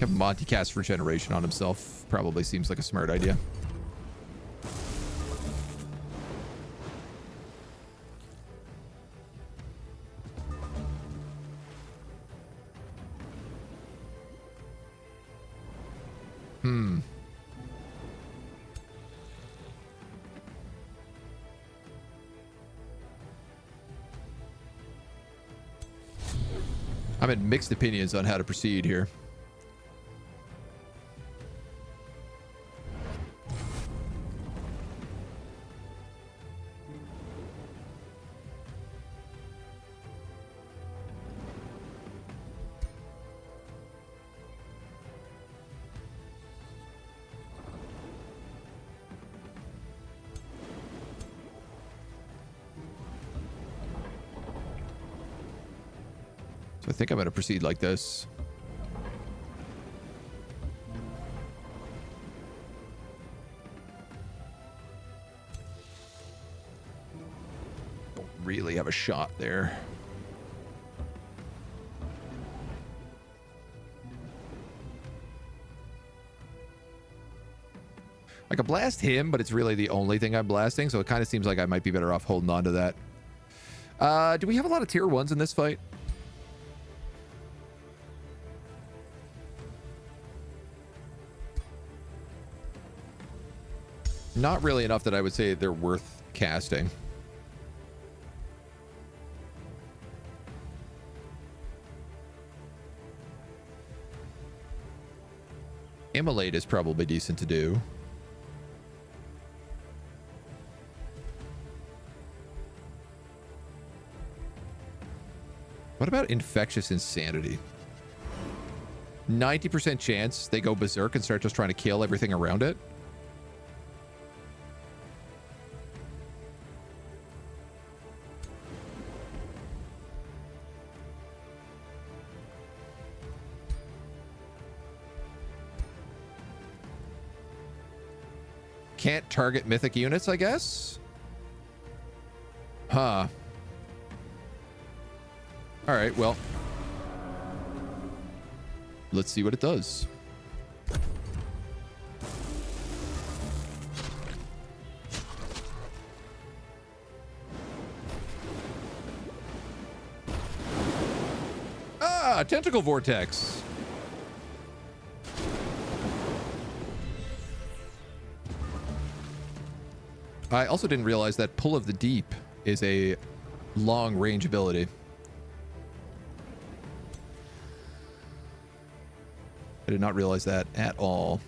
Speaker 1: Have Monty cast regeneration on himself. Probably seems like a smart idea. I'm in mixed opinions on how to proceed here. So I think I'm going to proceed like this. Don't really have a shot there. I could blast him, but it's really the only thing I'm blasting, so it kind of seems like I might be better off holding on to that. Do we have a lot of tier 1s in this fight? Not really enough that I would say they're worth casting. Immolate is probably decent to do. What about Infectious Insanity? 90% chance they go berserk and start just trying to kill everything around it. Can't target mythic units, I guess? Huh. All right, well. Let's see what it does. Ah, Tentacle Vortex. I also didn't realize that Pull of the Deep is a long range ability. I did not realize that at all.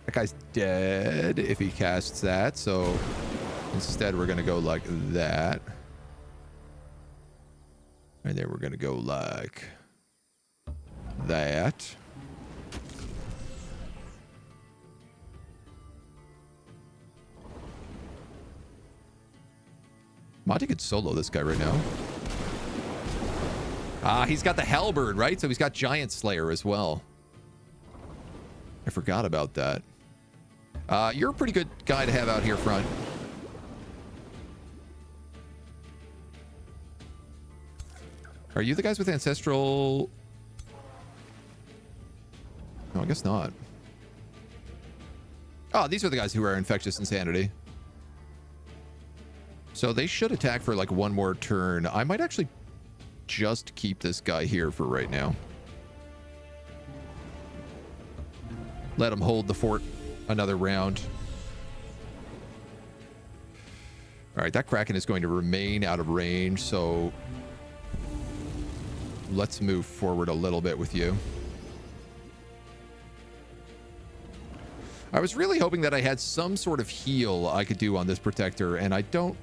Speaker 1: That guy's dead if he casts that, so instead we're going to go like that. And then we're going to go like that. Monty could solo this guy right now. Ah, he's got the halberd, right? So he's got Giant Slayer as well. I forgot about that. You're a pretty good guy to have out here front. Are you the guys with Ancestral? No, I guess not. Oh, these are the guys who are Infectious Insanity. So they should attack for like one more turn. I might actually just keep this guy here for right now. Let him hold the fort another round. All right, that Kraken is going to remain out of range, so let's move forward a little bit with you. I was really hoping that I had some sort of heal I could do on this protector, and I don't.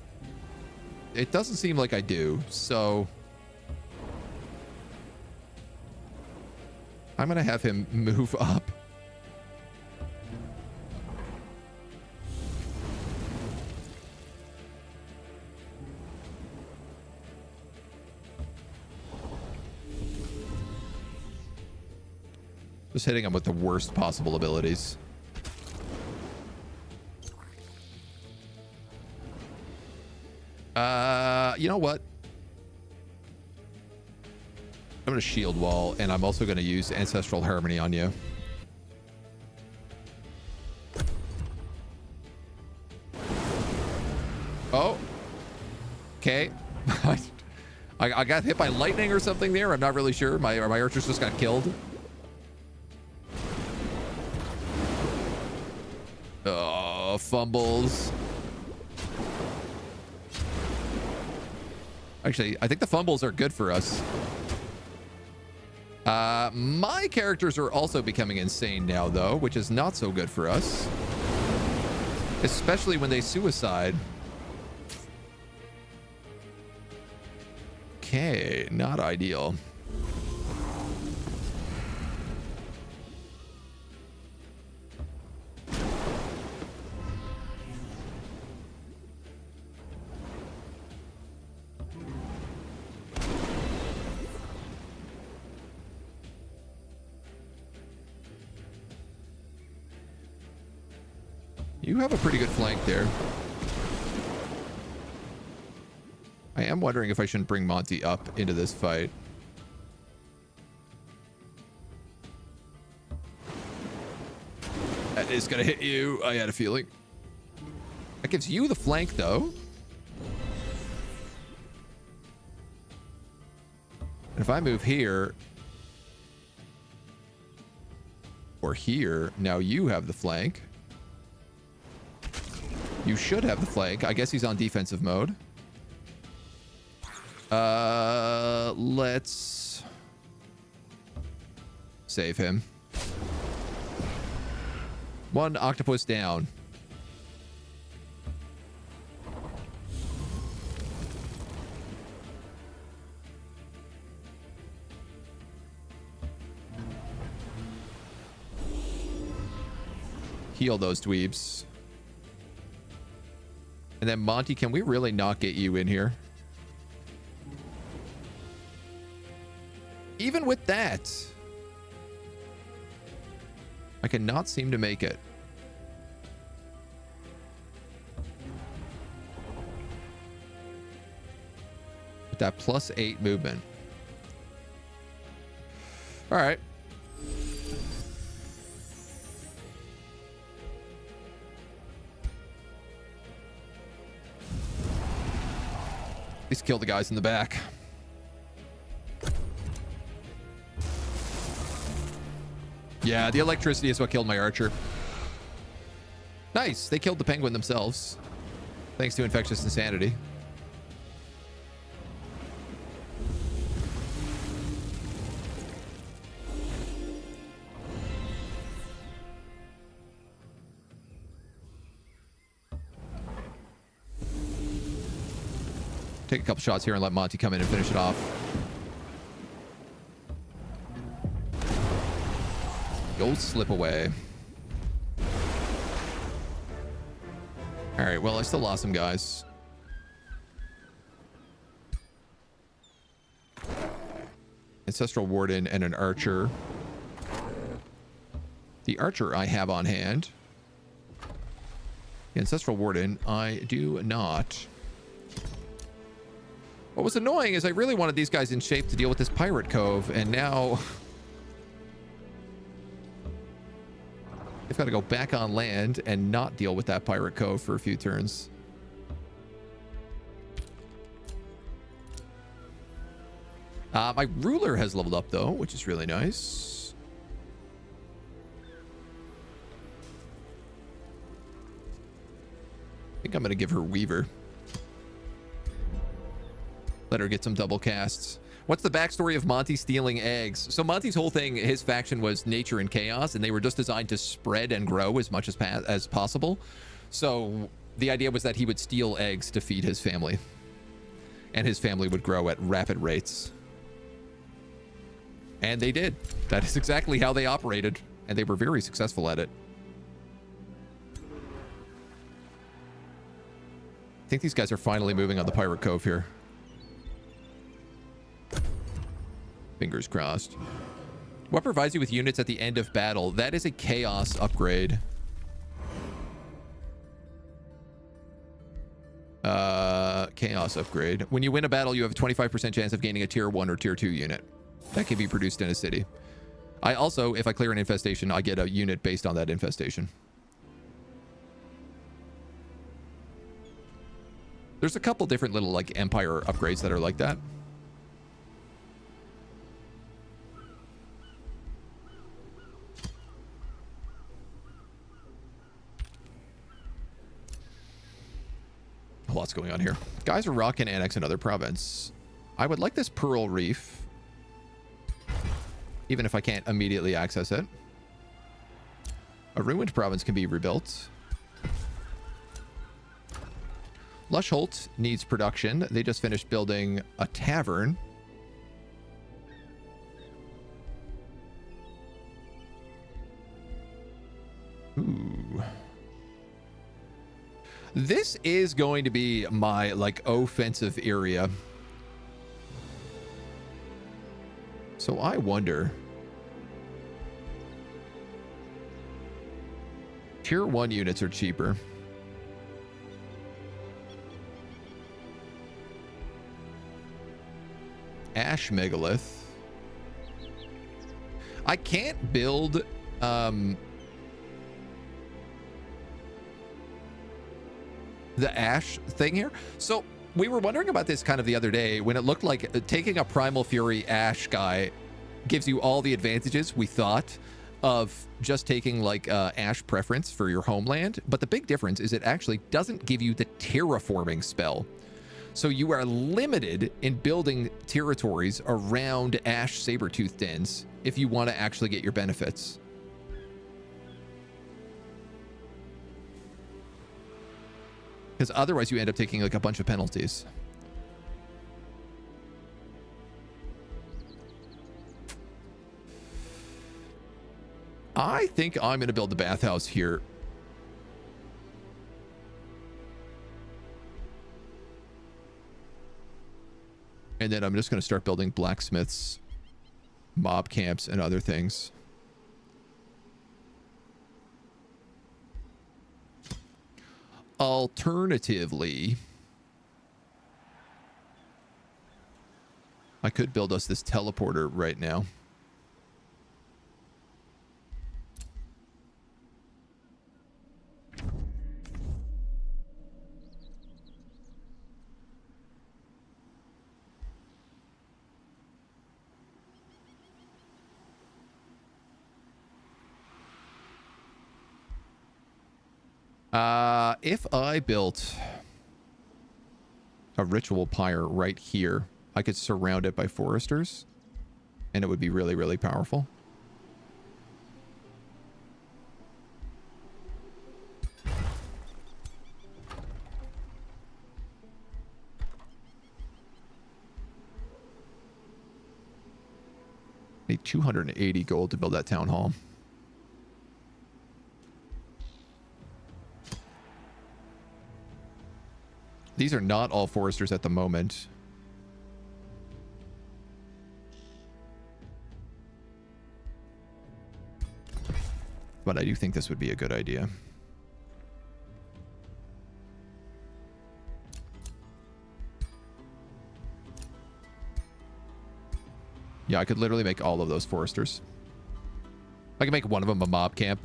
Speaker 1: It doesn't seem like I do, so I'm going to have him move up. Just hitting him with the worst possible abilities. You know what? I'm going to shield wall, and I'm also going to use Ancestral Harmony on you. Oh. Okay. I got hit by lightning or something there. I'm not really sure. My archers just got killed. Oh, fumbles. Actually, I think the fumbles are good for us. My characters are also becoming insane now, though, which is not so good for us. Especially when they suicide. Okay, not ideal. You have a pretty good flank there. I am wondering if I shouldn't bring Monty up into this fight. That is going to hit you. I had a feeling. That gives you the flank, though. And if I move here or here, now you have the flank. You should have the flank. I guess he's on defensive mode. Let's save him. One octopus down. Heal those dweebs. And then Monty, can we really not get you in here? Even with that, I cannot seem to make it. With that +8 movement. All right. At least kill the guys in the back. Yeah, the electricity is what killed my archer. Nice. They killed the penguin themselves. Thanks to infectious insanity. Take a couple shots here and let Monty come in and finish it off. Go slip away. All right, well, I still lost some guys. Ancestral Warden and an archer. The archer I have on hand. The Ancestral Warden, I do not. What was annoying is I really wanted these guys in shape to deal with this pirate cove, and now they've got to go back on land and not deal with that pirate cove for a few turns. My ruler has leveled up, though, which is really nice. I think I'm going to give her Weaver. Let her get some double casts. What's the backstory of Monty stealing eggs? So Monty's whole thing, his faction was nature and chaos, and they were just designed to spread and grow as much as possible. So the idea was that he would steal eggs to feed his family. And his family would grow at rapid rates. And they did. That is exactly how they operated. And they were very successful at it. I think these guys are finally moving on the pirate cove here. Fingers crossed. What provides you with units at the end of battle? That is a chaos upgrade. Chaos upgrade. When you win a battle, you have a 25% chance of gaining a tier 1 or tier 2 unit. That can be produced in a city. I also, if I clear an infestation, I get a unit based on that infestation. There's a couple different little like empire upgrades that are like that. Lots going on here. Guys are rocking annex another province. I would like this Pearl Reef, even if I can't immediately access it. A ruined province can be rebuilt. Lushholt needs production. They just finished building a tavern. Ooh. This is going to be my, like, offensive area. So I wonder... Tier 1 units are cheaper. Ash Megalith. I can't build the Ash thing here. So we were wondering about this kind of the other day when it looked like taking a Primal Fury Ash guy gives you all the advantages we thought of just taking like Ash preference for your homeland. But the big difference is it actually doesn't give you the terraforming spell. So you are limited in building territories around Ash Sabertooth dens if you want to actually get your benefits. Because otherwise you end up taking like a bunch of penalties. I think I'm going to build the bathhouse here. And then I'm just going to start building blacksmiths, mob camps, and other things. Alternatively, I could build us this teleporter right now. If I built a ritual pyre right here, I could surround it by foresters, and it would be really, really powerful. Need 280 gold to build that town hall. These are not all foresters at the moment. But I do think this would be a good idea. Yeah, I could literally make all of those foresters. I can make one of them a mob camp.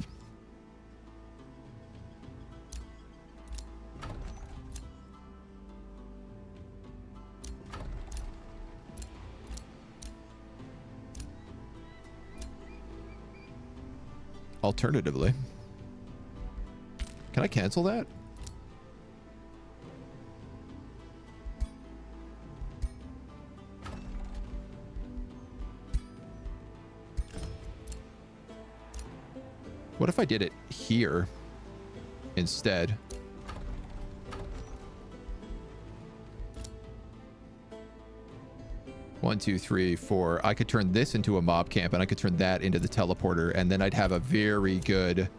Speaker 1: Alternatively, can I cancel that? What if I did it here instead? One, two, three, four. I could turn this into a mob camp, and I could turn that into the teleporter, and then I'd have a very good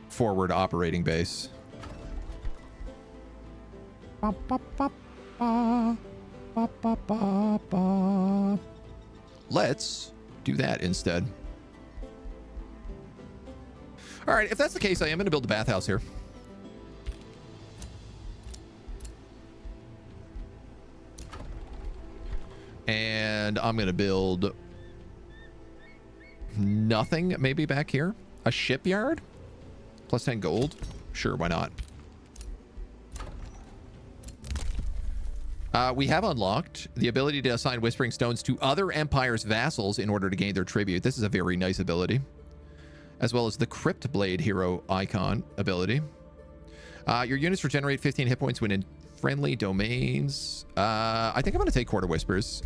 Speaker 1: forward operating base. Let's do that instead. All right, if that's the case, I am going to build a bathhouse here. And I'm going to build nothing maybe back here. A shipyard? Plus 10 gold? Sure, why not? We have unlocked the ability to assign Whispering Stones to other empires' vassals in order to gain their tribute. This is a very nice ability. As well as the Crypt Blade hero icon ability. Your units regenerate 15 hit points when in friendly domains. I think I'm going to take Quarter Whispers.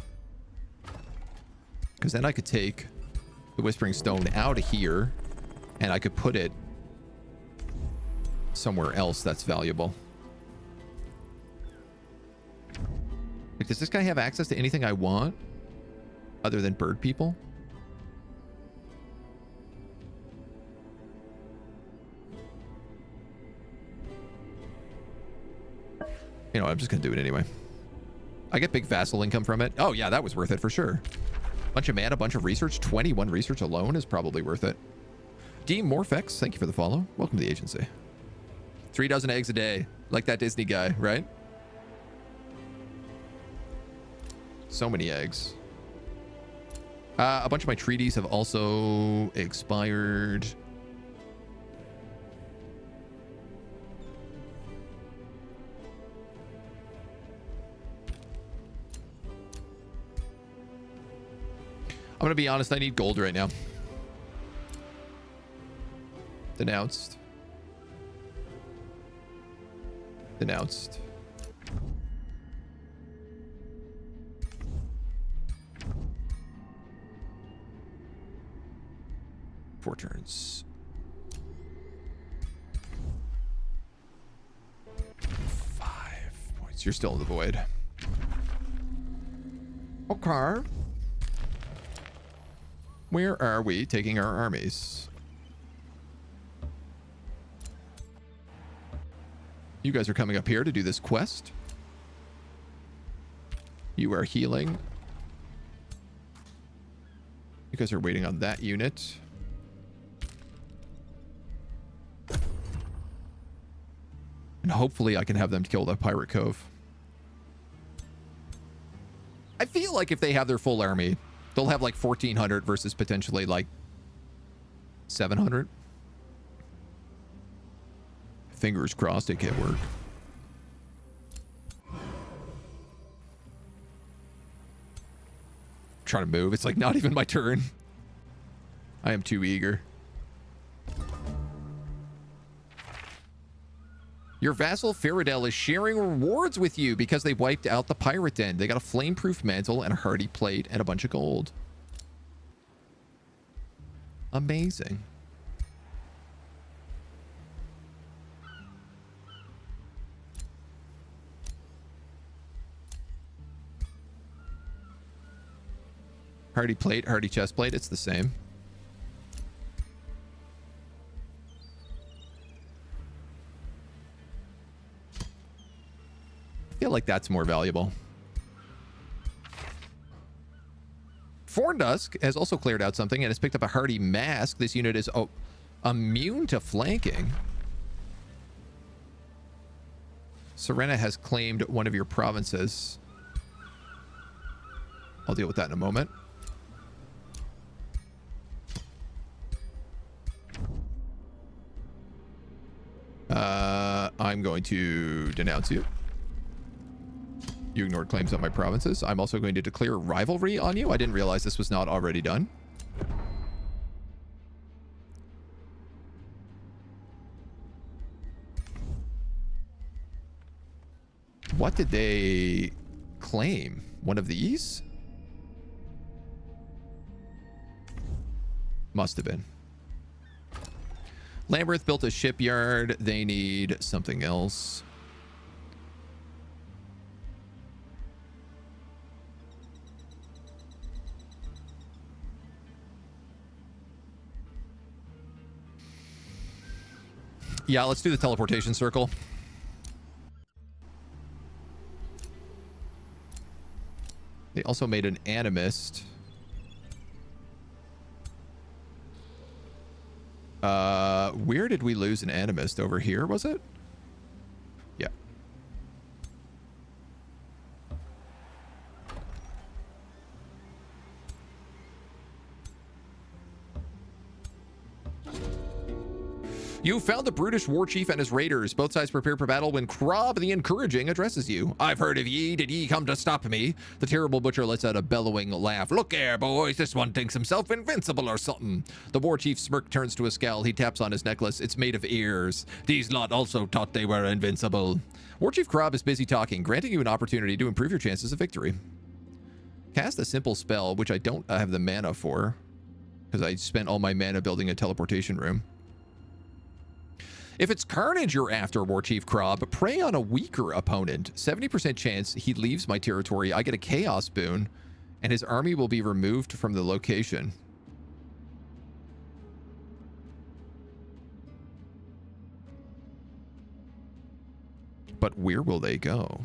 Speaker 1: Because then I could take the Whispering Stone out of here, and I could put it somewhere else that's valuable. Like, does this guy have access to anything I want other than bird people? You know, I'm just going to do it anyway. I get big vassal income from it. Oh, yeah, that was worth it for sure. Bunch of mana, bunch of research. 21 research alone is probably worth it. D Morphex, thank you for the follow. Welcome to the agency. 3 dozen eggs a day, like that Disney guy, right? So many eggs. A bunch of my treaties have also expired. I'm gonna be honest, I need gold right now. Denounced. Denounced. Four turns. 5 points. You're still in the void. Okay. Where are we taking our armies? You guys are coming up here to do this quest. You are healing. You guys are waiting on that unit. And hopefully I can have them kill the Pirate Cove. I feel like if they have their full army, they'll have like 1,400 versus potentially like 700. Fingers crossed it can work. Trying to move. It's like not even my turn. I am too eager. Your vassal Faradel is sharing rewards with you because they wiped out the pirate den. They got a flame-proof mantle and a hardy plate and a bunch of gold. Amazing. Hardy plate, hardy chest plate, it's the same. I feel like that's more valuable. Forndusk has also cleared out something and has picked up a hardy mask. This unit is immune to flanking. Serena has claimed one of your provinces. I'll deal with that in a moment. I'm going to denounce you. You ignored claims on my provinces. I'm also going to declare rivalry on you. I didn't realize this was not already done. What did they claim? One of these? Must have been. Lambert built a shipyard. They need something else. Yeah, let's do the teleportation circle. They also made an animist. Where did we lose an animist? Over here, was it? Yeah. You found the brutish war chief and his raiders. Both sides prepare for battle when Krob the Encouraging addresses you. I've heard of ye. Did ye come to stop me? The terrible butcher lets out a bellowing laugh. Look here, boys. This one thinks himself invincible or something. The war chief's smirk turns to a scowl. He taps on his necklace. It's made of ears. These lot also thought they were invincible. War Chief Krob is busy talking, granting you an opportunity to improve your chances of victory. Cast a simple spell, which I don't have the mana for, because I spent all my mana building a teleportation room. If it's carnage you're after, War Chief Krob, prey on a weaker opponent. 70% chance he leaves my territory. I get a chaos boon, and his army will be removed from the location. But where will they go?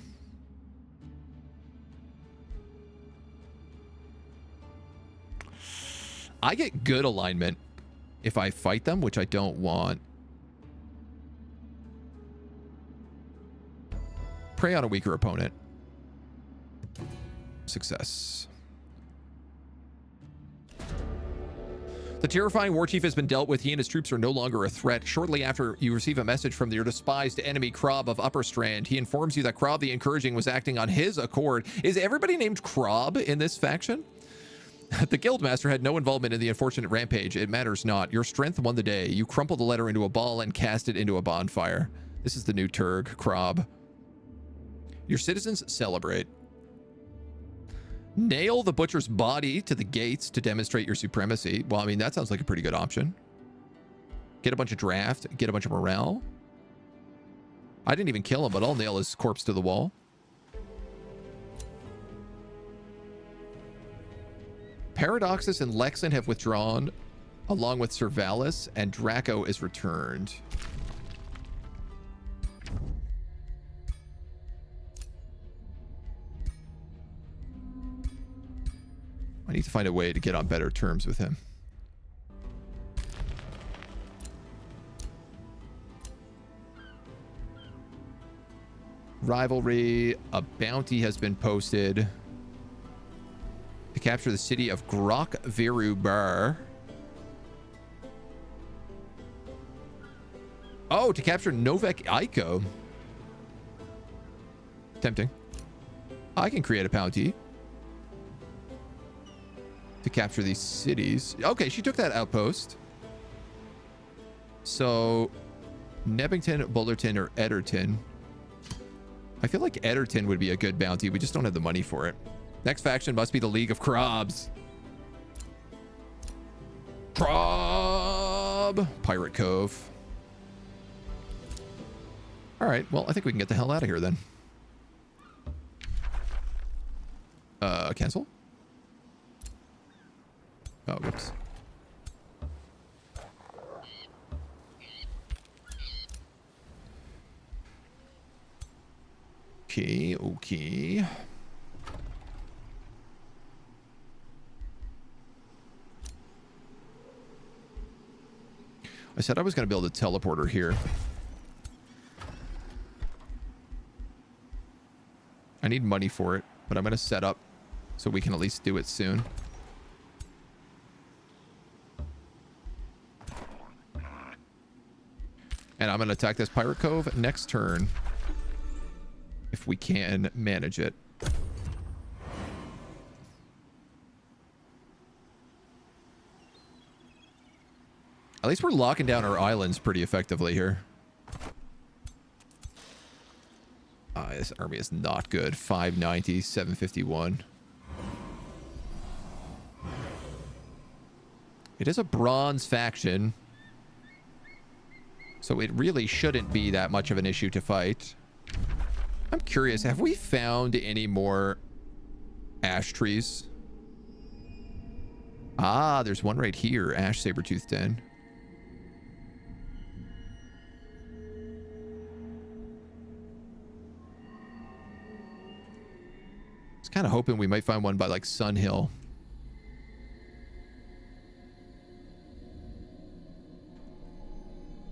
Speaker 1: I get good alignment if I fight them, which I don't want. Prey on a weaker opponent. Success. The terrifying war chief has been dealt with. He and his troops are no longer a threat. Shortly after you receive a message from your despised enemy, Krob of Upper Strand. He informs you that Krob the Encouraging was acting on his accord. Is everybody named Krob in this faction? The Guildmaster had no involvement in the unfortunate rampage. It matters not. Your strength won the day. You crumpled the letter into a ball and cast it into a bonfire. This is the new Turg, Krob. Your citizens celebrate. Nail the butcher's body to the gates to demonstrate your supremacy. Well, I mean, that sounds like a pretty good option. Get a bunch of draft, get a bunch of morale. I didn't even kill him, but I'll nail his corpse to the wall. Paradoxus and Lexan have withdrawn, along with Servalis, and Draco is returned. I need to find a way to get on better terms with him. Rivalry. A bounty has been posted to capture the city of Grok Virubar. Oh, to capture Novek Iko. Tempting. I can create a bounty to capture these cities. Okay, she took that outpost. So, Nebbington, Bullerton, or Ederton. I feel like Ederton would be a good bounty. We just don't have the money for it. Next faction must be the League of Krobs. Krob! Pirate Cove. All right, well, I think we can get the hell out of here then. Cancel? Oh, whoops. Okay, okay. I said I was going to build a teleporter here. I need money for it, but I'm going to set up so we can at least do it soon. And I'm going to attack this Pirate Cove next turn, if we can manage it. At least we're locking down our islands pretty effectively here. This army is not good. 590, 751. It is a bronze faction, so it really shouldn't be that much of an issue to fight. I'm curious, have we found any more ash trees? Ah, there's one right here. Ash Sabertooth Den. I was kind of hoping we might find one by like Sun Hill.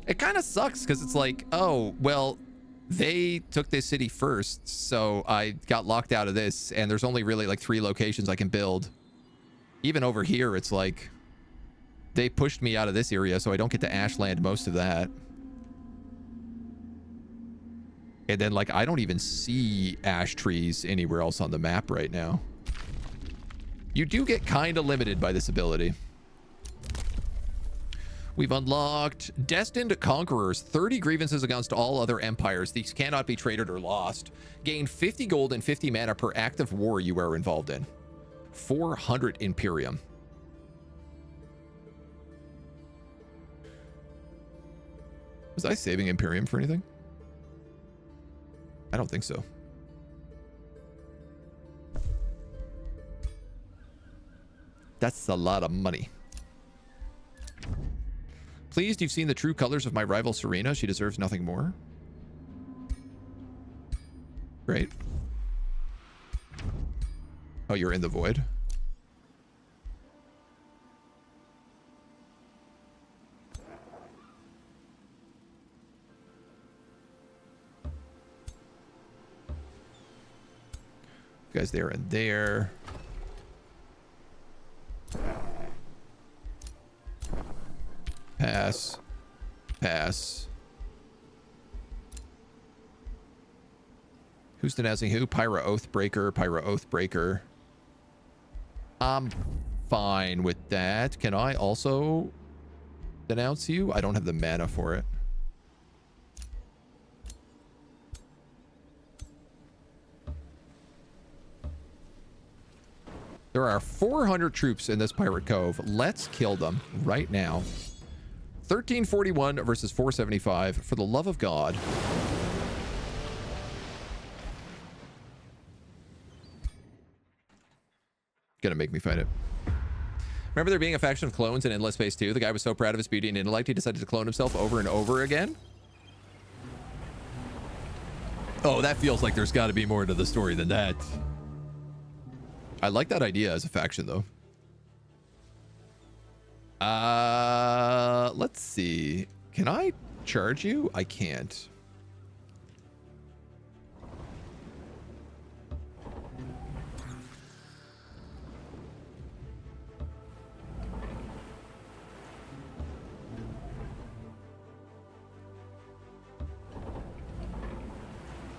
Speaker 1: It kind of sucks because it's like, oh, well, they took this city first, so I got locked out of this, and there's only really like 3 locations I can build. Even over here, it's like they pushed me out of this area, so I don't get to Ashland most of that. And then, like, I don't even see ash trees anywhere else on the map right now. You do get kind of limited by this ability. We've unlocked Destined Conquerors. 30 grievances against all other empires. These cannot be traded or lost. Gain 50 gold and 50 mana per active war you are involved in. 400 Imperium. Was I saving Imperium for anything? I don't think so. That's a lot of money. Pleased you've seen the true colors of my rival Serena. She deserves nothing more. Great. Oh, you're in the void. Guys there and there. Pass. Pass. Who's denouncing who? Pyra Oathbreaker. Pyra Oathbreaker. I'm fine with that. Can I also denounce you? I don't have the mana for it. There are 400 troops in this pirate cove. Let's kill them right now. 1341 versus 475. For the love of God. Gonna make me fight it. Remember there being a faction of clones in Endless Space 2? The guy was so proud of his beauty and intellect, he decided to clone himself over and over again? Oh, that feels like there's got to be more to the story than that. I like that idea as a faction, though. Let's see. Can I charge you? I can't.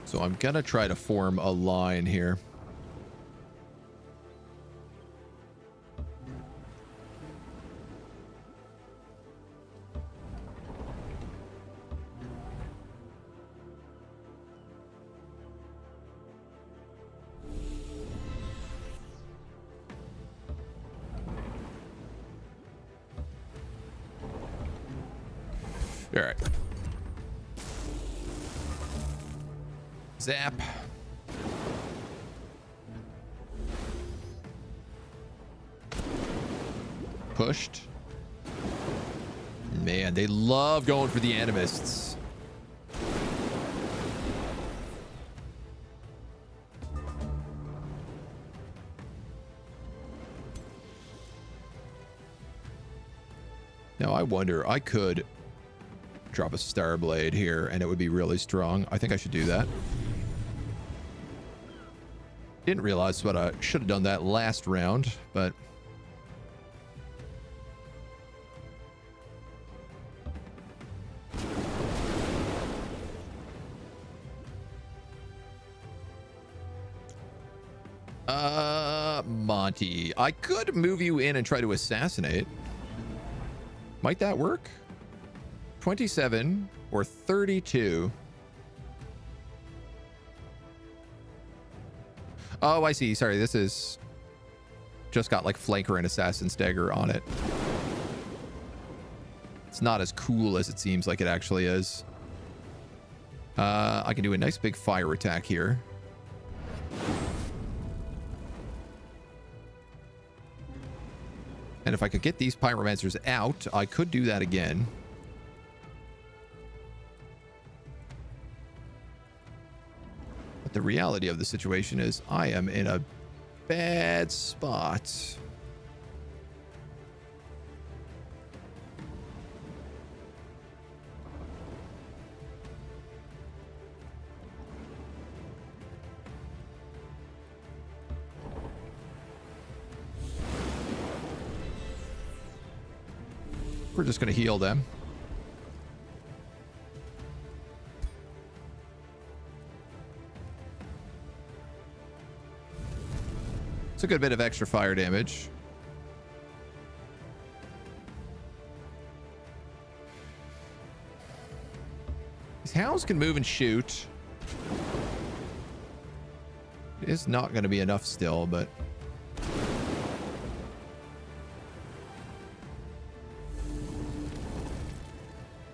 Speaker 1: So I'm gonna try to form a line here. All right. Zap. Pushed. Man, they love going for the animists. Now, I wonder, I could drop a Star Blade here and it would be really strong. I think I should do that. Didn't realize what I should have done that last round, but Monty, I could move you in and try to assassinate. Might that work? 27 or 32. Oh, I see. Sorry, this is just got like flanker and assassin's dagger on it. It's not as cool as it seems like it actually is. I can do a nice big fire attack here. And if I could get these pyromancers out, I could do that again. But the reality of the situation is I am in a bad spot. We're just going to heal them. It's a good bit of extra fire damage. These hounds can move and shoot. It is not going to be enough still, but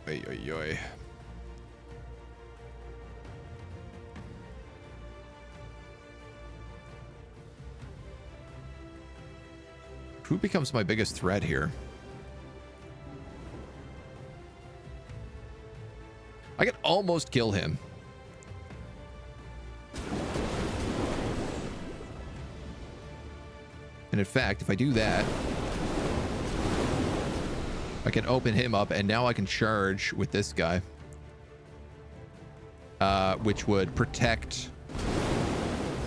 Speaker 1: oy, oy, oy. Who becomes my biggest threat here? I can almost kill him. And in fact, if I do that, I can open him up, and now I can charge with this guy. Which would protect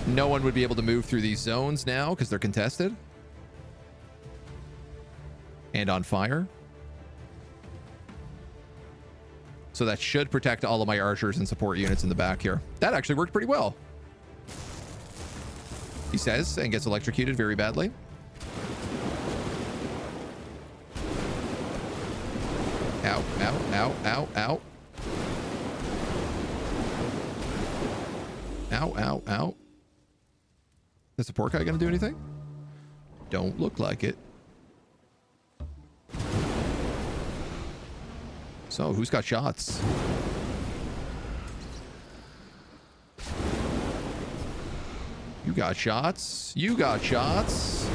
Speaker 1: No one would be able to move through these zones now because they're contested. And on fire. So that should protect all of my archers and support units in the back here. That actually worked pretty well. He says, and gets electrocuted very badly. Ow, ow, ow, ow, ow. Ow, ow, ow. Is the support guy gonna do anything? Don't look like it. So, who's got shots? You got shots. You got shots.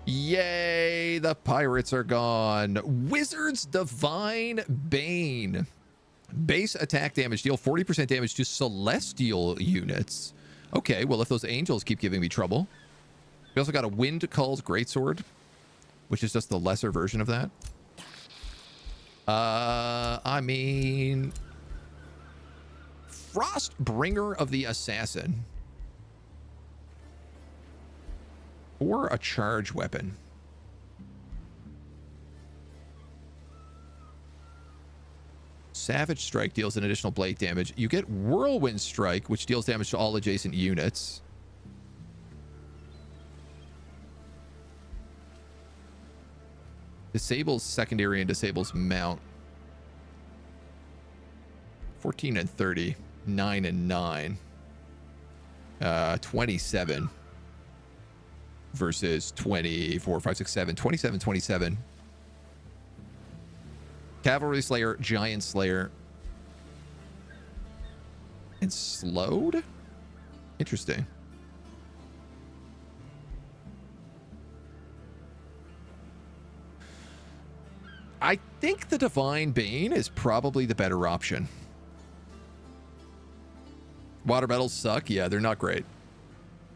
Speaker 1: Yay, the pirates are gone. Wizard's Divine Bane. Base attack damage. Deal 40% damage to celestial units. Okay, well, if those angels keep giving me trouble. We also got a Wind Call's Greatsword, which is just the lesser version of that. I mean... Frostbringer of the Assassin. Or a charge weapon. Savage Strike deals an additional blade damage. You get Whirlwind Strike, which deals damage to all adjacent units. Disables secondary and disables mount. 14 and 30. 9 and 9. 27. Versus 24, 5, 6, 7. 27, 27. Cavalry Slayer, Giant Slayer. And slowed? Interesting. I think the Divine Bane is probably the better option. Water battles suck. Yeah, they're not great.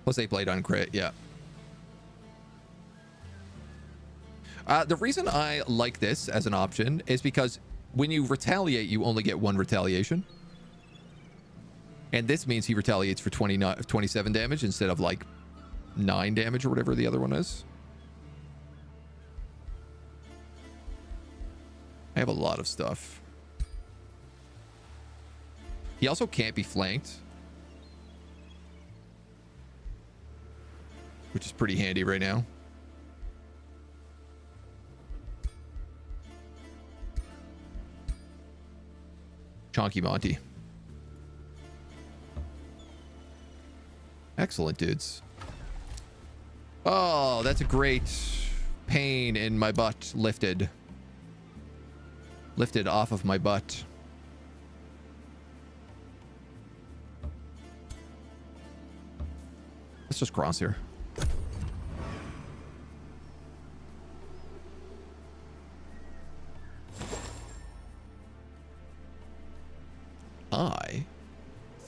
Speaker 1: Plus 8 blade on crit. Yeah. The reason I like this as an option is because when you retaliate, you only get 1 retaliation. And this means he retaliates for 27 damage instead of like 9 damage or whatever the other one is. I have a lot of stuff. He also can't be flanked, which is pretty handy right now. Chonky Monty. Excellent, dudes. Oh, that's a great pain in my butt lifted. Lifted off of my butt. Let's just cross here. I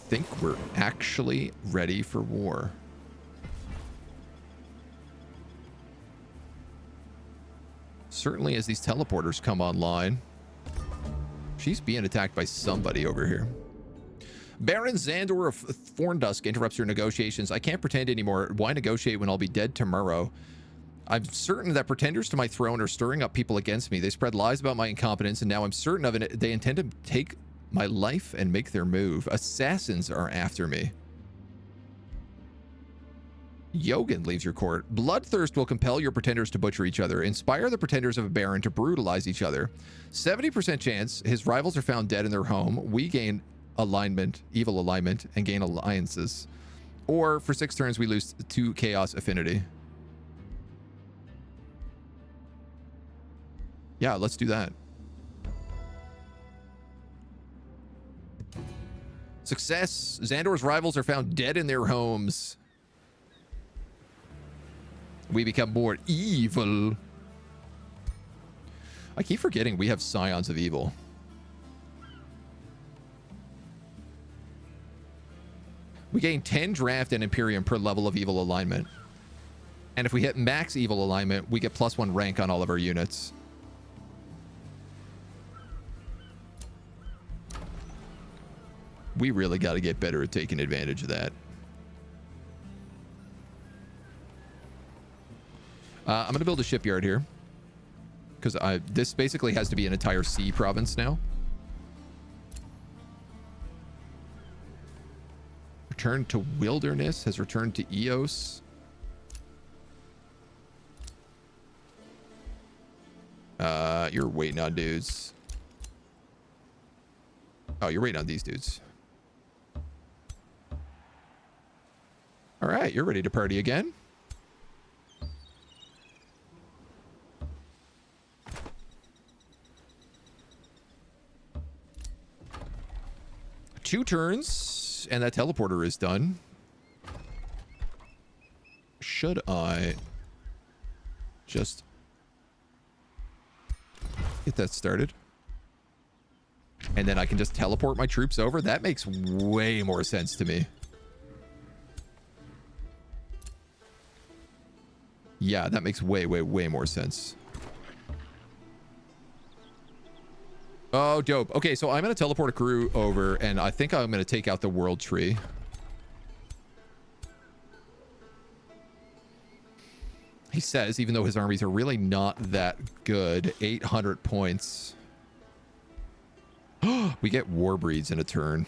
Speaker 1: think we're actually ready for war. Certainly as these teleporters come online. She's being attacked by somebody over here. Baron Xandor of Thorndusk interrupts your negotiations. I can't pretend anymore. Why negotiate when I'll be dead tomorrow? I'm certain that pretenders to my throne are stirring up people against me. They spread lies about my incompetence, and now I'm certain of it. They intend to take my life and make their move. Assassins are after me. Yogan leaves your court. Bloodthirst will compel your pretenders to butcher each other. Inspire the pretenders of a baron to brutalize each other. 70% chance his rivals are found dead in their home. We gain alignment, evil alignment, and gain alliances. Or for 6 turns, we lose 2 chaos affinity. Yeah, let's do that. Success. Xandor's rivals are found dead in their homes. We become more evil. I keep forgetting we have Scions of Evil. We gain 10 draft and Imperium per level of evil alignment. And if we hit max evil alignment, we get +1 rank on all of our units. We really got to get better at taking advantage of that. I'm going to build a shipyard here. Because this basically has to be an entire sea province now. Return to wilderness has returned to Eos. You're waiting on dudes. Oh, you're waiting on these dudes. All right, you're ready to party again. Two turns, and that teleporter is done. Should I just get that started? And then I can just teleport my troops over? That makes way more sense to me. Yeah, that makes way more sense. Oh, dope. Okay, so I'm going to teleport a crew over, and I think I'm going to take out the world tree. He says, even though his armies are really not that good, 800 points. We get war breeds in a turn.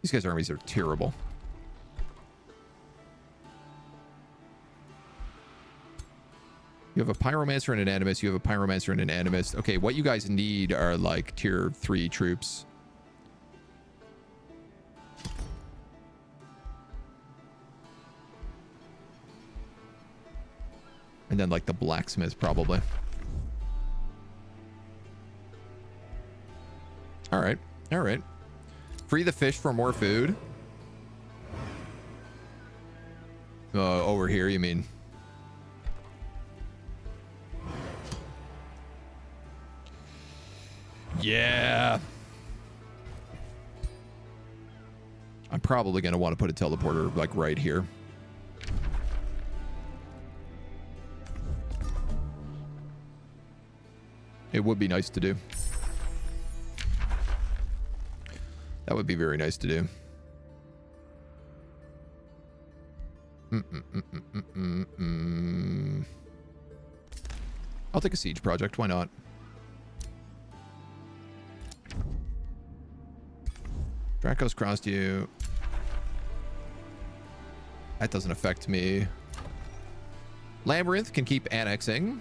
Speaker 1: These guys' armies are terrible. You have a pyromancer and an animist. You have a pyromancer and an animist. Okay, what you guys need are like tier 3 troops. And then like the blacksmith probably. All right. All right. Free the fish for more food. Over here, you mean? Yeah. I'm probably going to want to put a teleporter like right here. It would be nice to do. That would be very nice to do. I'll take a siege project. Why not? Draco's crossed you. That doesn't affect me. Labyrinth can keep annexing.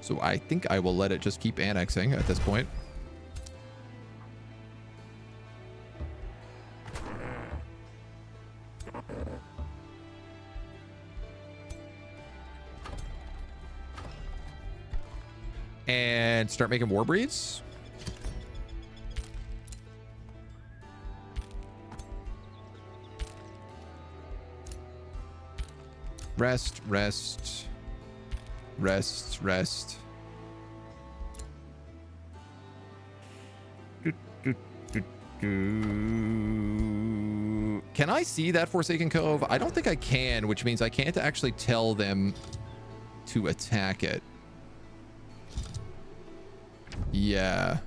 Speaker 1: So I think I will let it just keep annexing at this point. And start making war breeds. Rest, rest, rest, rest. Can I see that Forsaken Cove? I don't think I can, which means I can't actually tell them to attack it. Yeah.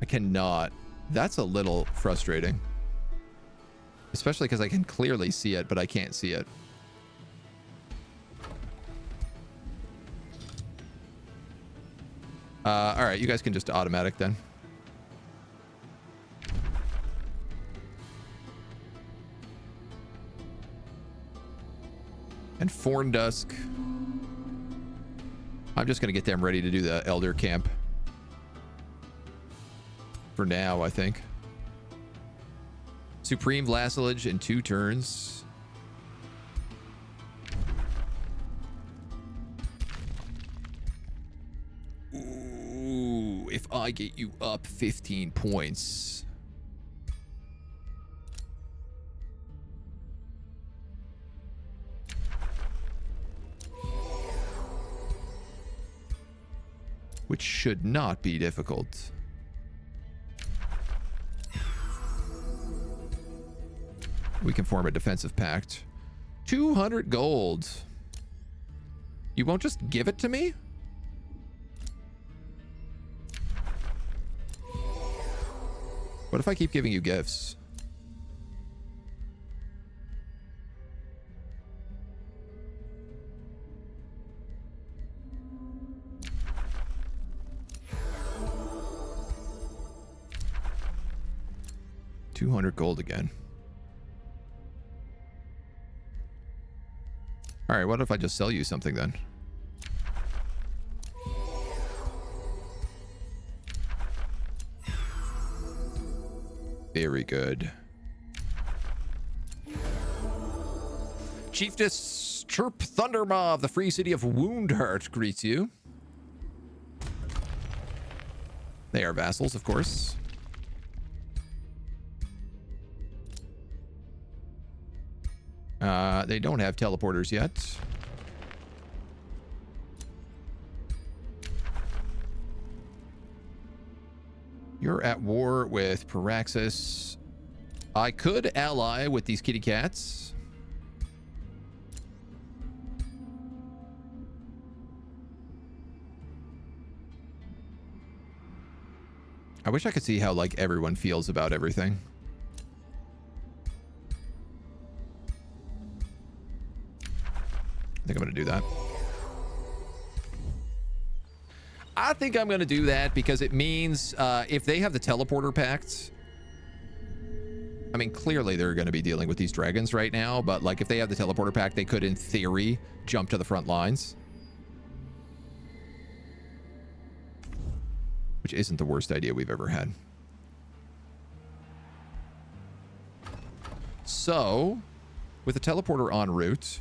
Speaker 1: I cannot. That's a little frustrating. Especially because I can clearly see it, but I can't see it. All right, you guys can just automatic then. And Forndusk. I'm just going to get them ready to do the Elder Camp. For now, I think. Supreme Vassalage in 2 turns. Ooh, if I get you up 15 points. which should not be difficult. We can form a defensive pact. 200 gold. You won't just give it to me? What if I keep giving you gifts? $200 gold again. All right, what if I just sell you something then? Very good. Chiefess Chirp Thundermaw of the free city of Woundheart greets you. They are vassals, of course. They don't have teleporters yet. You're at war with Paraxis. I could ally with these kitty cats. I wish I could see how, like, everyone feels about everything. I think I'm going to do that. I think I'm going to do that because it means if they have the teleporter pact, I mean, clearly they're going to be dealing with these dragons right now, but like if they have the teleporter pact, they could in theory jump to the front lines, which isn't the worst idea we've ever had. So with a teleporter en route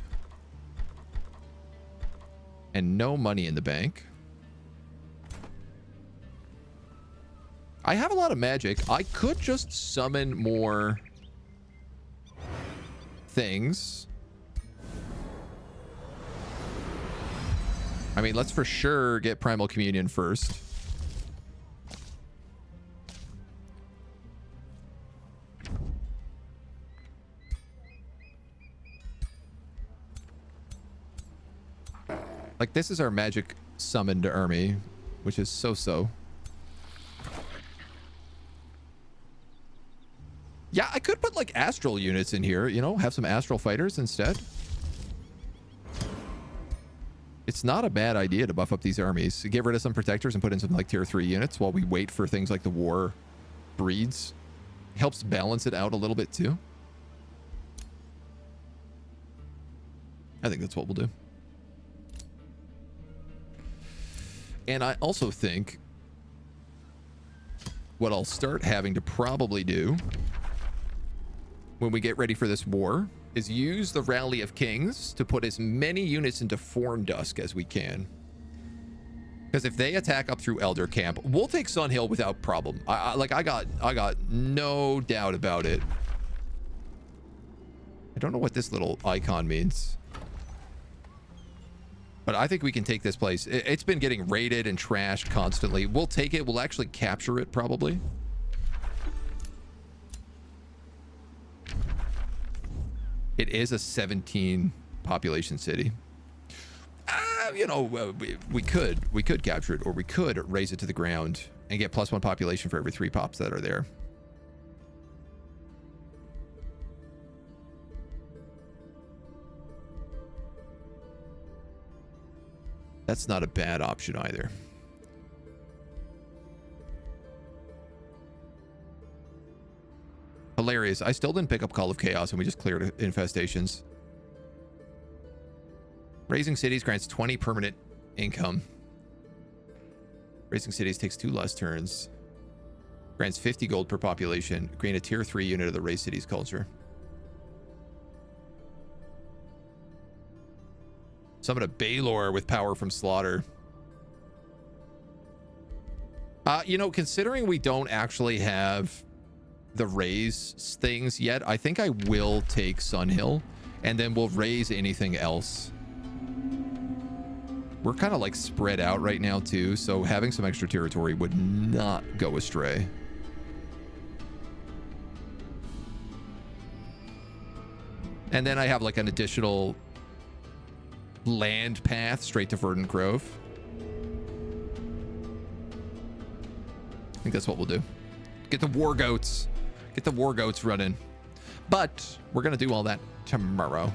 Speaker 1: and no money in the bank, I have a lot of magic. I could just summon more things. I mean, let's for sure get Primal Communion first. Like, this is our magic summoned army, which is so-so. Yeah, I could put, like, astral units in here, you know, have some astral fighters instead. It's not a bad idea to buff up these armies. Get rid of some protectors and put in some, like, tier 3 units while we wait for things like the war breeds. Helps balance it out a little bit, too. I think that's what we'll do. And I also think what I'll start having to probably do when we get ready for this war is use the Rally of Kings to put as many units into Form Dusk as we can. Because if they attack up through Elder Camp, we'll take Sun Hill without problem. I got no doubt about it. I don't know what this little icon means, but I think we can take this place. It's been getting raided and trashed constantly. We'll take it. We'll actually capture it probably. It is a 17 population city. You know, we could capture it, or we could raise it to the ground and get +1 population for every 3 pops that are there. That's not a bad option either. Hilarious. I still didn't pick up Call of Chaos and we just cleared infestations. Raising cities grants 20 permanent income. Raising cities takes 2 less turns. Grants 50 gold per population. Gain a tier 3 unit of the raise cities culture. Summon a Baylor with power from slaughter. You know, considering we don't actually have the raise things yet, I think I will take Sun Hill and then we'll raise anything else. We're kind of like spread out right now too, so having some extra territory would not go astray. And then I have like an additional land path straight to Verdant Grove. I think that's what we'll do. Get the war goats. Get the war goats running. But we're going to do all that tomorrow.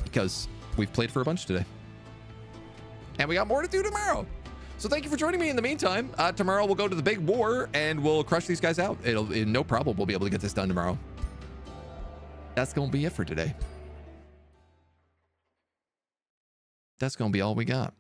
Speaker 1: Because we've played for a bunch today. And we got more to do tomorrow. So thank you for joining me in the meantime. Tomorrow we'll go to the big war and we'll crush these guys out. No problem. We'll be able to get this done tomorrow. That's going to be it for today. That's going to be all we got.